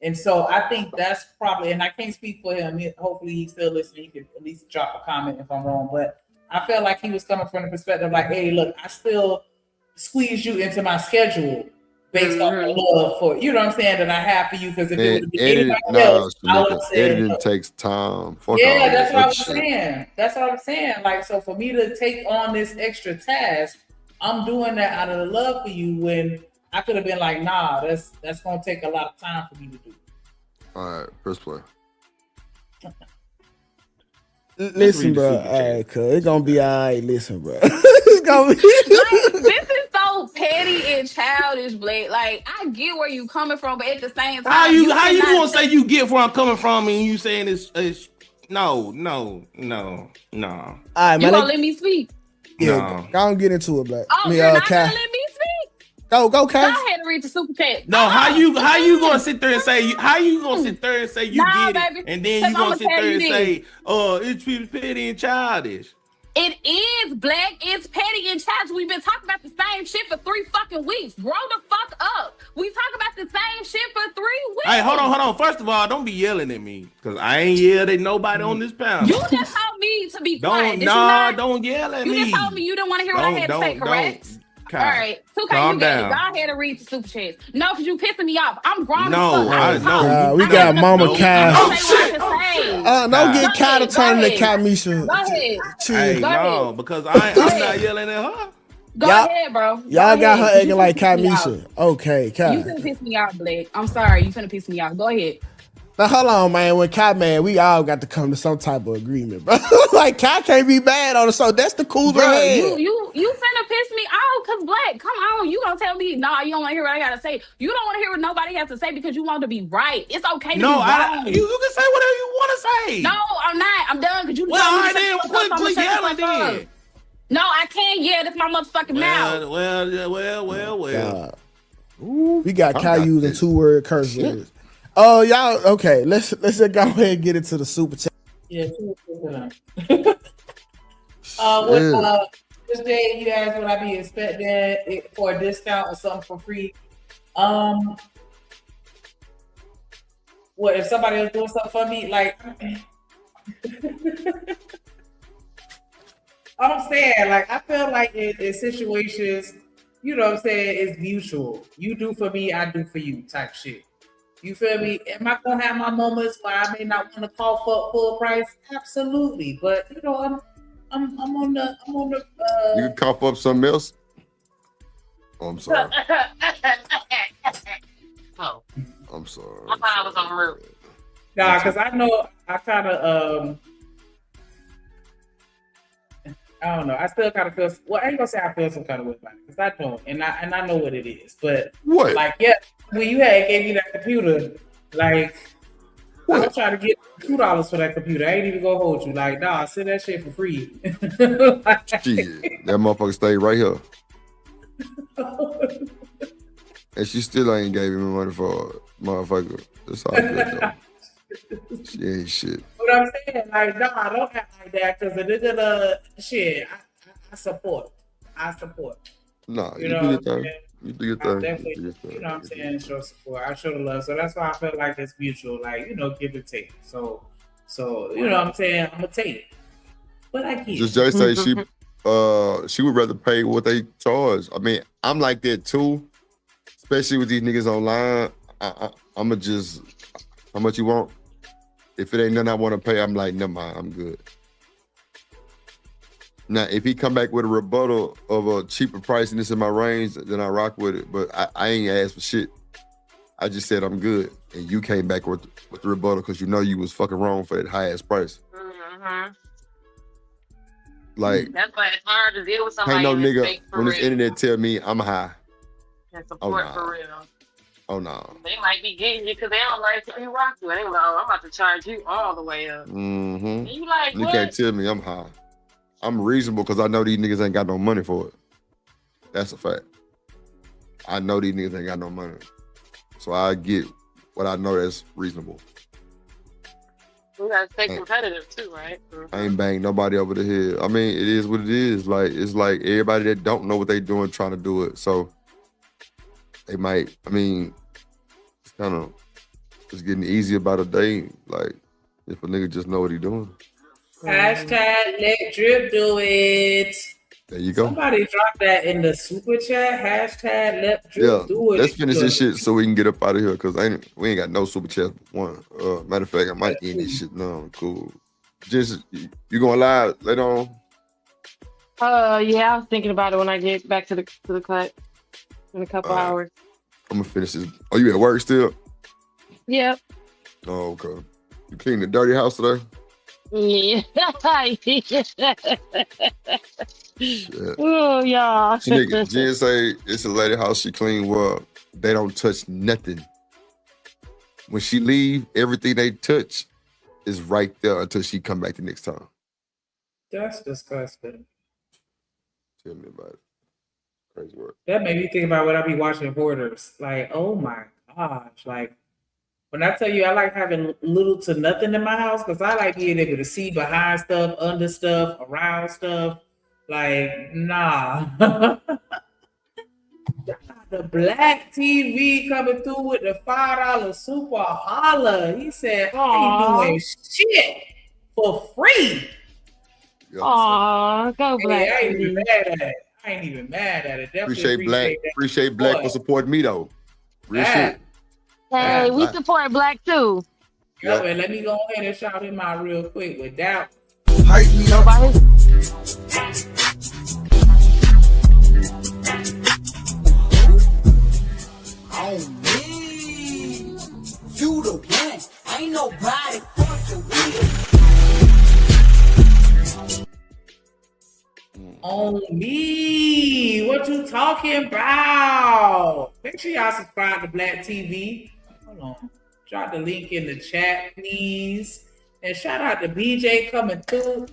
And so I think that's probably, and I can't speak for him. Hopefully he's still listening. He could at least drop a comment if I'm wrong. But I felt like he was coming from the perspective like, hey, look, I still squeeze you into my schedule based on the love for, you know what I'm saying, that I have for you. Because if it would be anybody else, I would have said editing no. takes time. Fuck all Yeah, that's that what I was shit. saying. That's what I'm saying. Like, so for me to take on this extra task, I'm doing that out of the love for you when I could have been like, nah, that's gonna take a lot of time for me to do. All right, press play. Listen, bro. All right, cuz it's gonna be all right. Listen, bro. It's gonna be. Like, this is so petty and childish, Blake. Like, I get where you coming from, but at the same time, How you cannot gonna say you get where I'm coming from and you saying it's no. All right, You man. gonna let me speak? Yeah, go on, get into it, Black. Oh, you're not gonna let me speak? Go, Go Cass. ahead and read the super chat. No, how you gonna sit there and say you Nah, get baby, it, and then 'cause you gonna I'ma sit tell there you and this. say, it's petty and childish. It is, Black. It's petty and childish. We've been talking about the same shit for 3 fucking weeks. Grow the fuck up. We talk about the same shit for 3 weeks. Hey, hold on. First of all, don't be yelling at me because I ain't yelled at nobody on this panel. You just told me to be quiet. Don't yell at me. You just told me you didn't want to hear what I had to say, correct? All right, 2K, Calm you get it. down. Go ahead and read the super chats. No, because you pissing me off. I'm grown No, as fuck. I know. We got Mama Kai. Don't get Go Kai to ahead, turn go to ahead. Kamisha. Go ahead. Hey, Go no, ahead. because I'm not yelling at her. Go Y'all- ahead, bro. Y'all Go got her ahead. acting You like finna piss me Kamisha. Okay, You Kai. finna piss me off, Blake. I'm sorry. You finna piss me off. Go ahead. Now hold on, man. When Kai man, we all got to come to some type of agreement, bro. Like Kai can't be bad on it, so that's the cooler Bro, head. you finna piss me off because Black, come on, you gonna tell me, nah, you don't want to hear what I gotta say. You don't want to hear what nobody has to say because you want to be right. It's okay to No, be wrong. you can say whatever you want to say. No, I'm not. I'm done because you Well, told me all to right shut then, the fuck up, so quit I'ma shut the yelling fuck up. then. No, I can't yell. That's my motherfucking mouth. Well. We got Kai using 2-word curse words. Y'all okay? Let's just go ahead and get into the super chat. Yeah. This day you asked would I be expecting it for a discount or something for free? What if somebody else doing something for me? Like, I'm saying, like, I feel like in situations, you know what I'm saying, it's mutual. You do for me, I do for you type shit. You feel me? Am I gonna have my moments where I may not want to call for full price? Absolutely. But you know, I'm on the You can cough up something else. Oh, I'm sorry. Oh, I'm sorry. I thought I was on mute. Nah, because I know I kind of I don't know. I still kind of feel. Well, I ain't gonna say I feel some kind of way about it because I don't, and I know what it is. But what? Like, yeah, when you gave me that computer, like, I was trying to get $2 for that computer. I ain't even gonna hold you. Like, nah, send that shit for free. Shit, that motherfucker stayed right here, and she still ain't gave me money for it, motherfucker. That's all good though. She ain't shit. What I'm saying, like, nah, I don't act like that because the nigga, shit, I support. Nah, You you know do your what I'm thing. saying? You do your I thing. definitely, You do your thing. you know what I'm saying, show support. I show the love. So that's why I feel like it's mutual, like, you know, give and take. So you know what I'm saying, I'm gonna take. But I get Just Jay say she would rather pay what they charge. I mean, I'm like that too, especially with these niggas online. I'ma just, how much you want? If it ain't nothing I want to pay, I'm like, never mind, I'm good. Now, if he come back with a rebuttal of a cheaper price and it's in my range, then I rock with it. But I ain't asked for shit. I just said I'm good, and you came back with the rebuttal because you know you was fucking wrong for that high ass price. Mm-hmm. Like, That's why it's hard to deal with somebody ain't no and nigga respect for on this real. internet tell me I'm high. And support nah. for real. Oh no. They might be getting you because they don't like you rock you. They like, oh, I'm about to charge you all the way up. Mm-hmm. And you like, You what? can't tell me I'm high. I'm reasonable because I know these niggas ain't got no money for it. That's a fact. I know these niggas ain't got no money. So I get what I know that's reasonable. You gotta stay competitive too, right? I ain't bang nobody over the head. I mean, it is what it is. Like, it's like everybody that don't know what they doing trying to do it. So they might, I mean, it's kind of, it's getting easier by the day. Like, if a nigga just know what he doing. Hashtag let Drip do it. There you go. Somebody drop that in the super chat. Hashtag let Drip Yeah, do it. let's finish this shit so we can get up out of here because we ain't got no super chat. One, matter of fact, I might end this shit. No, cool. Just you going live later on? Yeah, I was thinking about it when I get back to the cut in a couple hours. I'm gonna finish this. Oh, you at work still? Yep. Oh, okay. You clean the dirty house today? Yeah. Shit. Oh, yeah. Nigga, Jen say it's a lady house she clean well. They don't touch nothing. When she leave, everything they touch is right there until she come back the next time. That's disgusting. Tell me about it. Crazy work. That made me think about what I be watching Hoarders. Like, oh my gosh. Like, when I tell you I like having little to nothing in my house, because I like being able to see behind stuff, under stuff, around stuff. Like, nah. The Black TV coming through with the $5 super holla. He said, I ain't doing shit for free. Aw, go Black I ain't even TV. mad at it. I ain't even mad at it. Definitely Appreciate Black for supporting me though. Real shit. Hey, we support Black too. Yo, and let me go ahead and shout him out real quick without hype me up. On me, you the one. Ain't nobody fucking with. On me. What you talking about? Make sure y'all subscribe to Black TV. Hold on. Drop the link in the chat, please. And shout out to BJ coming through.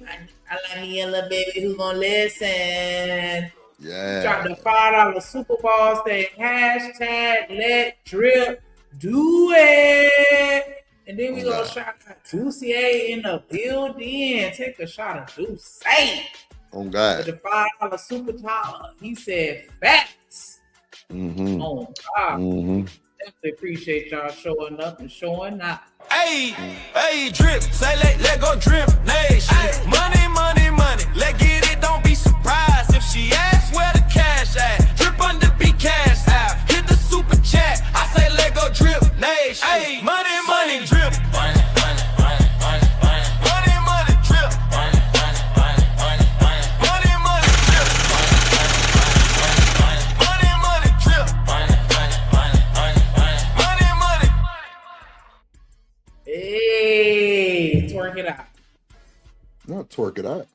I like me a little baby who gonna listen. Yeah. Drop the $5 Super Bowl saying hashtag let Drip do it. And then we gonna shout out Juicy A in the building. Take a shot of Juicy. Oh God. With the $5 super dollar. He said facts. Mm-hmm. Oh God. Mm-hmm. Definitely appreciate y'all showing up and showing out. Hey, Drip, say let go Drip Nation. Money, money, money. Let get it, don't be surprised if she asks where the cash at. Drip under be cash out. Hit the super chat. I say let go Drip Nation. Hey, money, money, Drip. Money, money, money, money, money. Money, money, Drip. Money, money, money, money, money. Money, money, Drip. Money, money, Drip. Money, money, money, money, money. Money, money. Hey, twerk it out. Not twerk it out.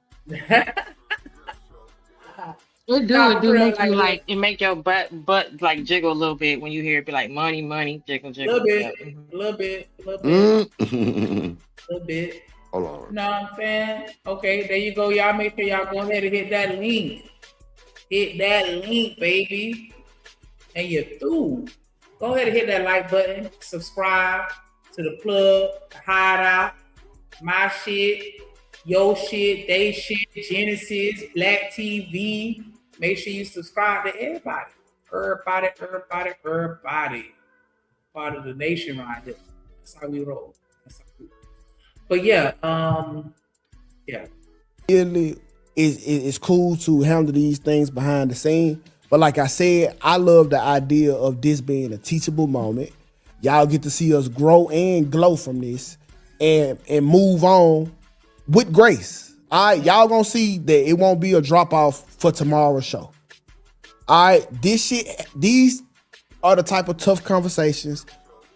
It do make you like it make your butt like jiggle a little bit when you hear it be like money, money, jiggle, jiggle. A little bit. Hold on. You know what I'm saying? Okay, there you go. Y'all make sure y'all go ahead and hit that link. Hit that link, baby. And you're through. Go ahead and hit that like button. Subscribe to the plug, the hideout, my shit, your shit, they shit, Genesis, Black TV. Make sure you subscribe to everybody. Everybody. Part of the nation right here. That's how we roll. But yeah, It's cool to handle these things behind the scene. But like I said, I love the idea of this being a teachable moment. Y'all get to see us grow and glow from this and move on with grace. All right, y'all gonna see that it won't be a drop off for tomorrow's show. All right, these are the type of tough conversations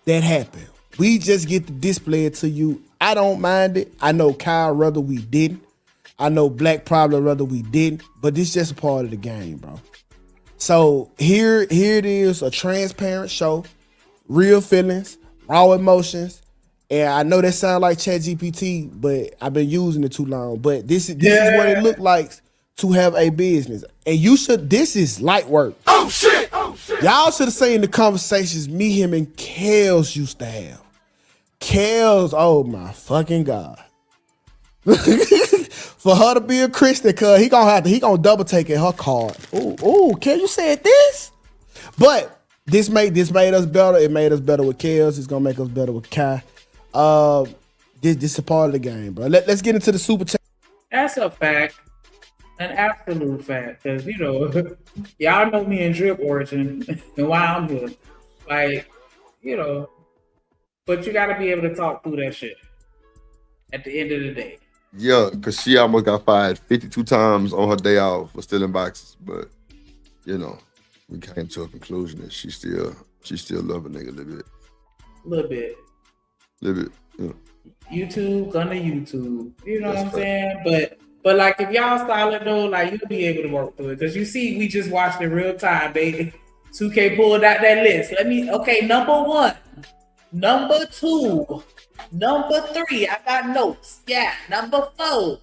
that happen. We just get to display it to you. I don't mind it. I know Kyle rather we didn't. I know Black probably rather we didn't, but this is just a part of the game, bro. So here it is, a transparent show, real feelings, raw emotions. And I know that sounds like ChatGPT, but I've been using it too long. But this is what it looked like to have a business. And this is light work. Oh shit! Y'all should have seen the conversations me, him, and Kels used to have. Kels, oh my fucking God. For her to be a Christian, cause he gonna double take at her card. Ooh, Kel, you said this? But this made us better. It made us better with Kels. It's gonna make us better with Kai. This is a part of the game, bro. Let's get into the super chat. That's a fact. An absolute fact, because you know, y'all know me and Drip origin and why I'm here. Like, you know, but you got to be able to talk through that shit at the end of the day. Yeah, because she almost got fired 52 times on her day off for stealing boxes. But, you know, we came to a conclusion that she still love a nigga a little bit. Little bit. Little bit, yeah. YouTube, gonna YouTube. You know what I'm saying? But like if y'all solid though, like you'll be able to work through it. Because you see, we just watched in real time, baby. 2K pulled out that list. Okay, number 1, number 2, number 3. I got notes. Yeah, number 4.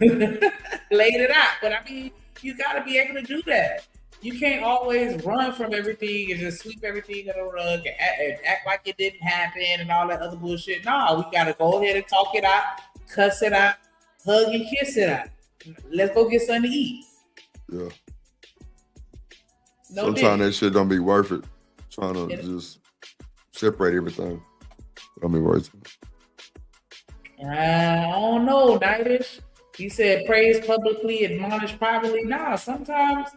Laid it out. But I mean, you gotta be able to do that. You can't always run from everything and just sweep everything under the rug and act like it didn't happen and all that other bullshit. No, we gotta go ahead and talk it out, cuss it out, hug and kiss it out. Let's go get something to eat. Yeah. No Sometimes that shit don't be worth it. Trying to just separate everything. Don't be worth it. I don't know, Nightish. He said praise publicly, admonish privately. Nah, sometimes,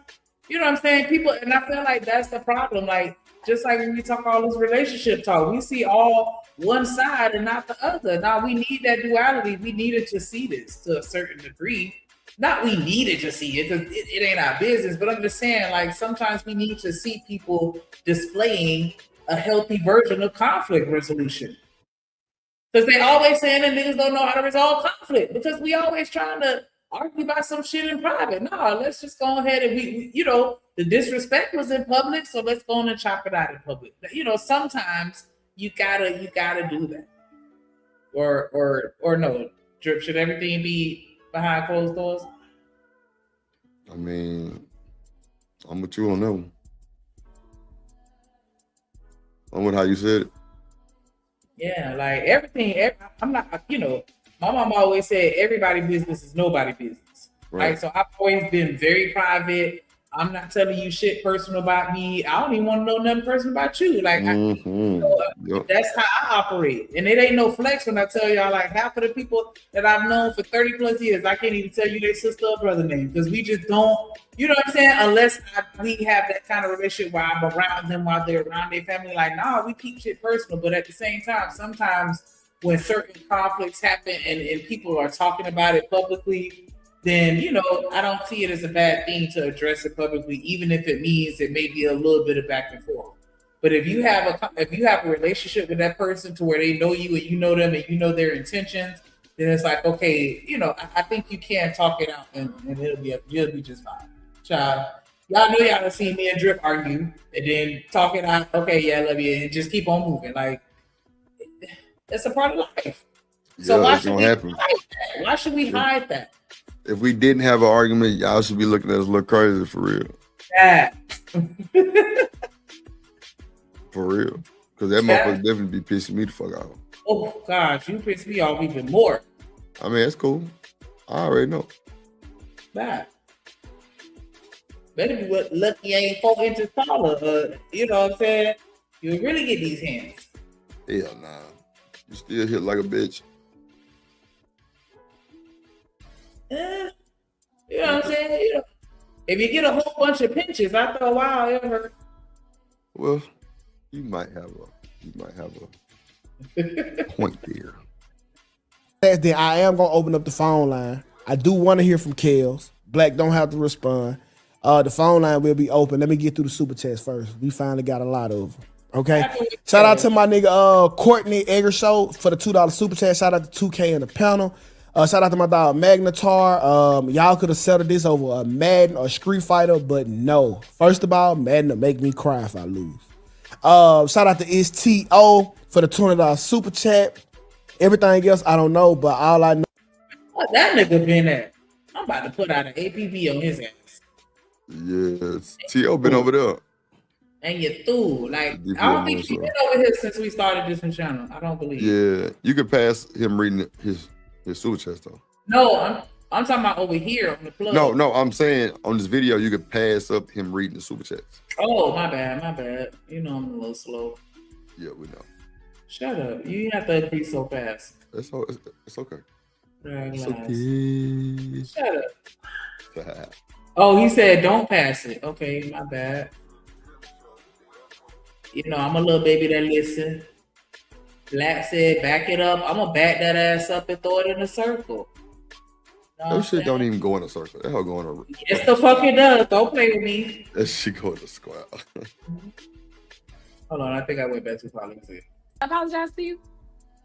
you know what I'm saying? People, and I feel like that's the problem. Like, just like when we talk all this relationship talk, we see all one side and not the other. Now, we need that duality. We needed to see this to a certain degree. Not we needed to see it because it ain't our business, but I'm just saying, like, sometimes we need to see people displaying a healthy version of conflict resolution. Because they always saying that niggas don't know how to resolve conflict because we always trying to argue about some shit in private. No, let's just go ahead and we you know, the disrespect was in public, so let's go on and chop it out in public. You know, sometimes you gotta do that. Or no, Drip, should everything be behind closed doors? I mean, I'm with you on that one. I'm with how you said it. Yeah, like everything. I'm not, you know, my mom always said everybody's business is nobody's business. Right. So I've always been very private. I'm not telling you shit personal about me. I don't even want to know nothing personal about you. Like, that's how I operate. And it ain't no flex when I tell y'all, like, half of the people that I've known for 30 plus years, I can't even tell you their sister or brother name because we just don't, you know what I'm saying? Unless we have that kind of relationship where I'm around them while they're around their family. Like, nah, we keep shit personal. But at the same time, sometimes when certain conflicts happen and people are talking about it publicly, then, you know, I don't see it as a bad thing to address it publicly, even if it means it may be a little bit of back and forth. But if you have a relationship with that person to where they know you and you know them and you know their intentions, then it's like, okay, you know, I think you can talk it out and you'll be just fine. Child, y'all know y'all done seen me and Drip argue and then talk it out. Okay, yeah, I love you, and just keep on moving. Like, it's a part of life. So Yeah, why it's should gonna we happen. hide that? Why should we hide that? If we didn't have an argument, y'all should be looking at us a little crazy for real. Yeah. For real. Because that Yeah. motherfucker definitely be pissing me the fuck off. Oh gosh, you piss me off even more. I mean, that's cool. I already know. That. Better be lucky I ain't 4 inches taller. You know what I'm saying? You really get these hands. Hell nah. You still hit like a bitch. You know what I'm saying? You know, if you get a whole bunch of pinches after a while, ever. Well, you might have a point there. Then I am gonna open up the phone line. I do want to hear from Kels. Black don't have to respond. The phone line will be open. Let me get through the super chats first. We finally got a lot of them. Okay. Shout out to my nigga Courtney Eggershow for the $2 super chat. Shout out to 2K in the panel. Shout out to my dog Magnetar. Y'all could have settled this over a Madden or Street Fighter, but no. First of all, Madden will make me cry if I lose. Shout out to STO for the $20 super chat. Everything else I don't know, but all I know. What that nigga been at? I'm about to put out an APB on his ass. Yes. T.O. been over there. And you threw. Like, I don't think he's been over here since we started this new channel. I don't believe. Yeah. You could pass him reading his super chat though. No, I'm talking about over here on the plug. No, I'm saying on this video you could pass up him reading the super chats. Oh, my bad. You know I'm a little slow. Yeah, we know. Shut up. You have to agree so fast. It's okay. Drag It's lies. okay. Shut up. Oh, he said don't pass it. Okay, my bad. You know, I'm a little baby that listen. Black said back it up. I'm gonna back that ass up and throw it in a circle. That shit don't even go in a circle. That hell go in a. Yes, the fuck it does. Don't play with me. That shit go in a square. Hold on, I think I went back too far. Let me see. I apologize to you.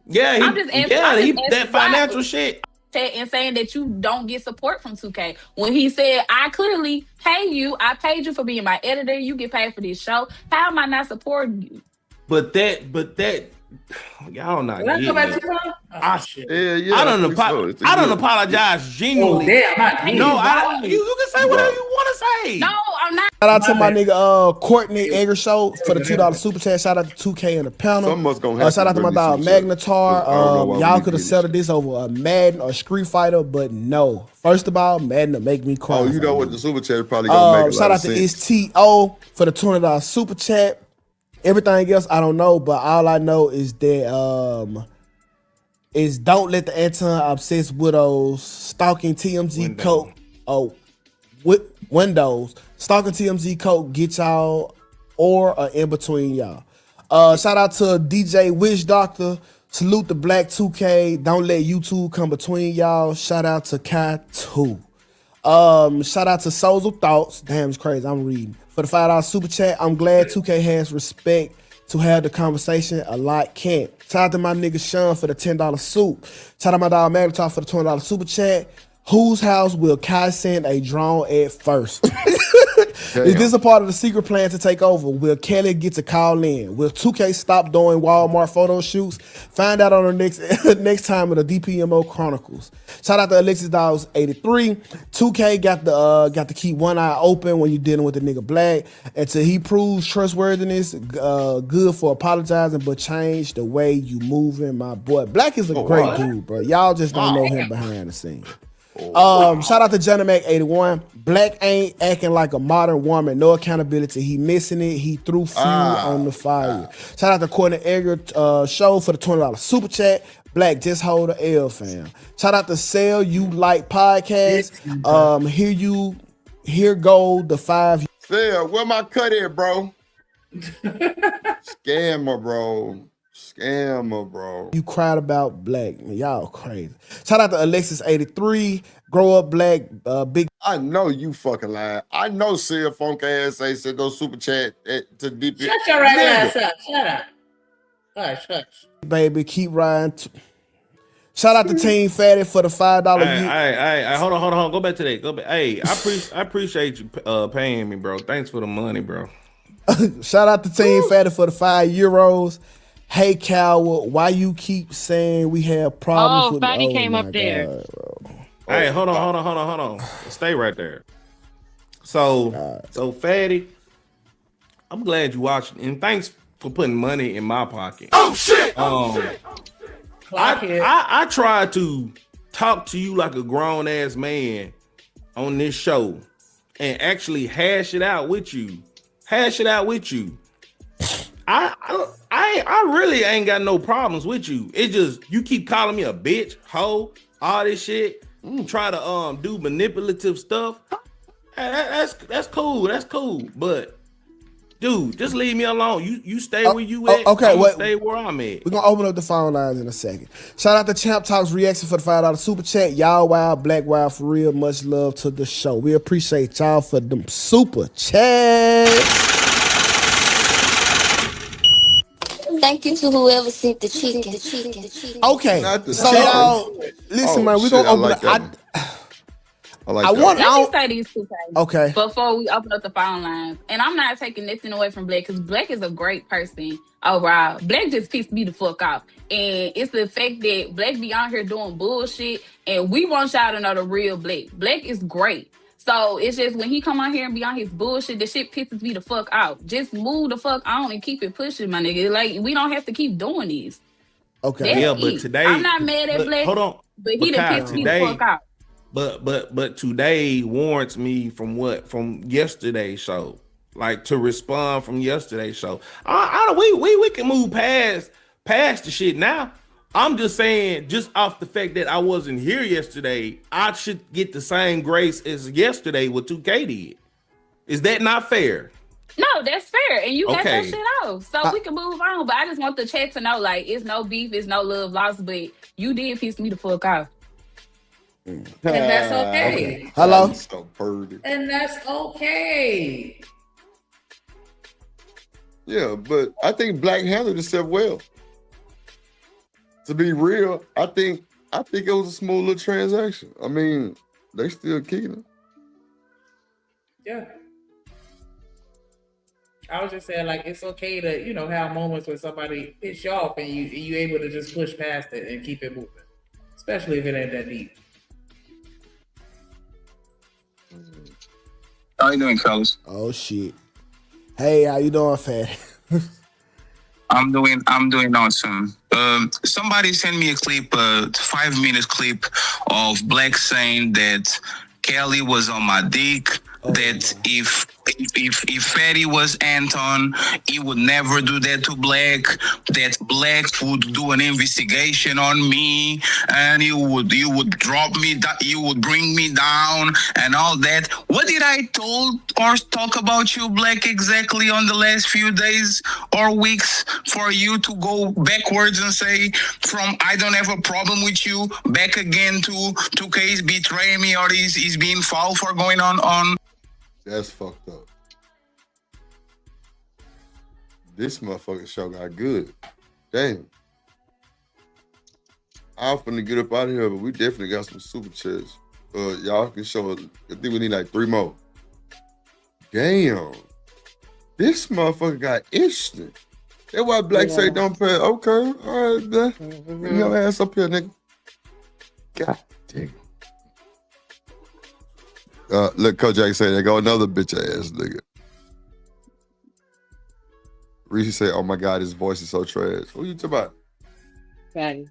Yeah, I'm just asking that financial shit. And saying that you don't get support from 2K. When he said, I clearly pay you, I paid you for being my editor, you get paid for this show. How am I not supporting you? But that y'all not Did I getting go back it. too far? Yeah. I don't apologize genuinely. damn, not no, you. you can say whatever you want to say. No, I'm not. Shout out to my nigga Courtney Egger Show for the $2 super chat. Shout out to 2K in the panel. Something must gonna happen Shout out to my with dog these super Magnetar. chats. I don't know why we Y'all need could to have get settled this over a Madden or Street Fighter, but no. First of all, Madden will make me cry. Oh, you know what? The super chat probably gonna make a Shout lot out of to sense. STO for the $20 super chat. Everything else I don't know, but all I know is that is don't let the Anton obsessed widows stalking TMZ Coke. With Windows stalking TMZ Coke get y'all or in between y'all. Shout out to DJ Witch Doctor. Salute the Black 2K. Don't let YouTube come between y'all. Shout out to Kai 2. Shout out to Souls of Thoughts. Damn, it's crazy. I'm reading. For the $5 super chat, I'm glad 2K has respect to have the conversation. A lot can't. Shout out to my nigga Sean for the $10 soup. Shout out my dog Magnetar for the $20 super chat. Whose house will Kai send a drone at first? Is this a part of the secret plan to take over? Will Kelly get to call in? Will 2K stop doing Walmart photo shoots? Find out on the next time of the DPMO Chronicles. Shout out to Alexis Dogs 83. 2K got to keep one eye open when you're dealing with the nigga Black until he proves trustworthiness. Good for apologizing, but change the way you moving, my boy. Black is a great dude, bro. Y'all just don't know him behind the scenes. Shout out to Johnny Mac 81. Black ain't acting like a modern woman. No accountability. He missing it. He threw fuel on the fire. Shout out to Courtney Egger show for the $20 super chat. Black, just hold the L, fam. Shout out to Sell You Like Podcast. Here go the 5. Sell, where my cut at, bro? Scammer, bro. You cried about Black. Y'all crazy. Shout out to Alexis 83. Grow up Black. Big. I know you fucking lying. I know Sia Funk ass said those super chat to DP. Shut your right ass up. Shut up. Hush. Baby, keep riding. Shout out to Team Fatty for the $5. Hey, hold on. Go back to that. Go back. Hey, I appreciate you paying me, bro. Thanks for the money, bro. Shout out to Team Fatty for the €5. Hey, coward, why you keep saying we have problems with Fatty came up there. Hey, hold on. Stay right there. So Fatty, I'm glad you watching, and thanks for putting money in my pocket. Oh shit! I tried to talk to you like a grown ass man on this show and actually hash it out with you. I really ain't got no problems with you. It just you keep calling me a bitch, hoe, all this shit. Try to do manipulative stuff. That's cool. But dude, just leave me alone. You stay where you at. Okay, wait. Stay where I'm at. We're gonna open up the phone lines in a second. Shout out to Champ Talks reaction for the $5 super chat. Y'all wild, Black wild for real. Much love to the show. We appreciate y'all for them super chats. Thank you to whoever sent the chicken. Okay, so chicken. y'all, listen, man, we're gonna open up. Let me say these two things. Okay. Before we open up the phone lines, and I'm not taking nothing away from Black because Black is a great person overall. Black just pissed me the fuck off, and it's the fact that Black be out here doing bullshit, and we want y'all to know the real Black. Black is great. So it's just when he come out here and be on his bullshit, the shit pisses me the fuck out. Just move the fuck on and keep it pushing, my nigga. Like, we don't have to keep doing this. Okay. That's but it. today I'm not mad at Black. Hold on. But he done pissed me the fuck out. But today warrants me from yesterday's show, like to respond from yesterday's show. We can move past the shit now. I'm just saying, just off the fact that I wasn't here yesterday, I should get the same grace as yesterday what 2K did. Is that not fair? No, that's fair, and you got that Okay. shit off, so we can move on. But I just want the chat to know, like, it's no beef, it's no love lost, but you did piss me the fuck off. And that's okay. Okay. Hello? So purdy. And that's okay. Yeah, but I think Black handled itself well. To be real, I think it was a smooth little transaction. I mean, they still kicking it. Yeah. I was just saying, like, it's okay to, have moments where somebody piss you off and you able to just push past it and keep it moving. Especially if it ain't that deep. How you doing, fellas? Oh shit. Hey, how you doing, Fat? I'm doing awesome. Somebody sent me a clip, 5-minute clip of Black saying that Kelly was on my dick. That if Fatty was Anton, he would never do that to Black. That Black would do an investigation on me, and he would drop me, you would bring me down, and all that. What did I told or talk about you, Black, exactly on the last few days or weeks for you to go backwards and say from I don't have a problem with you back again to 2K's betraying me or he's being foul for going on? That's fucked up. This motherfucking show got good. Damn. I'm finna get up out of here, but we definitely got some super chats. Y'all can show us. I think we need like 3 more. Damn. This motherfucker got interesting. That's why Black say don't pay. Okay. All right, man. Bring your ass up here, nigga. God damn. Look, Coach Jack say, there go another bitch ass nigga. Reese say, oh my God, his voice is so trash. Who you talking about? Fatty.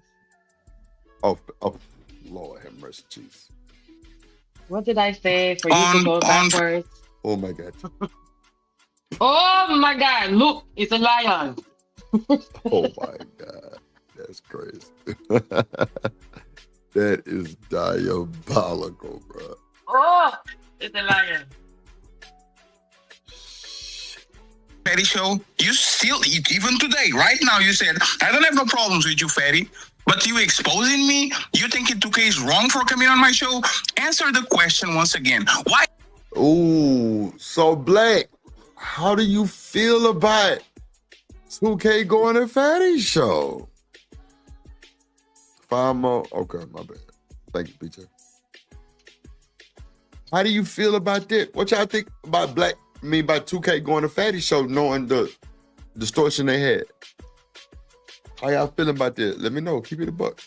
Oh, Lord have mercy, Jesus. What did I say for you to go backwards? Oh my God. Oh my God, look, it's a lion. Oh my God. That's crazy. That is diabolical, bro. Oh, it's a lion. Fatty show, you still, even today, right now, you said, I don't have no problems with you, Fatty, but you exposing me? You think 2K is wrong for coming on my show? Answer the question once again. Why? Ooh, so Black, how do you feel about 2K going to Fatty show? 5 more? Okay, my bad. Thank you, BJ. How do you feel about that? What y'all think about about 2K going to Fatty show, knowing the distortion they had? How y'all feeling about that? Let me know. Keep it a buck.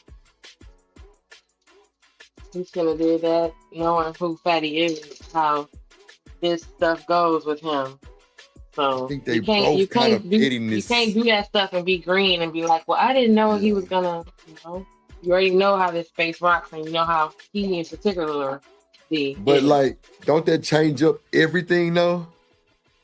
He's gonna do that, knowing who Fatty is, how this stuff goes with him. So I think they you can't do that stuff and be green and be like, well, I didn't know he was gonna, You already know how this space rocks, and you know how he in particular. But like, don't that change up everything though?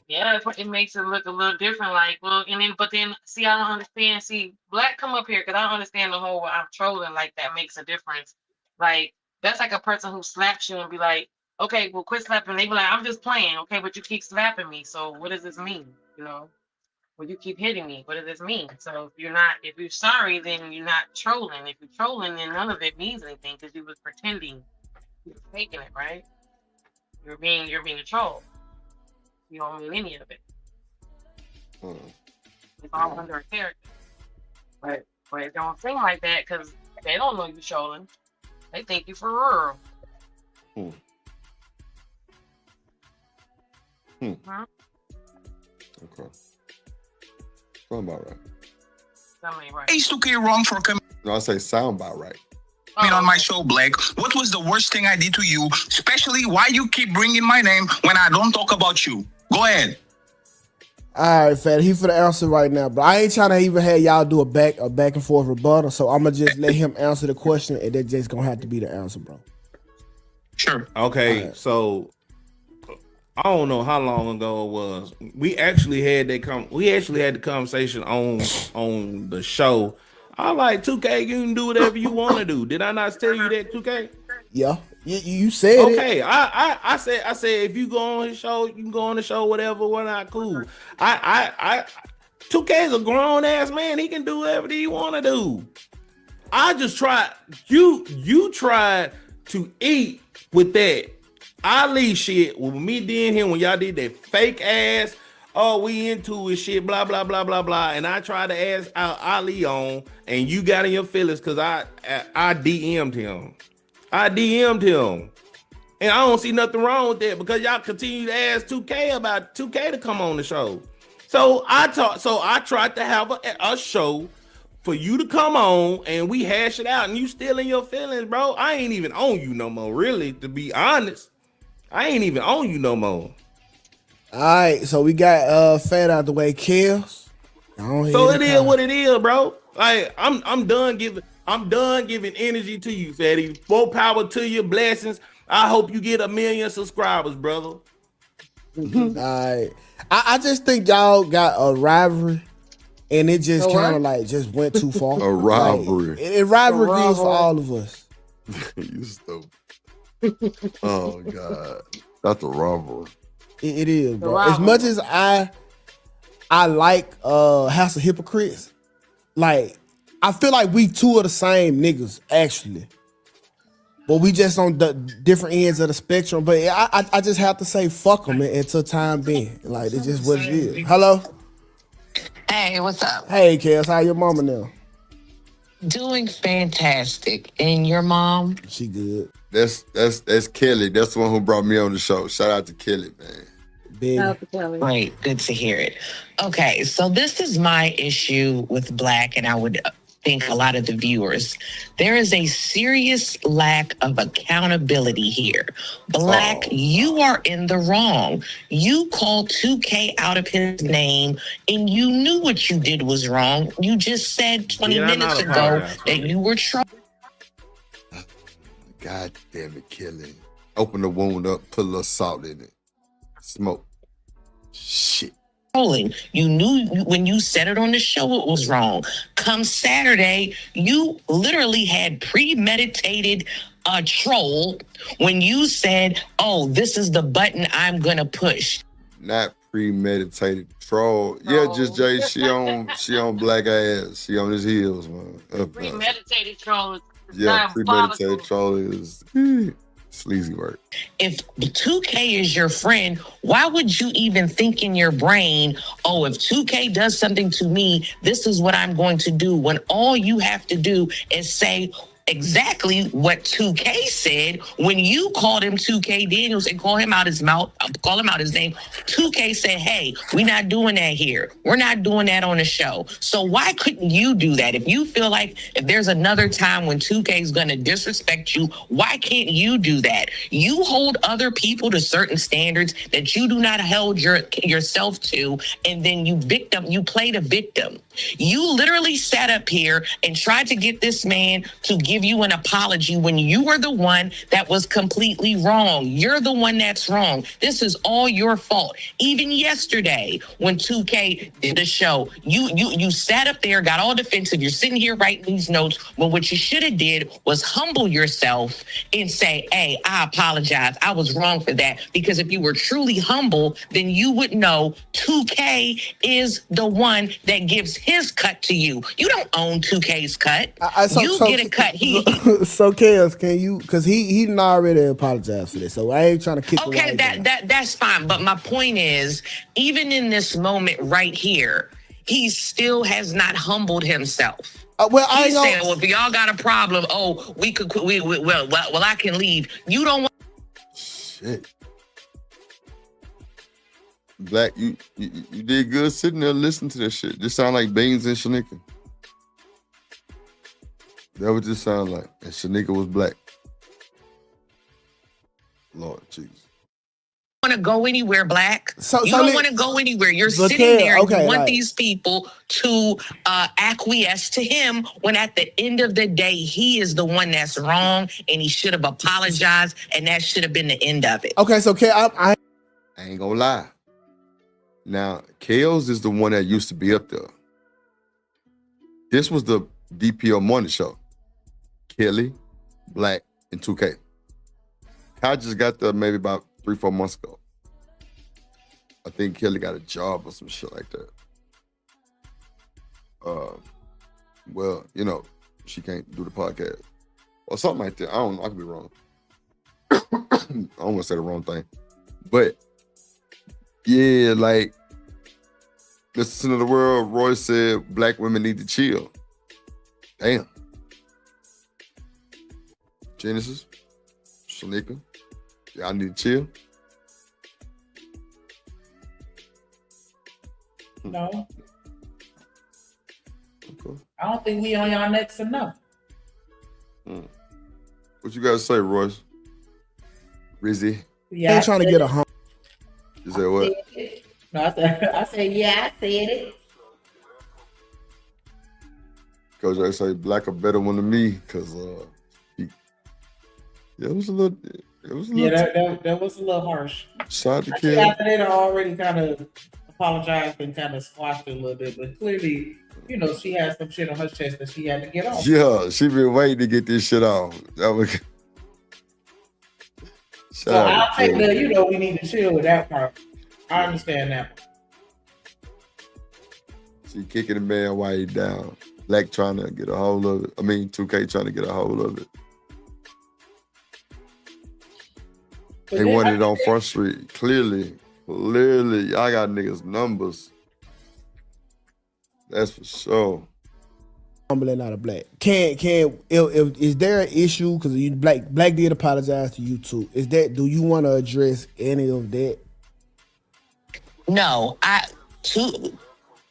Yeah, it makes it look a little different. Like, well, but then, see, I don't understand. See, Black, come up here, because I don't understand the whole I'm trolling like that makes a difference. Like, that's like a person who slaps you and be like, okay, well, quit slapping. They be like, I'm just playing, okay, but you keep slapping me. So what does this mean? Well, you keep hitting me. What does this mean? So if you're sorry, then you're not trolling. If you're trolling, then none of it means anything because you was pretending. You're faking it, right? You're being a troll. You don't mean any of it. It's all under a character. But it don't seem like that because they don't know you trolling. They think you for real. Huh? Okay. Sound about right. Is 2K wrong for coming? No, I say sound about right. On my show, Black? What was the worst thing I did to you? Especially why you keep bringing my name when I don't talk about you? Go ahead. All right, Fat. He for the answer right now, but I ain't trying to even have y'all do a back and forth rebuttal. So I'm gonna just let him answer the question, and that just gonna have to be the answer, bro. Sure. Okay, so I don't know how long ago it was. We actually had the conversation on the show I like 2K. You can do whatever you want to do. Did I not tell you that 2K? Yeah, you said it. Okay, I said if you go on his show, you can go on the show, whatever. We're not cool. 2K is a grown ass man. He can do whatever he want to do. I just tried. You tried to eat with that Ali shit with me and him when y'all did that fake ass. Oh, we into it shit, blah blah blah blah blah. And I tried to ask Ali on, and you got in your feelings because I DM'd him. And I don't see nothing wrong with that because y'all continue to ask 2K about 2K to come on the show. So I tried to have a show for you to come on and we hash it out, and you still in your feelings, bro. I ain't even on you no more, really, to be honest. I ain't even on you no more. All right, so we got Fat out the way, Kills. So it is what it is, bro. Like I'm done giving energy to you, Fatty. Full power to your blessings. I hope you get 1 million subscribers, brother. All right. I just think y'all got a rivalry, and it just kind of like just went too far. A rivalry. Like, it rivalry good for all of us. You stupid. Oh God, that's a rivalry. It is, bro. As much as I like House of Hypocrites, like I feel like we two of the same niggas actually, but we just on the different ends of the spectrum. But I just have to say fuck them until time being. Like it's just what it is. Hello. Hey, what's up? Hey, Kels, how your mama now? Doing fantastic. And your mom? She good. That's Kelly. That's the one who brought me on the show. Shout out to Kelly, man. Great, good to hear it. Okay, so this is my issue with Black, and I would think a lot of the viewers. There is a serious lack of accountability here. Black, you are in the wrong. You called 2K out of his name, and you knew what you did was wrong. You just said 20 minutes ago that you were trying. God damn it, Kelly. Open the wound up, put a little salt in it. Smoke. Shit. You knew when you said it on the show it was wrong. Come Saturday, you literally had premeditated troll when you said, "Oh, this is the button I'm gonna push." Not premeditated troll. Yeah, just Jay. She on Black ass. She on his heels, man. Premeditated troll. Yeah, premeditated troll is sleazy word. If 2K is your friend, why would you even think in your brain, oh, if 2K does something to me, this is what I'm going to do, when all you have to do is say exactly what 2K said when you called him 2K Daniels and call him out his name. 2K said, hey, we're not doing that here. We're not doing that on the show. So why couldn't you do that? If you feel like if there's another time when 2K is going to disrespect you, why can't you do that? You hold other people to certain standards that you do not hold yourself to, and then you play the victim. You literally sat up here and tried to get this man to give you an apology when you were the one that was completely wrong. You're the one that's wrong. This is all your fault. Even yesterday when 2K did the show, you sat up there, got all defensive. You're sitting here writing these notes when what you should have did was humble yourself and say, hey, I apologize. I was wrong for that. Because if you were truly humble, then you would know 2K is the one that gives his cut to you. You don't own 2K's cut. You get a cut. So Kels, can you? Because he didn't already apologize for this, so I ain't trying to kick. Okay, that's fine. But my point is, even in this moment right here, he still has not humbled himself. Well, he said, "Well, if y'all got a problem, we could. Well, I can leave. You don't want." Shit. Black, you did good sitting there listening to this shit. This sound like Beans and Shanika. That would just sound like. And Shanika was black. Lord Jesus. Want to go anywhere, Black? You don't want to go anywhere. You're sitting there and you want these people to acquiesce to him when at the end of the day, he is the one that's wrong and he should have apologized and that should have been the end of it. Okay, so I ain't gonna lie. Now, Kels is the one that used to be up there. This was the DPO Morning Show. Kelly, Black, and 2K. Kai just got there maybe about 3-4 months ago. I think Kelly got a job or some shit like that. Well, you know, she can't do the podcast or something like that. I don't know. I could be wrong. I don't want to say the wrong thing, but yeah, like Mr. Center of the World, Roy said black women need to chill. Damn. Genesis, Shanika, y'all need to chill. No. Okay. I don't think we on y'all necks enough. What you guys say, Royce? Rizzy? Yeah, ain't trying to get a home. You said what? No, I said, yeah, I said it. Coach, I say black a better one than me, cause it was a little. Yeah, that was a little harsh. Shot to Actually, kill. after that, I already kind of apologized and kind of squashed it a little bit, but clearly, you know, she had some shit on her chest that she had to get off. Yeah, she been waiting to get this shit off. That was. So I'll take the, you know, we need to chill with that part. I understand that. She kicking the man while he down. Black trying to get a hold of it. I mean, 2K trying to get a hold of it. They wanted it on Front Street. Clearly, I got niggas' numbers. That's for sure. Humbling out of Black. If is there an issue? Because Black did apologize to you too. Do you want to address any of that? No,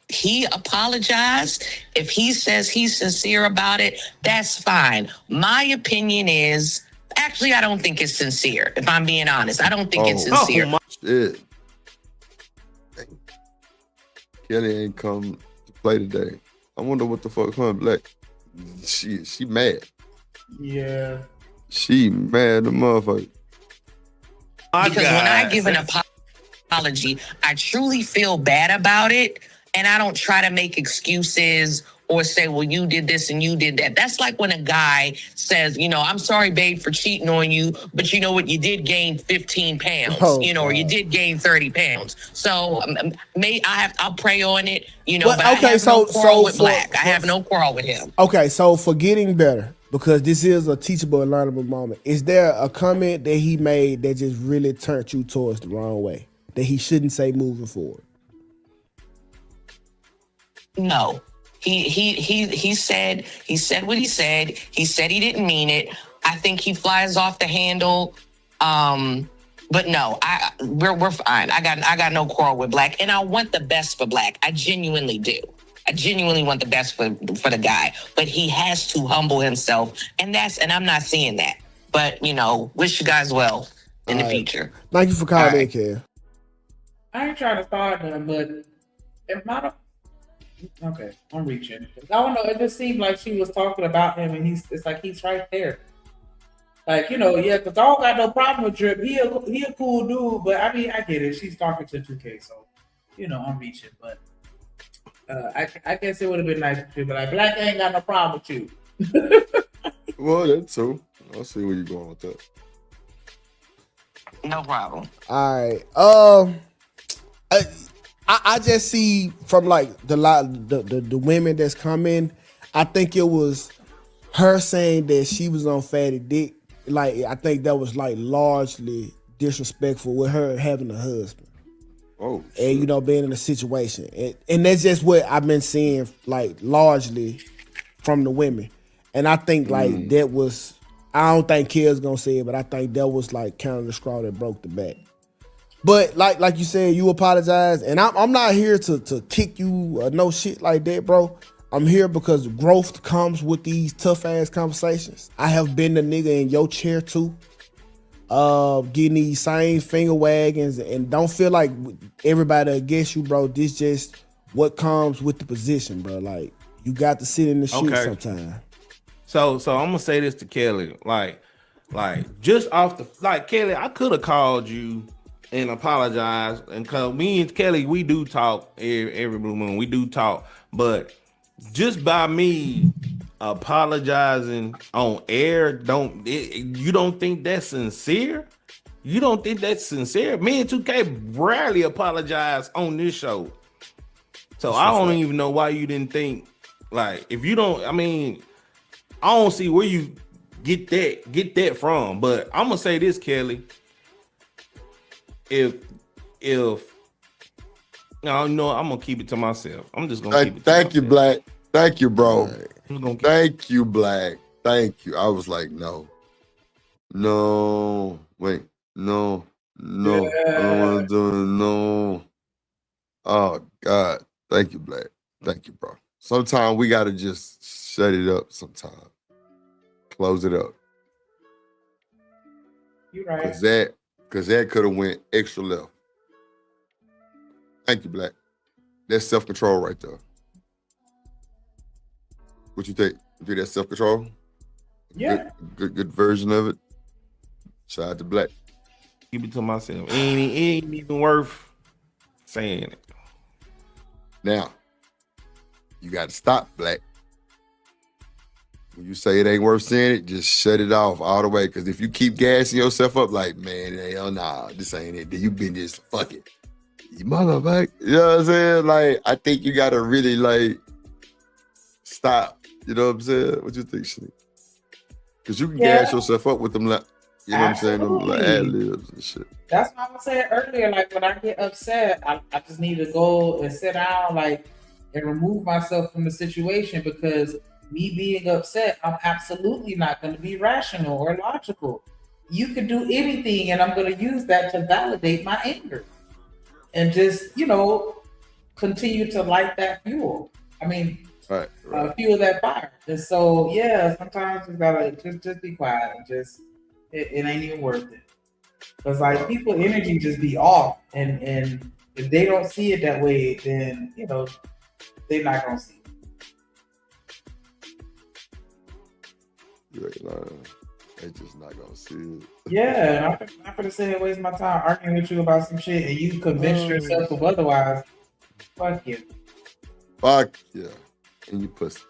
he apologized. If he says he's sincere about it, that's fine. My opinion is, actually, I don't think it's sincere. If I'm being honest, I don't think it's sincere. Shit. Kelly ain't come to play today. I wonder what the fuck her and Black. She mad. Yeah. She mad the motherfucker. Because when I give an apology, I truly feel bad about it, and I don't try to make excuses or say, well, you did this and you did that. That's like when a guy says, you know, I'm sorry, babe, for cheating on you, but you know what? You did gain 15 pounds, or you did gain 30 pounds. So I'll pray on it, you know, but I have no quarrel with Black. I have no quarrel with him. Okay, so for getting better, because this is a teachable and learnable moment, is there a comment that he made that just really turned you towards the wrong way that he shouldn't say moving forward? No. He said what he said. He said he didn't mean it. I think he flies off the handle. But no, we're fine. I got no quarrel with Black, and I want the best for Black. I genuinely do. I genuinely want the best for the guy, but he has to humble himself, and I'm not seeing that. But you know, wish you guys well in the future. Thank you for calling in, Kev. I ain't trying to start nothing, but if not, okay, I'm reaching. I don't know. It just seemed like she was talking about him, and it's like he's right there. Like, you know, yeah, because I don't got no problem with Drip. He a cool dude, but I mean, I get it. She's talking to 2K, so you know, I'm reaching. But I guess it would have been nice if you, but like, Black ain't got no problem with you. Well, that's so. I'll see where you're going with that. No problem. All right. I just see from like the women that's coming, I think it was her saying that she was on Fatty Dick. Like, I think that was like largely disrespectful with her having a husband. Oh, and you know, being in a situation, and that's just what I've been seeing, like largely from the women. And I think like that was, I don't think Kid's gonna say it, but I think that was like kind of the straw that broke the back. But like you said, you apologize, and I'm not here to kick you or no shit like that, bro. I'm here because growth comes with these tough ass conversations. I have been the nigga in your chair too, getting these same finger waggings, and don't feel like everybody against you, bro. This just what comes with the position, bro. Like, you got to sit in the shit sometimes. So I'm gonna say this to Kelly, like just off the, like, Kelly, I could have called you and apologized, and cause me and Kelly, we do talk every blue moon, we do talk, but just by me apologizing on air, you don't think that's sincere? You don't think that's sincere? Me and 2K rarely apologize on this show. So I don't even know why you didn't think, like, if you don't, I mean, I don't see where you get that from. But I'm gonna say this, Kelly. If no, I'm gonna keep it to myself. I'm just gonna keep it to Thank you, myself. Black. Thank you, bro. Right. Thank you, Black. Thank you. I was like, no, wait, no, I don't want to do it. No. Oh God. Thank you, Black. Thank you, bro. Sometimes we gotta just shut it up. Sometimes close it up. You right. Cause that could have went extra left. Thank you, Black. That's self-control right there. What you think? You think that's self-control? Yeah. Good version of it. Shout out to Black. Keep it to myself. It ain't even worth saying it. Now, you got to stop, Black. When you say it ain't worth saying it, just shut it off all the way. Because if you keep gassing yourself up, like, man, hell nah, this ain't it. Then you been just, fuck it. You motherfucker. You know what I'm saying? Like, I think you got to really, like, stop. You know what I'm saying? What you think, Shanique? Because you can gas yourself up with them, like, you know what I'm saying? Them like ad-libs and shit. That's what I was saying earlier. Like, when I get upset, I just need to go and sit down, like, and remove myself from the situation, because me being upset, I'm absolutely not going to be rational or logical. You could do anything, and I'm going to use that to validate my anger and just, you know, continue to light that fuel. I mean, fuel that fire. And so, yeah, sometimes we gotta just be quiet and just it ain't even worth it. Because like people energy just be off, and if they don't see it that way, then you know they're not gonna see it. You ain't lying. They just not gonna see it. Yeah, I'm not gonna sit here and waste my time arguing with you about some shit, and you convince yourself of otherwise. Fuck you. Fuck yeah. And you pussy.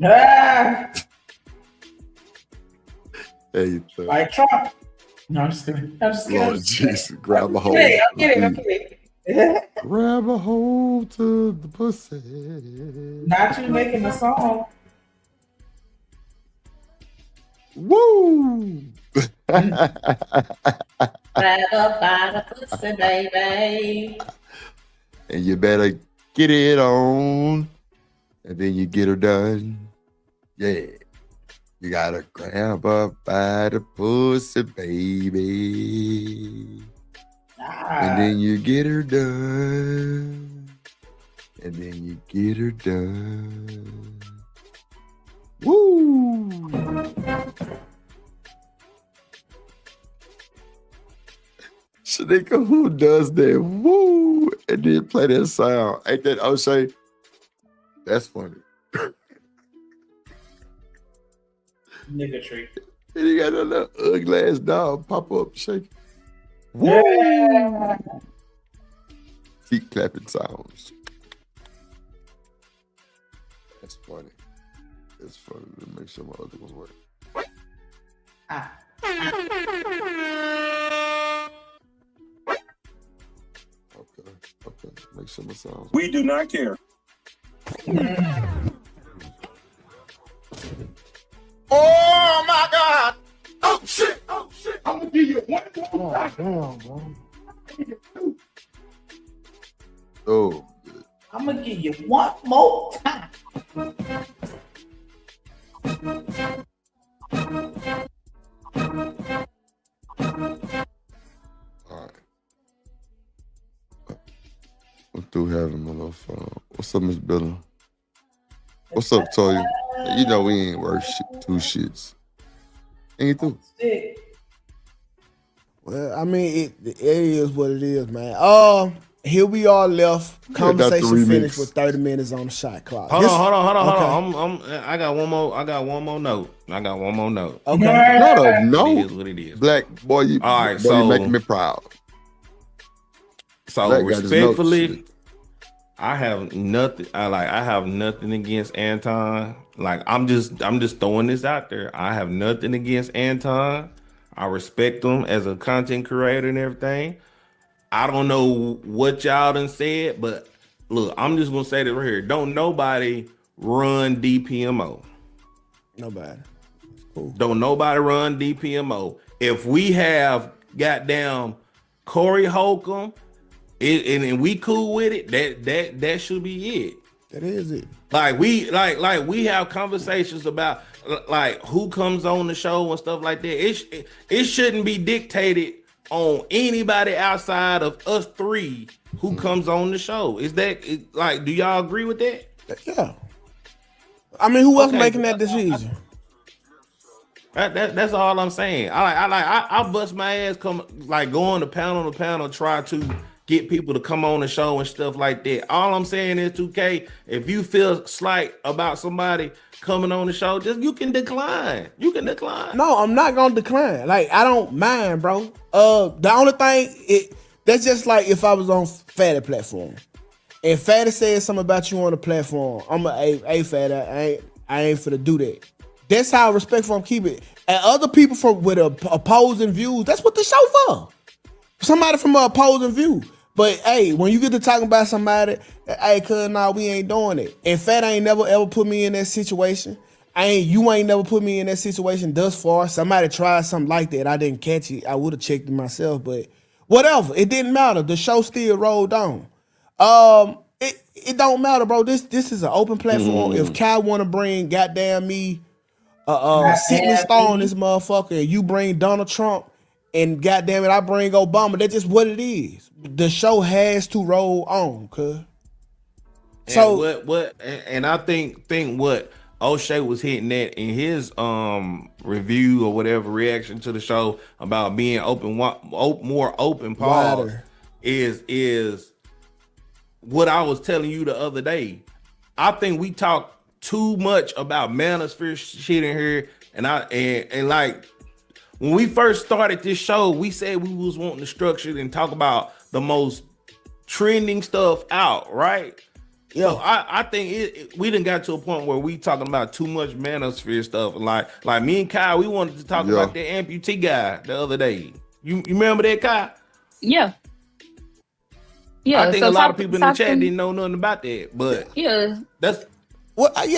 Ah! Hey, you thug. Like Trump. No, I'm just kidding. Lord Jesus, grab a hold. I'm kidding. Grab a hold to the pussy. Not you making the song. Woo! Grab up by the pussy, baby. And you better get it on. And then you get her done. Yeah. You gotta grab up by the pussy, baby. And then you get her done. And then you get her done. Woo! Shanika, who does that? Woo! And then play that sound. Ain't that O'Shea? That's funny. Nigga tree. And you got that little ugly ass dog pop up, shake. Woo! Yeah. Feet clapping sounds. That's funny. It's funny to make sure my other ones work. Okay. Make sure my sounds. We do not care. Oh my God! Oh shit! I'm gonna give you one more time. Damn, bro. Oh. I'm gonna give you one more time. Alright. I'm through having my little phone. What's up, Miss Billa? What's up, Toya? You know we ain't worth two shits. Ain't through. Well, I mean, it is what it is, man. Here we are left. Conversation finished with 30 minutes on the shot clock. Hold on. I got one more note. Okay. Not a no. It is what it is. Black boy, you, all right, boy, so you making me proud. So Black got his notes, respectfully, shit. I have nothing. I have nothing against Anton. Like I'm just throwing this out there. I have nothing against Anton. I respect him as a content creator and everything. I don't know what y'all done said, but look, I'm just gonna say this right here. Don't nobody run DPMO. Nobody. Cool. Don't nobody run DPMO. If we have goddamn Corey Holcomb, and we cool with it, that should be it. That is it. Like we have conversations about like who comes on the show and stuff like that. It shouldn't be dictated on anybody outside of us three who comes on the show. Is that like? Do y'all agree with that? Yeah. I mean, who else making that decision? That's all I'm saying. I bust my ass going to panel, try to get people to come on the show and stuff like that. All I'm saying is 2K, if you feel slight about somebody coming on the show, you can decline. You can decline. No, I'm not gonna decline. Like, I don't mind, bro. The only thing that's just like if I was on Fatty platform. And Fatty said something about you on the platform, I'm a Fatty, I ain't finna do that. That's how respectful I'm keeping it. And other people with opposing views, that's what the show for. Somebody from an opposing view. But hey, when you get to talking about somebody, hey, cuz nah, we ain't doing it. And Fat ain't never ever put me in that situation. You ain't never put me in that situation thus far. Somebody tried something like that. I didn't catch it. I would have checked it myself, but whatever. It didn't matter. The show still rolled on. It don't matter, bro. This is an open platform. If Kai wanna bring goddamn me Sidney Star on this motherfucker, and you bring Donald Trump, and goddamn it, I bring Obama. That's just what it is. The show has to roll on, cuz. So and I think what O'Shea was hitting at in his review or whatever reaction to the show about being more open pause is what I was telling you the other day. I think we talk too much about manosphere shit in here, and like when we first started this show, we said we was wanting to structure and talk about the most trending stuff out, right? Yeah. So I think we done got to a point where we talking about too much manosphere stuff. Like me and Kai, we wanted to talk about that amputee guy the other day. You remember that, Kai? Yeah. Yeah. I think a lot of people in the chat didn't know nothing about that, but that's okay.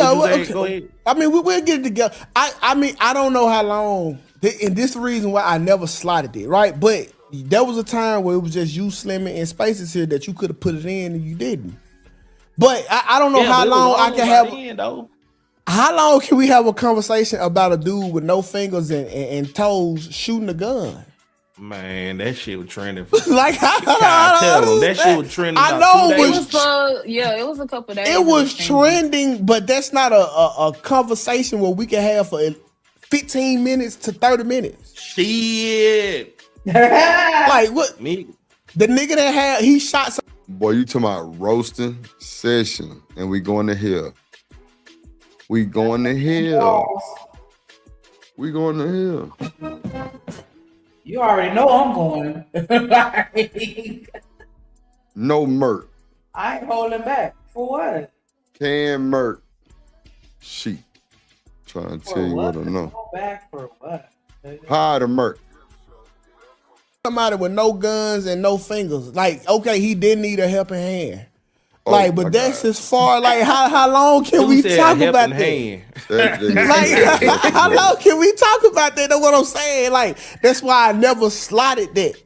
Go ahead. I mean, we'll get it together. I mean, I don't know how long, and this is the reason why I never slotted it, right? But there was a time where it was just you slimming in spaces here that you could have put it in and you didn't. But I don't know how long I can have. How long can we have a conversation about a dude with no fingers and toes shooting a gun? Man, that shit was trending. Like, that shit was trending. I know it was a couple days. It was trending, but that's not a conversation where we can have for 15 minutes to 30 minutes. Shit. Like what? Me. The nigga that he shot some. Boy, you talking about roasting session, and we going to hell. We going to hell. We going to hell. You already know I'm going. No Merc. I ain't holding back. For what? Can Merc. Sheep. Trying to tell you what I know. Hold back for what? Hide a Merc. Somebody with no guns and no fingers. Like, okay, he did need a helping hand. Like, but that's as far. Like, how long can we talk about that? Like, how long can we talk about that? That's what I'm saying. Like, that's why I never slotted that.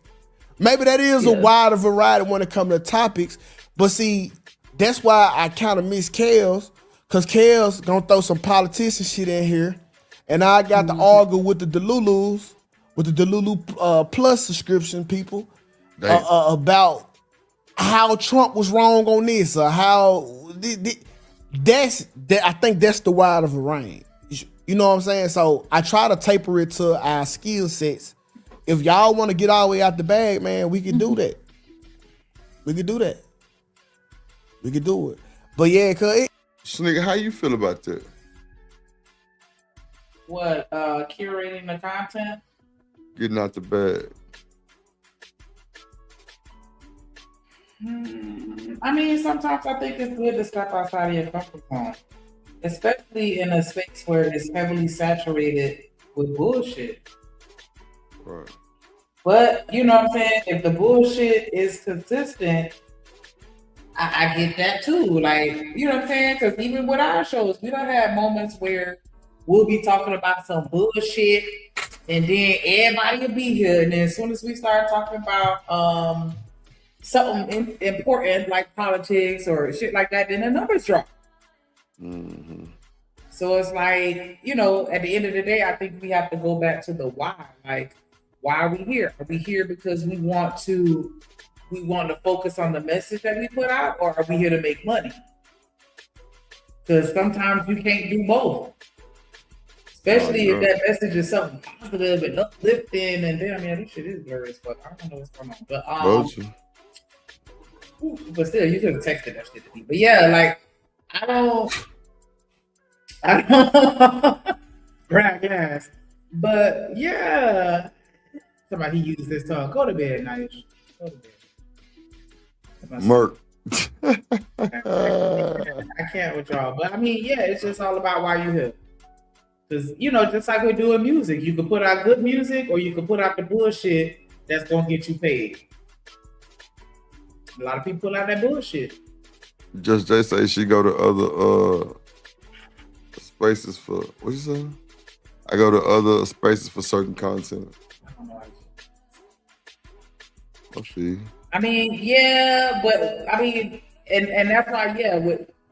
Maybe that is a wider variety when it comes to topics. But see, that's why I kind of miss Kels, because Kels gonna throw some politician shit in here, and I got to argue with the Delulus, with the Delulu Plus subscription people about how Trump was wrong on this, or how I think that's the wider of a range. You know what I'm saying? So I try to taper it to our skill sets. If y'all want to get all the way out the bag, man, we can do that. We can do that. We can do it. But yeah, cuz Nigga, how you feel about that? What, curating the content? Getting out the bag. I mean, sometimes I think it's good to step outside of your comfort zone, especially in a space where it's heavily saturated with bullshit. Right. But you know what I'm saying? If the bullshit is consistent, I get that too. Like, you know what I'm saying? Because even with our shows, we don't have moments where we'll be talking about some bullshit and then everybody will be here. And then as soon as we start talking about something important like politics or shit like that, then the numbers drop. Mm-hmm. So it's like, you know, at the end of the day, I think we have to go back to the why. Like, why are we here? Are we here because we want to focus on the message that we put out, or are we here to make money? Because sometimes you can't do both. Especially if that message is something positive and uplifting, and then, I mean, this shit is blurry as fuck. I don't know what's going on. But still, you could have texted that shit to me. But yeah, like, I don't grab gas. But yeah, somebody used this tongue. Go to bed, Nice. Go to bed. Merc. I can't with y'all. But I mean, yeah, it's just all about why you're here. Because, you know, just like we're doing music, you can put out good music or you can put out the bullshit that's going to get you paid. A lot of people put out that bullshit. Just Jay say she go to other spaces for, what you say? I go to other spaces for certain content. Oh, she. I mean, yeah, but I mean, and that's why, yeah,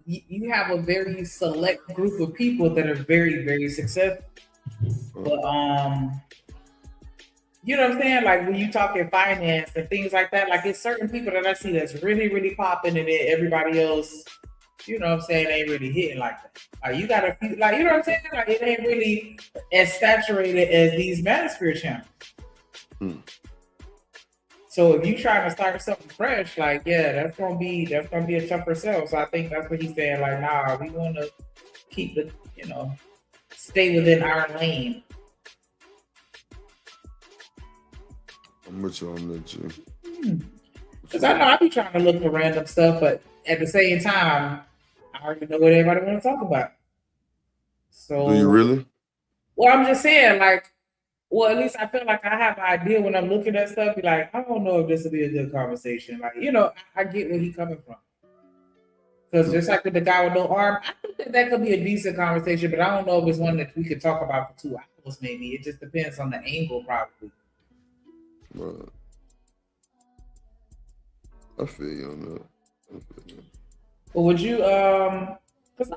you have a very select group of people that are very, very successful. But you know what I'm saying? Like when you talk in finance and things like that, like it's certain people that I see that's really, really popping, and then everybody else, you know what I'm saying, ain't really hitting like that. Like you got a few, like, you know what I'm saying? Like it ain't really as saturated as these Manosphere channels. So if you trying to start something fresh, like, yeah, that's gonna be a tougher sell. So I think that's what he's saying. Like, nah, we want to keep the, you know, stay within our lane. I'm with you on that, too. Because I know I be trying to look for random stuff, but at the same time, I already know what everybody want to talk about. So do you really? Well, I'm just saying, like, well, at least I feel like I have an idea when I'm looking at stuff. Be like, I don't know if this will be a good conversation. Like, you know, I get where he's coming from. Because just like with the guy with no arm, I think that could be a decent conversation, but I don't know if it's one that we could talk about for 2 hours. Maybe it just depends on the angle, probably. Right. I feel you on that. But would you, because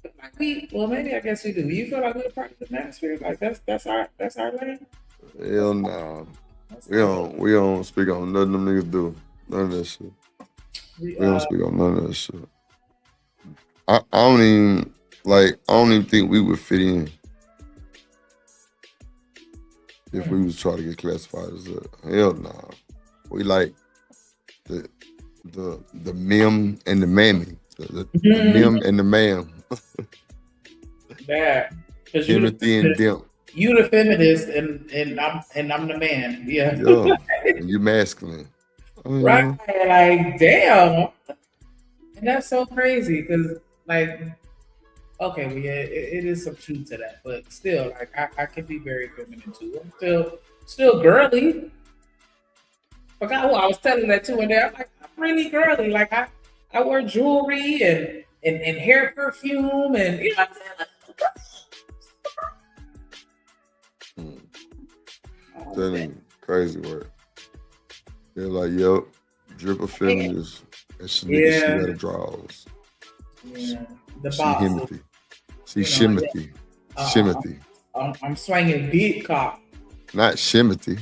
like well, maybe I guess we do. You feel like we're part of the Manosphere? Like that's our lane? Hell no. We don't speak on nothing them niggas do. None of that shit. We don't speak on none of that shit. I don't even think we would fit in if we was trying to get classified as a hell no. We like the mem and the mammy. The mem and the ma'am. Bad. Timothy and Dimp. You the feminist and I'm the man. Yeah. Yeah. And you masculine. Right. Like, damn. And that's so crazy because, like, okay, well, yeah, it is some truth to that, but still, like, I can be very feminine too. I'm still girly. Forgot who I was telling that to, and I'm like, I'm really girly. Like, I wear jewelry and hair perfume, and you know what I'm saying? That ain't crazy work. They're like, yo, drip of feminist. And she got a draws. Yeah. The She box. Himothy. She Shimothy. Shimothy. I'm swinging big cock. Not Shimothy.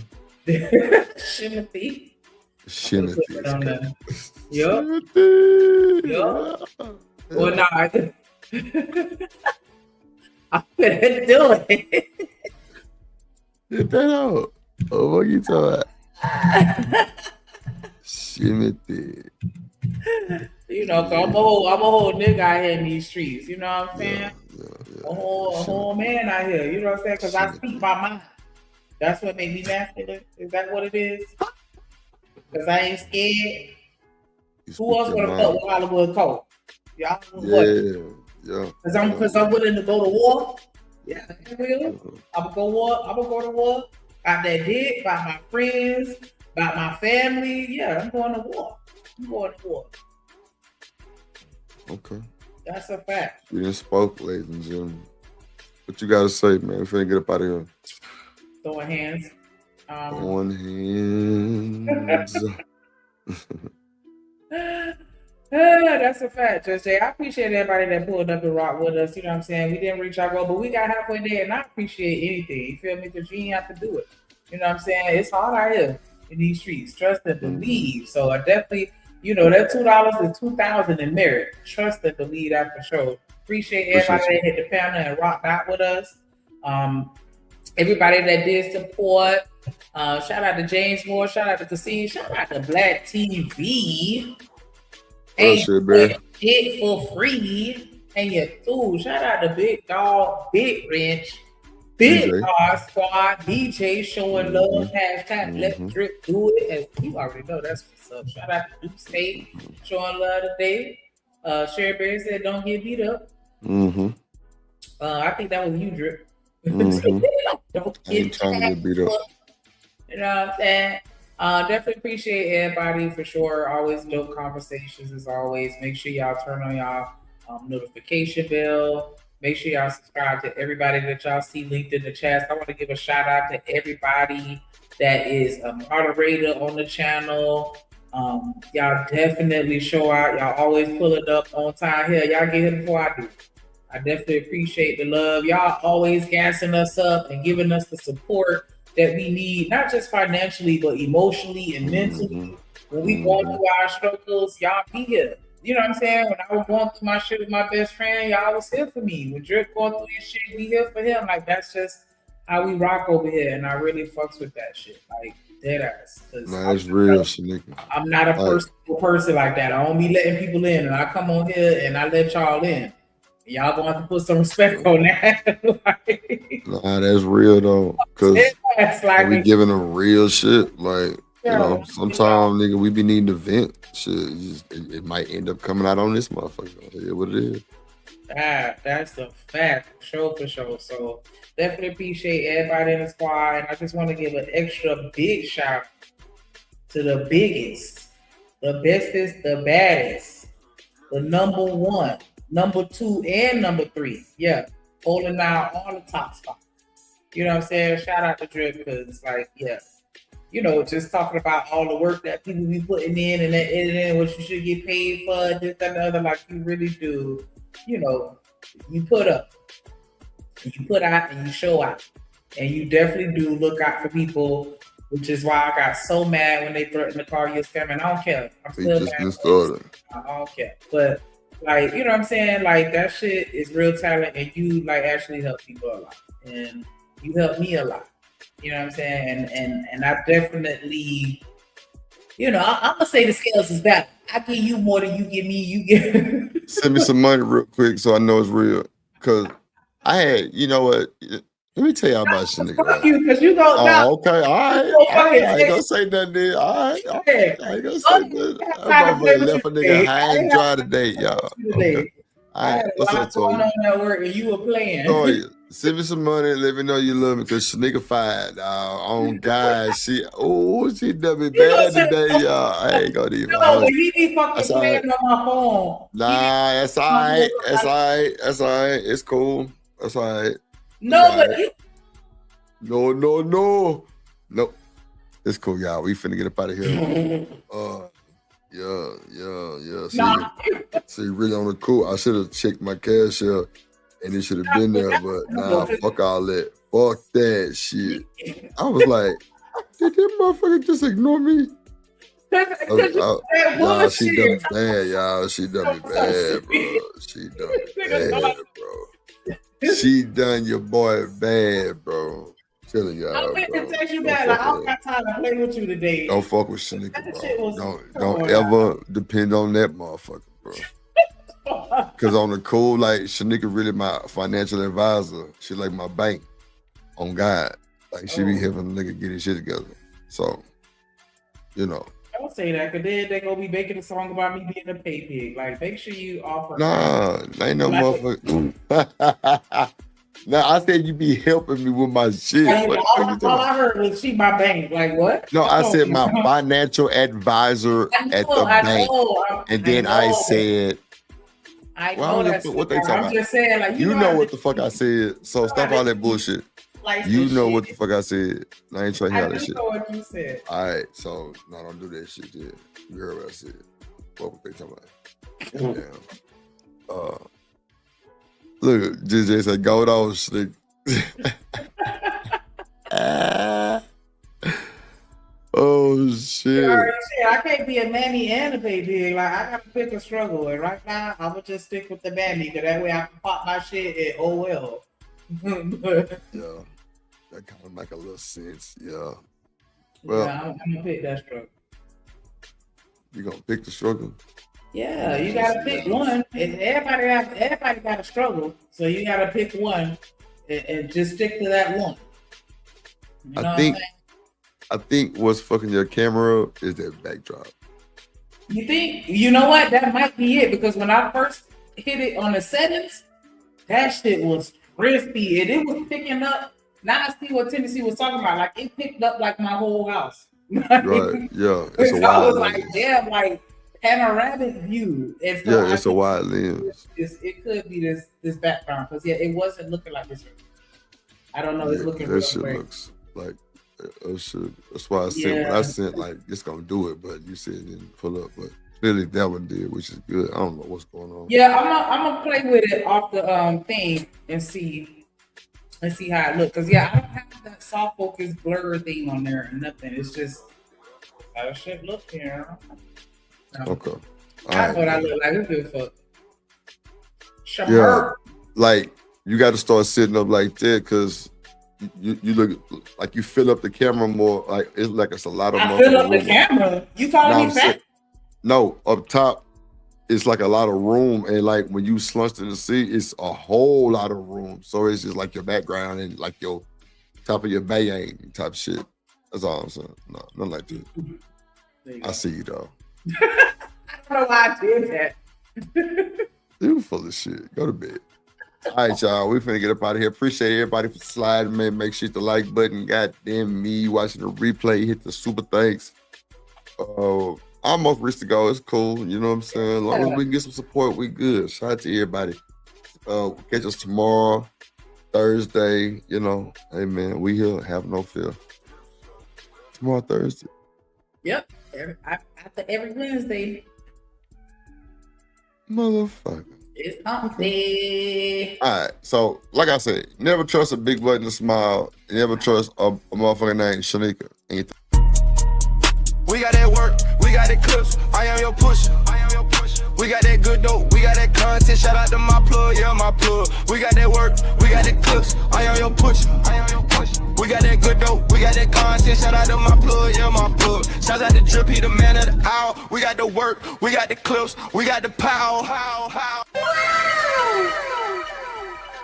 Shimothy. Shimothy. Yup. Yup. Well, no, I'm gonna do it. Get that out. Oh, what you talking about? Shimothy. You know, cause I'm a whole nigga out here in these streets. You know what I'm saying? A whole man out here. You know what I'm saying? Because I speak my mind. That's what made me masculine. Is that what it is? Because I ain't scared. Who else want to fuck with Hollywood Cole? Y'all Yeah. Because I'm willing to go to war. Yeah, I will. I'm gonna go to war. About that dick, about my friends, about my family. Yeah, I'm going to war. Okay. That's a fact. We done spoke, ladies and gentlemen. What you gotta say, man? We're finna get up out of here. Throwing hands. On hands. That's a fact, Just Jay. I appreciate everybody that pulled up and rock with us. You know what I'm saying? We didn't reach our goal, but we got halfway there, and I appreciate anything. You feel me? Because you ain't have to do it. You know what I'm saying? It's hard out here in these streets. Trust and believe. So I definitely, that $2 is $2,000 in merit. Trust and believe that for sure. Appreciate everybody that hit the panel and rocked out with us. Everybody that did support. Shout out to James Moore. Shout out to Cassine. Shout out to Black TV. Hey, it for free. And you too. Shout out to Big Dog, Big Wrench, Big Car Squad, DJ showing love. Hashtag Let Drip do it. As you already know, that's what's up. Shout out to Duke State showing love today. Sherry Berry said, "Don't get beat up." I think that was you, Drip. Don't get beat up. You know what I'm saying? Definitely appreciate everybody for sure. Always dope conversations as always. Make sure y'all turn on y'all notification bell. Make sure y'all subscribe to everybody that y'all see linked in the chat. I want to give a shout out to everybody that is a moderator on the channel. Y'all definitely show out. Y'all always pull it up on time here. Y'all get here before I do. I definitely appreciate the love. Y'all always gassing us up and giving us the support that we need, not just financially, but emotionally and mentally. When we going through our struggles, y'all be here. You know what I'm saying? When I was going through my shit with my best friend, y'all was here for me. When Drip going through his shit, we here for him. Like, that's just how we rock over here. And I really fucks with that shit. Like, dead ass. That's real, Shanika. I'm not a personal person like that. I don't be letting people in. And I come on here and I let y'all in. Y'all gonna have to put some respect on that. Nah, that's real though. Cause like we giving them real shit. Like, sometimes nigga, we be needing to vent shit. It might end up coming out on this motherfucker. Yeah, what it is. That's a fact, for sure. So definitely appreciate everybody in the squad. And I just want to give an extra big shout to the biggest, the bestest, the baddest, the number one, number 2, and number 3. Yeah, holding down all the top spots. You know what I'm saying? Shout out to Drip because it's like, just talking about all the work that people be putting in and that editing, what you should get paid for, this, that, and the other. Like, you really do, you put up, and you put out, and you show out. And you definitely do look out for people, which is why I got so mad when they threatened to call you a scammer. And I don't care. I'm still mad. I don't care. But, like, you know what I'm saying? Like, that shit is real talent, and you, like, actually help people a lot. And you help me a lot. You know what I'm saying? And I definitely, I'm gonna say the scales is back. I give you more than you give me. You get Send me some money real quick so I know it's real. Cause I had, let me tell y'all about this nigga. Fuck you, because you go down. Okay, all right. I ain't gonna say nothing there. All right. I ain't gonna say nothing. I'm left a nigga high and dry today, y'all. Okay. All right. What's up, Toy? On that work and you were playing. Toy, send me some money and let me know you love me because Shanika fired. On God, she done me bad today, y'all. I ain't gonna even. No, but he be fucking playing on my phone. Nah, that's all right. That's all right. That's all right. It's cool. That's all right. No, but No. Nope. It's cool, y'all. We finna get up out of here. Yeah. See, really on the cool. I should have checked my cash out and it should have been there, but nah, fuck all that. Fuck that shit. I was like, did that motherfucker just ignore me? Nah, she done me bad, y'all. She done me bad, bro. She done me bad, bro. She done your boy bad, bro. Telling y'all, I'm going to text you back. Like, I don't got time to play with you today. Don't fuck with Shanika, bro. Don't ever depend on that motherfucker, bro. Because on the cool, like, Shanika really my financial advisor. She like my bank on God. Like, she be helping the nigga get his shit together. So, Don't say that, because then they're going to be making a song about me being a pay pig. Like, make sure you offer. Nah, ain't no motherfucker. Nah, I said you be helping me with my shit. All I heard was she my bank. Like, what? No, I said my financial advisor at the bank. And then I said, I know that's what they I'm talking about? just saying, like, You know what the fuck I said. So stop all that bullshit. Like You this know shit. what the fuck I said. I ain't trying to hear I that just shit. know what you said. All right, so no, don't do that shit. Yeah, you heard what I said. What were they talking about? Damn. Look, JJ said, "Go on, slick." Oh shit! I can't be a mammy and a pay pig. Like, I gotta pick a struggle, and right now I'm gonna just stick with the mammy, because that way I can pop my shit and oh well. Yeah, that kind of make a little sense. Yeah. Well, Yeah, I'm gonna pick that struggle. you gonna pick the struggle? Yeah, you gotta pick one, and everybody got a struggle, so you gotta pick one and just stick to that one. You know what I'm saying? I think what's fucking your camera up is that backdrop. You think? You know what? That might be it, because when I first hit it on the settings, that shit was crispy and it was picking up. Now I see what Tennessee was talking about. Like, it picked up like my whole house. Right? Yeah, it's a So I was wide like, lens. damn, like panoramic view. And so Yeah, I it's a think wide lens. it could be this background, because yeah, it wasn't looking like this. I don't know. It's Yeah, looking that real shit great. looks like shit. That's why I said when I Yeah. sent like it's gonna do it, but you said it didn't pull up. But clearly that one did, which is good. I don't know what's going on. Yeah, I'm gonna play with it off the thing and see how it looks. Cause yeah, I don't have that soft focus blur thing on there or nothing. It's just how it should look here. Okay. All I right, know what I man. look like. Who give a fuck? Yeah, Shamar. like you got to start sitting up like that because you look like you fill up the camera more. Like it's a lot of. I fill up the room. camera. You calling No, me fat? No, up top, it's like a lot of room, and like when you slunch to the seat, it's a whole lot of room. So it's just like your background and like your top of your bayang type shit. That's all I'm saying. No, nothing like that. I see you though. I don't know why I did that. You full of shit. Go to bed. All right, y'all. We finna get up out of here. Appreciate everybody for sliding, man. Make sure you hit the like button. Goddamn me watching the replay. Hit the super thanks. Almost reached the goal. It's cool. You know what I'm saying? As long as we can get some support, we good. Shout out to everybody. Catch us tomorrow, Thursday. You know, hey man, we here. Have no fear. Tomorrow, Thursday. Yep. After every Wednesday, Motherfucker. it's hump day. All right, so like I said, never trust a big button to smile. Never trust a motherfucker named Shanika. Anything. We got that work, we got that clips. I am your pusher. We got that good dope, we got that content. Shout out to my plug, yeah, my plug. We got that work, we got that clips. I am your pusher. We got that good dope, we got that content. Shout out to my plug, yeah, my plug. Shout out to Drip, he the man of the hour. We got the work, we got the clips, we got the power.